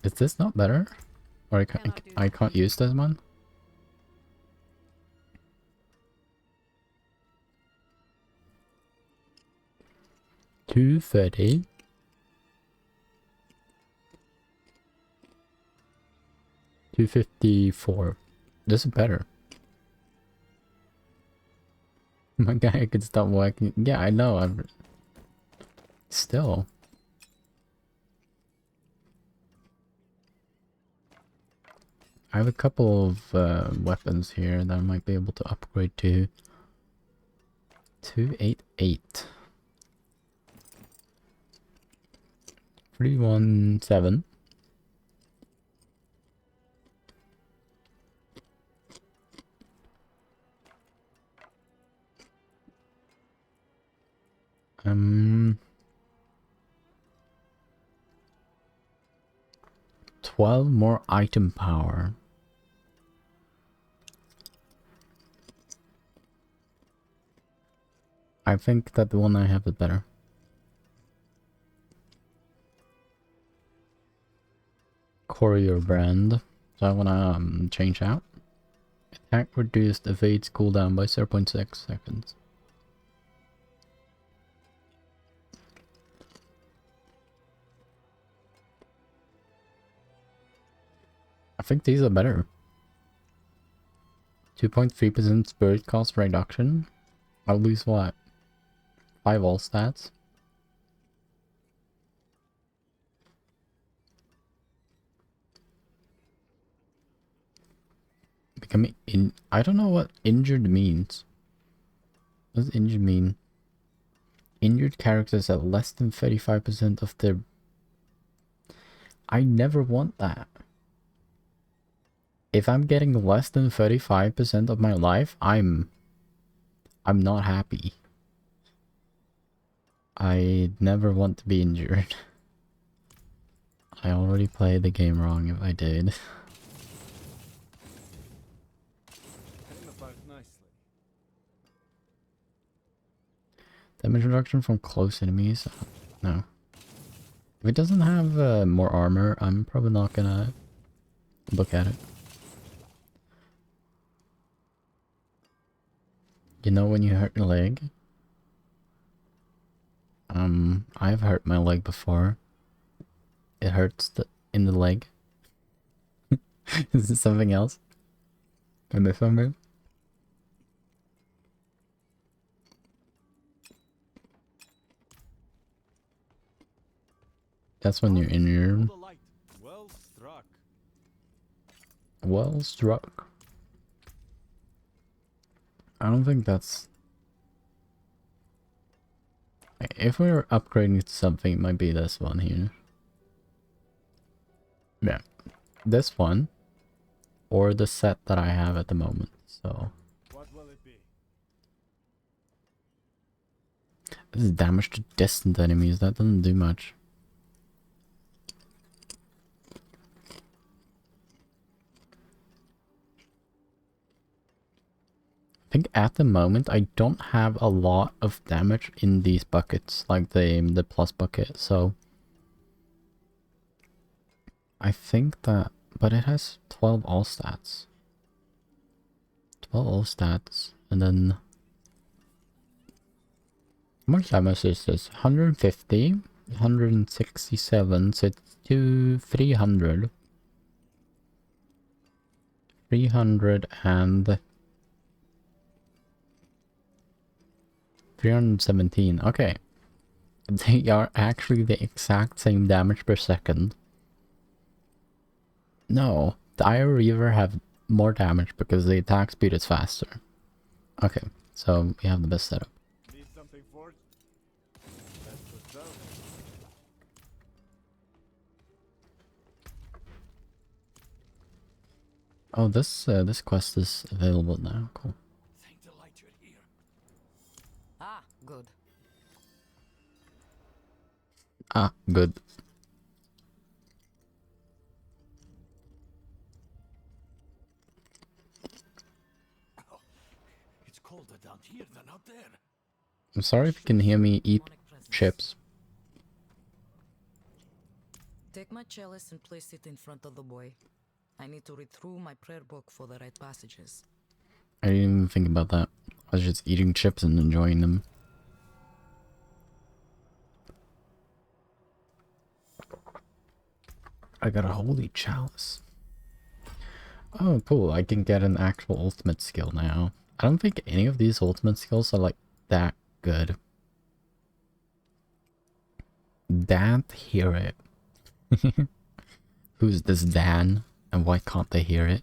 Is this not better? Or I can't use this one? $230. $254. This is better. My guy could stop working. Yeah, I know. I'm still. I have a couple of weapons here that I might be able to upgrade to. 288. 317. Um, 12 more item power. I think that the one I have is better. Courier brand. So I wanna change out. Attack reduced, evades cooldown by 0.6 seconds. I think these are better. 2.3% spirit cost reduction. I'll lose what? 5 all stats. Becoming in. I don't know what injured means. What does injured mean? Injured characters at less than 35% of their... I never want that. If I'm getting less than 35% of my life, I'm not happy. I never want to be injured. I already played the game wrong if I did. Damage reduction from close enemies? No. If it doesn't have more armor, I'm probably not gonna look at it. You know when you hurt your leg? I've hurt my leg before. It hurts in the leg. Is it something else? I miss something? That's when you're injured. Well struck. I don't think that's... If we're upgrading to something, it might be this one here. Yeah. This one. Or the set that I have at the moment, so... What will it be? This is damage to distant enemies, that doesn't do much. I think at the moment I don't have a lot of damage in these buckets, like the plus bucket, so... I think that... But it has 12 all stats. 12 all stats, and then... How much damage is this? 150, 167, so it's 300. 300 and... 317, okay. They are actually the exact same damage per second. No, the Iron Reaver have more damage because the attack speed is faster. Okay, so we have the best setup. Need something for it? That's what's up. Oh, this quest is available now. Cool. Thank the light you're here. Ah, good. Ah, good. It's colder down here than out there. I'm sorry if you can hear me eat chips. Take my chalice and place it in front of the boy. I need to read through my prayer book for the right passages. I didn't even think about that. I was just eating chips and enjoying them. I got a holy chalice. Oh, cool. I can get an actual ultimate skill now. I don't think any of these ultimate skills are like that good. Dan, hear it. Who's this Dan? And why can't they hear it?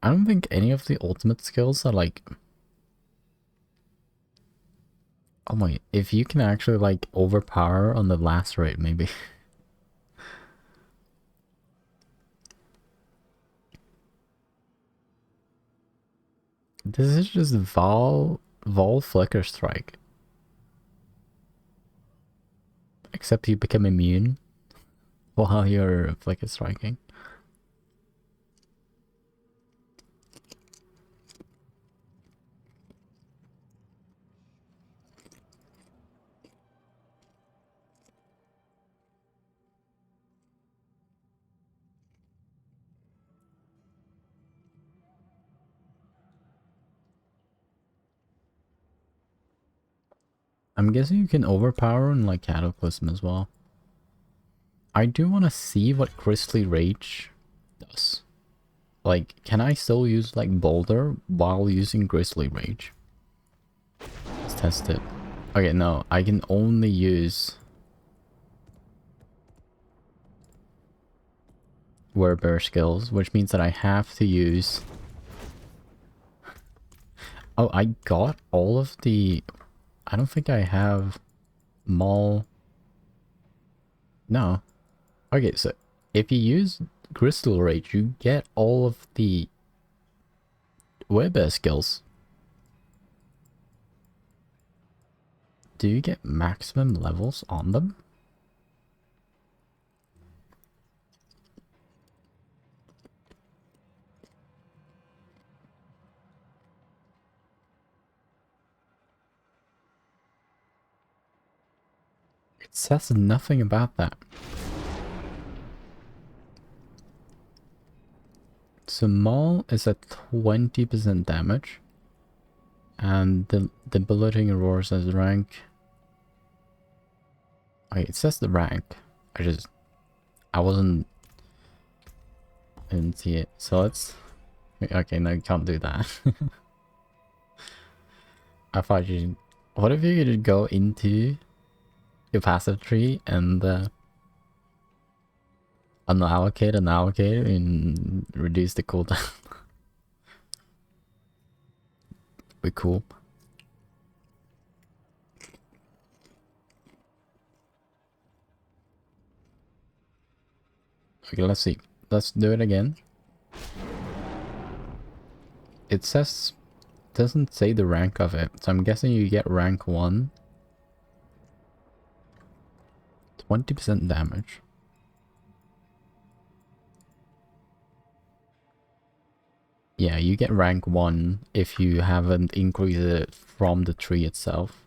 I don't think any of the ultimate skills are like... Oh my, if you can actually like overpower on the lacerate maybe. This is just Vol Flicker Strike. Except you become immune while you're Flicker Striking. I'm guessing you can overpower on like Cataclysm as well. I do want to see what Grisly Rage does. Like, can I still use like Boulder while using Grisly Rage? Let's test it. Okay, no, I can only use Werebear skills, which means that I have to use... Oh, I got all of the... I don't think I have Maul... No. Okay, so if you use Crystal Rage, you get all of the werebear skills. Do you get maximum levels on them? It says nothing about that. So Maul is at 20% damage. And the belittling roars as rank. Okay, it says the rank. I didn't see it. So let's... Okay, no, you can't do that. I thought you... What if you could go into your passive tree and unallocate and allocate and reduce the cooldown? Be cool. Okay, let's see. Let's do it again. It says... doesn't say the rank of it, so I'm guessing you get rank 1. 20% damage. Yeah, you get rank 1 if you haven't increased it from the tree itself.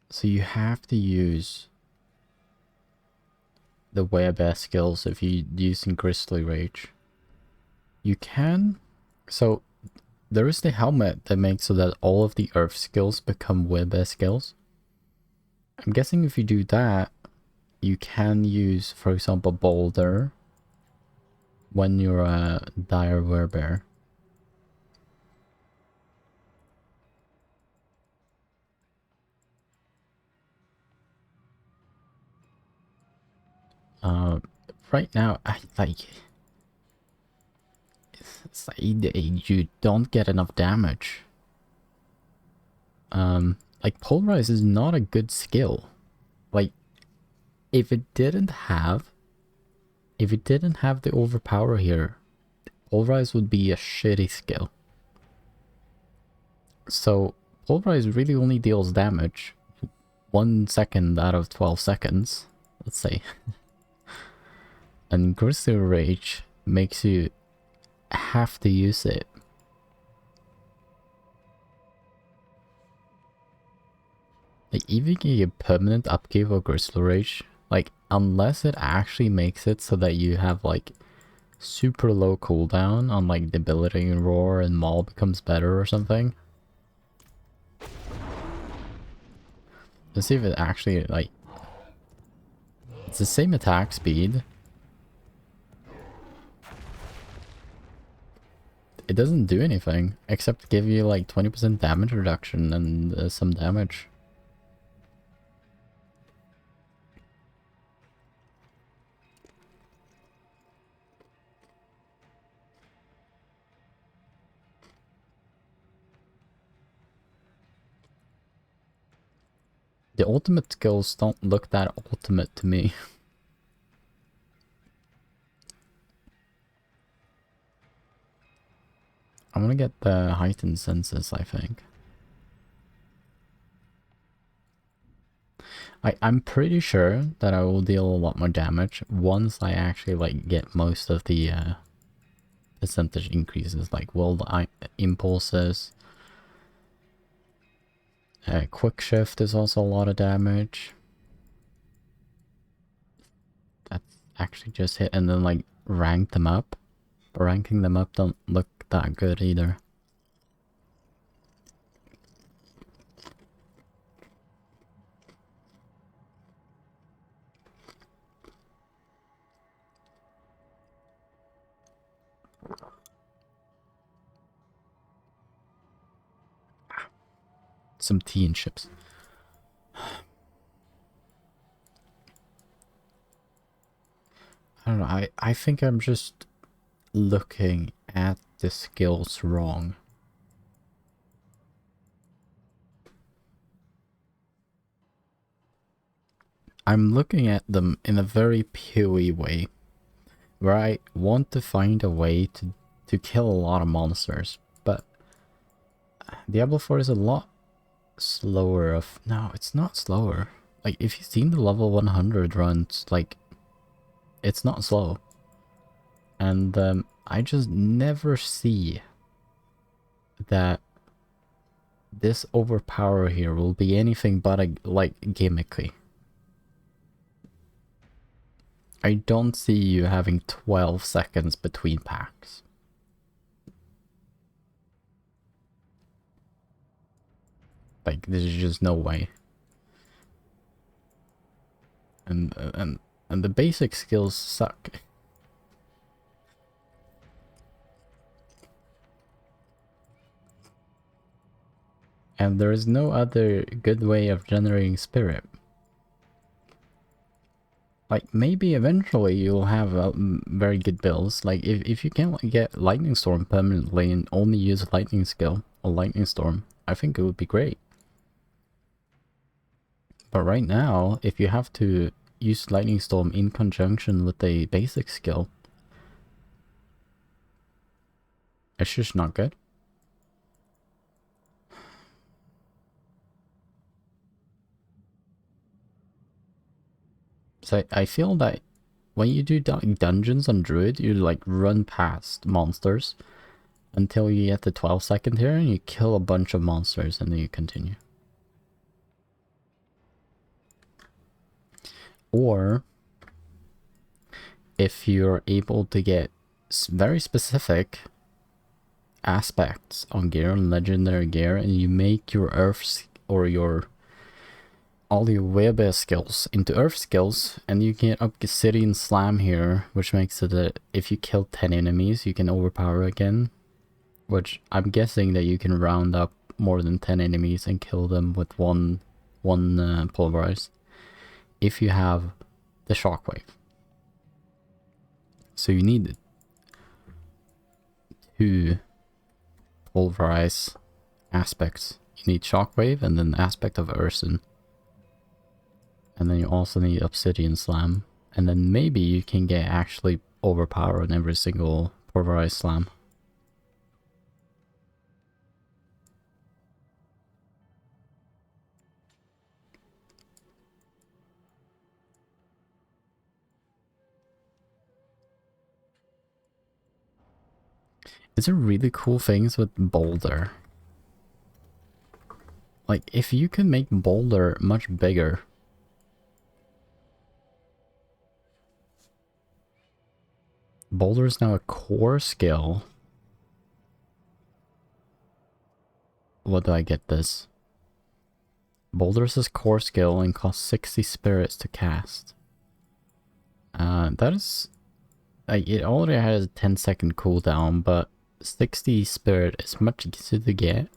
So you have to use the werebear skills if you're using Crystal Rage. You can... So, there is the helmet that makes so that all of the earth skills become werebear skills. I'm guessing if you do that, you can use, for example, Boulder when you're a dire werebear. Right now, I like... It's like you don't get enough damage. Like Polarize is not a good skill. Like, if it didn't have the overpower here, Polarize would be a shitty skill. So Polarize really only deals damage 1 second out of 12 seconds, let's say. And Crystal Rage makes you have to use it. Like, even if you get permanent upkeep of Crystal Rage, like, unless it actually makes it so that you have, like, super low cooldown on, like, Debilitating Roar and Maul becomes better or something. Let's see if it actually, like... It's the same attack speed. It doesn't do anything, except give you, like, 20% damage reduction and some damage. The ultimate skills don't look that ultimate to me. I'm gonna get the heightened senses, I think. I'm pretty sure that I will deal a lot more damage once I actually, like, get most of the percentage increases, like world impulses. Quick shift is also a lot of damage. That's actually just hit, and then, like, rank them up. But ranking them up don't look that good either. Some tea and chips. I don't know, I think I'm just looking at the skills wrong. I'm looking at them in a very PoE way, where I want to find a way to kill a lot of monsters, but Diablo 4 is a lot slower of... No, it's not slower. Like, if you've seen the level 100 runs, like, it's not slow. And I just never see that this overpower here will be anything but like gimmicky. I don't see you having 12 seconds between packs. Like, there's just no way. And the basic skills suck. And there is no other good way of generating spirit. Like, maybe eventually you'll have very good builds. Like, if you can get Lightning Storm permanently and only use Lightning skill or Lightning Storm, I think it would be great. But right now, if you have to use Lightning Storm in conjunction with a basic skill, it's just not good. So I feel that when you do dungeons on Druid, you like run past monsters until you get the 12-second here and you kill a bunch of monsters and then you continue. Or if you're able to get very specific aspects on gear and legendary gear and you make your earth or your all your web skills into earth skills, and you get Obsidian Slam here, which makes it that if you kill 10 enemies you can overpower again, which I'm guessing that you can round up more than 10 enemies and kill them with one pulverize if you have the shockwave. So you need 2 pulverize aspects. You need shockwave and then aspect of Urson. And then you also need Obsidian Slam. And then maybe you can get actually overpower on every single pulverized slam. It's a really cool things with Boulder. Like, if you can make Boulder much bigger, Boulder is now a core skill. What do I get this? Boulder is a core skill and costs 60 spirits to cast. That is... like, it already has a 10-second cooldown, but 60 spirit is much easier to get.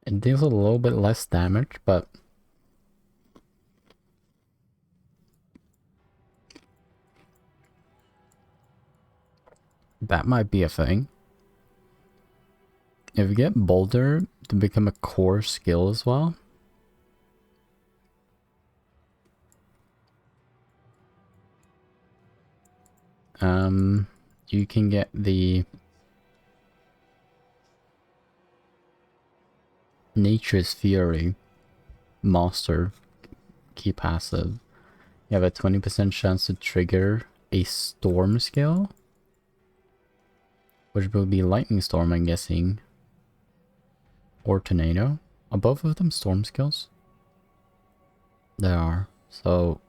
It deals a little bit less damage, but that might be a thing. If you get Boulder to become a core skill as well, you can get the Nature's Fury Master key passive. You have a 20% chance to trigger a Storm skill, which will be Lightning Storm, I'm guessing, or Tornado. Are both of them Storm skills? They are. So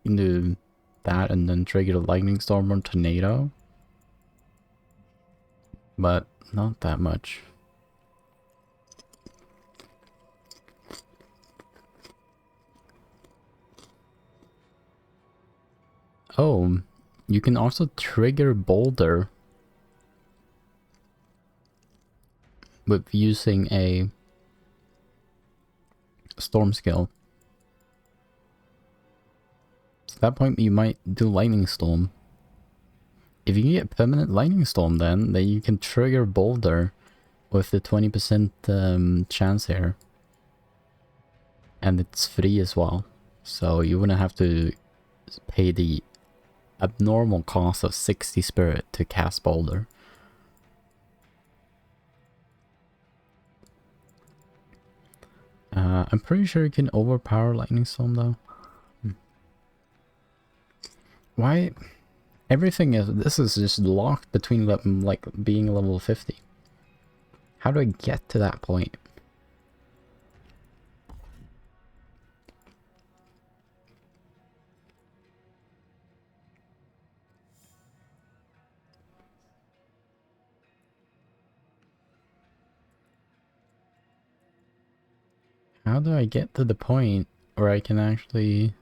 you can do that and then trigger the Lightning Storm or Tornado, but not that much. Oh, you can also trigger Boulder with using a Storm skill. So at that point you might do Lightning Storm. If you get permanent lightning storm, then you can trigger boulder with the 20% chance here. And it's free as well. So you wouldn't have to pay the abnormal cost of 60 spirit to cast boulder. I'm pretty sure you can overpower lightning storm though. Why? Everything is, this is just locked between like being level 50. How do I get to that point? How do I get to the point where I can actually...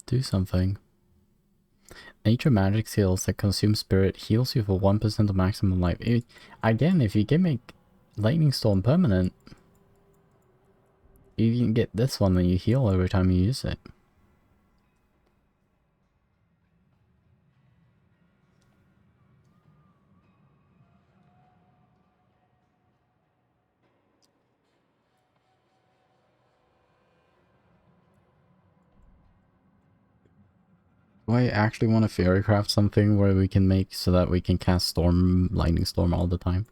do something? Nature magic skills that consume spirit heals you for 1% of maximum life. Again, if you can make lightning storm permanent, you can get this one and you heal every time you use it. Do I actually want to fairycraft something where we can make so that we can cast lightning storm all the time?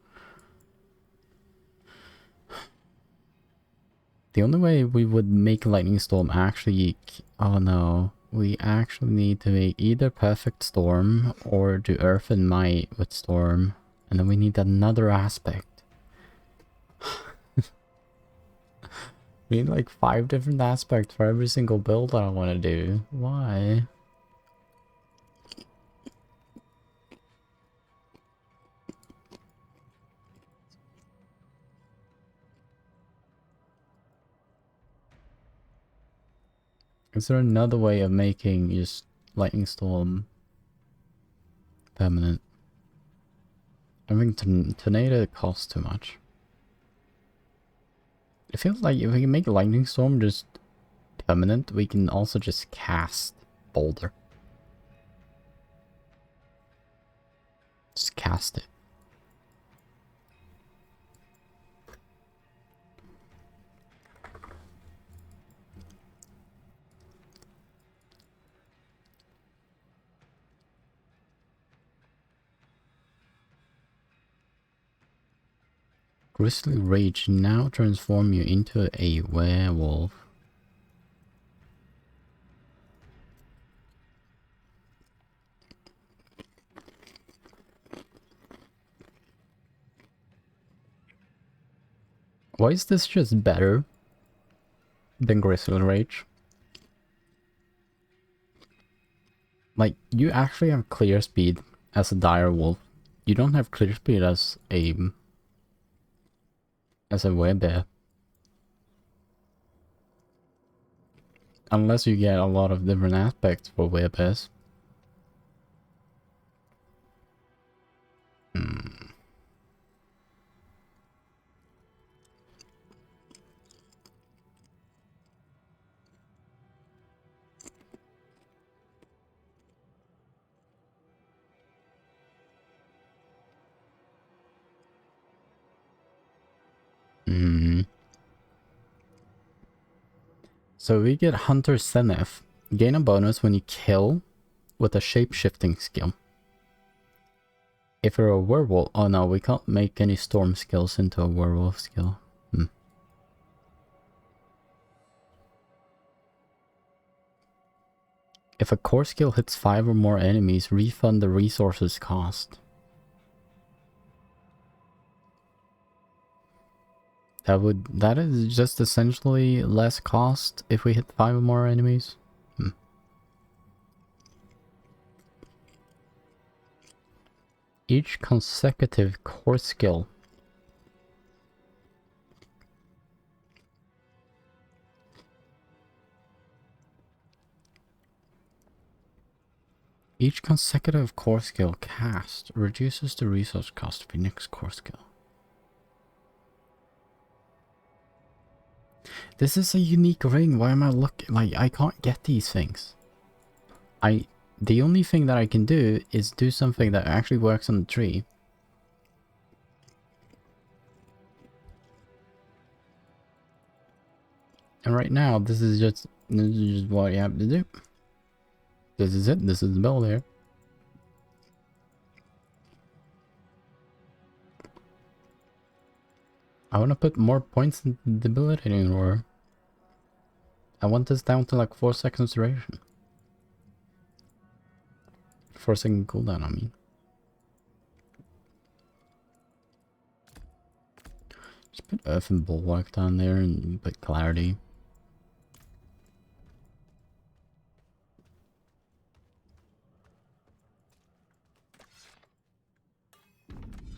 The only way we would make lightning storm actually... oh no. We actually need to make either perfect storm or do earth and might with storm. And then we need another aspect. We need like 5 different aspects for every single build I want to do. Why? Is there another way of making just lightning storm permanent? I think tornado costs too much. It feels like if we can make lightning storm just permanent, we can also just cast boulder. Just cast it. Grisly Rage now transform you into a werewolf. Why is this just better than Grisly Rage? Like, you actually have clear speed as a dire wolf. You don't have clear speed as a werebear. Unless you get a lot of different aspects for werebears. So we get Hunter Zenith. Gain a bonus when you kill with a shape-shifting skill. If you're a werewolf... oh no, we can't make any storm skills into a werewolf skill. If a core skill hits 5 or more enemies, refund the resources cost. That is just essentially less cost if we hit 5 or more enemies. Each consecutive core skill. Each consecutive core skill cast reduces the resource cost of your next core skill. This is a unique ring. Why am I looking? Like, I can't get these things. The only thing that I can do is do something that actually works on the tree. And right now, this is just what you have to do. This is it. This is the build here. I want to put more points in debilitating roar. I want this down to like 4 seconds duration. 4-second cooldown, I mean. Just put Earth and Bulwark down there and put Clarity.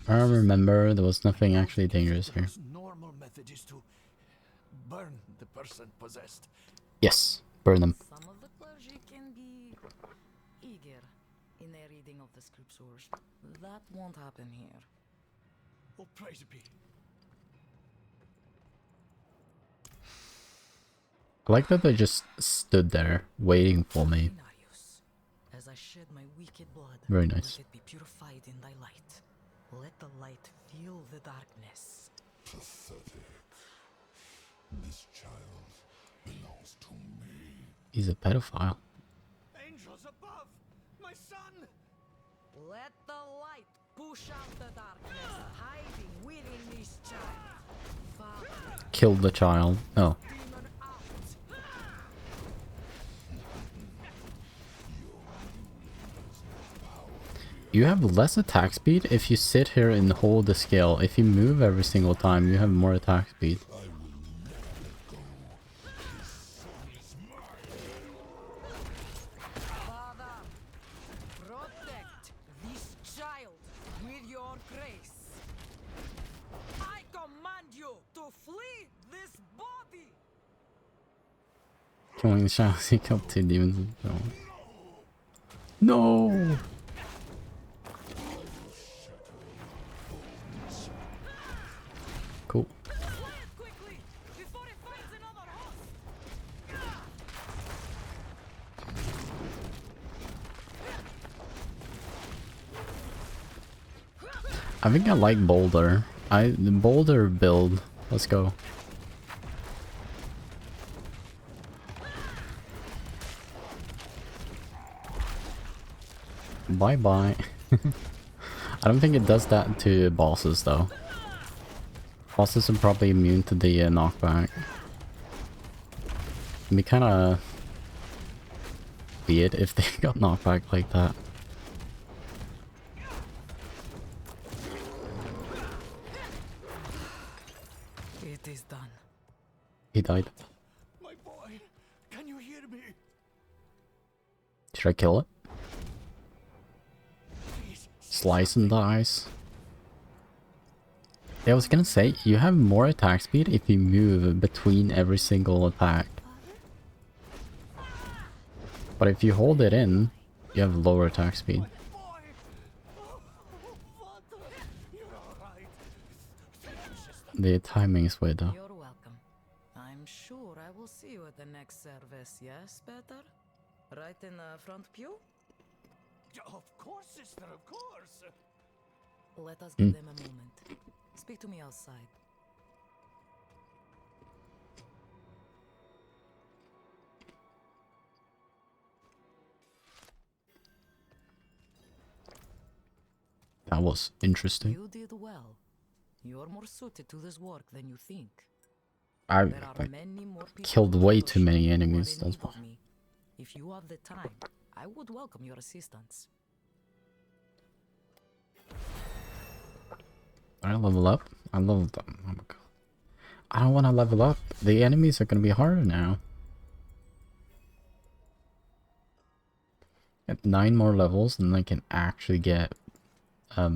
I remember there was nothing actually dangerous here. Normal method is to burn the person possessed. Yes, burn them. Some of the clergy can be eager in their reading of the scriptures. That won't happen here. Oh, praise be. I like that they just stood there waiting for me. As I shed my wicked blood, Very nice. let it be purified in thy light. Let the light fill the darkness. Pathetic. This child belongs to me. He's a pedophile. Angels above! My son! Let the light push out the darkness, hiding within this child. Father, Killed the child. Oh. demon out. You have less attack speed if you sit here and hold the scale. If you move every single time, you have more attack speed. Father, protect this child with your grace. I command you to flee this body. Killing the shadow, he killed 2 demons. No! Cool. Quickly, before it finds another host. I think I like Boulder. The Boulder build. Let's go. Bye bye. I don't think it does that to bosses though. Bosses are probably immune to the knockback. It'd be kind of weird if they got knocked back like that. It is done. He died. My boy, can you hear me? Should I kill it? Please. Slice and dice. Yeah, I was gonna say, you have more attack speed if you move between every single attack. But if you hold it in, you have lower attack speed. The timing is weird though. You're welcome. I'm sure I will see you at the next service, yes, Peter? Right in the front pew? Of course, sister, of course. Let us give them a moment. Speak to me outside. That was interesting. You did well. You're more suited to this work than you think. I There are many more people killed on way the too many ship who are enemies, in that's need why. of me. If you have the time, I would welcome your assistance. I level up. I leveled up. Oh my god. I don't want to level up. The enemies are going to be harder now. Get 9 more levels and I can actually get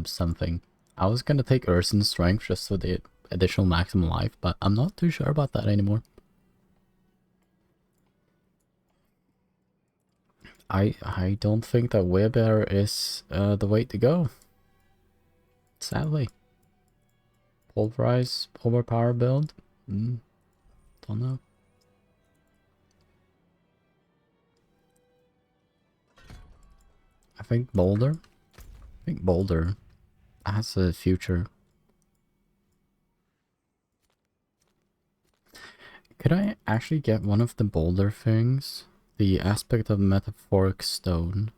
something. I was going to take Ursin's strength just for the additional maximum life, but I'm not too sure about that anymore. I don't think that Werebear is the way to go. Sadly. Pulverize, overpower build? Don't know. I think Boulder. I think Boulder has a future. Could I actually get one of the Boulder things? The aspect of metaphoric stone.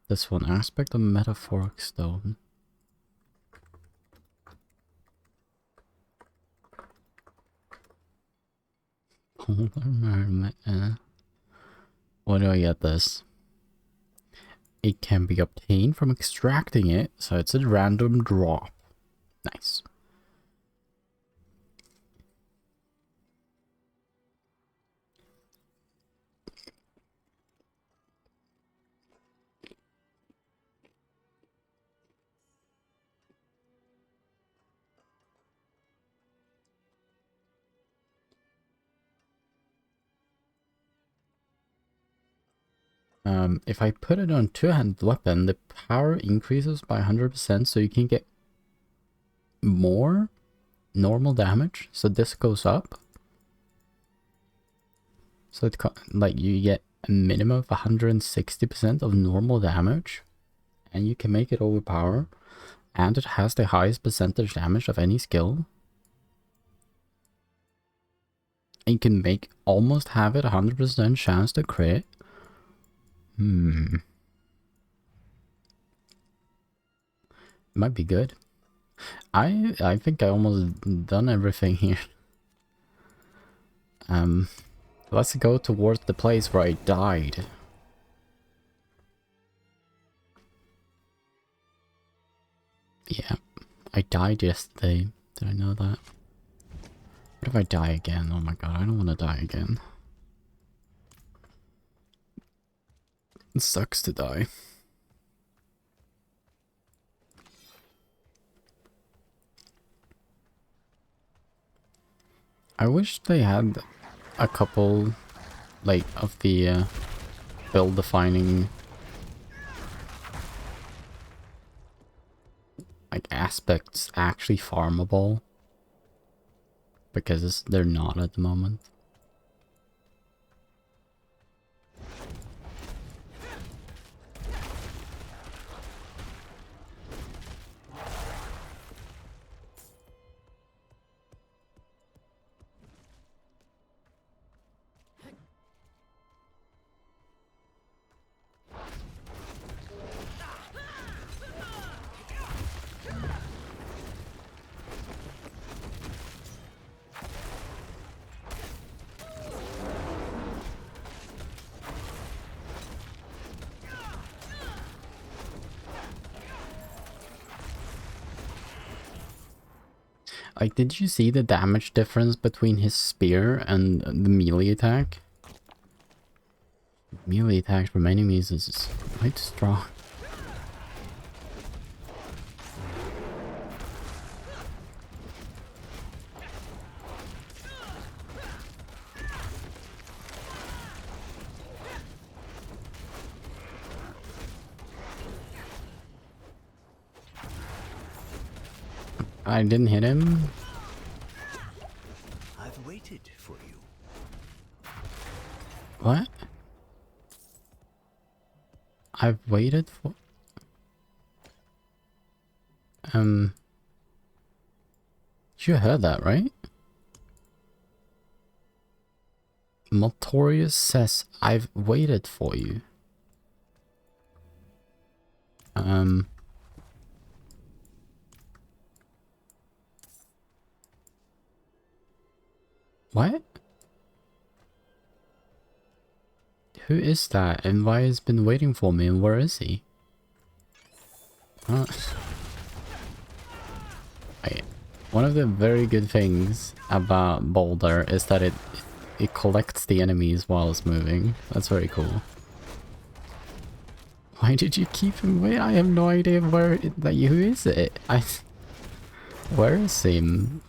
This one, aspect of metaphoric stone. Why do I get this? It can be obtained from extracting it, so it's a random drop. Nice. If I put it on two-handed weapon, the power increases by 100%, so you can get more normal damage. So this goes up. So it like you get a minimum of 160% of normal damage, and you can make it overpower, and it has the highest percentage damage of any skill. And you can make almost have it 100% chance to crit. It might be good. I think I almost done everything here. Let's go towards the place where I died. Yeah, I died yesterday. Did I know that? What if I die again? Oh my god, I don't want to die again. It sucks to die. I wish they had a couple, like, of the build defining, like, aspects actually farmable, because they're not at the moment. Like, did you see the damage difference between his spear and the melee attack? Melee attack from enemies is quite strong. I didn't hit him. I've waited for you. What? I've waited for... You heard that, right? Motorius says, I've waited for you. What? Who is that, and why has been waiting for me, and where is he? One of the very good things about Boulder is that it collects the enemies while it's moving. That's very cool. Why did you keep him away? I have no idea who is it? Where is he?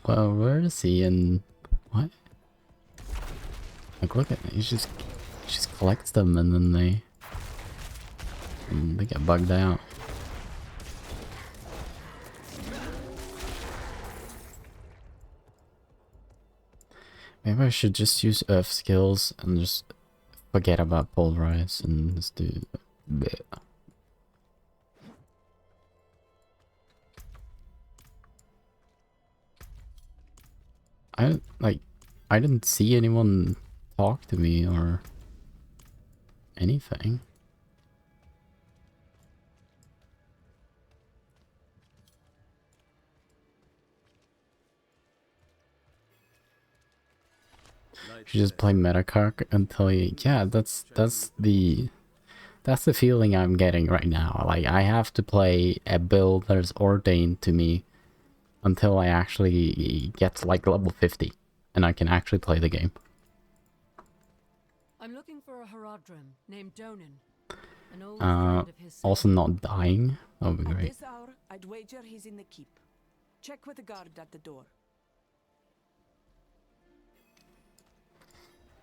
Well, where is he and what? Like, look at it. He just collects them and then they get bugged out. Maybe I should just use earth skills and just forget about pulverize and just do bleh. I didn't see anyone talk to me or anything. You just play Metacarc until you... Yeah, that's the feeling I'm getting right now. Like, I have to play a build that is ordained to me until I actually get to, like, level 50. And I can actually play the game. I'm looking for a Haradrim named Donan. An old friend of his. Also not dying. That would be At great. this hour, I'd wager he's in the keep. Check with the guard at the door.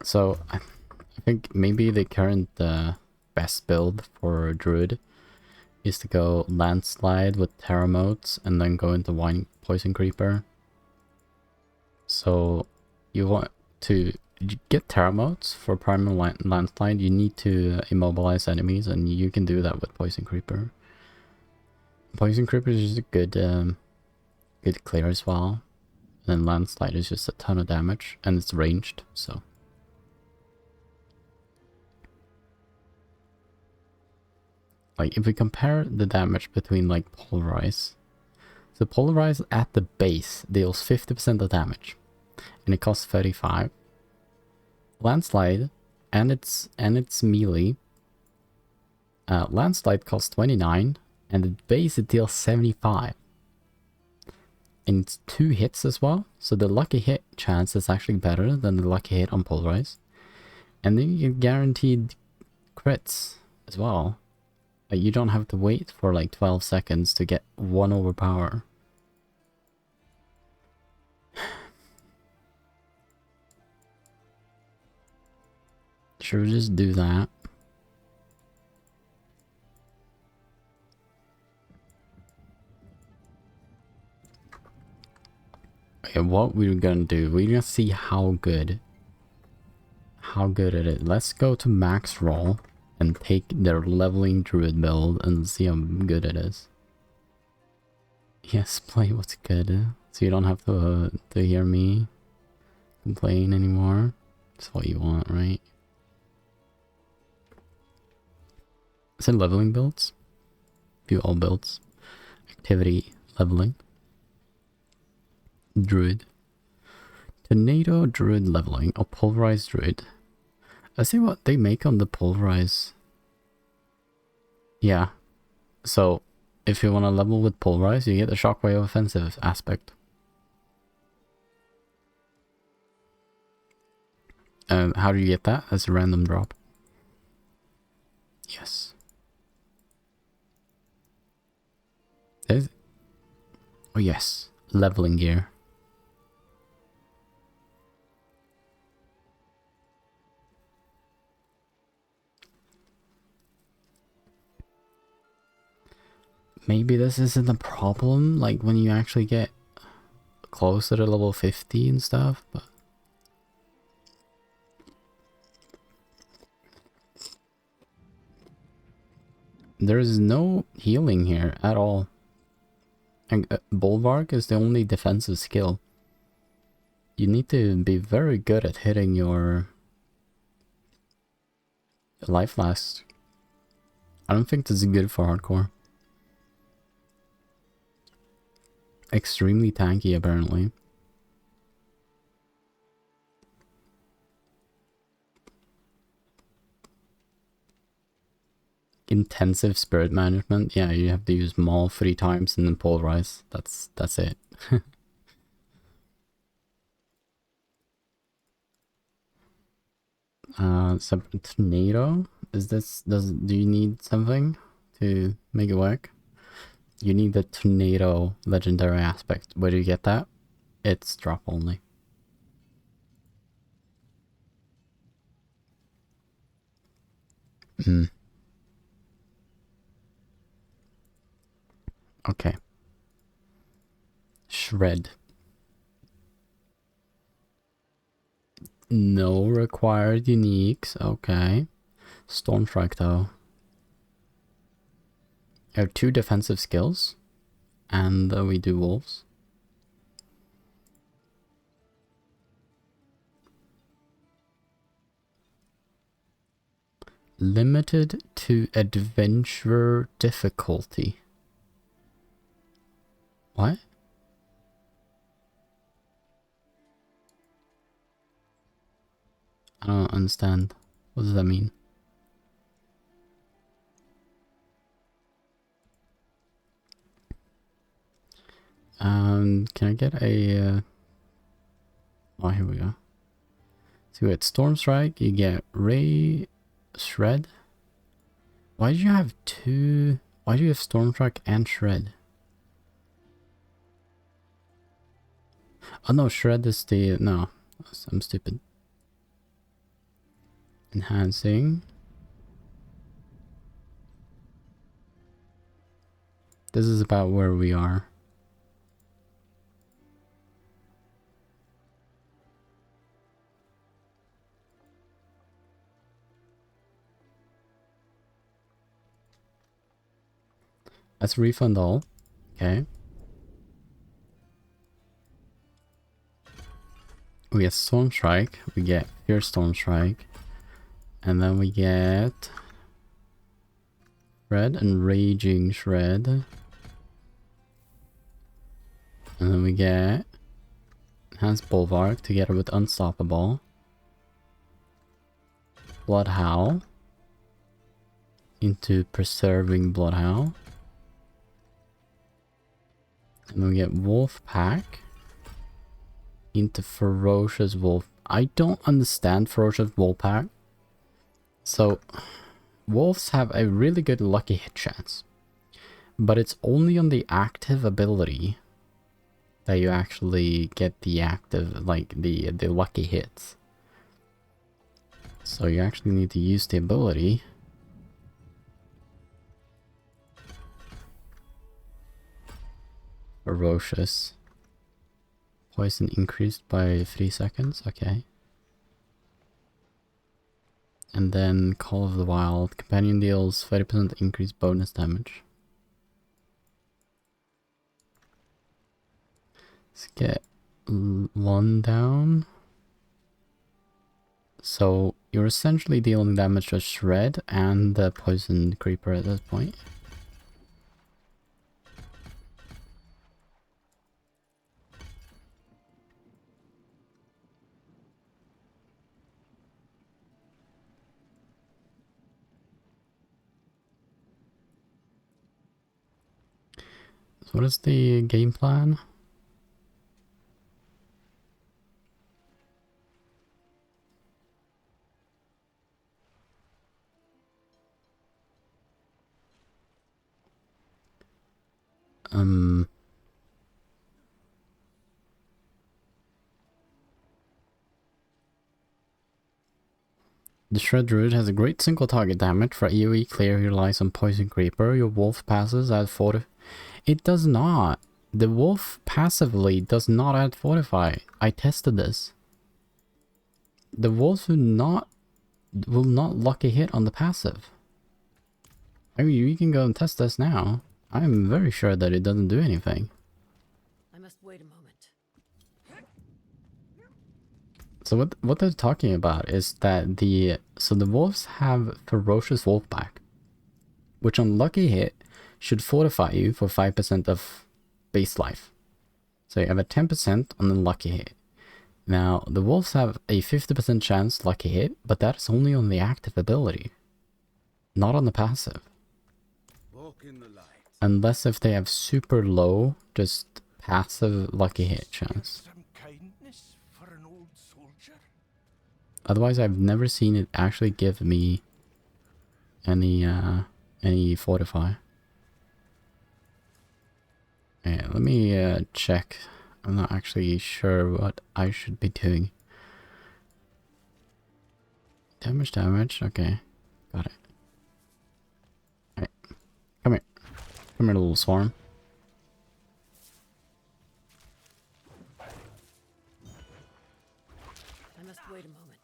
So, I think maybe the current best build for Druid is to go Landslide with Terra modes and then go into Poison Creeper. So, you want to get Terra modes for Primal Landslide, you need to immobilize enemies, and you can do that with Poison Creeper. Poison Creeper is just a good, good clear as well. And then Landslide is just a ton of damage, and it's ranged, so... Like, if we compare the damage between, like, Polarize... So Polarize at the base deals 50% of damage, and it costs 35. Landslide, and it's melee. Landslide costs 29, and the base it deals 75. And it's 2 hits as well, so the lucky hit chance is actually better than the lucky hit on Polarize. And then you get guaranteed crits as well. You don't have to wait for like 12 seconds to get 1 overpower. Should we just do that? Okay, what we're gonna do, we're gonna see how good it is. Let's go to max roll and take their leveling druid build and see how good it is. Yes, play what's good, so you don't have to hear me complain anymore. That's what you want, right? Is it leveling builds? View all builds. Activity leveling. Druid. Tornado Druid leveling or Pulverized Druid. Let's see what they make on the Pulverize. Yeah. So, if you want to level with Pulverize, you get the Shockwave offensive aspect. How do you get that? That's a random drop. Yes. There's... Oh yes. Leveling gear. Maybe this isn't a problem, like when you actually get closer to level 50 and stuff, but... There is no healing here at all. And Bulwark is the only defensive skill. You need to be very good at hitting your life last. I don't think this is good for hardcore. Extremely tanky, apparently. Intensive spirit management. Yeah, you have to use Maul 3 times and then Polarize. That's it. So Tornado? Do you need something to make it work? You need the Tornado legendary aspect. Where do you get that? It's drop only. Okay. Shred. No required uniques. Okay. Storm Strike though. I have 2 defensive skills. And we do wolves. Limited to adventurer difficulty. What? I don't understand. What does that mean? Can I get a... Oh, here we go. So with Storm Strike, you get Ray... Shred? Why do you have 2... Why do you have Storm Strike and Shred? Oh no, Shred is the... No, I'm stupid. Enhancing. This is about where we are. Let's refund all. Okay. We get Storm Strike. We get Fierce Storm Strike. And then we get Shred and Raging Shred. And then we get Enhanced Bulwark together with Unstoppable. Blood Howl into Preserving Blood Howl. And then we get Wolf Pack into Ferocious Wolf. I don't understand Ferocious Wolf Pack. So, wolves have a really good lucky hit chance. But it's only on the active ability that you actually get the active, like the lucky hits. So you actually need to use the ability. Ferocious. Poison increased by 3 seconds, okay. And then Call of the Wild. Companion deals 30% increased bonus damage. Let's get 1 down. So you're essentially dealing damage to Shred and the Poison Creeper at this point. So what is the game plan? The Shred Druid has a great single target damage. For AoE clear, he relies on Poison Creeper. Your Wolf passes add Fortify. It does not. The Wolf passively does not add Fortify. I tested this. The Wolves will not lucky hit on the passive. I mean, you can go and test this now. I'm very sure that it doesn't do anything. I must wait a moment. So what they're talking about is that the wolves have Ferocious Wolf Pack, which on lucky hit should fortify you for 5% of base life. So you have a 10% on the lucky hit. Now the wolves have a 50% chance lucky hit, but that is only on the active ability, not on the passive. Walk in the light. Unless if they have super low, just passive lucky hit chance. Otherwise, I've never seen it actually give me any fortify. Yeah, let me check. I'm not actually sure what I should be doing. Damage. Okay, got it. Alright, come here, little swarm. I must wait a moment.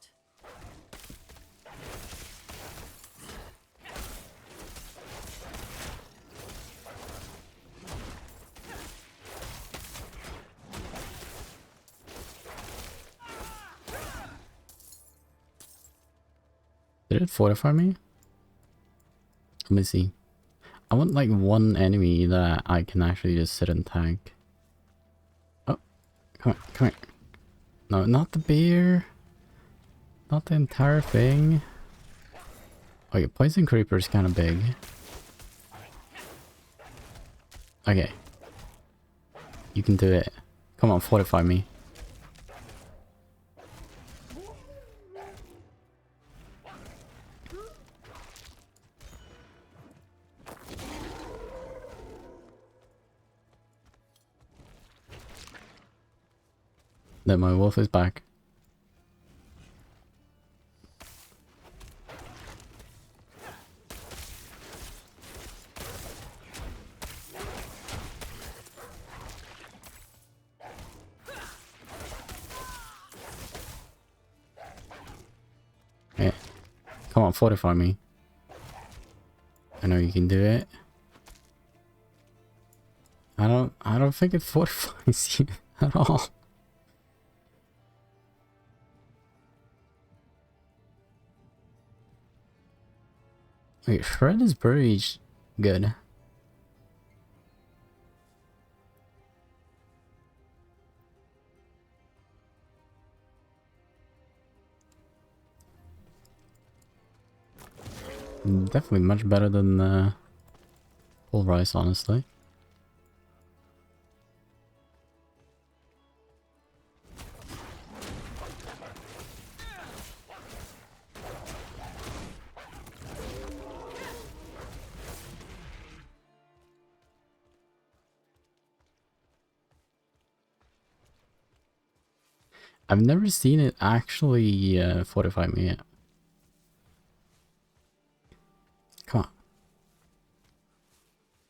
Did it fortify me? Let me see. I want like one enemy that I can actually just sit and tank. Oh, come on, come here. No, not the bear. Not the entire thing. Okay, Poison Creeper is kind of big. Okay. You can do it. Come on, fortify me. Then my wolf is back. Yeah. Come on, fortify me. I know you can do it. I don't think it fortifies you at all. Wait, Shred is pretty good. Definitely much better than Full Rice, honestly. I've never seen it actually fortify me yet. Come on.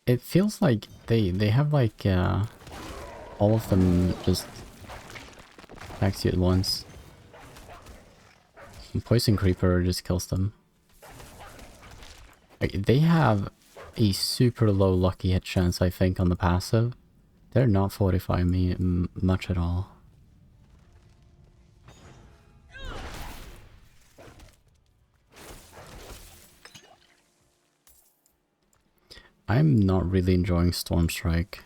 It feels like they have like all of them just attacks you at once. And Poison Creeper just kills them. Like, they have a super low lucky hit chance, I think, on the passive. They're not fortifying me much at all. I'm not really enjoying Storm Strike.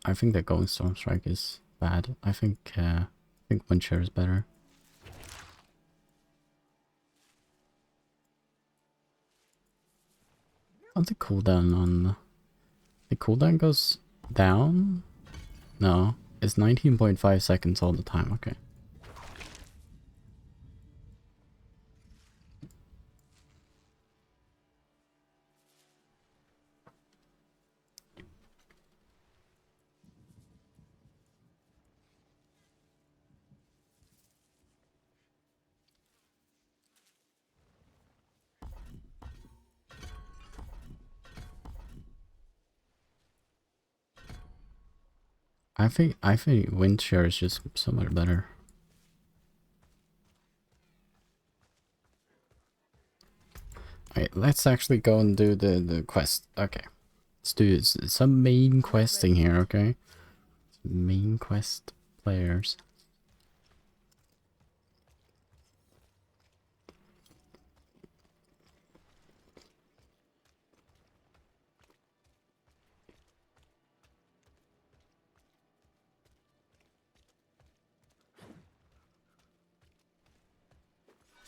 I think that going Storm Strike is bad. I think Wind Shear is better. What's the cooldown on? The cooldown goes down? No, it's 19.5 seconds all the time. Okay. I think Wind Shear is just so much better. Alright, let's actually go and do the quest. Okay. Let's do some main questing here, okay? Main quest players.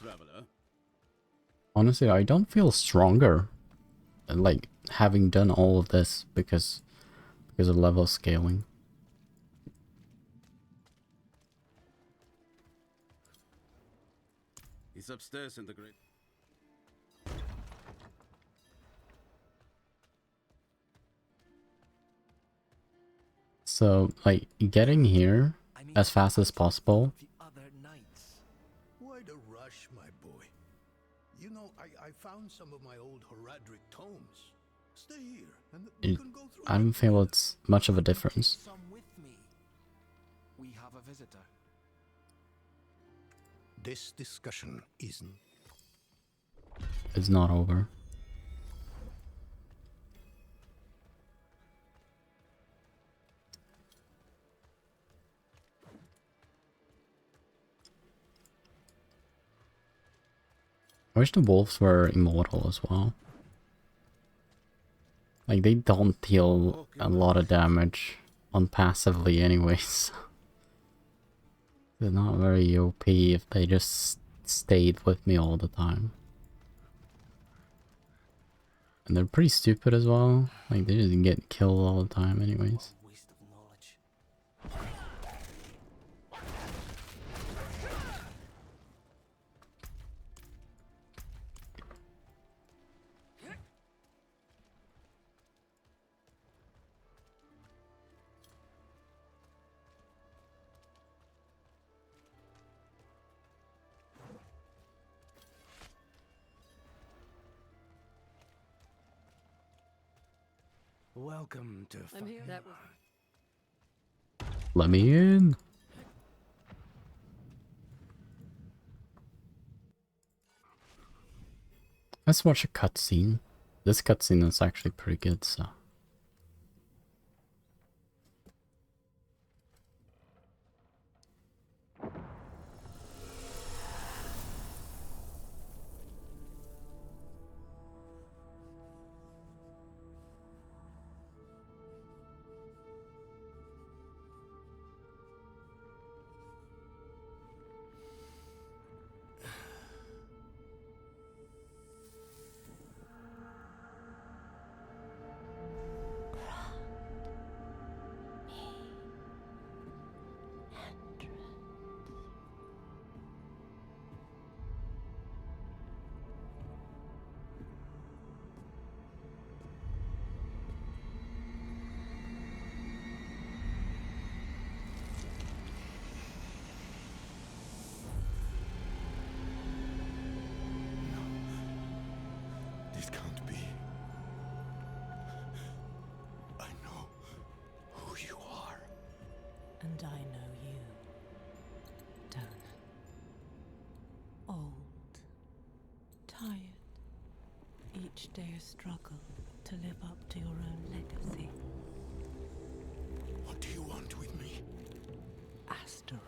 Traveler. Honestly, I don't feel stronger, like, having done all of this because of level scaling. He's upstairs in the great. So, like, getting here as fast as possible. Why the rush, my boy? You know, I found some of my old Horadric tomes. Stay here, and we can go through. I don't feel it's much of a difference. Some with me. We have a visitor. This discussion isn't. It's not over. I wish the wolves were immortal as well. Like, they don't deal a lot of damage unpassively anyways. They're not very OP if they just stayed with me all the time. And they're pretty stupid as well. Like, they just get killed all the time anyways. Welcome to I'm here. That was... Let me in. Let's watch a cutscene. This cutscene is actually pretty good, so. This can't be. I know who you are. And I know you, Donan. Old, tired, each day a struggle to live up to your own legacy. What do you want with me? Astaroth.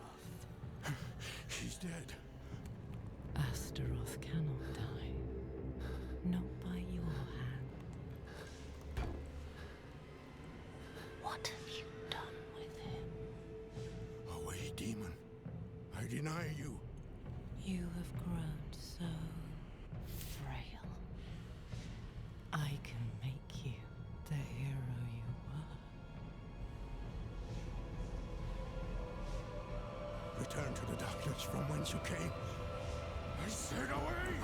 She's dead. Astaroth cannot die. Not by your hand. What have you done with him? Away, demon. I deny you. You have grown so frail. I can make you the hero you were. Return to the darkness from whence you came. I said away!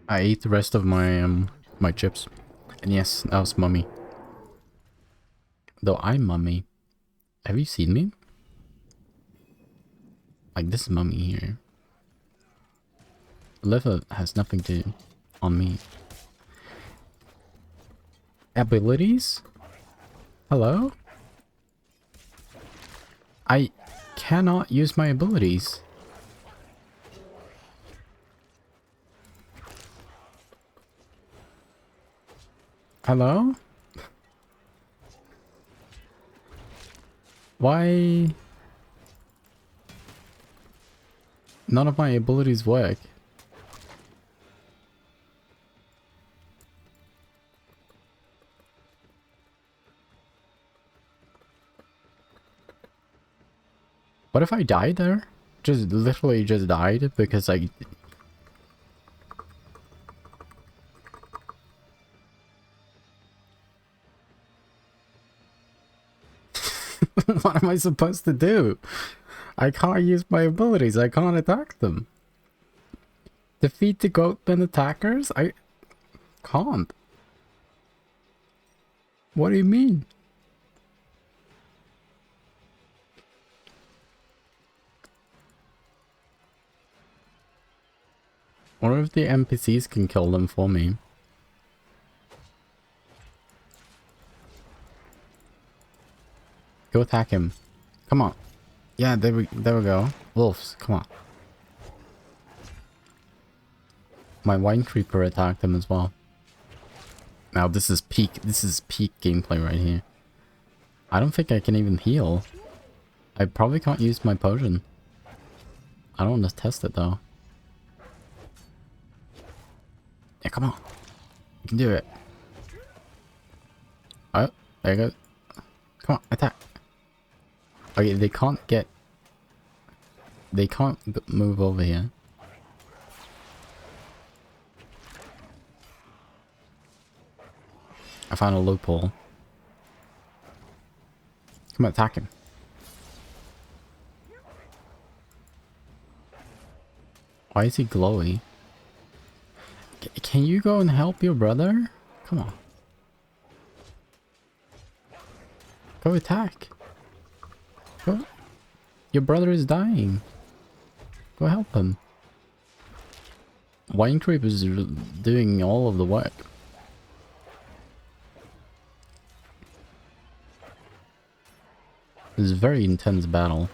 I ate the rest of my my chips. And yes, that was Mummy. Though I'm Mummy. Have you seen me? Like, this Mummy here. Liver has nothing to do on me. Abilities? Hello? I cannot use my abilities. Hello? Why? None of my abilities work. What if I died there? Just literally just died because I... What am I supposed to do? I can't use my abilities. I can't attack them. Defeat the goatman attackers? I can't. What do you mean? What if the NPCs can kill them for me? Go attack him. Come on. Yeah, there we go. Wolves, come on. My Wine Creeper attacked him as well. Now this is peak gameplay right here. I don't think I can even heal. I probably can't use my potion. I don't want to test it though. Yeah, come on. You can do it. Oh, there you go. Come on, attack. Okay, they can't move over here. I found a loophole. Come on, attack him. Why is he glowy? Can you go and help your brother? Come on. Go attack. Go. Your brother is dying. Go help him. Wine Creep is doing all of the work. This is a very intense battle.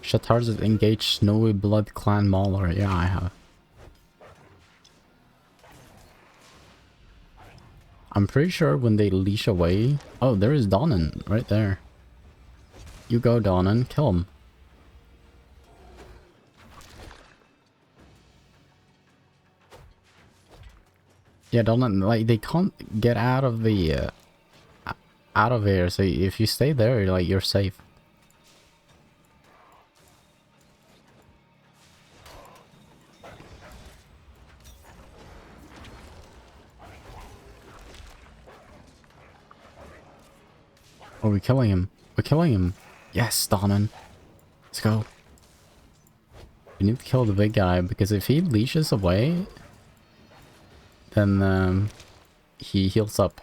Shatars has engaged Snowy Blood Clan Mauler. Yeah, I have. I'm pretty sure when they leash away... Oh, there is Donnan right there. You go, Donnan. Kill him. Yeah, Donnan, like, they can't get out of the... out of here, so if you stay there, like, you're safe. Oh, we're killing him. We're killing him. Yes, Donnan. Let's go. We need to kill the big guy, because if he leashes away, then he heals up.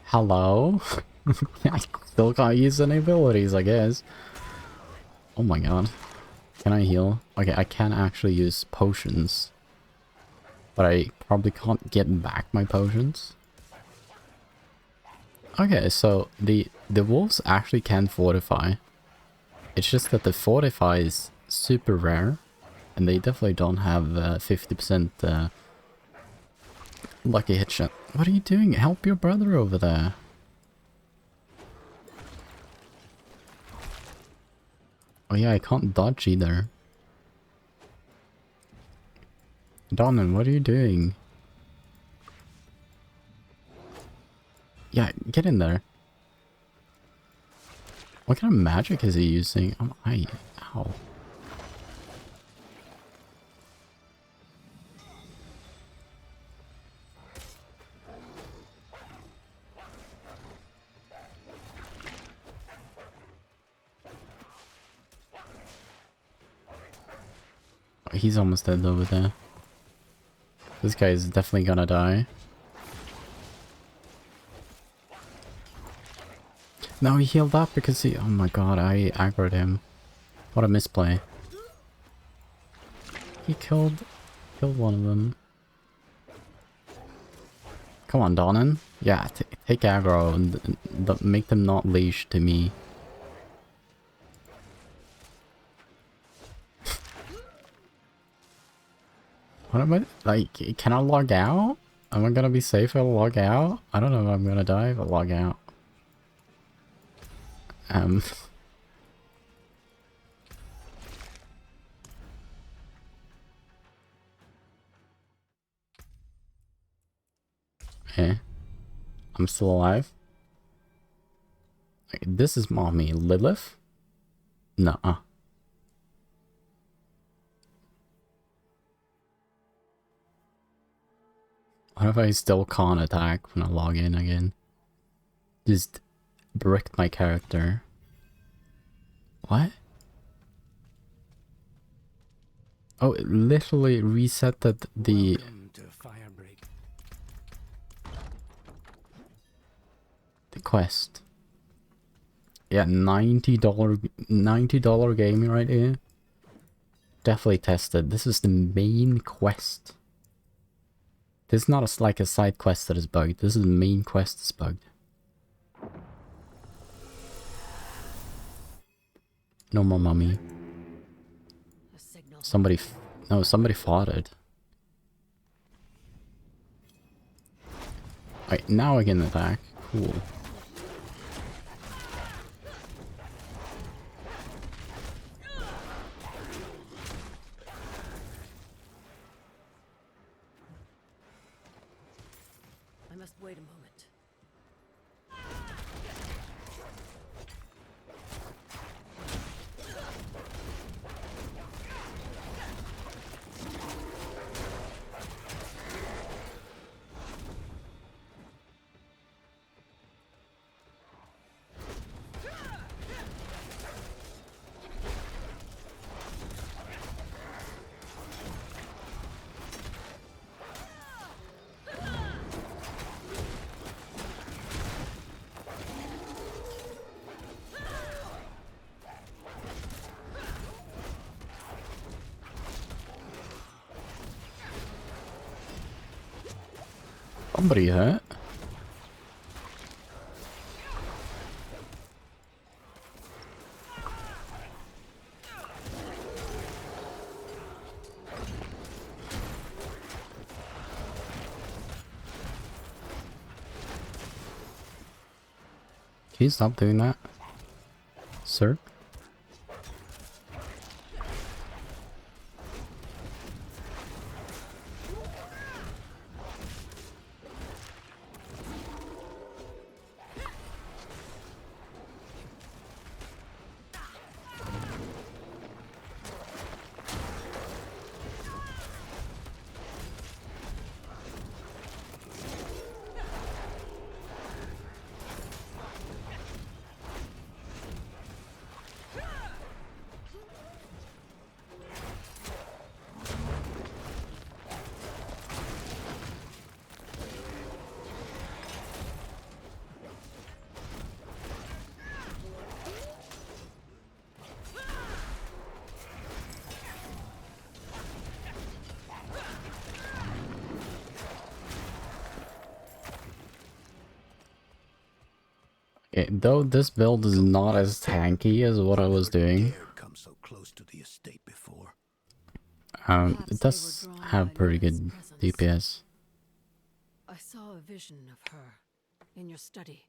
Hello? I still can't use any abilities, I guess. Oh my god. Can I heal? Okay, I can actually use potions. But I probably can't get back my potions. Okay, so the wolves actually can fortify. It's just that the fortify is super rare. And they definitely don't have 50% lucky hit shot. What are you doing? Help your brother over there. Oh yeah, I can't dodge either. Donnan, what are you doing? Yeah, get in there. What kind of magic is he using? Oh, ow. Oh, he's almost dead over there. This guy is definitely gonna die. No, he healed up because he... Oh my god, I aggroed him. What a misplay. He killed one of them. Come on, Donnan. Yeah, take aggro and make them not leash to me. What am I... Like, can I log out? Am I gonna be safe if I log out? I don't know if I'm gonna die if I log out. Okay. I'm still alive. Okay, this is mommy. Lilith? Nuh-uh. What if I still can't attack when I log in again? Just bricked my character. What? Oh, it literally reset the quest. Yeah, $90 game right here. Definitely tested. This is the main quest. This is not like a side quest that is bugged. This is the main quest that's bugged. No more mummy. Somebody fought it. Alright, now I can attack. Cool. I must wait a moment. Somebody hurt. Can you stop doing that, sir? Okay, though this build is not as tanky as what I was doing, it does have pretty good DPS. I saw a vision of her in your study.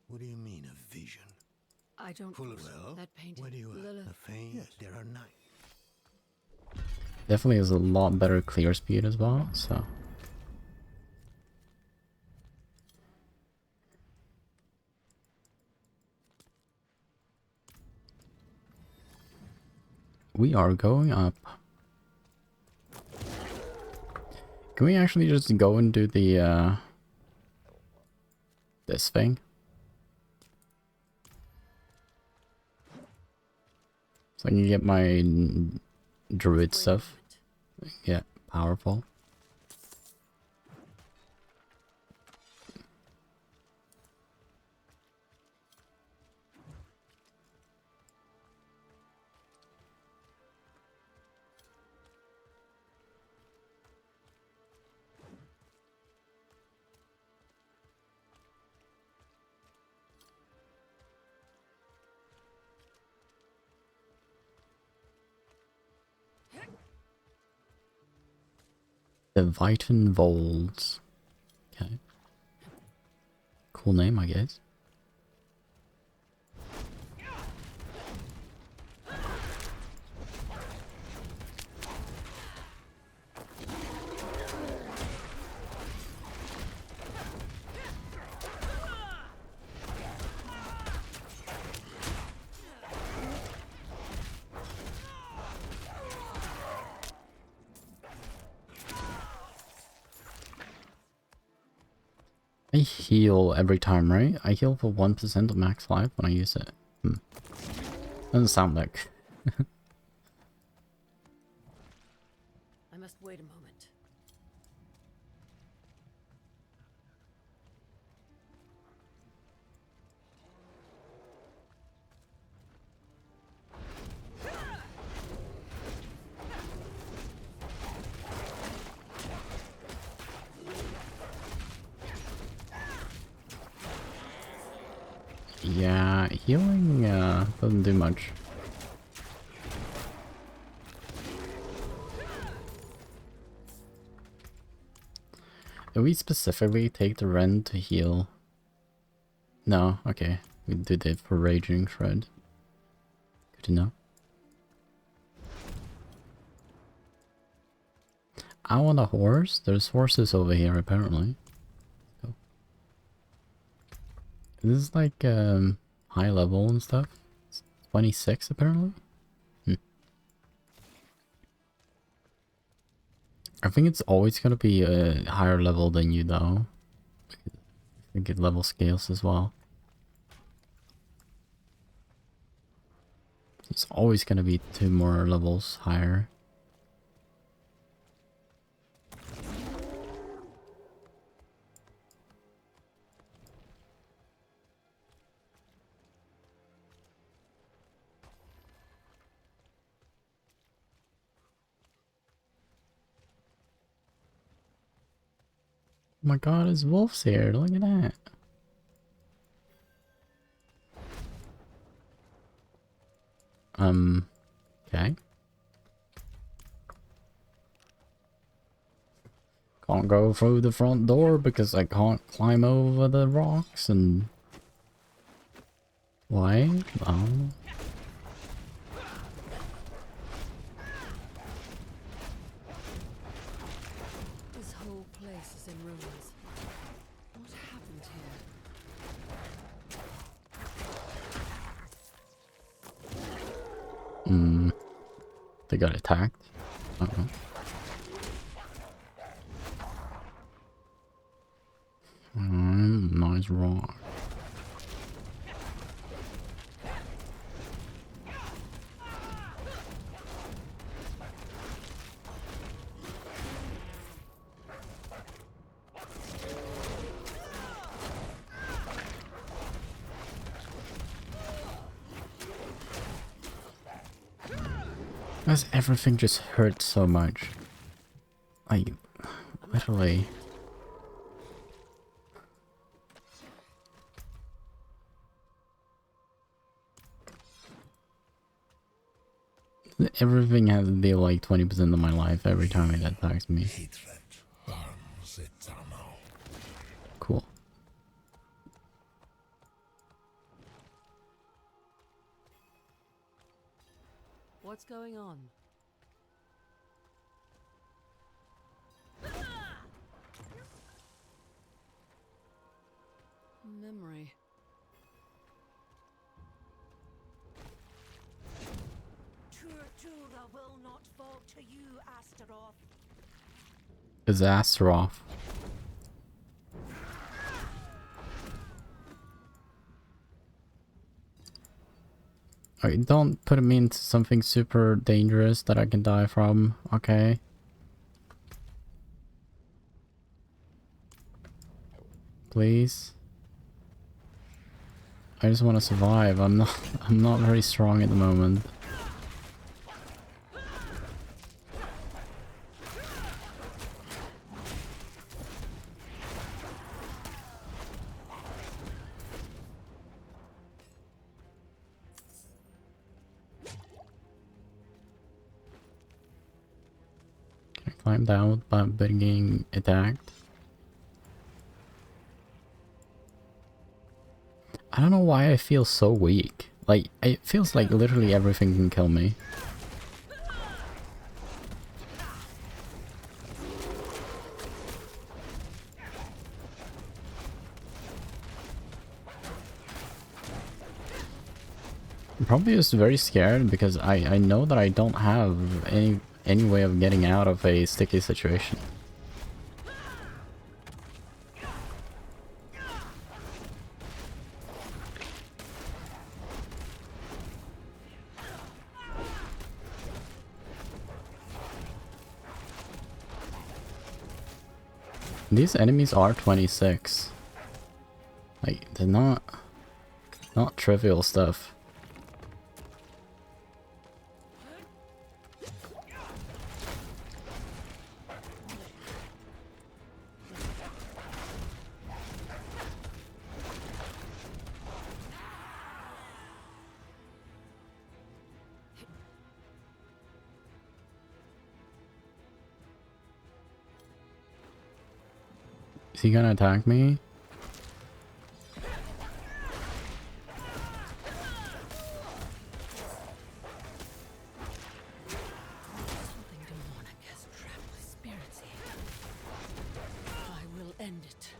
What do you mean, a vision? I don't Full know of that painting. Where do you Lilith. a fame? Yes, there are nine. Definitely has a lot better clear speed as well, so. We are going up. Can we actually just go and do the, this thing? So I can get my druid stuff. Get powerful. The Vitan Volds. Okay. Cool name, I guess. I heal every time, right? I heal for 1% of max life when I use it. Doesn't sound like. I must wait a moment. Yeah, healing doesn't do much. Do we specifically take the Ren to heal? No, okay. We did it for Raging Shred. Good to know. I want a horse. There's horses over here apparently. So. This is like high level and stuff. It's 26 apparently. I think it's always gonna be a higher level than you though. I think it level scales as well. It's always gonna be 2 more levels higher. Oh my god, his wolf's here, look at that. Okay. Can't go through the front door because I can't climb over the rocks and... Why? Oh. This whole place is in ruins. What happened here? They got attacked. Uh-oh. Nice rock. Because everything just hurts so much. Like, literally. Everything has to deal like 20% of my life every time it attacks me. Cool. What's going on? Memory. Tortura will not fall to you, Astaroth. Is Astaroth. Alright, don't put me into something super dangerous that I can die from, okay? Please? I just want to survive. I'm not very strong at the moment. Can I climb down without being attacked? I don't know why I feel so weak. Like, it feels like literally everything can kill me. I'm probably just very scared because I know that I don't have any way of getting out of a sticky situation. These enemies are 26. Like, they're not trivial stuff. Is he gonna attack me? Something demonic has trapped the spirits here. I will end it.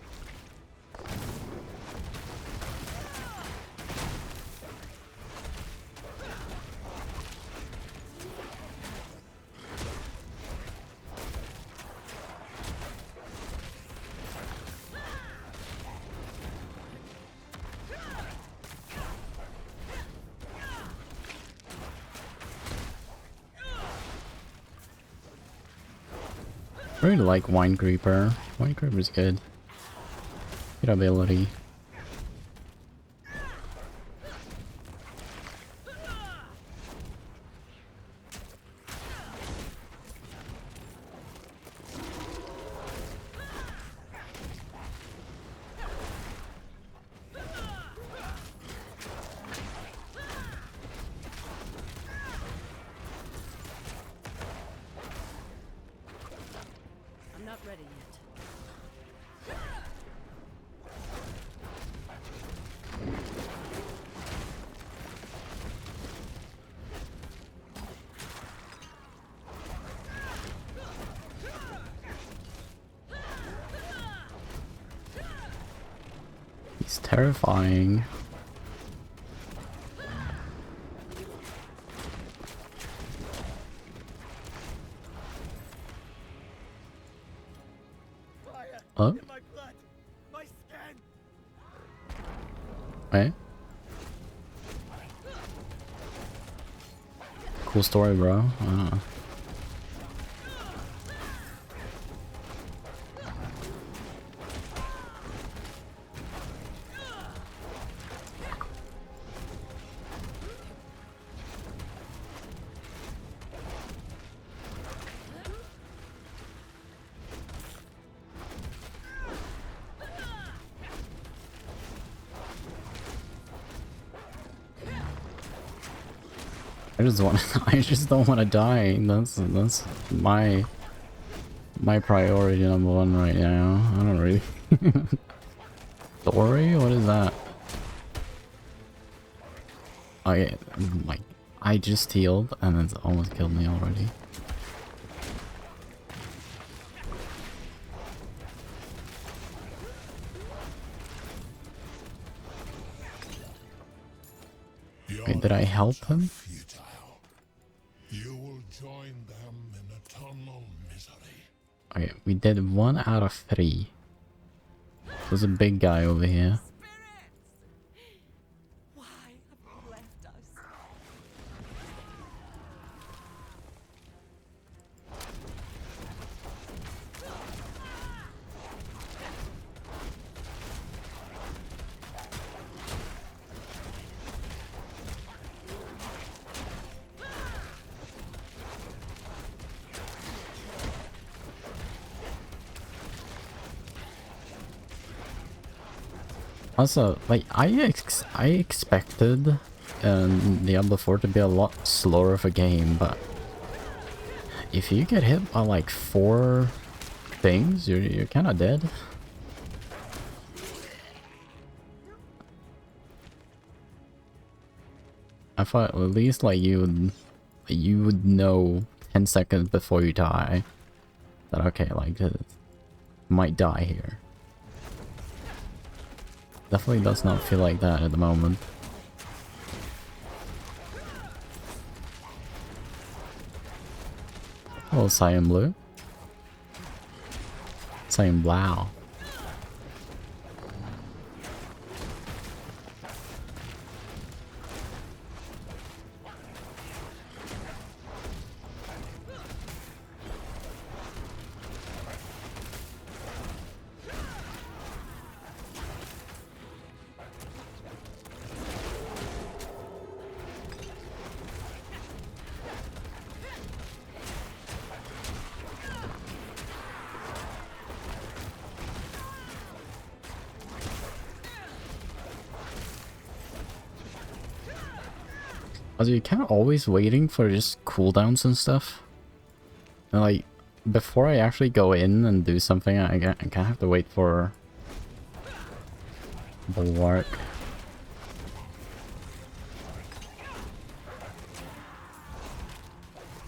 I really like Wine Creeper. Wine Creeper's good. Good ability. I'm not ready yet. He's terrifying. Oh? Wait. Cool story, bro. Ah. I just don't want to die. That's my priority number one right now. I don't really. Story? What is that? I just healed and it's almost killed me already. Wait, did I help him? You will join them in eternal misery. Okay, we did 1 out of 3. There's a big guy over here. Also, like, I expected Diablo 4 to be a lot slower of a game, but if you get hit by like 4 things, you're kind of dead. I thought at least like you would know 10 seconds before you die that okay, like might die here. Definitely does not feel like that at the moment. Oh, Cyan Blue. Cyan Blau. Also, you're kind of always waiting for just cooldowns and stuff. And like, before I actually go in and do something, I kind of have to wait for Bulwark.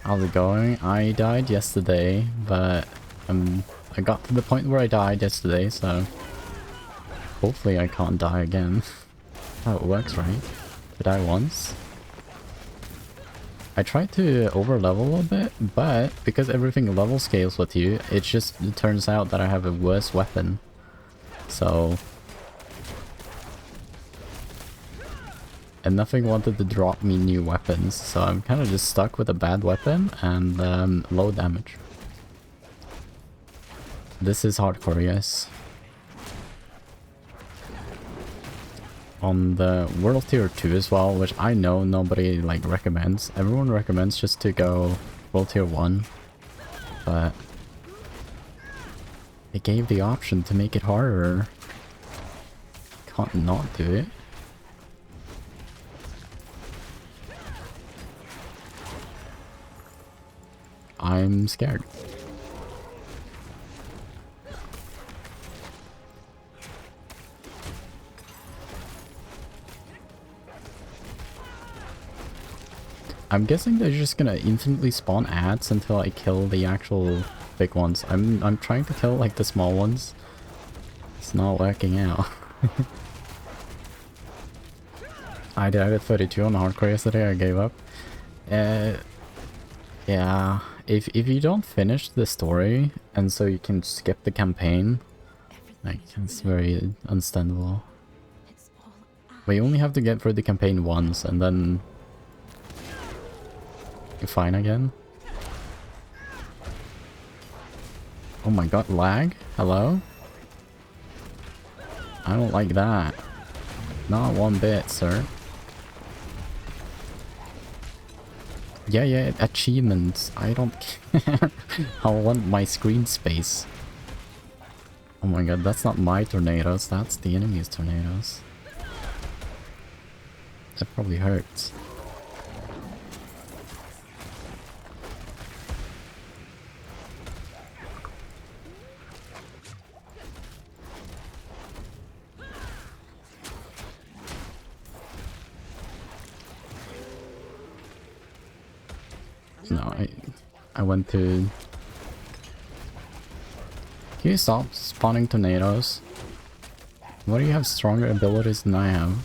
How's it going? I died yesterday, but I got to the point where I died yesterday, so hopefully I can't die again. How it works, right? To die once. I tried to overlevel a bit, but because everything level scales with you, it turns out that I have a worse weapon. So... and nothing wanted to drop me new weapons, so I'm kind of just stuck with a bad weapon and low damage. This is hardcore, yes. On the World Tier 2 as well, which I know nobody like recommends. Everyone recommends just to go World Tier 1, but they gave the option to make it harder. Can't not do it. I'm scared. I'm guessing they're just gonna infinitely spawn ads until I kill the actual big ones. I'm trying to kill like the small ones. It's not working out. I died at 32 on hardcore yesterday, I gave up. Yeah, if you don't finish the story and so you can skip the campaign, like it's very understandable. We only have to get through the campaign once and then you're fine again. Oh my god, lag? Hello? I don't like that. Not one bit, sir. Yeah, achievements. I don't care. I want my screen space. Oh my god, that's not my tornadoes, that's the enemy's tornadoes. That probably hurts. No, I went to... Can you stop spawning tornadoes? Why do you have stronger abilities than I have?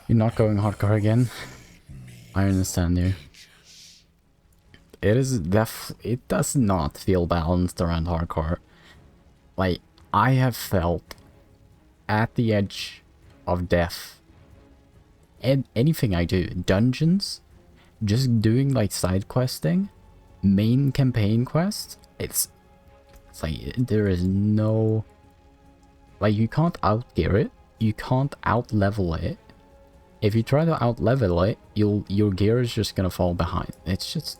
You're not going hardcore again? I understand you. It is it does not feel balanced around hardcore. Like, I have felt at the edge of death. And anything I do, dungeons, just doing like side questing, main campaign quests, it's like there is no, like you can't outgear it, you can't outlevel it. If you try to outlevel it, your gear is just gonna fall behind. It's just,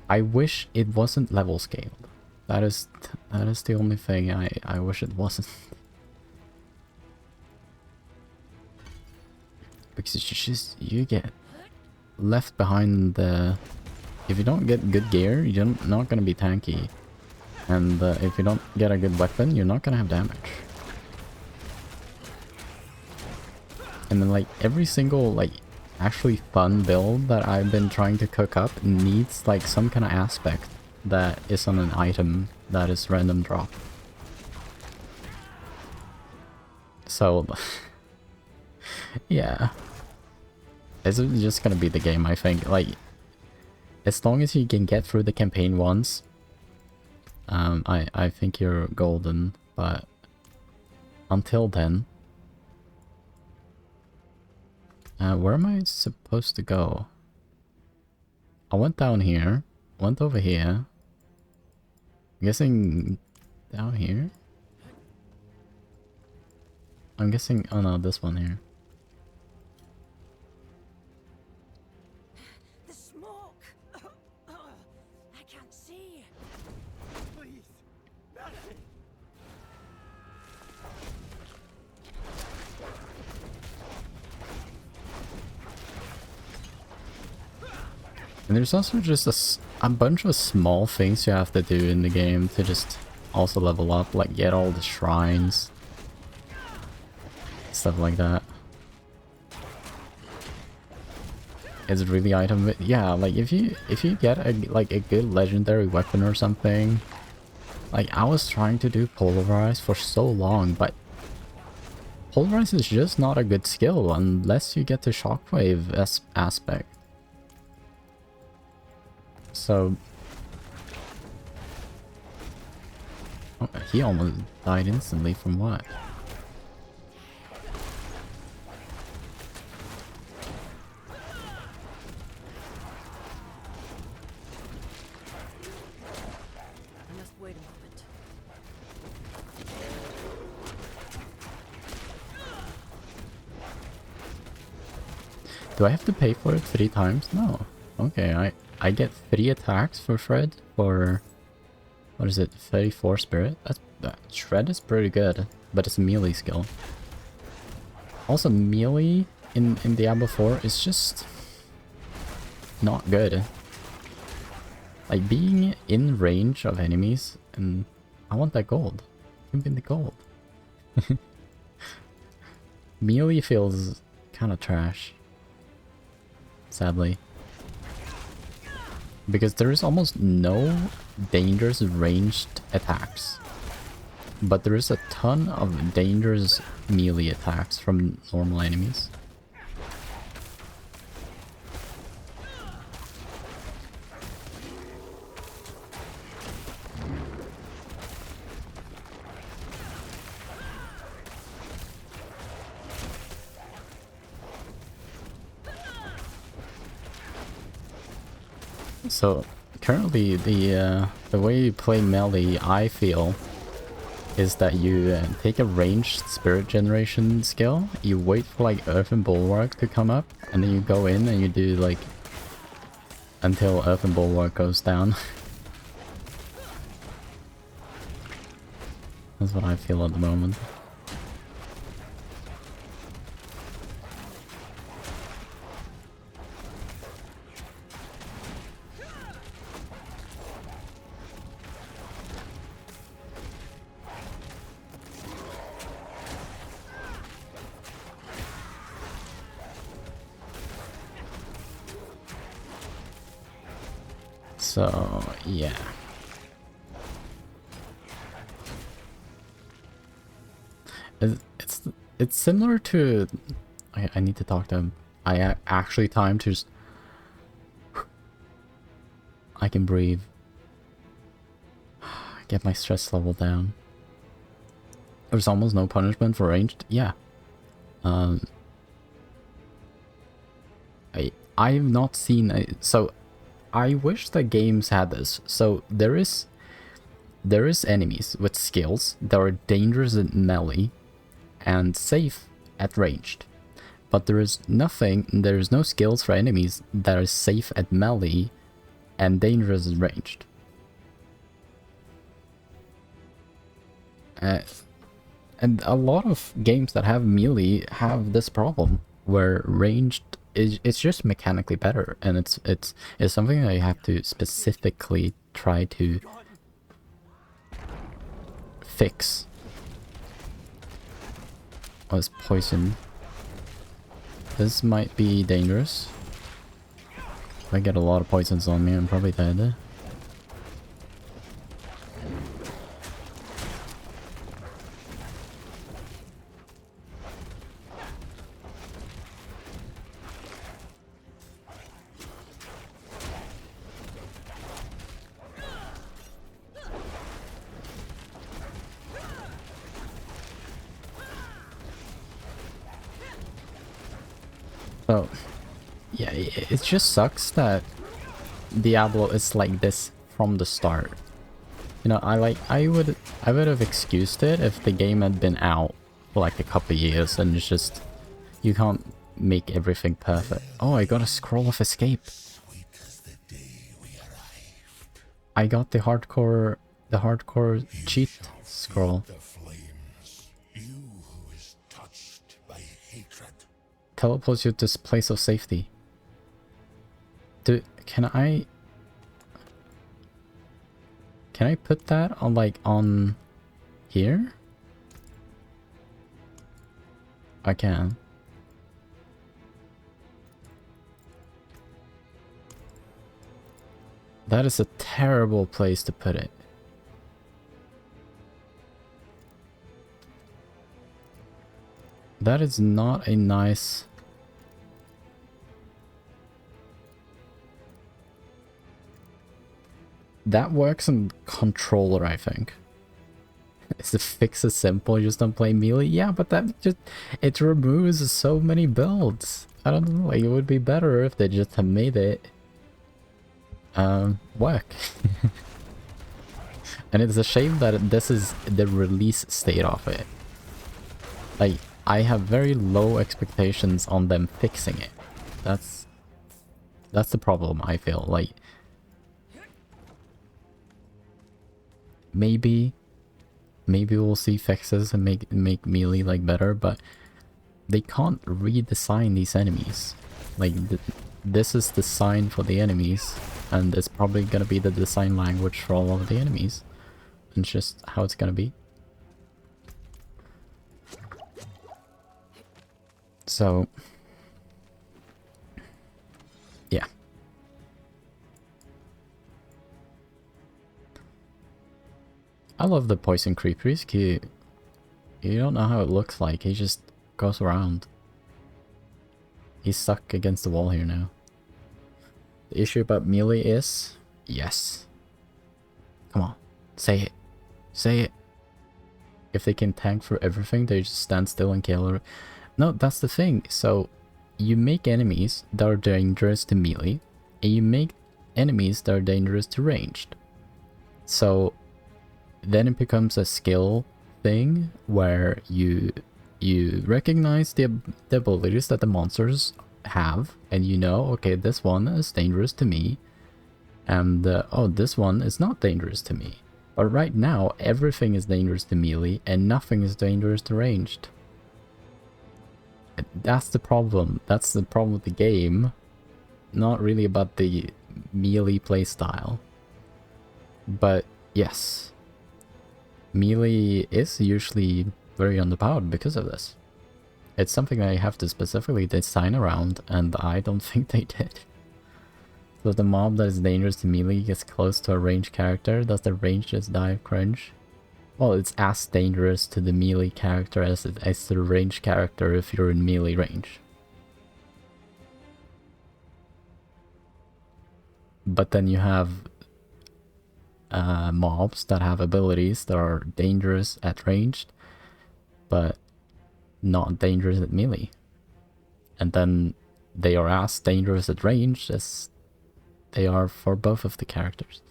I wish it wasn't level scaled. That is the only thing I wish it wasn't. Because it's just, you get left behind the... If you don't get good gear, you're not gonna be tanky. And if you don't get a good weapon, you're not gonna have damage. And then like every single like actually fun build that I've been trying to cook up needs like some kind of aspect that is on an item that is random drop. So yeah, it's just gonna be the game, I think. Like, as long as you can get through the campaign once, I think you're golden. But until then, where am I supposed to go? I went down here, went over here. I'm guessing down here. I'm guessing, oh no, this one here. The smoke! I can't see. Please, nothing. And there's also just a bunch of small things you have to do in the game to just also level up, like get all the shrines, stuff like that. It's really item, yeah, like if you get a good legendary weapon or something. Like I was trying to do Polarize for so long, but Polarize is just not a good skill unless you get the Shockwave aspect. So oh, he almost died instantly from what? I must wait a moment. Do I have to pay for it 3 times? No. Okay, I get 3 attacks for Shred for, what is it, 34 Spirit? That Shred is pretty good, but it's a melee skill. Also, melee in Diablo 4 is just not good. Like, being in range of enemies, and I want that gold. Give me the gold. Melee feels kind of trash, sadly. Because there is almost no dangerous ranged attacks. But there is a ton of dangerous melee attacks from normal enemies. So currently the way you play melee, I feel, is that you take a ranged spirit generation skill, you wait for like Earthen Bulwark to come up, and then you go in and you do like until Earthen Bulwark goes down. That's what I feel at the moment. So, yeah. It's similar to... I need to talk to him. I actually time to just... I can breathe. Get my stress level down. There's almost no punishment for ranged. Yeah. I've not seen... So, I wish the games had this. So, there is enemies with skills that are dangerous at melee and safe at ranged. But there is no skills for enemies that are safe at melee and dangerous at ranged. And a lot of games that have melee have this problem, where ranged it's just mechanically better, and it's something that you have to specifically try to fix. Oh, it's poison. This might be dangerous. If I get a lot of poisons on me, I'm probably dead. So, yeah, it just sucks that Diablo is like this from the start. You know, I would have excused it if the game had been out for like a couple years, and it's just, you can't make everything perfect. Oh, I got a scroll of escape. I got the hardcore cheat scroll. Teleports you to this place of safety. Can I put that on, like, on here? I can. That is a terrible place to put it. That is not a nice... That works on controller, I think. Is the fix as simple? Just don't play melee? Yeah, but that just... It removes so many builds. I don't know, like, it would be better if they just had made it... work. And it's a shame that this is the release state of it. Like, I have very low expectations on them fixing it. That's the problem, I feel. Like, maybe we'll see fixes and make melee like better, but they can't redesign these enemies. Like, this is the sign for the enemies, and it's probably gonna be the design language for all of the enemies. And it's just how it's gonna be. So, yeah. I love the poison creeper. He's cute. You don't know how it looks like. He just goes around. He's stuck against the wall here now. The issue about melee is... Yes. Come on. Say it. Say it. If they can tank for everything, they just stand still and kill her. No, that's the thing. So, you make enemies that are dangerous to melee, and you make enemies that are dangerous to ranged. So, then it becomes a skill thing where you recognize the abilities that the monsters have, and you know, okay, this one is dangerous to me, and oh, this one is not dangerous to me. But right now, everything is dangerous to melee, and nothing is dangerous to ranged. That's the problem. That's the problem with the game. Not really about the melee playstyle. But yes, melee is usually very underpowered because of this. It's something that I have to specifically design around, and I don't think they did. So if the mob that is dangerous to melee gets close to a ranged character, does the range just die of cringe? Well, it's as dangerous to the melee character as the ranged character if you're in melee range. But then you have mobs that have abilities that are dangerous at ranged, but not dangerous at melee. And then they are as dangerous at ranged as they are for both of the characters.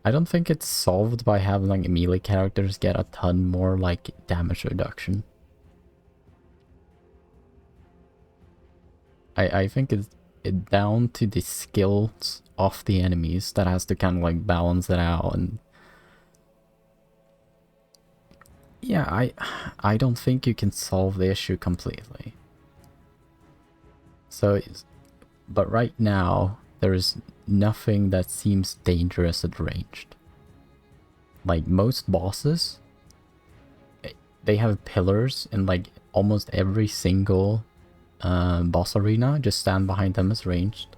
I don't think it's solved by having like melee characters get a ton more like damage reduction. I think it's down to the skills of the enemies that has to kind of like balance it out. And yeah, I don't think you can solve the issue completely. So, but right now there is nothing that seems dangerous at ranged. Like most bosses, they have pillars in like almost every single boss arena. Just stand behind them as ranged.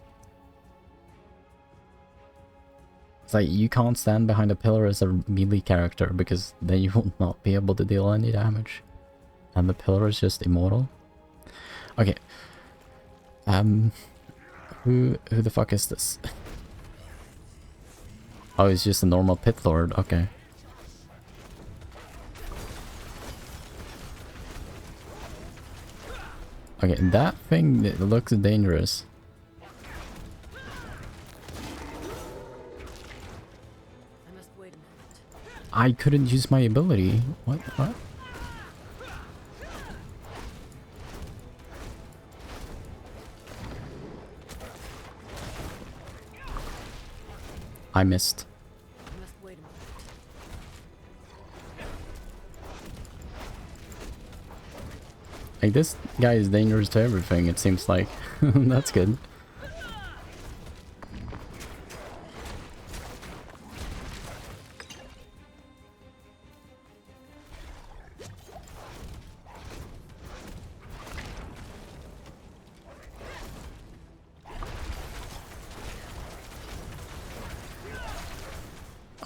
It's like you can't stand behind a pillar as a melee character because then you will not be able to deal any damage. And the pillar is just immortal. Okay. Who the fuck is this? Oh, it's just a normal pit lord. Okay. Okay, that thing that looks dangerous. I couldn't use my ability. What? What? I missed. Like, this guy is dangerous to everything, it seems like. That's good.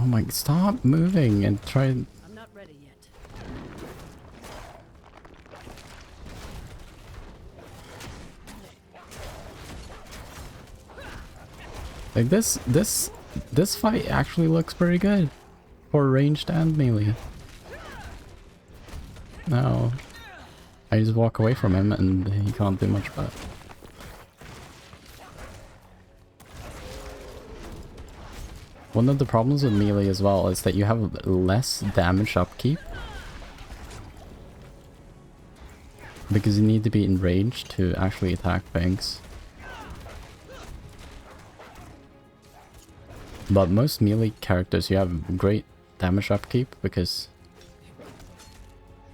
Oh my, stop moving and try. I'm not ready yet. Like this fight actually looks pretty good for ranged and melee. Now I just walk away from him and he can't do much about it. One of the problems with melee as well is that you have less damage upkeep. Because you need to be in range to actually attack things. But most melee characters, you have great damage upkeep because...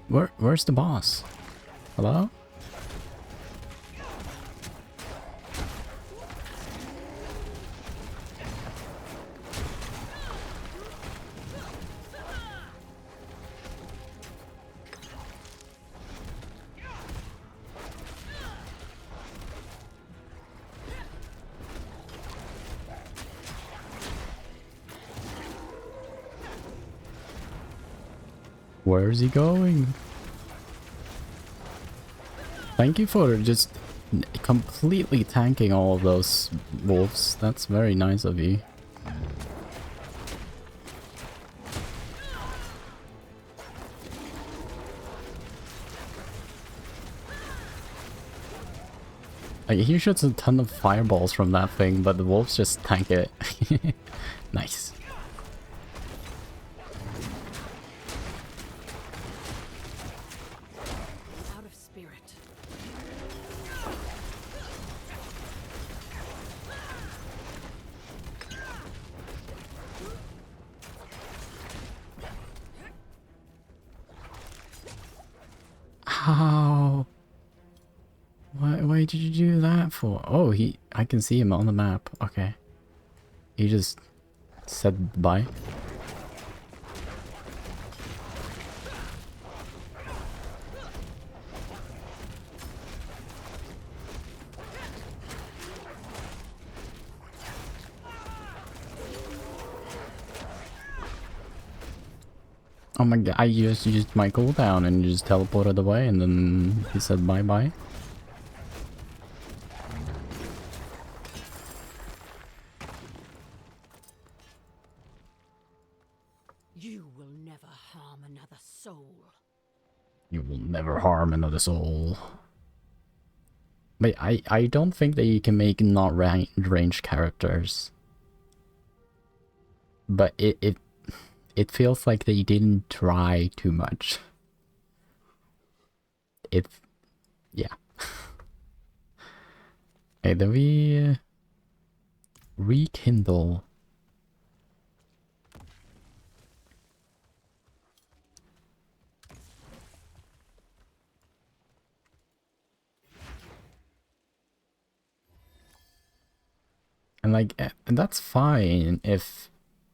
Where's the boss? Hello? Where is he going? Thank you for just completely tanking all of those wolves. That's very nice of you. Like, he shoots a ton of fireballs from that thing, but the wolves just tank it. Nice. How? Why did you do that for? Oh, I can see him on the map. Okay. He just said bye. Oh my god, I just used my cooldown and just teleported away and then he said bye bye. You will never harm another soul. You will never harm another soul. But I don't think that you can make not ranged characters. But it feels like they didn't try too much. Yeah. Okay, then we rekindle. And like, and that's fine if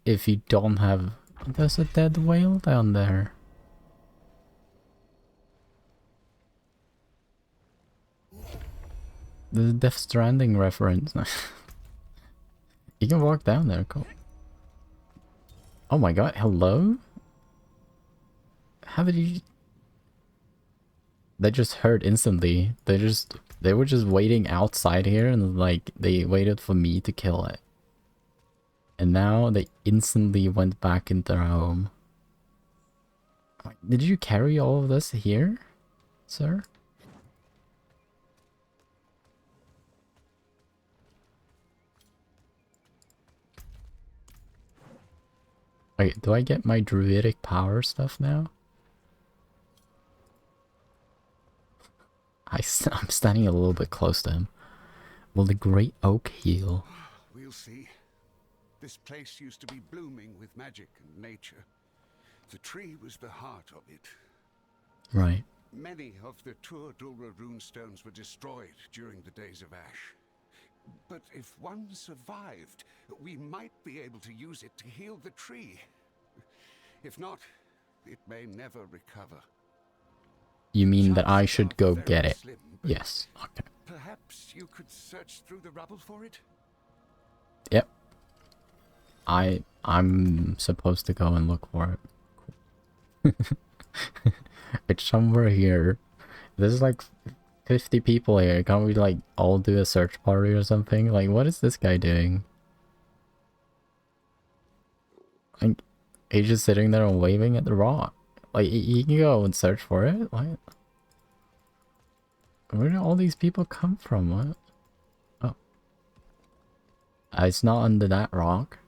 you don't have... There's a dead whale down there. There's a Death Stranding reference. You can walk down there, cool. Oh my god, hello? How did you... They just heard instantly. They were just waiting outside here and like, they waited for me to kill it. And now they instantly went back into their home. Did you carry all of this here, sir? Wait, do I get my druidic power stuff now? I'm standing a little bit close to him. Will the great oak heal? We'll see. This place used to be blooming with magic and nature. The tree was the heart of it. Right. Many of the Tur Dulra runestones were destroyed during the days of Ash. But if one survived, we might be able to use it to heal the tree. If not, it may never recover. You mean that I should go get it? Yes. Okay. Perhaps you could search through the rubble for it? Yep. I'm supposed to go and look for it. It's somewhere here. There's like 50 people here. Can't we like all do a search party or something? Like, what is this guy doing? Like, he's just sitting there and waving at the rock. Like, he can go and search for it. Like, where did all these people come from? What? Oh, it's not under that rock.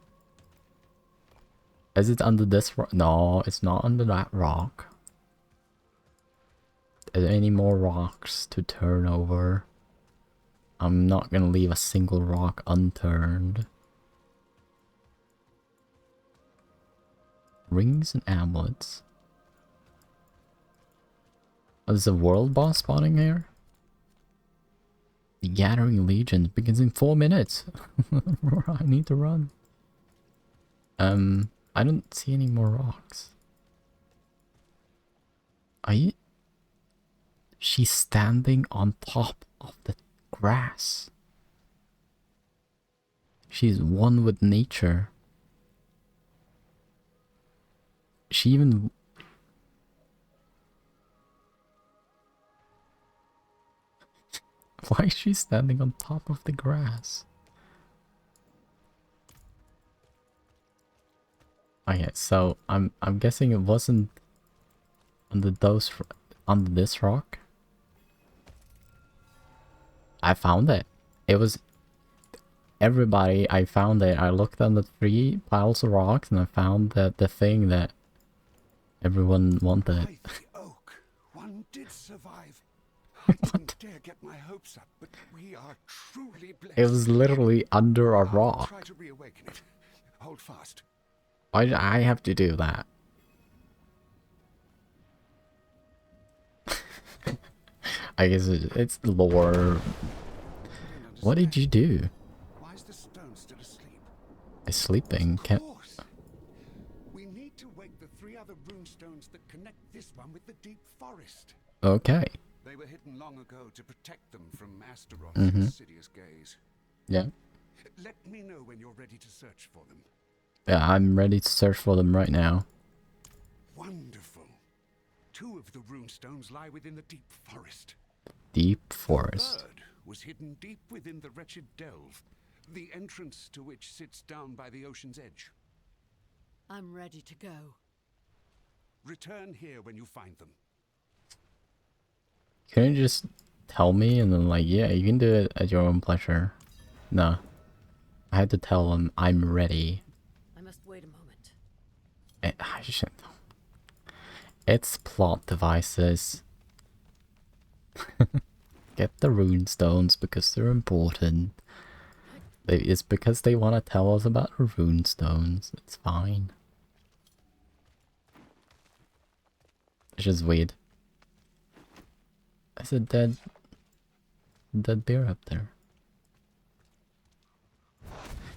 Is it under this rock? No, it's not under that rock. Are there any more rocks to turn over? I'm not gonna leave a single rock unturned. Rings and amulets. Oh, there's a world boss spawning here? The Gathering Legion begins in 4 minutes. I need to run. I don't see any more rocks. She's standing on top of the grass. She's one with nature. She even... Why is she standing on top of the grass? Okay, so I'm guessing it wasn't under this rock. I found it. It was everybody. I found it. I looked on the 3 piles of rocks and I found the thing that everyone wanted. Oak. One did survive. I didn't dare get my hopes up, but we are truly blessed. It was literally under a rock. Try to reawaken it. Hold fast. Why did I have to do that? I guess it's lore. What did you do? Why is the stone still asleep? It's sleeping. Can't... We need to wake the 3 other rune stones that connect this one with the deep forest. Okay. They were hidden long ago to protect them from Astaroth's Mm-hmm. insidious gaze. Yeah. Let me know when you're ready to search for them. Yeah, I'm ready to search for them right now. Wonderful. 2 of the rune stones lie within the deep forest. Deep forest. The third was hidden deep within the wretched delve, the entrance to which sits down by the ocean's edge. I'm ready to go. Return here when you find them. Can you just tell me and then like, yeah, you can do it at your own pleasure? No. I had to tell them I'm ready. I must wait a moment. I shouldn't. It's plot devices. Get the rune stones because they're important. It's because they want to tell us about the rune stones. It's fine. It's just weird. There's a dead bear up there.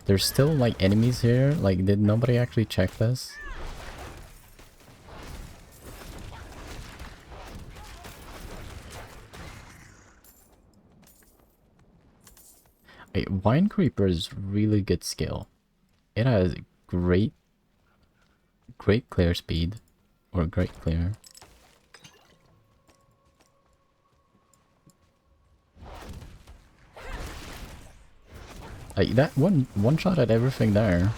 There's still like enemies here. Like, did nobody actually check this? Wait, Vine Creeper is really good skill. It has great clear speed. Or great clear. Like, that one shot at everything there.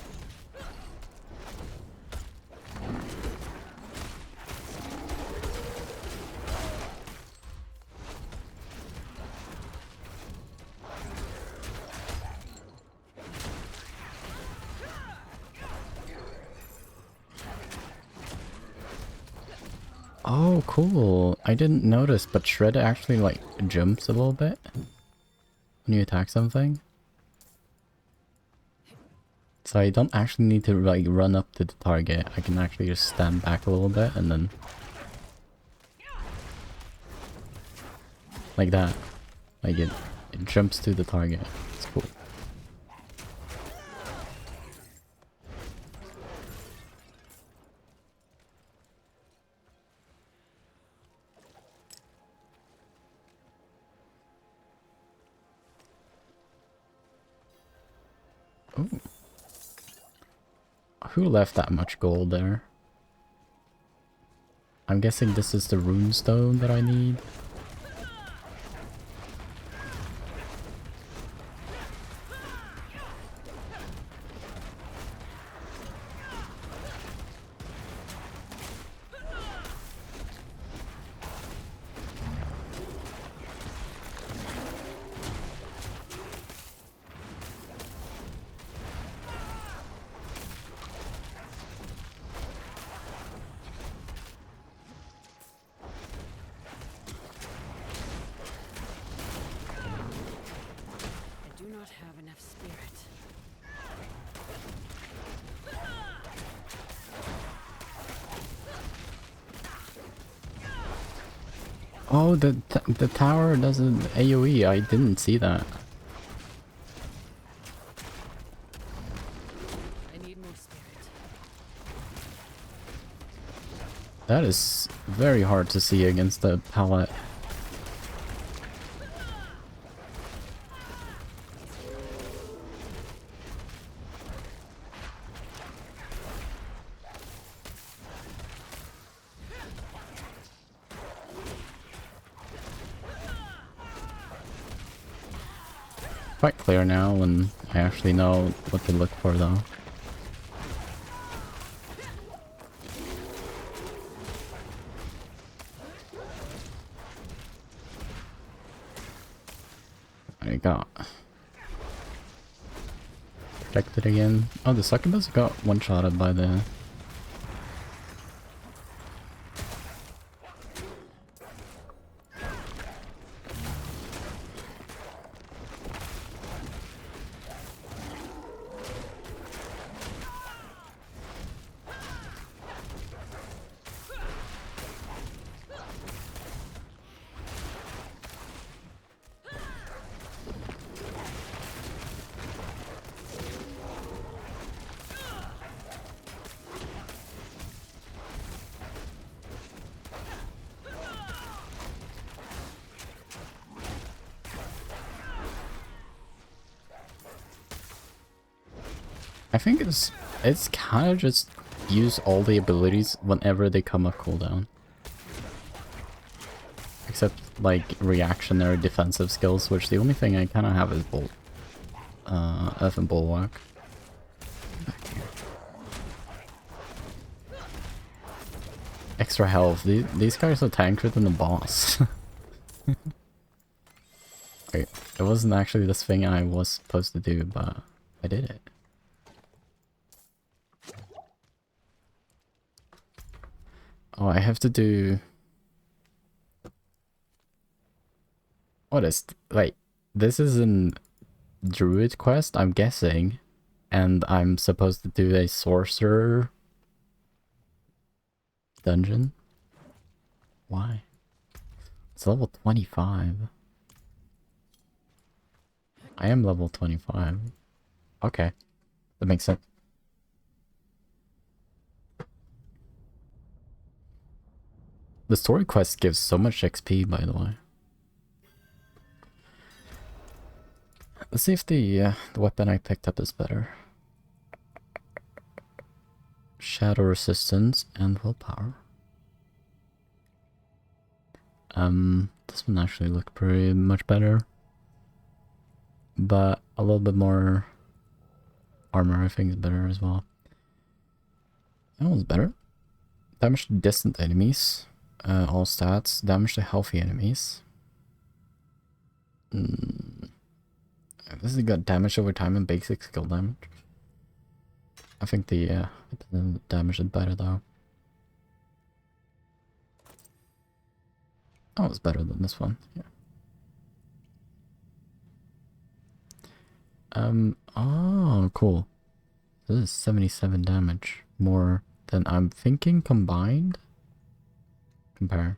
Oh, cool. I didn't notice, but Shred actually, like, jumps a little bit when you attack something. So I don't actually need to, like, run up to the target. I can actually just stand back a little bit and then... like that. Like, it jumps to the target. It's cool. Ooh. Who left that much gold there? I'm guessing this is the rune stone that I need. Oh, the tower doesn't AoE. I didn't see that. I need more spirit. That is very hard to see against the palette. Quite clear now, and I actually know what to look for though. I got protected again. Oh, the succubus got one-shotted by the... I think it's kind of just use all the abilities whenever they come up cooldown. Except like reactionary defensive skills, which the only thing I kind of have is Bolt. F and Bulwark. Extra health. These guys are tankier than the boss. Wait, it wasn't actually this thing I was supposed to do, but I did it. Oh, I have to do... What is... Like, this is an Druid quest, I'm guessing. And I'm supposed to do a Sorcerer dungeon? Why? It's level 25. I am level 25. Okay. That makes sense. The story quest gives so much XP, by the way. Let's see if the weapon I picked up is better. Shadow resistance and willpower. This one actually looked pretty much better. But a little bit more armor I think is better as well. That one's better. Damage to distant enemies. All stats. Damage to healthy enemies. This has got damage over time and basic skill damage. I think the damage is better though. Oh, it's better than this one. Yeah. Oh, cool. This is 77 damage. More than I'm thinking combined. Compare.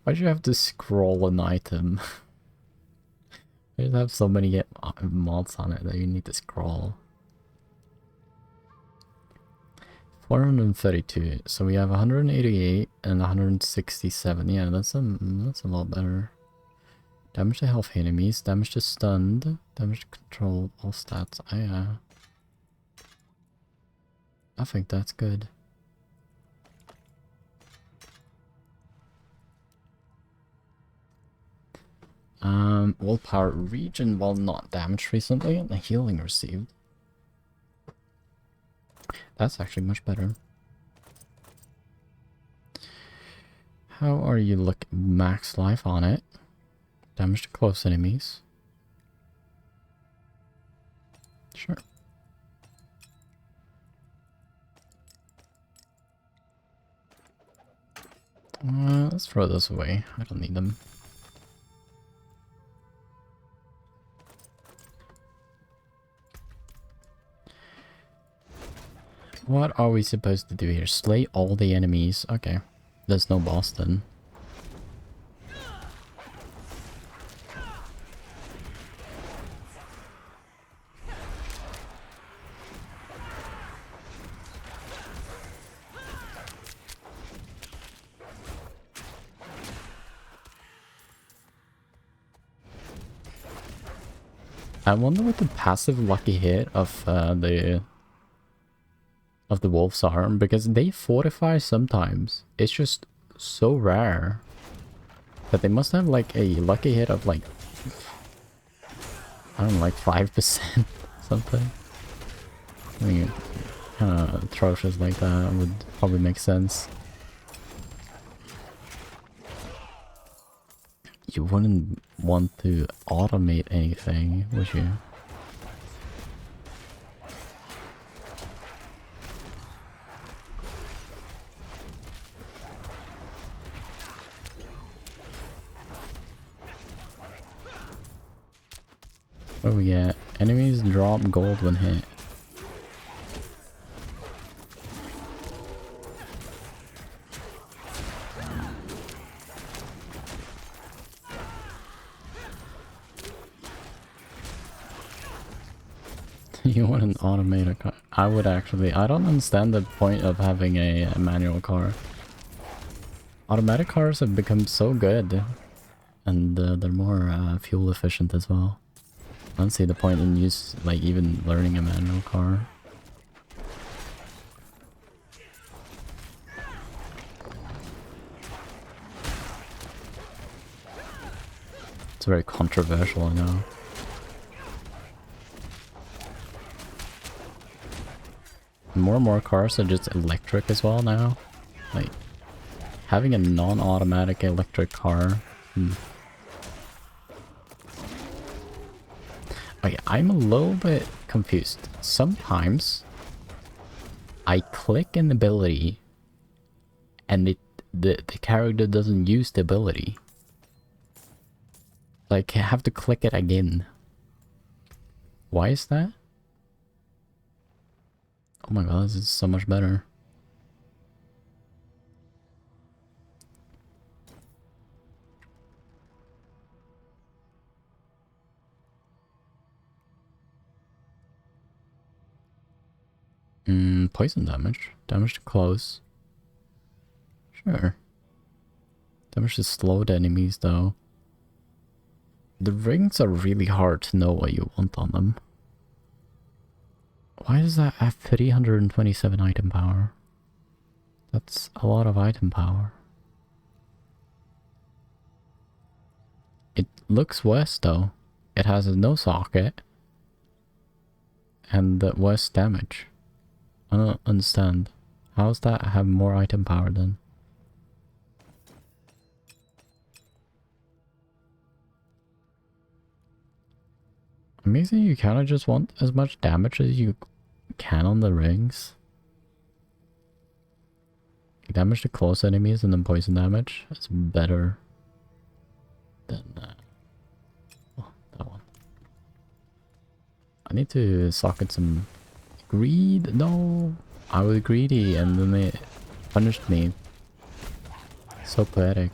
Why'd you have to scroll an item? You have so many mods on it that you need to scroll. 432. So we have 188 and 167. Yeah, that's a lot better. Damage to health enemies, damage to stunned, damage to control, all stats. I think that's good. Willpower region while not damaged recently, and the healing received. That's actually much better. How are you looking? Max life on it. Damage to close enemies. Sure. Let's throw those away. I don't need them. What are we supposed to do here? Slay all the enemies. Okay. There's no boss then. I wonder what the passive lucky hit of the wolves are, because they fortify sometimes. It's just so rare that they must have like a lucky hit of like, I don't know, like 5% something. I mean, kind of atrocious like that would probably make sense. You wouldn't want to automate anything, would you? What do we get? Enemies drop gold when hit. You want an automated car? I would actually. I don't understand the point of having a manual car. Automatic cars have become so good, and they're more fuel efficient as well. I don't see the point in like even learning a manual car. It's very controversial, I know. More and more cars are just electric as well now. Like, having a non-automatic electric car. Okay, I'm a little bit confused. Sometimes I click an ability and the character doesn't use the ability. Like, I have to click it again. Why is that? Oh my god, this is so much better. Poison damage. Damage to close. Sure. Damage to slowed enemies though. The rings are really hard to know what you want on them. Why does that have 327 item power? That's a lot of item power. It looks worse though. It has no socket. And worse damage. I don't understand. How does that have more item power then? Amazing, you kind of just want as much damage as you can on the rings. Damage to close enemies and then poison damage. It's better than that one. I need to socket some greed. No, I was greedy and then they punished me. So pathetic.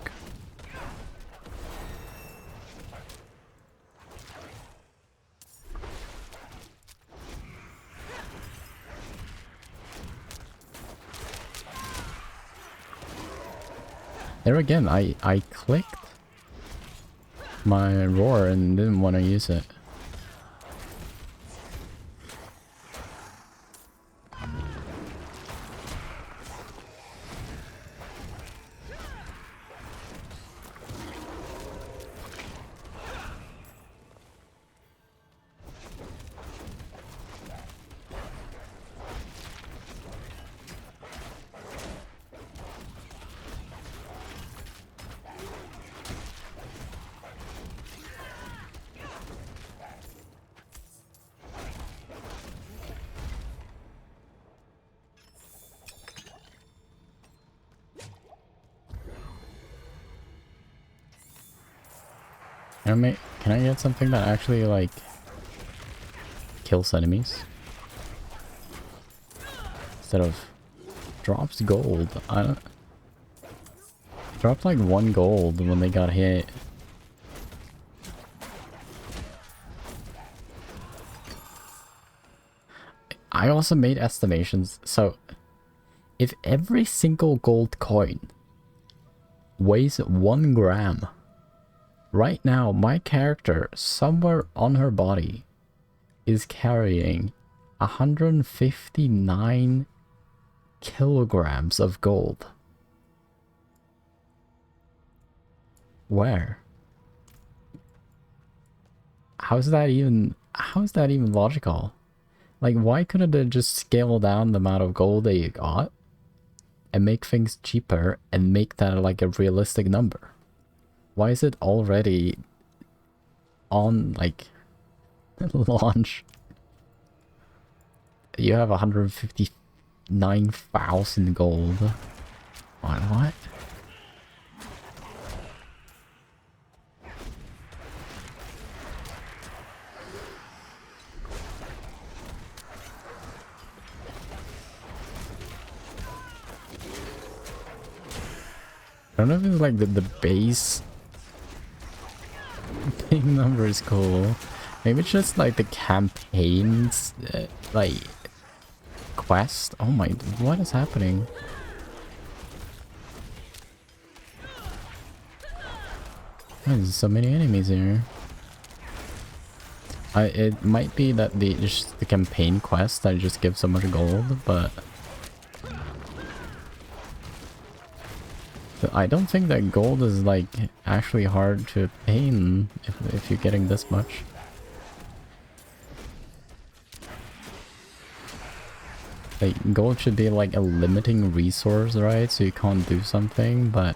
There again, I clicked my roar and didn't want to use it. Can I get something that actually, like, kills enemies? Instead of... drops gold. I don't... dropped like 1 gold when they got hit. I also made estimations, so... if every single gold coin weighs 1 gram... right now, my character, somewhere on her body, is carrying 159 kilograms of gold. Where? How's that even logical? Like, why couldn't they just scale down the amount of gold that you got and make things cheaper and make that like a realistic number? Why is it already on, like, launch? You have 159,000 gold. What? I don't know if it's like the base ping number is cool. Maybe it's just like the campaigns, like, quest. Oh my, what is happening? Why there's so many enemies here? It might be that just the campaign quest that just gives so much gold, but I don't think that gold is like actually hard to obtain if you're getting this much. Like, gold should be like a limiting resource, right? So you can't do something, but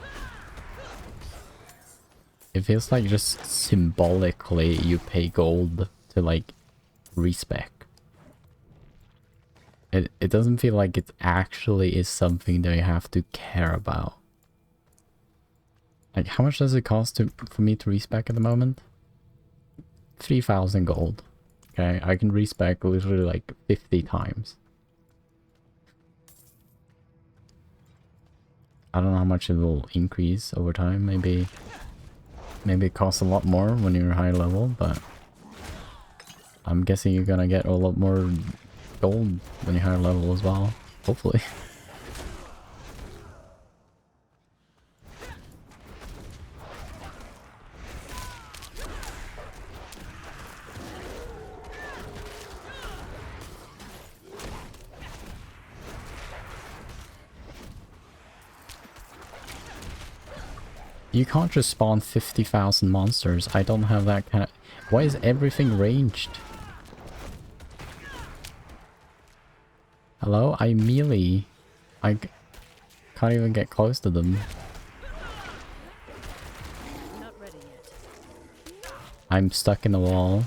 it feels like just symbolically you pay gold to like respec. It doesn't feel like it actually is something that you have to care about. Like, how much does it cost for me to respec at the moment? 3,000 gold. Okay, I can respec literally like 50 times. I don't know how much it will increase over time. Maybe it costs a lot more when you're high level, but I'm guessing you're gonna get a lot more gold when you're higher level as well. Hopefully. You can't just spawn 50,000 monsters. I don't have that kind of... Why is everything ranged? Hello? I melee. I can't even get close to them. Not ready yet. I'm stuck in the wall.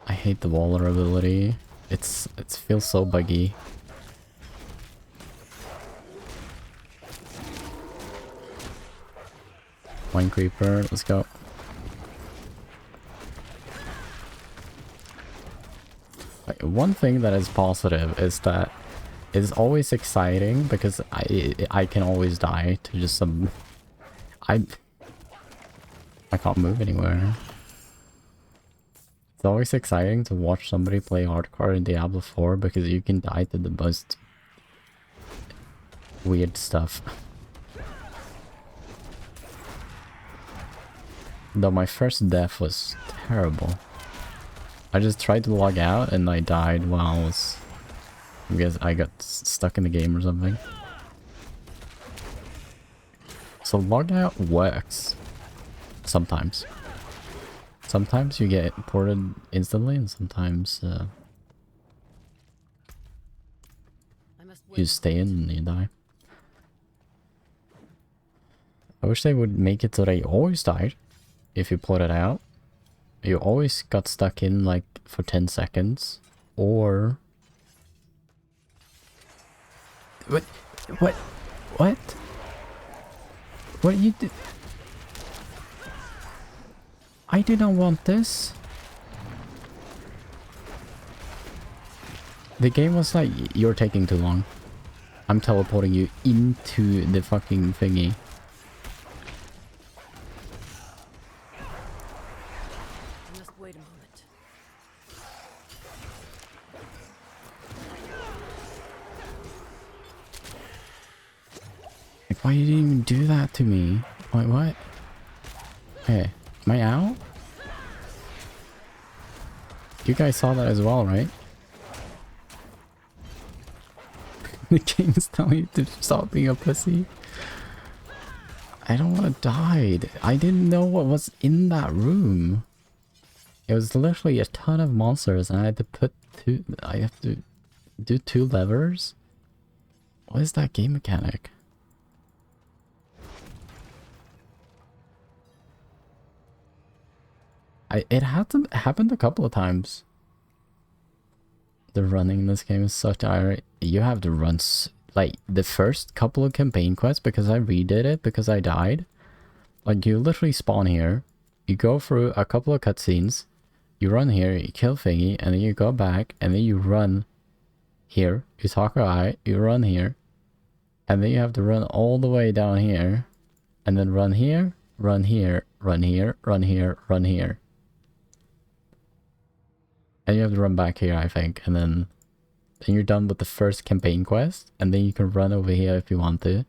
I hate the waller ability. It feels so buggy. One creeper, let's go. One thing that is positive is that it's always exciting because I can always die to just some... I can't move anywhere. It's always exciting to watch somebody play hardcore in Diablo 4 because you can die to the most weird stuff. Though my first death was terrible. I just tried to log out and I died while I was... I guess I got stuck in the game or something. So log out works. Sometimes. Sometimes you get ported instantly and sometimes you stay in and you die. I wish they would make it so that you always died if you put it out. You always got stuck in like for 10 seconds. Or... What? What? What? What you do? I did not want this. The game was like, you're taking too long. I'm teleporting you into the fucking thingy. Just wait a moment. Like, why you didn't even do that to me? Wait, what? Hey, am I out? You guys saw that as well, right? The game is telling you to stop being a pussy. I don't want to die. I didn't know what was in that room. It was literally a ton of monsters and I had to put two... I have to do 2 levers? What is that game mechanic? It happened a couple of times. The running in this game is such irate. You have to run like the first couple of campaign quests because I redid it because I died. Like you literally spawn here, you go through a couple of cutscenes, you run here, you kill thingy, and then you go back, and then you run here, you talk eye, you run here, and then you have to run all the way down here, and then run here, run here, run here, run here, run here. And you have to run back here, I think, and then you're done with the first campaign quest, and then you can run over here if you want to.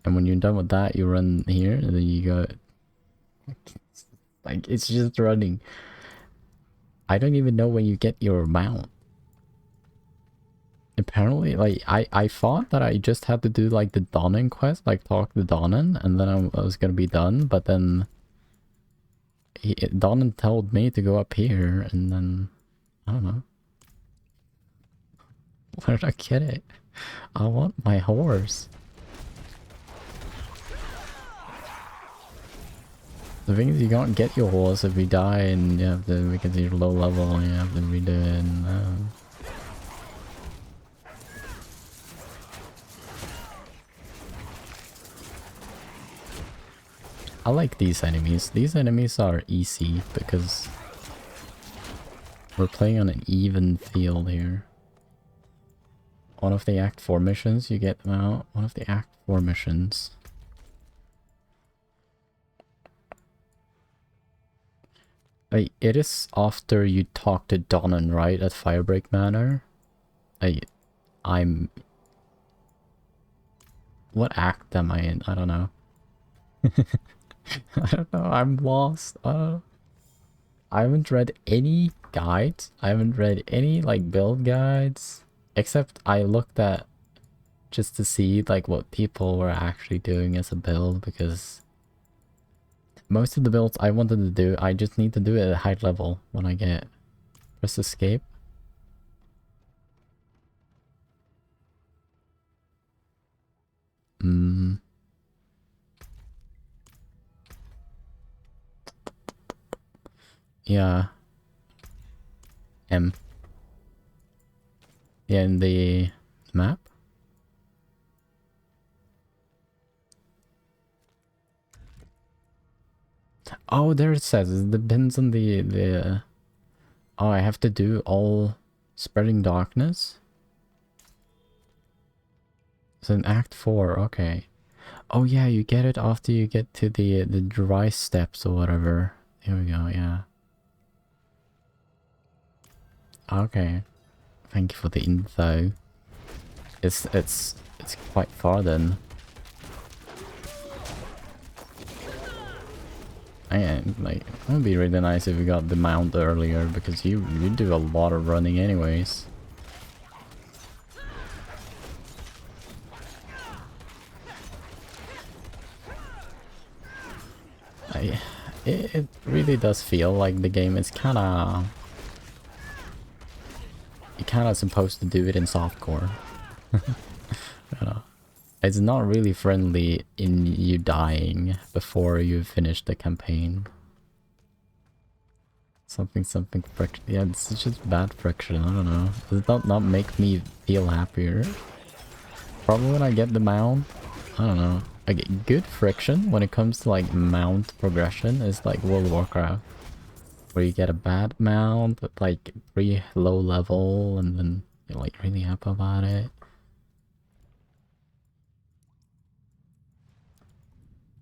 And when you're done with that, you run here, and then you go... Like, it's just running. I don't even know when you get your mount. Apparently, like, I thought that I just had to do, like, the Donnan quest, like, talk to Donnan, and then I was gonna be done, but then... Donnan told me to go up here, and then... I don't know. Where did I get it? I want my horse. The thing is, you can't get your horse if you die, and you have to, because you're low level, and you have to redo it, and... I like these enemies. These enemies are easy because we're playing on an even field here. One of the Act 4 missions, you get them out. One of the Act 4 missions. Like, it is after you talk to Donnan, right? At Firebreak Manor. I'm... What act am I in? I don't know. I don't know, I'm lost. I haven't read any guides. I haven't read any, like, build guides. Except I looked at just to see, like, what people were actually doing as a build, because most of the builds I wanted to do, I just need to do it at a high level when I get... Press escape. Yeah. M. Yeah, in the map. Oh, there it says it depends on the oh, I have to do all spreading darkness. It's in Act 4, okay. Oh yeah, you get it after you get to the dry steps or whatever. Here we go, yeah. Okay. Thank you for the info. It's it's quite far then. And like, it would be really nice if we got the mount earlier, because you do a lot of running anyways. It really does feel like the game is kinda supposed to do it in softcore. You know, it's not really friendly in you dying before you finish the campaign. Something friction. Yeah, it's just bad friction. I don't know. Does it not make me feel happier? Probably when I get the mount. I don't know. Like, good friction when it comes to like mount progression is like World of Warcraft, where you get a bad mount but like pretty low level and then you're like really happy about it.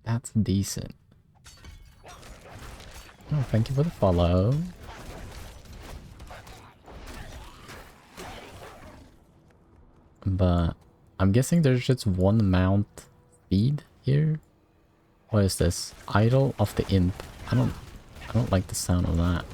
That's decent. Oh, thank you for the follow. But I'm guessing there's just one mount speed here. What is this? Idol of the Imp. I don't like the sound of that.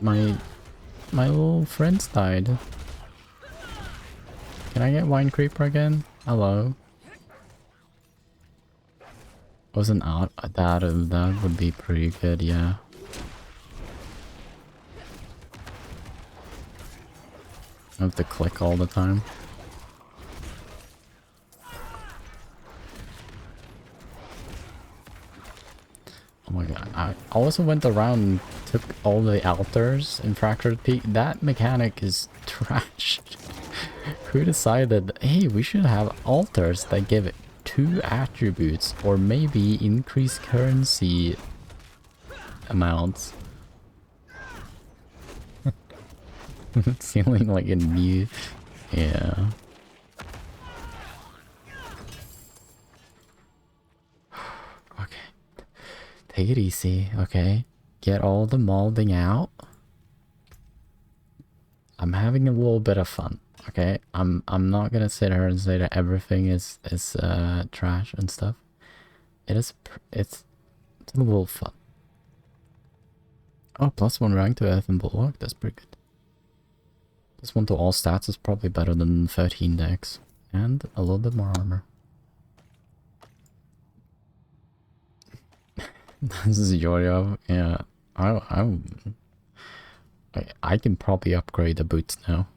My little friends died. Can I get Wine Creeper again? Hello. Wasn't out that would be pretty good, yeah. I have to click all the time. Oh my god, I also went around and took all the altars in Fractured Peak. That mechanic is trash. Who decided, hey, we should have altars that give 2 attributes or maybe increase currency amounts? It's feeling like a new... Yeah. Okay. Take it easy, okay? Get all the molding out. I'm having a little bit of fun, okay? I'm not gonna sit here and say that everything is trash and stuff. It's a little fun. Oh, +1 rank to Earth and Bulwark, that's pretty good. +1 to all stats is probably better than 13 dex. And a little bit more armor. This is Yorio. Yeah, I can probably upgrade the boots now.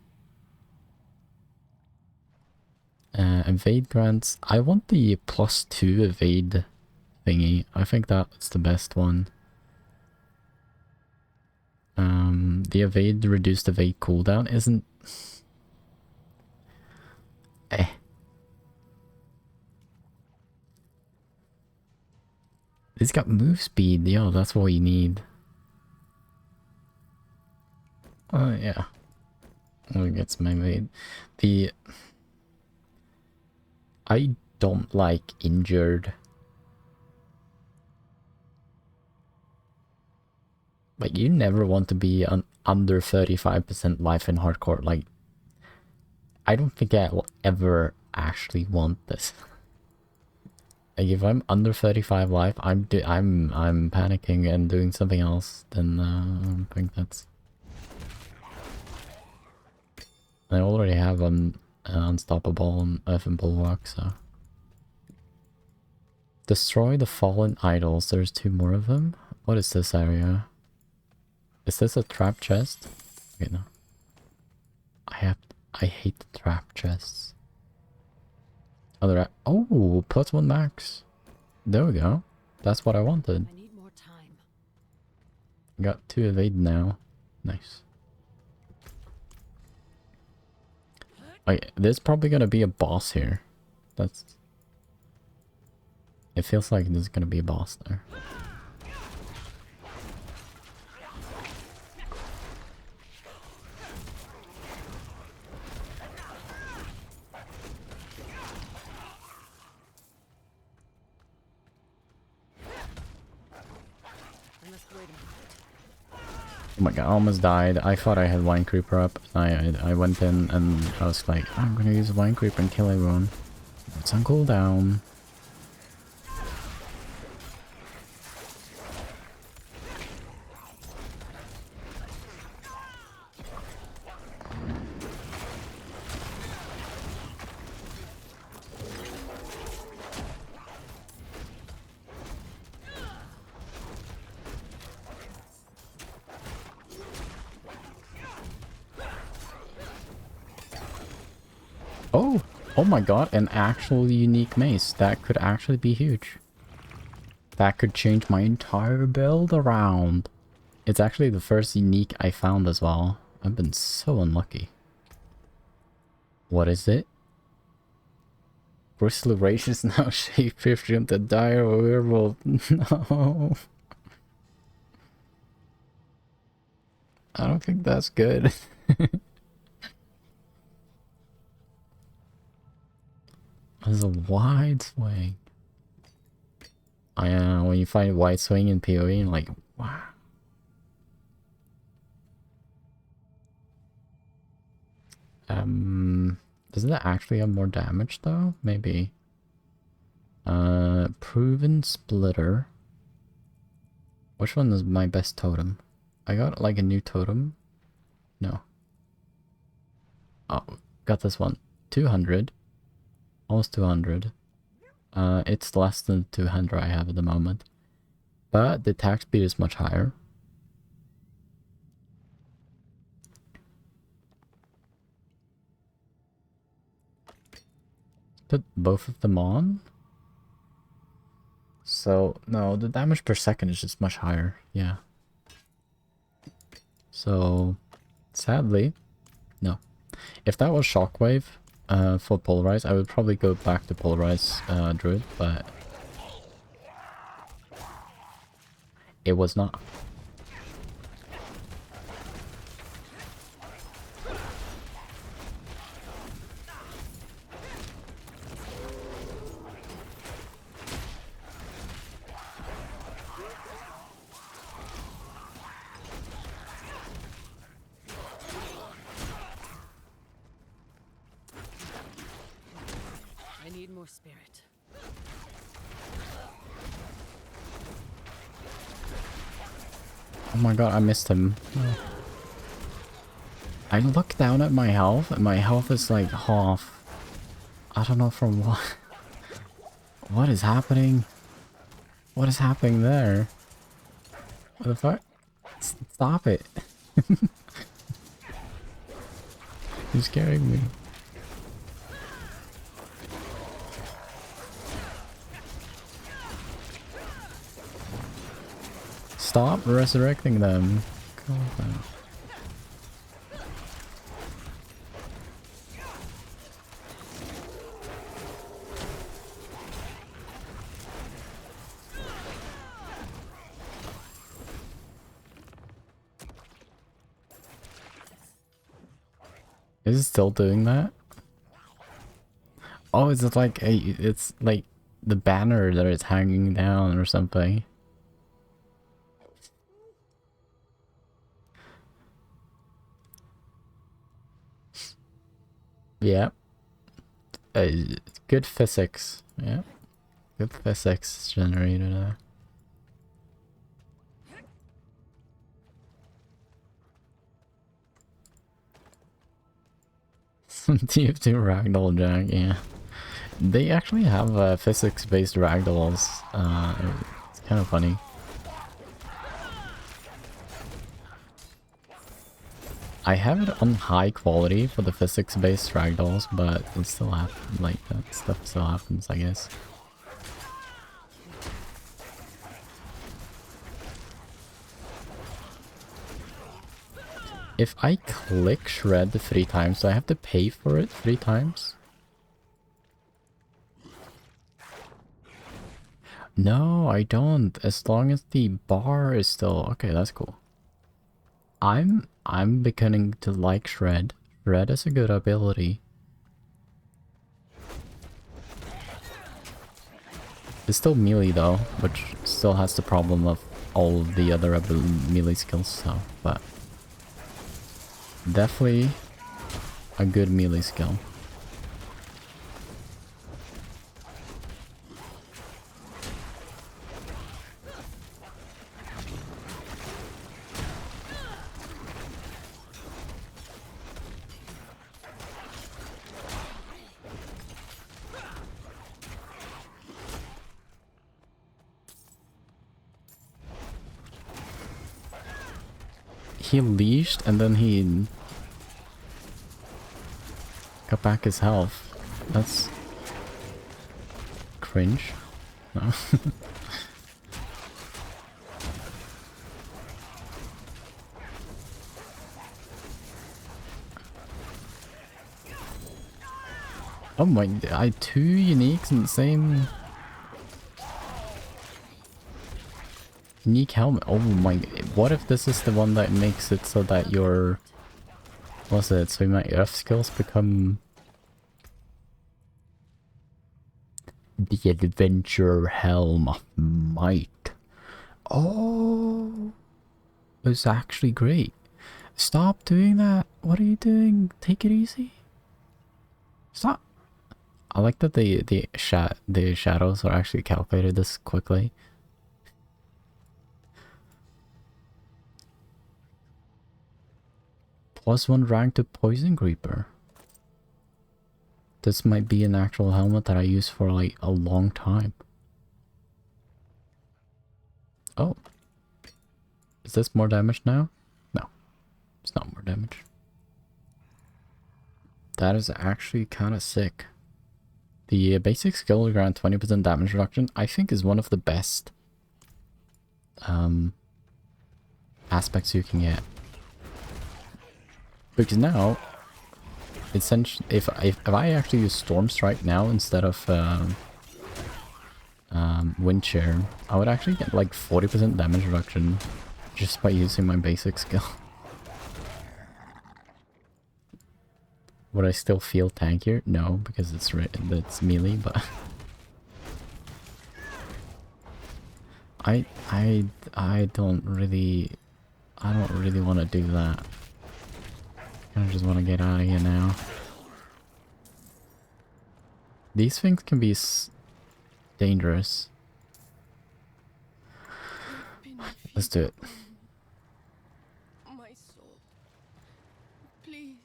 Evade grants. I want the +2 evade thingy. I think that's the best one. The evade reduced evade cooldown isn't... It's got move speed. Yo, that's what you need. Yeah. Let me get some evade. I don't like injured. Like, you never want to be under 35% life in hardcore. Like, I don't think I will ever actually want this. Like, if I'm under 35 life, I'm panicking and doing something else. Then I don't think that's... I already have an unstoppable on Earth and Bulwark, so... Destroy the fallen idols. There's 2 more of them. What is this area? Is this a trap chest? Okay, no. I hate the trap chests. Oh, +1 max. There we go. That's what I wanted. I need more time. Got 2 evade now. Nice. Like, there's probably gonna be a boss here. That's... It feels like there's gonna be a boss there. Oh my god, I almost died. I thought I had Wine Creeper up. I went in and I was like, I'm gonna use Wine Creeper and kill everyone. It's on cooldown. Oh! Oh my god, an actual unique mace. That could actually be huge. That could change my entire build around. It's actually the first unique I found as well. I've been so unlucky. What is it? Bristly Rage is now shapeshifted into dire werewolf. No. I don't think that's good. There's a wide swing. When you find wide swing in PoE, you're like, wow. Doesn't that actually have more damage though? Maybe. Proven Splitter. Which one is my best totem? I got like a new totem. No. Oh, got this one. 200. Almost 200. It's less than 200 I have at the moment. But the attack speed is much higher. Put both of them on. So, no, the damage per second is just much higher. Yeah. So, sadly, no. If that was Shockwave for Polarize, I would probably go back to Polarize Druid, but it was not. I need more spirit. Oh my god, I missed him. Oh. I look down at my health, and my health is like half. I don't know from what. What is happening? What is happening there? What the fuck? Stop it. You're scaring me. Stop resurrecting them. Calm down. Is it still doing that? Oh, is it like it's like the banner that it's hanging down or something? Yeah. Good physics. Yeah. Good physics generated there. TF2 Ragdoll Jack, yeah. They actually have physics-based ragdolls. It's kind of funny. I have it on high quality for the physics-based ragdolls, but it still happens, like, that stuff still happens, I guess. If I click shred 3 times, do I have to pay for it 3 times? No, I don't. As long as the bar is still... Okay, that's cool. I'm beginning to like shred. Shred is a good ability. It's still melee though, which still has the problem of all of the other melee skills, so, but definitely a good melee skill. He leashed and then he got back his health. That's cringe. No. Oh my, I two uniques in the same unique helmet. Oh my, what if this is the one that makes it so that your, what's it, so my earth skills become the adventure helm of might. Oh, it's actually great. Stop doing that. What are you doing? Take it easy. Stop. I like that the shadows are actually calculated this quickly. +1 rank to Poison Creeper. This might be an actual helmet that I use for like a long time. Oh. Is this more damage now? No. It's not more damage. That is actually kind of sick. The basic skill grant 20% damage reduction, I think, is one of the best aspects you can get. Because now, essentially, if I actually use Storm Strike now instead of Wind Shear, I would actually get like 40% damage reduction just by using my basic skill. Would I still feel tankier? No, because it's melee, but I don't really want to do that. I just want to get out of here now. These things can be dangerous. Let's do it. My soul. Please.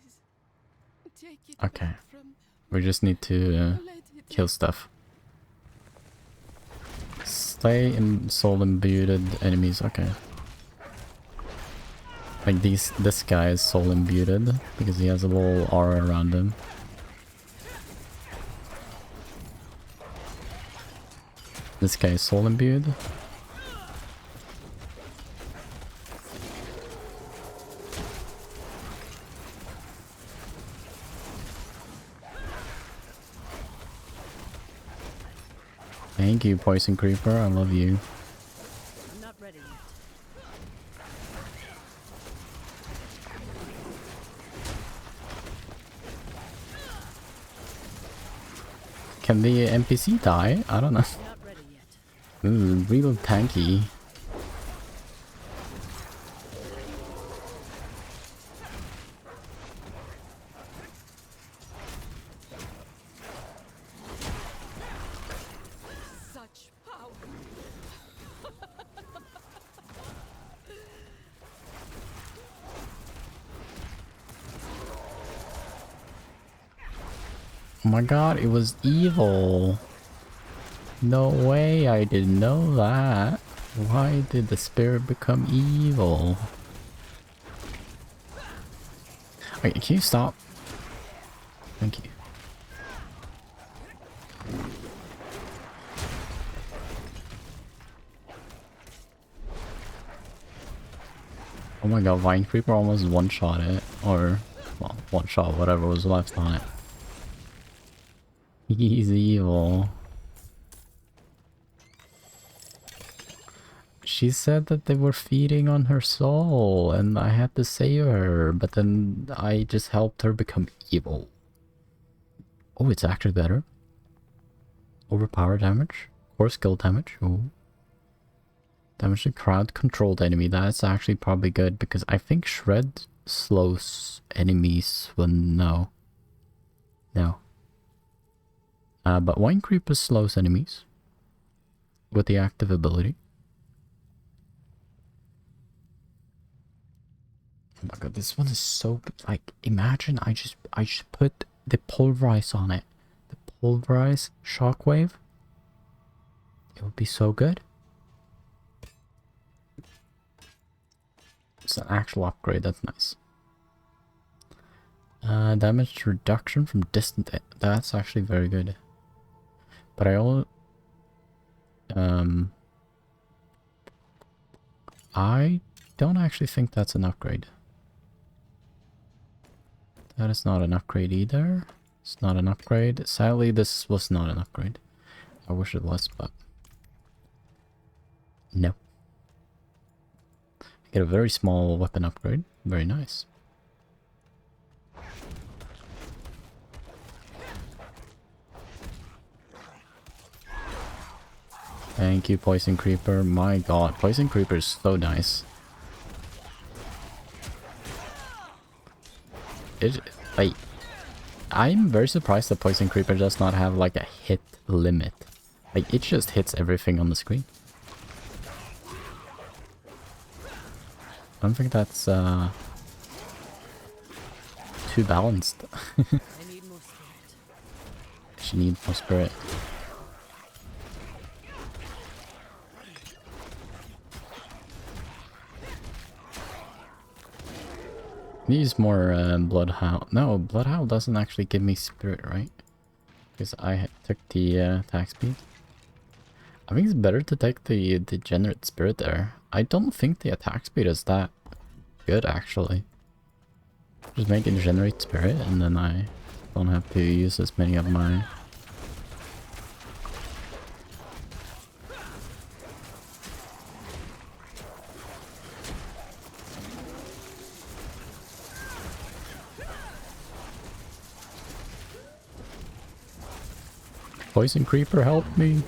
Take it Okay. back from them. We just need to kill stuff. Slay and soul imbued enemies. Okay. Like this guy is soul imbued because he has a little aura around him. This guy is soul imbued. Thank you, Poison Creeper. I love you. I'm not ready yet. Can the NPC die? I don't know. Not ready yet. Ooh, real tanky. Such power. Oh my god, it was evil. No way, I didn't know that. Why did the spirit become evil? Wait, can you stop? Thank you. Oh my god, Vine Creeper almost one-shot it. Or, well, one-shot whatever was left on it. He's evil. She said that they were feeding on her soul and I had to save her, but then I just helped her become evil. Oh, it's actually better. Overpower damage or skill damage. Oh, Damage to crowd controlled enemy. That's actually probably good because I think Shred slows enemies when no. But Wine Creeper slows enemies with the active ability. Oh my god, this one is so like, imagine I just put the pulverize on it. The pulverize shockwave. It would be so good. It's an actual upgrade, that's nice. Damage reduction from distant. That's actually very good. But I don't actually think that's an upgrade. That is not an upgrade either. It's not an upgrade. Sadly, this was not an upgrade. I wish it was, but no. I get a very small weapon upgrade. Very nice. Thank you, Poison Creeper. My god, Poison Creeper is so nice. I'm very surprised that Poison Creeper does not have like a hit limit. Like, it just hits everything on the screen. I don't think that's too balanced. She needs more spirit. Use more Bloodhowl. No, Bloodhowl doesn't actually give me spirit, right? Because I took the attack speed. I think it's better to take the degenerate spirit there. I don't think the attack speed is that good, actually. Just make it generate spirit, and then I don't have to use as many of my... Poison Creeper, help me!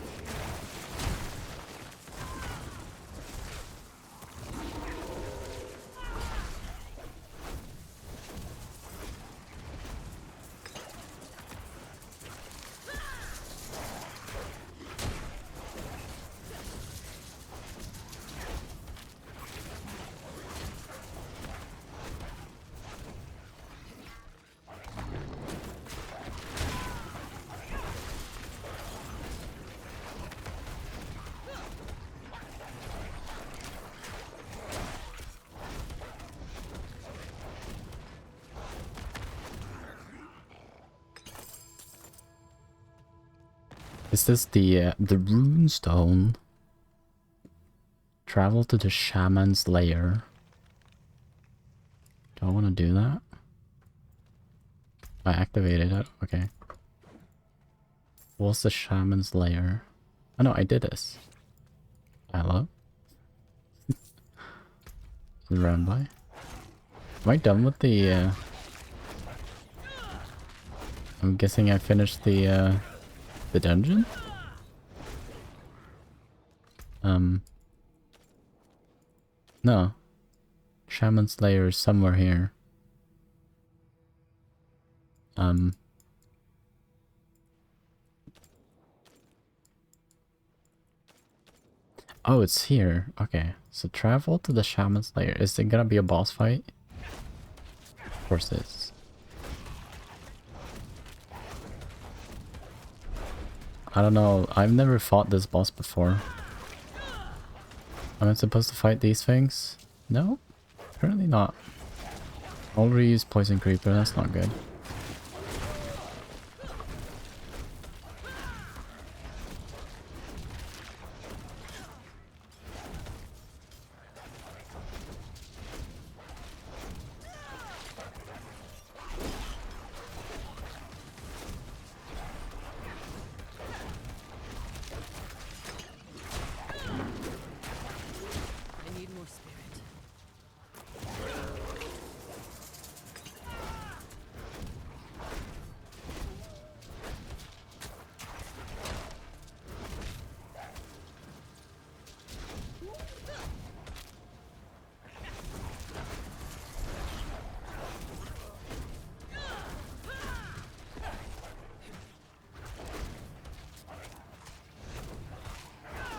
Is this the rune stone? Travel to the shaman's lair. Do I want to do that? I activated it. Okay. What's the shaman's lair? Oh no, I did this. Hello? Run by. Am I done with the I'm guessing I finished the dungeon? No. Shaman's lair is somewhere here. Oh, it's here. Okay. So travel to the shaman's lair. Is it gonna be a boss fight? Of course it is. I don't know. I've never fought this boss before. Am I supposed to fight these things? No? Apparently not. I'll reuse Poison Creeper. That's not good.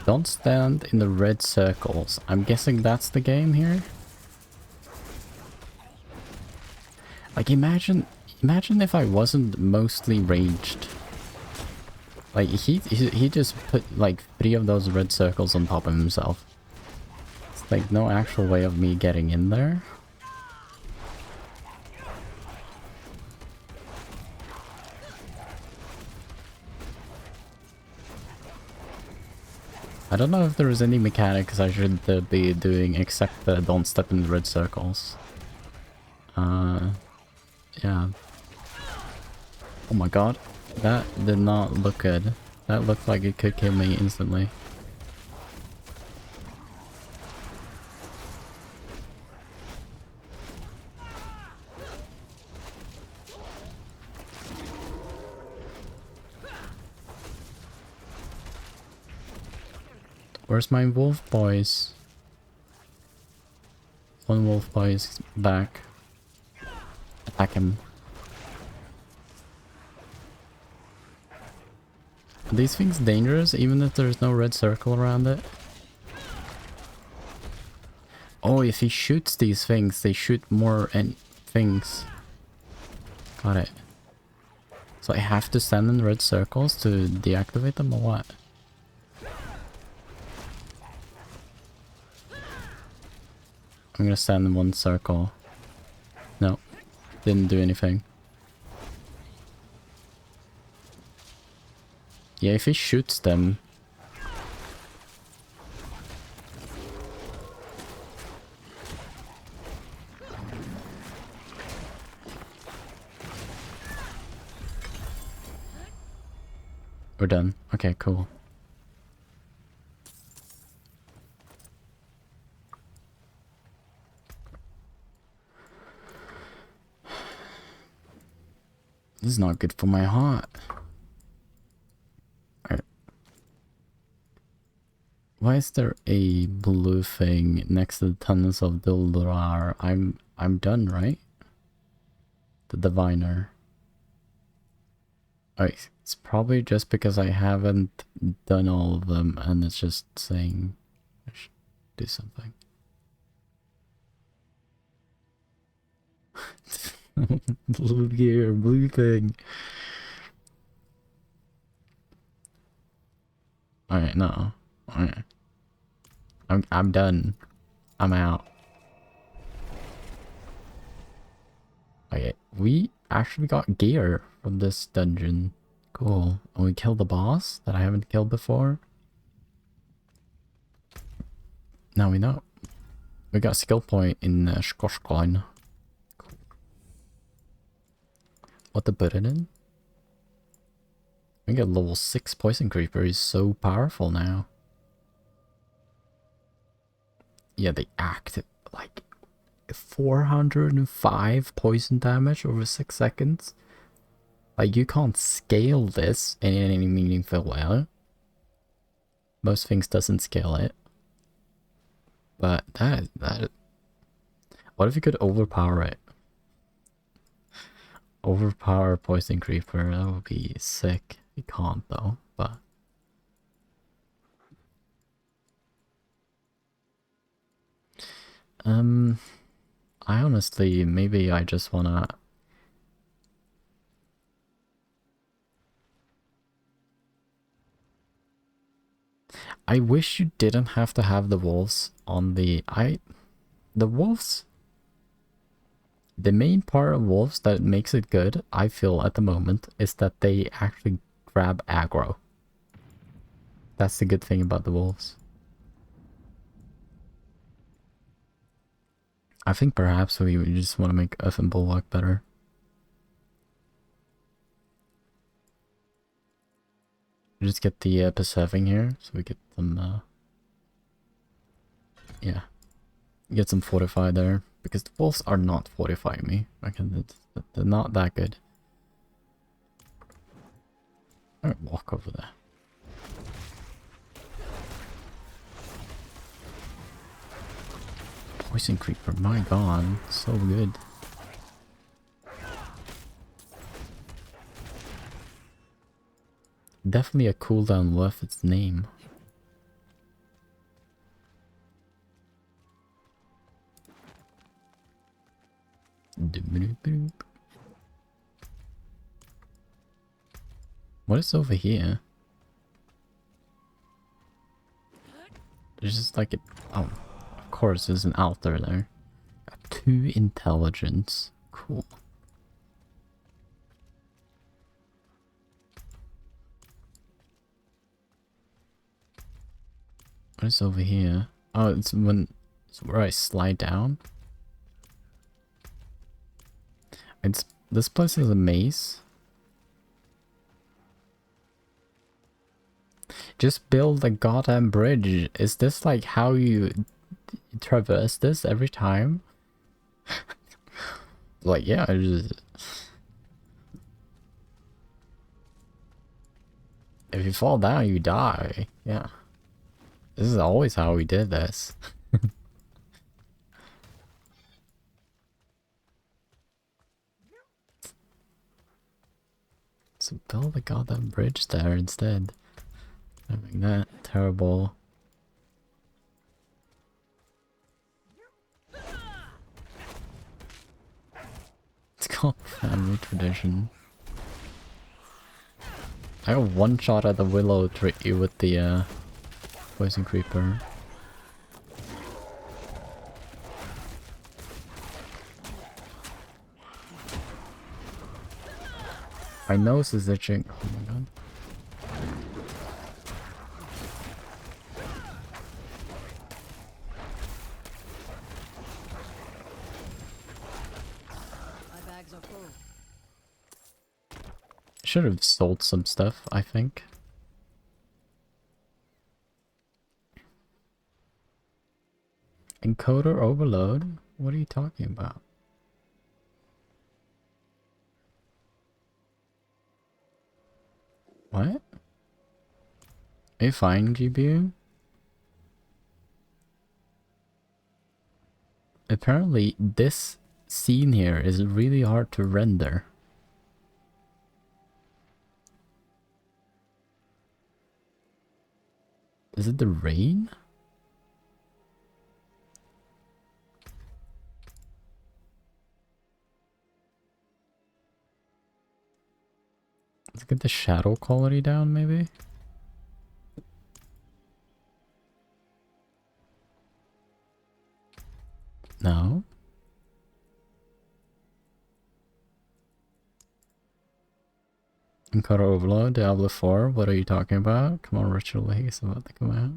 Don't stand in the red circles. I'm guessing that's the game here. Like imagine if I wasn't mostly raged. Like he just put like 3 of those red circles on top of himself. It's like no actual way of me getting in there. I don't know if there is any mechanics I should be doing except don't step in the red circles. Yeah. Oh my god. That did not look good. That looked like it could kill me instantly. Where's my wolf boys? One wolf boy is back. Attack him. Are these things dangerous even if there's no red circle around it? Oh, if he shoots these things, they shoot more things. Got it. So I have to stand in red circles to deactivate them or what? I'm gonna stand in one circle. No, didn't do anything. Yeah, if he shoots them. We're done. Okay, cool. This is not good for my heart. Alright. Why is there a blue thing next to the tunnels of Duldurar? I'm done, right? The diviner. Alright, it's probably just because I haven't done all of them and it's just saying I should do something. Blue gear, blue thing. Alright, no. Alright. I'm done. I'm out. Okay, we actually got gear from this dungeon. Cool. And we killed the boss that I haven't killed before. Now we know. We got a skill point in Skorsklin. What to put it in? We got level 6 poison creeper. He's so powerful now. Yeah, they active like 405 poison damage over 6 seconds. Like you can't scale this in any meaningful way. Most things doesn't scale it. But that what if you could overpower it? Overpower poison creeper, that would be sick. You can't though, but I honestly, maybe I just wanna I wish you didn't have to have the wolves on the wolves. The main part of wolves that makes it good, I feel at the moment, is that they actually grab aggro. That's the good thing about the wolves. I think perhaps we just want to make Earth and Bulwark better. Just get the preserving here, so we get some, yeah. Get some fortify there, because the wolves are not fortifying me. They're not that good. Alright, walk over there. Poison creeper, my god, so good. Definitely a cooldown worth its name. What is over here? There's just like a... Oh, of course there's an altar there. 2 intelligence. Cool. What is over here? Oh, it's where I slide down. This place is a maze. Just build a goddamn bridge. Is this like how you traverse this every time? Like, yeah, I just... If you fall down, you die. Yeah. This is always how we did this. So build a goddamn bridge there instead. Having that terrible. It's called family tradition. I got one shot at the willow tree with the poison creeper. My nose is itching. Oh my god. My bags are full. Should have sold some stuff, I think. Encoder overload? What are you talking about? What? Are you fine, GPU? Apparently, this scene here is really hard to render. Is it the rain? Let's get the shadow quality down, maybe? No? Encoder Overload, Diablo 4, what are you talking about? Come on, Ritual League is about to come out.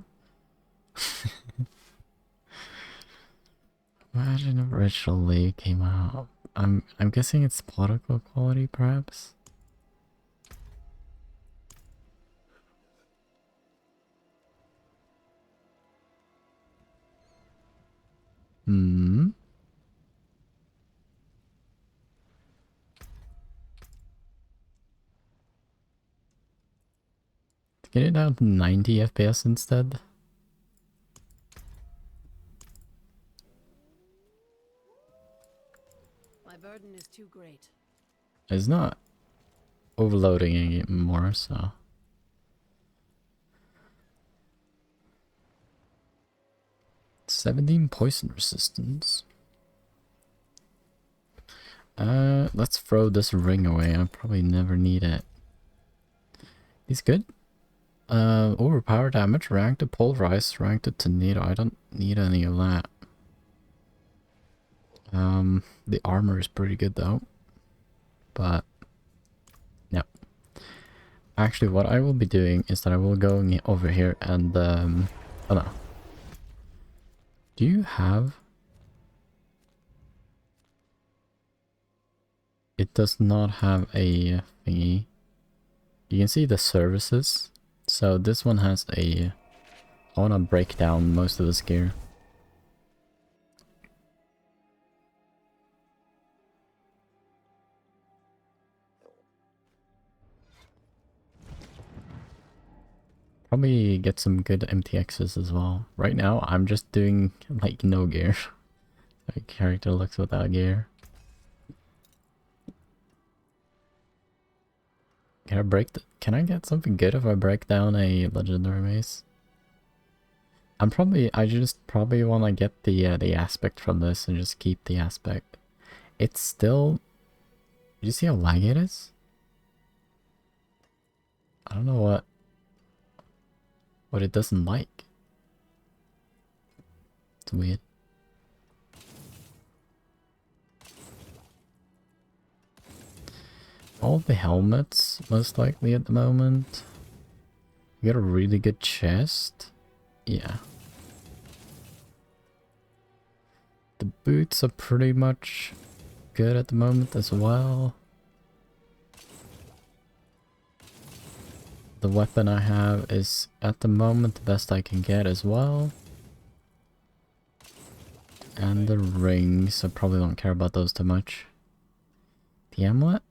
Imagine if Ritual League came out. I'm guessing it's political quality, perhaps? Hmm. Get it down to 90 FPS instead. My burden is too great. It's not overloading anymore, so. "17 poison resistance. Let's throw this ring away. I'll probably never need it. He's good. Overpower damage, rank to pulverize, rank to tornado. I don't need any of that. The armor is pretty good though. But no. Actually, what I will be doing is that I will go over here and oh no. Do you have... It does not have a thingy. You can see the services. So this one has a... I want to break down most of this gear. Probably get some good MTXs as well. Right now, I'm just doing like no gear. My character looks without gear. Can I can I get something good if I break down a legendary mace? I just probably want to get the aspect from this and just keep the aspect. it's still... You see how laggy it is? I don't know what it doesn't like. It's weird. All the helmets, most likely at the moment. We got a really good chest. Yeah. The boots are pretty much good at the moment as well. The weapon I have is at the moment the best I can get as well. And the rings, I probably don't care about those too much. The amulet?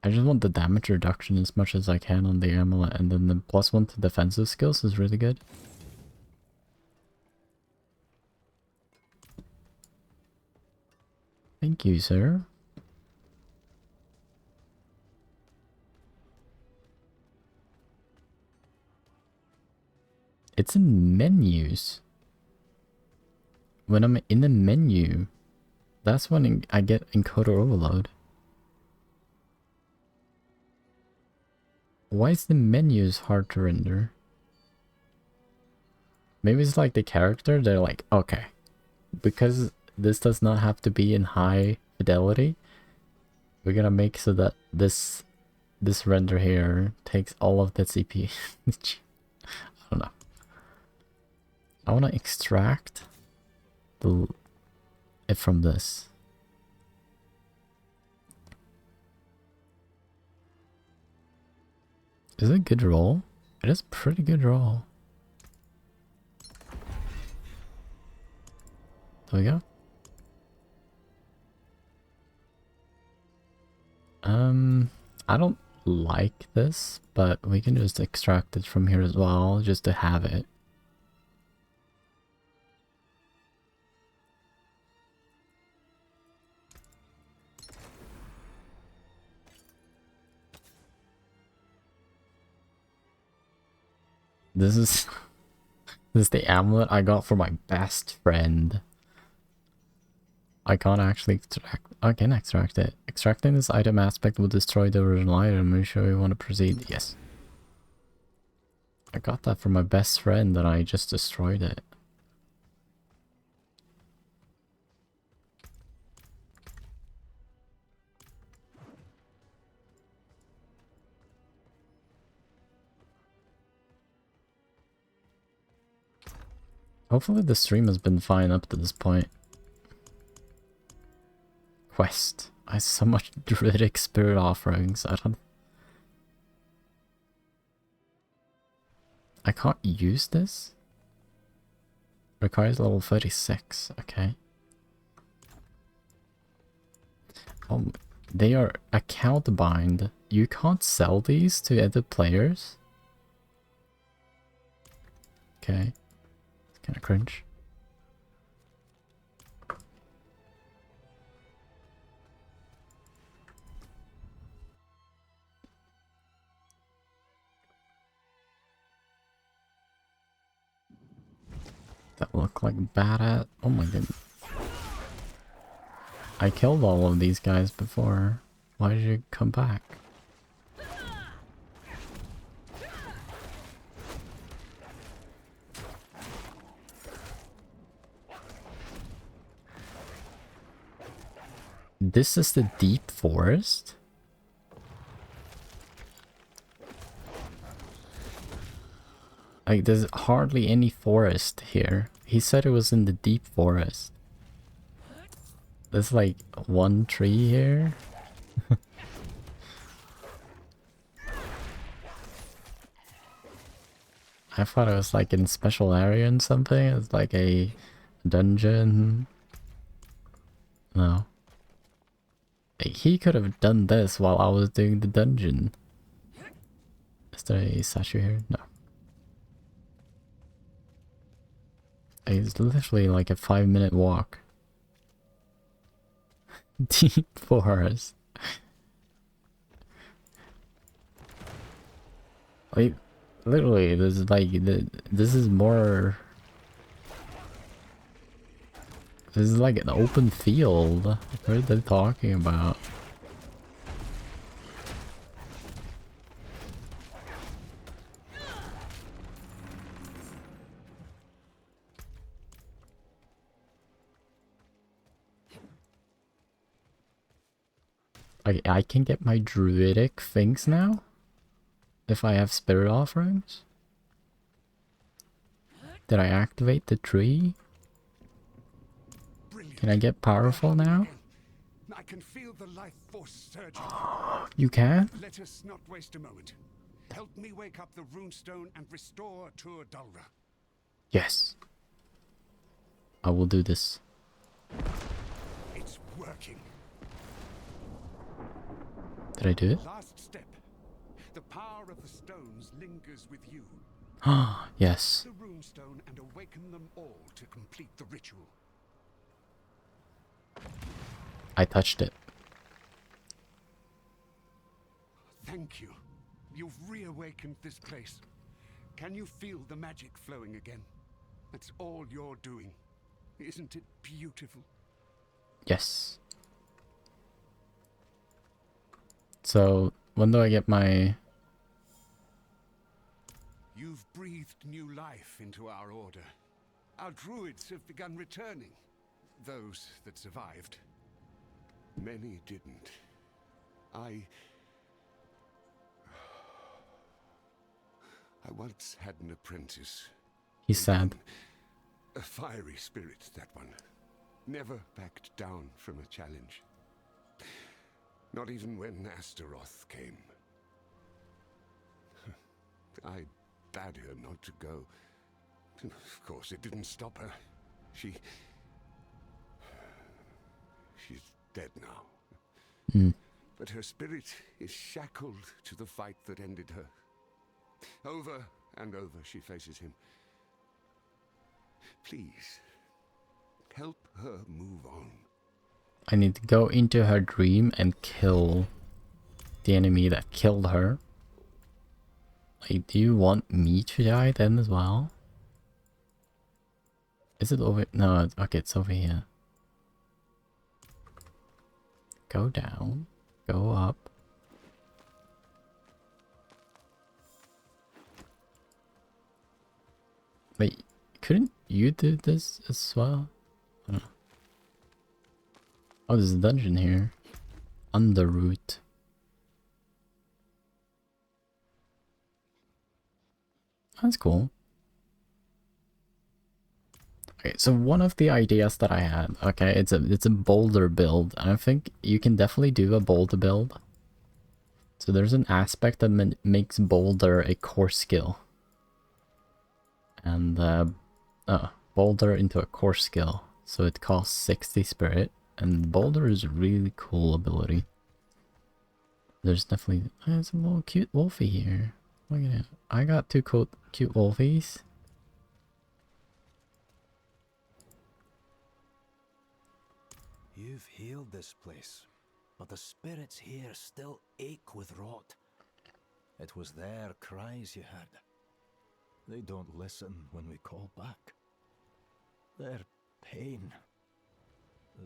I just want the damage reduction as much as I can on the amulet, and then the +1 to defensive skills is really good. Thank you, sir. It's in menus. When I'm in the menu, that's when I get encoder overload. Why is the menus hard to render? Maybe it's like the character, they're like, okay, because this does not have to be in high fidelity, we're gonna make so that this render here takes all of the CPU. I don't know. I want to extract it from this. Is it a good roll? It is a pretty good roll. There we go. I don't like this, but we can just extract it from here as well, just to have it. This is this is the amulet I got for my best friend. I can't actually extract. I can extract it. Extracting this item aspect will destroy the original item. Are you sure you want to proceed? Yes. I got that from my best friend and I just destroyed it. Hopefully the stream has been fine up to this point. Quest. I have so much druidic spirit offerings. I can't use this? Requires level 36. Okay. Oh, they are account bind. You can't sell these to other players? Okay. It's kind of cringe. That look like bad at. Oh my goodness. I killed all of these guys before. Why did you come back? This is the deep forest? Like, there's hardly any forest here. He said it was in the deep forest. There's like one tree here. I thought it was like in special area and something. It's like a dungeon. No. Like, he could have done this while I was doing the dungeon. Is there a statue here? No. It's literally like a 5-minute walk. Deep forest. Like, literally, this is like this is more. This is like an open field. What are they talking about? I can get my druidic things now? If I have spirit offerings? Did I activate the tree? Can I get powerful now? I can feel the life force surging. You can? Let us not waste a moment. Help me wake up the runestone and restore Tur Dulra. Yes. I will do this. It's working. Did I do it? Last step. The power of the stones lingers with you. Ah, yes. The runestone and awaken them all to complete the ritual. I touched it. Thank you. You've reawakened this place. Can you feel the magic flowing again? That's all you're doing. Isn't it beautiful? Yes. So, when do I get my... You've breathed new life into our order. Our druids have begun returning. Those that survived. Many didn't. I once had an apprentice. He's sad. A fiery spirit, that one. Never backed down from a challenge. Not even when Astaroth came. I bade her not to go. Of course, it didn't stop her. She's dead now. But her spirit is shackled to the fight that ended her. Over and over she faces him. Please, help her move on. I need to go into her dream and kill the enemy that killed her. Like, do you want me to die then as well? Is it over? No, okay, it's over here. Go down. Go up. Wait, couldn't you do this as well? I don't know. Oh, there's a dungeon here. Underroot. That's cool. Okay, so one of the ideas that I had, okay, it's a boulder build, and I think you can definitely do a boulder build. So there's an aspect that makes boulder a core skill. And boulder into a core skill. So it costs 60 spirit, and boulder is a really cool ability. There's definitely there's a little cute wolfie here. Look at it. I got two cute wolfies. You've healed this place, but the spirits here still ache with rot. It was their cries you heard. They don't listen when we call back. Their pain.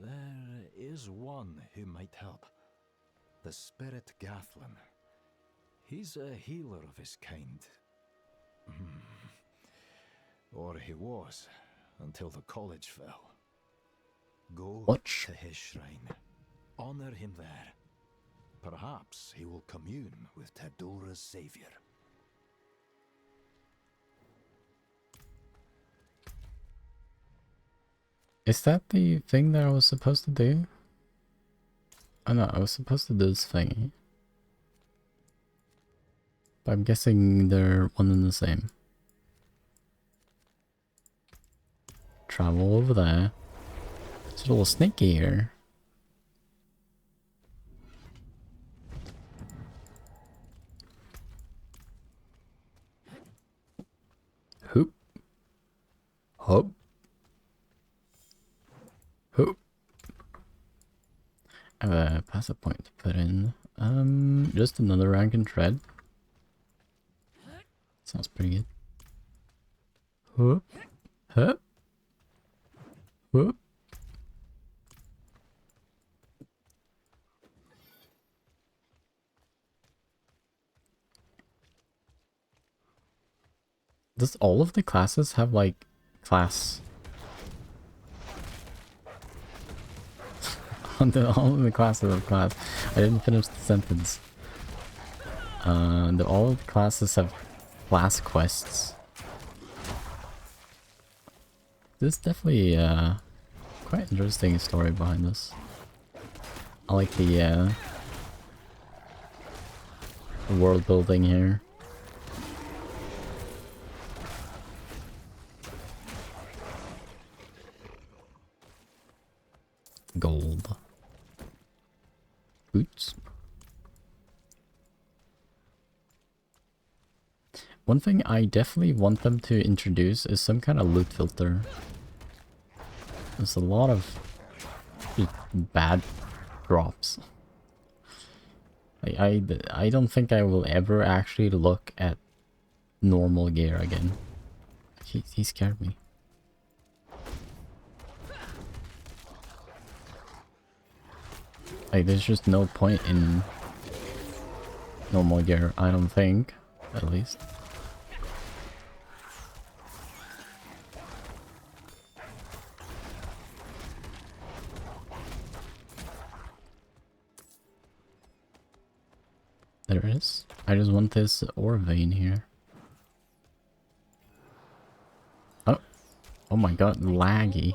There is one who might help. The spirit Gathlin. He's a healer of his kind. Or he was, until the college fell. Go to his shrine. Honor him there. Perhaps he will commune with Terdura's savior. Is that the thing that I was supposed to do? Oh no, I was supposed to do this thing. But I'm guessing they're one and the same. Travel over there. It's a little sneaky here. Hoop. Hop. Hoop. I have a passive point to put in. Just another rank and tread. Sounds pretty good. Whoop. Hup. Whoop. Does all of the classes have like class? All of the classes have class. I didn't finish the sentence. All of the classes have class quests. There's definitely quite interesting story behind this. I like the world building here. Gold. Boots. One thing I definitely want them to introduce is some kind of loot filter. There's a lot of just bad drops. I don't think I will ever actually look at normal gear again. He scared me. Like, there's just no point in normal gear, I don't think, at least. There it is. I just want this ore vein here. Oh. Oh my god, laggy.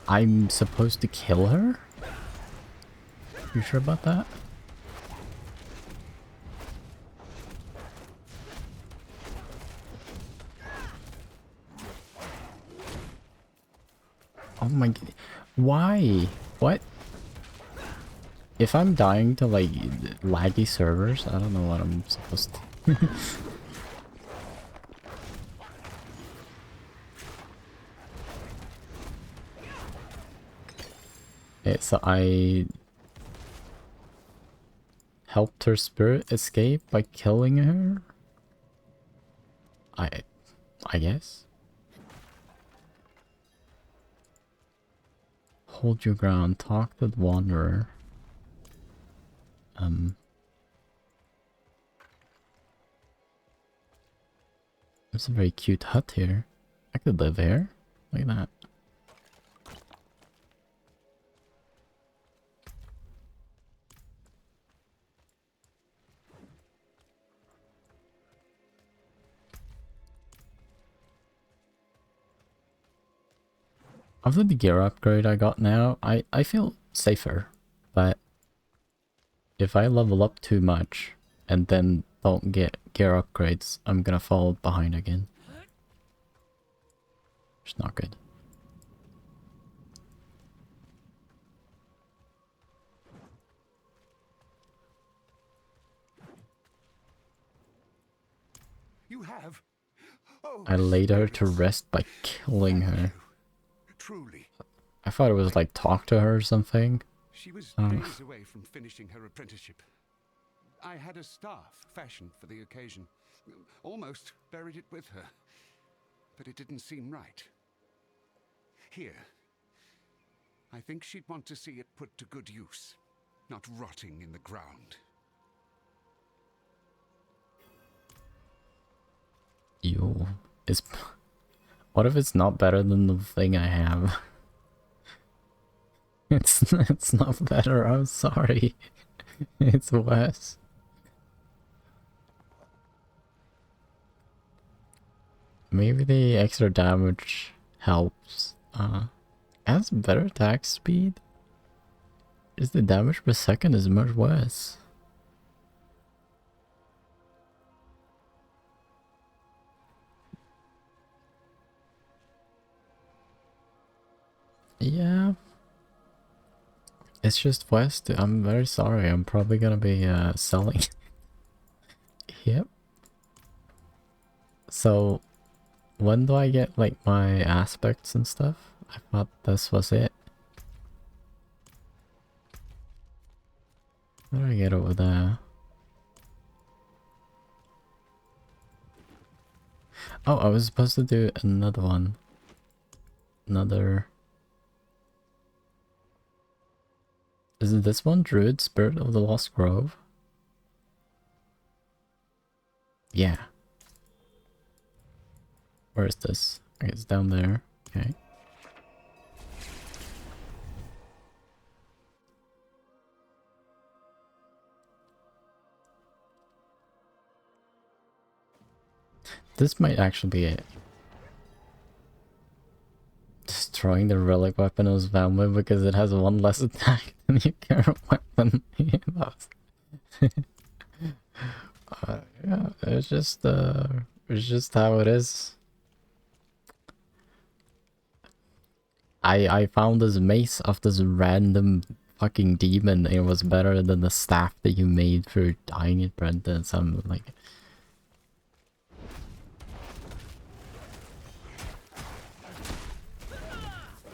I'm supposed to kill her? You sure about that? Oh my god. Why? What? If I'm dying to like laggy servers, I don't know what I'm supposed to. Okay, so I helped her spirit escape by killing her? I guess. Hold your ground, talk to the wanderer. There's a very cute hut here. I could live here. Look at that. After the gear upgrade I got now, I feel safer, but if I level up too much and then don't get gear upgrades, I'm gonna fall behind again. It's not good. You have? Oh, I laid her to rest by killing her. Truly. I thought it was like talk to her or something. She was days away from finishing her apprenticeship. I had a staff fashioned for the occasion. Almost buried it with her. But it didn't seem right. Here. I think she'd want to see it put to good use, not rotting in the ground. Ew. What if it's not better than the thing I have? It's not better, I'm sorry. It's worse. Maybe the extra damage helps. Has better attack speed? Is the damage per second is much worse. Yeah. It's just west. I'm very sorry. I'm probably gonna be selling. Yep. So, when do I get like my aspects and stuff? I thought this was it. How do I get over there? Oh, I was supposed to do another one. Another... Is it this one? Druid, Spirit of the Lost Grove? Yeah. Where is this? Okay, it's down there. Okay. This might actually be it. Destroying the relic weapon of Valmir because it has one less attack than your current weapon. Yeah, it's just how it is. I found this mace of this random fucking demon. It was better than the staff that you made for dyeing it, Brendan. So I'm like,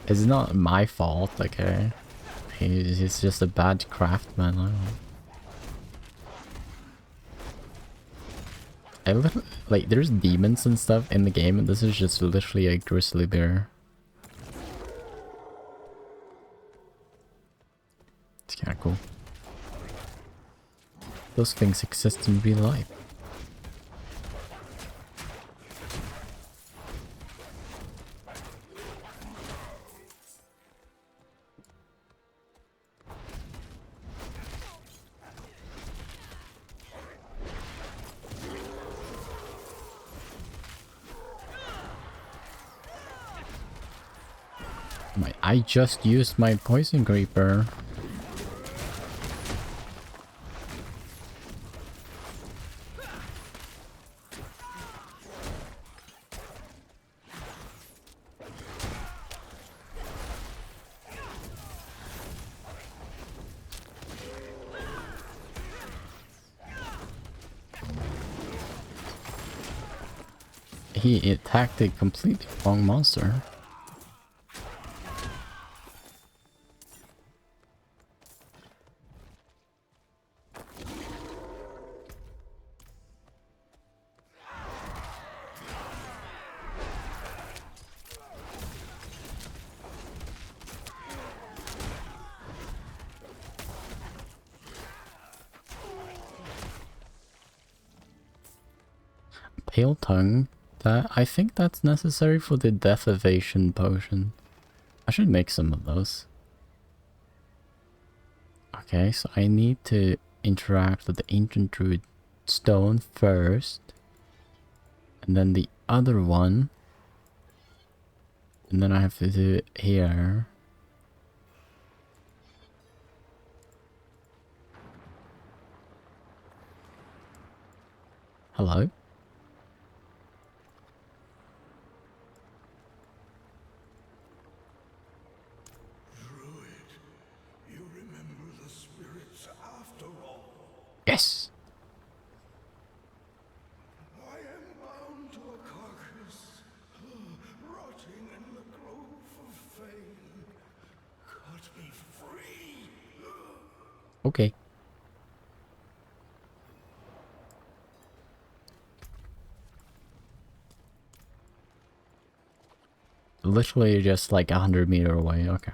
it's not my fault, okay? He's just a bad craftsman. I don't know. Like, there's demons and stuff in the game, and this is just literally a grizzly bear. It's kinda cool. Those things exist in real life. I just used my poison creeper. He attacked a completely wrong monster. Pale tongue. That I think that's necessary for the death evasion potion. I should make some of those. Okay, so I need to interact with the ancient druid stone first, and then the other one, and then I have to do it here. Hello? Yes! I am bound to a carcass, rotting in the grove of fame. Cut me free! Okay. Literally just like 100 meters away, okay.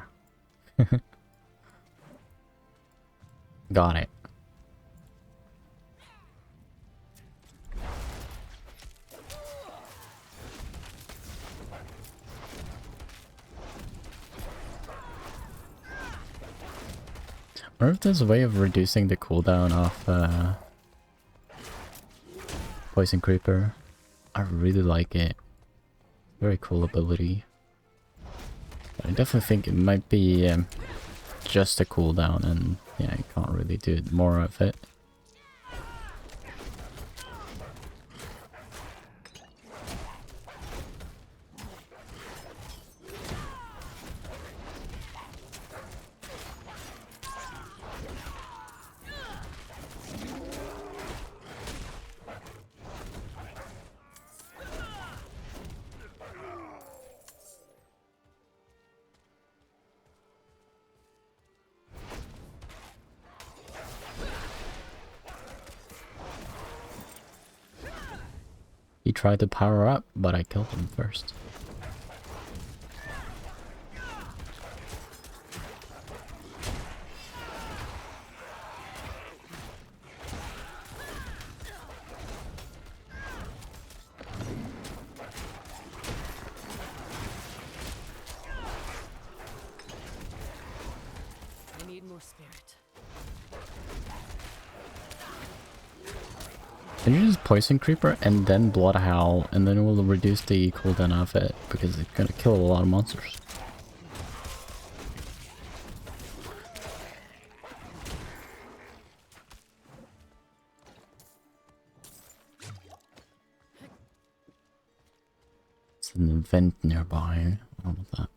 Got it. I wonder if there's a way of reducing the cooldown of Poison Creeper. I really like it. Very cool ability. But I definitely think it might be just a cooldown, and yeah, you can't really do more of it. He tried to power up, but I killed him first. Can you just Poison Creeper and then Blood Howl, and then it will reduce the cooldown of it, because it's gonna kill a lot of monsters. It's an event nearby. I don't want that.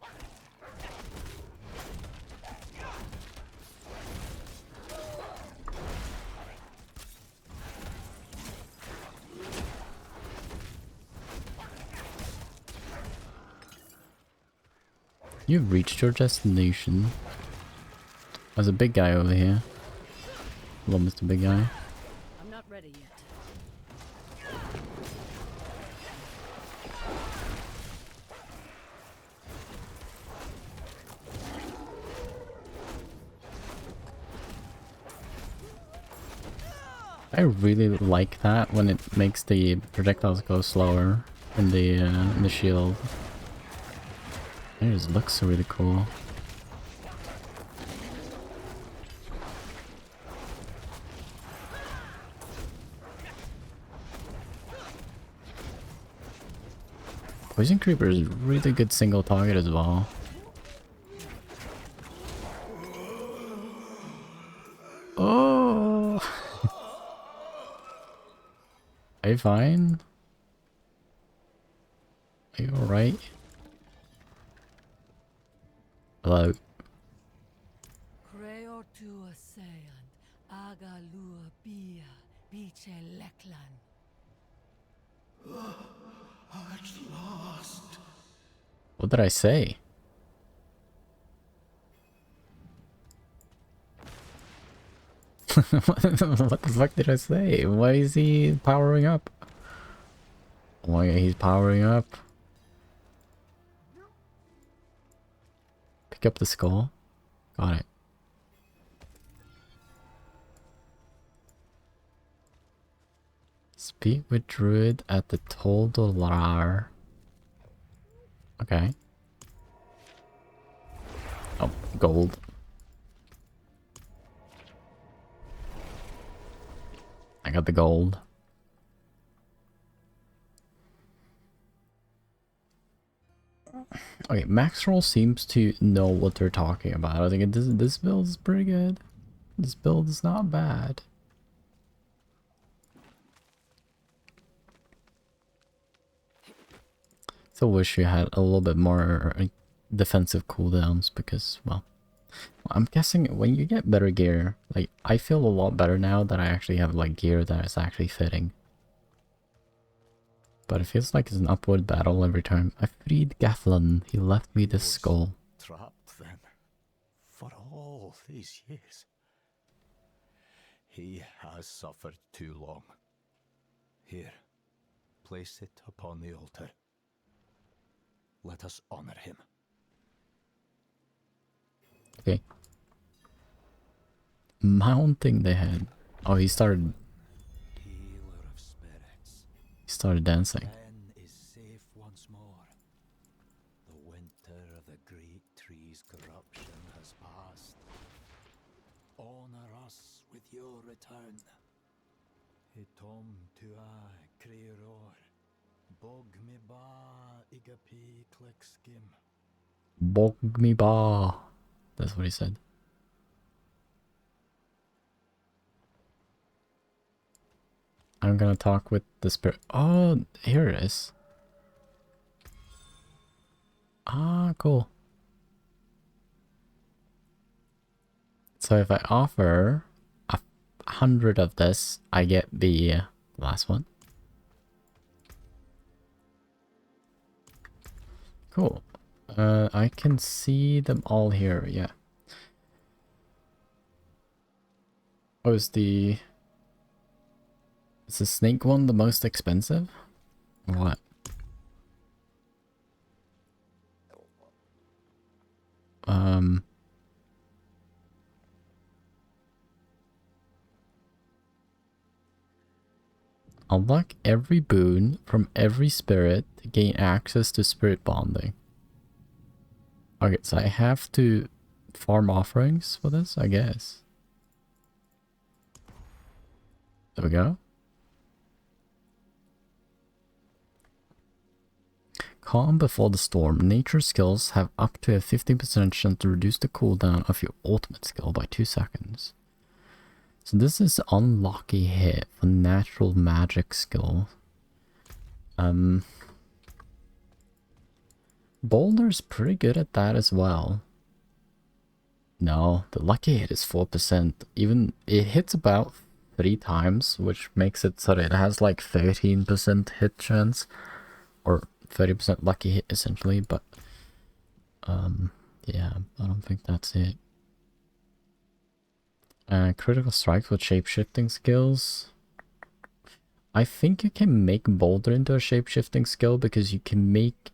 You've reached your destination. There's a big guy over here. Hello, Mr. Big Guy. I'm not ready yet. I really like that when it makes the projectiles go slower in the shield. It just looks really cool. Poison Creeper is really good single target as well. Oh! Are you fine? Are you alright? Hello? Creor tua seand, aga lua bia, biche leklan. At last. What did I say? What the fuck did I say? Why is he powering up? Why he's powering up? Pick up the skull. Got it. Speak with Druid at the Tol Dolar. Okay. Oh, gold. I got the gold. Okay, Max Roll seems to know what they're talking about. I think this build is pretty good. This build is not bad. Still wish you had a little bit more defensive cooldowns because, well, I'm guessing when you get better gear, like, I feel a lot better now that I actually have, like, gear that is actually fitting. But it feels like it's an upward battle every time. I freed Gathlon. He left me this skull. Trapped then, for all these years. He has suffered too long. Here, place it upon the altar. Let us honor him. Okay. Mounting the head. Oh, he started dancing. Then is safe once more. The winter of the great tree's corruption has passed. Honor us with your return. Hitom tua creoror. Bog me ba igapi click skim. Bog me ba. That's what he said. I'm gonna talk with the spirit. Oh, here it is. Ah, cool. So if I offer 100 of this, I get the last one. Cool. I can see them all here, yeah. Oh, is the snake one the most expensive? Or what? Unlock every boon from every spirit to gain access to spirit bonding. Okay, so I have to farm offerings for this, I guess. There we go. Calm before the storm. Nature skills have up to a 15% chance to reduce the cooldown of your ultimate skill by 2 seconds. So this is unlucky hit for natural magic skill. Boulder's pretty good at that as well. No, the lucky hit is 4%. Even it hits about 3 times, which makes it so that it has like 13% hit chance, or 30% lucky hit essentially, but yeah, I don't think that's it. Critical strikes with shape-shifting skills. I think you can make Boulder into a shape-shifting skill because you can make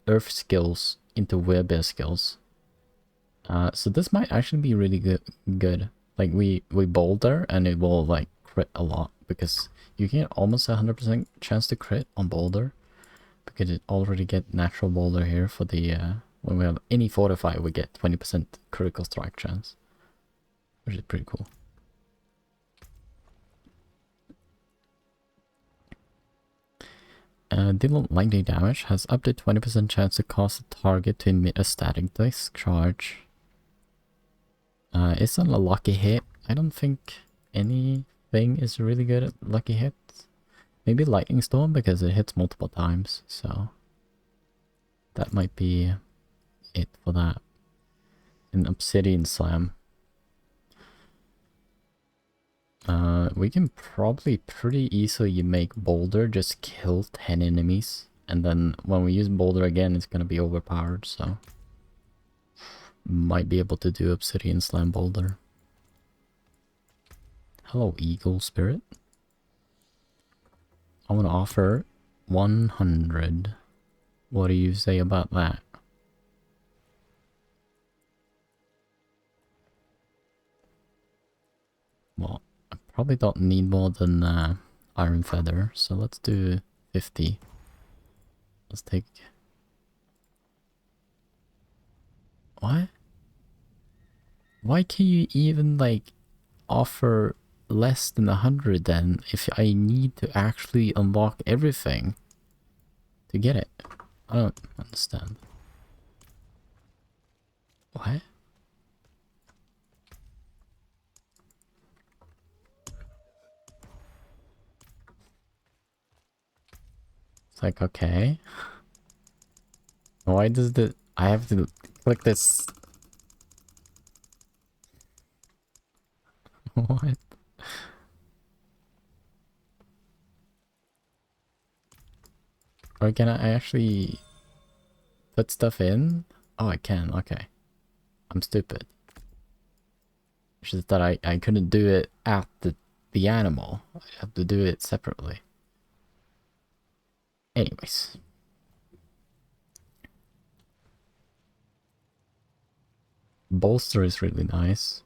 Earth skills into Werebear skills. So this might actually be really good. Like we Boulder and it will like crit a lot because you get almost 100% chance to crit on Boulder because it already get natural Boulder here for the when we have any fortify we get 20% critical strike chance, which is pretty cool. Deal lightning damage has up to 20% chance to cause the target to emit a static discharge. It's not a lucky hit. I don't think anything is really good at lucky hits. Maybe lightning storm because it hits multiple times, so that might be it for that. An obsidian slam. We can probably pretty easily make Boulder just kill 10 enemies, and then when we use Boulder again it's gonna be overpowered, so might be able to do Obsidian Slam Boulder. Hello, Eagle Spirit. I want to offer 100. What do you say about that? Well, I probably don't need more than Iron Feather, so let's do 50. Let's take... What? Why can you even, like, offer less than 100 then, if I need to actually unlock everything to get it? I don't understand. What? It's like, okay. Why does the... I have to click this... What? Or can I actually put stuff in? Oh, I can, okay. I'm stupid. It's just that I couldn't do it at the animal. I have to do it separately. Anyways. Bolster is really nice.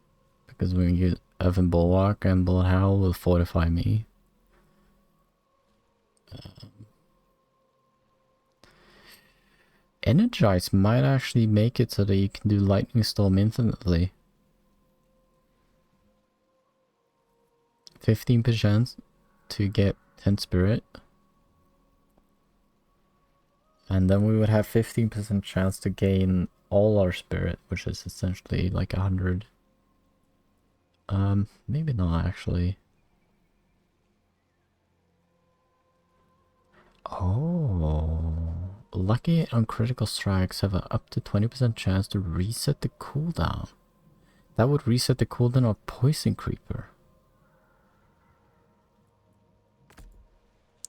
Because when you get Evan Bulwark and Bullet Howl will fortify me. Energize might actually make it so that you can do Lightning Storm infinitely. 15% to get 10 Spirit. And then we would have 15% chance to gain all our Spirit, which is essentially like 100. Maybe not actually. Oh, lucky on critical strikes have a up to 20% chance to reset the cooldown. That would reset the cooldown of Poison Creeper.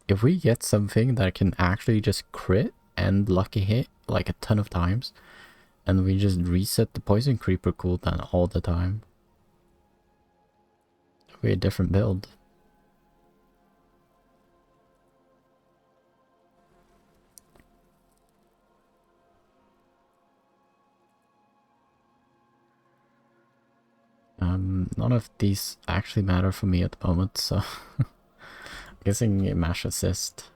If we get something that can actually just crit and lucky hit like a ton of times, and we just reset the Poison Creeper cooldown all the time, it'll be a different build. None of these actually matter for me at the moment, so I'm guessing a mash assist.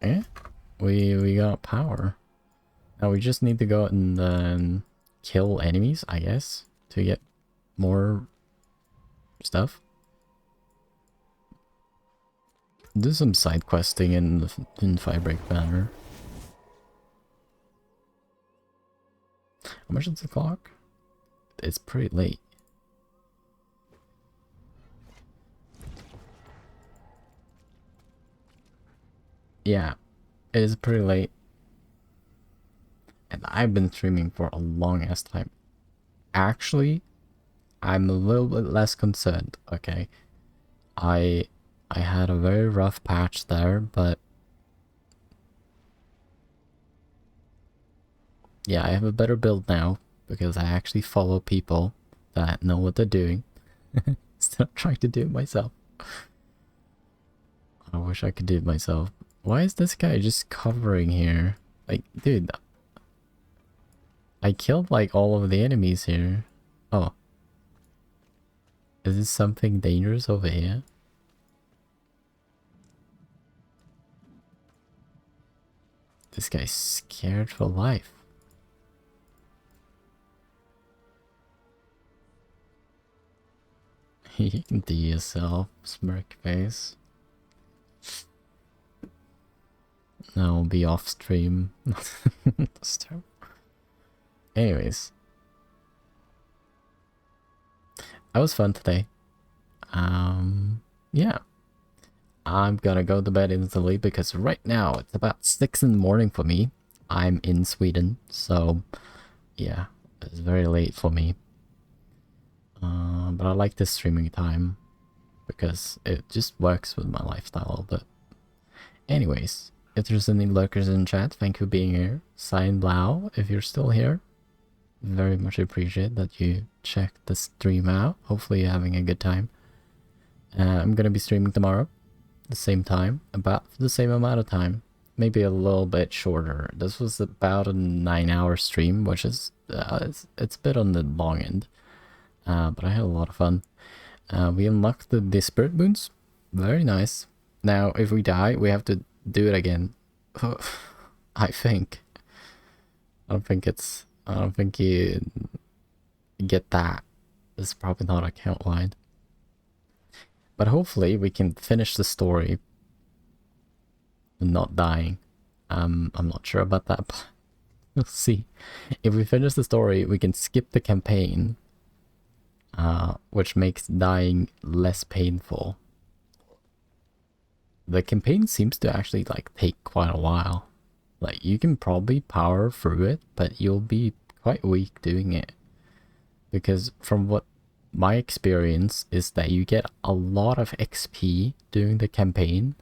Eh? We got power. Now we just need to go and kill enemies, I guess, to get more stuff. Do some side questing in Firebreak Banner. How much is the clock? It's pretty late. Yeah, it is pretty late. And I've been streaming for a long ass time. Actually, I'm a little bit less concerned, okay? I had a very rough patch there, but yeah, I have a better build now because I actually follow people that know what they're doing instead of trying to do it myself. I wish I could do it myself. Why is this guy just covering here? Like, dude, I killed like all of the enemies here. Oh. Is this something dangerous over here? This guy's scared for life. You can do yourself, smirk face. Now we'll be off stream. That's terrible. Anyways. That was fun today. Yeah. I'm gonna go to bed instantly because right now it's about 6 in the morning for me. I'm in Sweden, so yeah, it's very late for me. But I like this streaming time because it just works with my lifestyle a little bit. Anyways, if there's any lurkers in chat, thank you for being here. Sign Blau, if you're still here. Very much appreciate that you checked the stream out. Hopefully you're having a good time. I'm gonna be streaming tomorrow. The same time, about the same amount of time, maybe a little bit shorter. This was about a 9-hour stream, which is it's a bit on the long end, but I had a lot of fun. We unlocked the spirit boons, very nice. Now if we die we have to do it again. I don't think you get that. It's probably not account wide. But hopefully we can finish the story and not dying. I'm not sure about that, but we'll see. If we finish the story, we can skip the campaign, which makes dying less painful. The campaign seems to actually like take quite a while. Like you can probably power through it, but you'll be quite weak doing it. Because from what my experience is that you get a lot of XP during the campaign,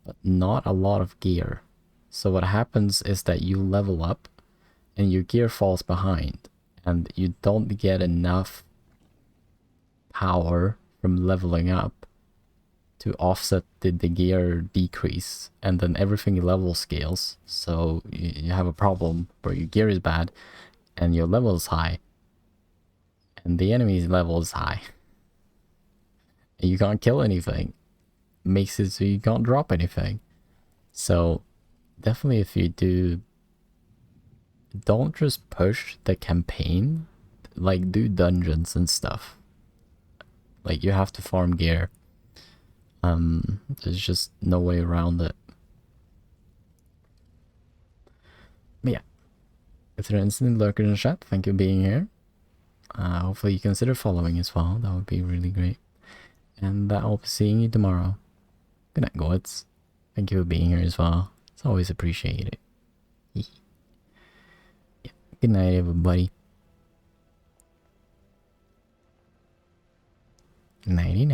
but not a lot of gear. So what happens is that you level up and your gear falls behind and you don't get enough power from leveling up to offset the gear decrease, and then everything level scales. So you have a problem where your gear is bad and your level is high. And the enemy's level is high. And you can't kill anything. Makes it so you can't drop anything. So definitely if you do, don't just push the campaign. Like do dungeons and stuff. Like you have to farm gear. There's just no way around it. But yeah. If there are instant lurkers in the chat, thank you for being here. Hopefully you consider following as well. That would be really great. And I'll be seeing you tomorrow. Good night, gods. Thank you for being here as well. It's always appreciated. Yeah. Good night, everybody. Nighty night.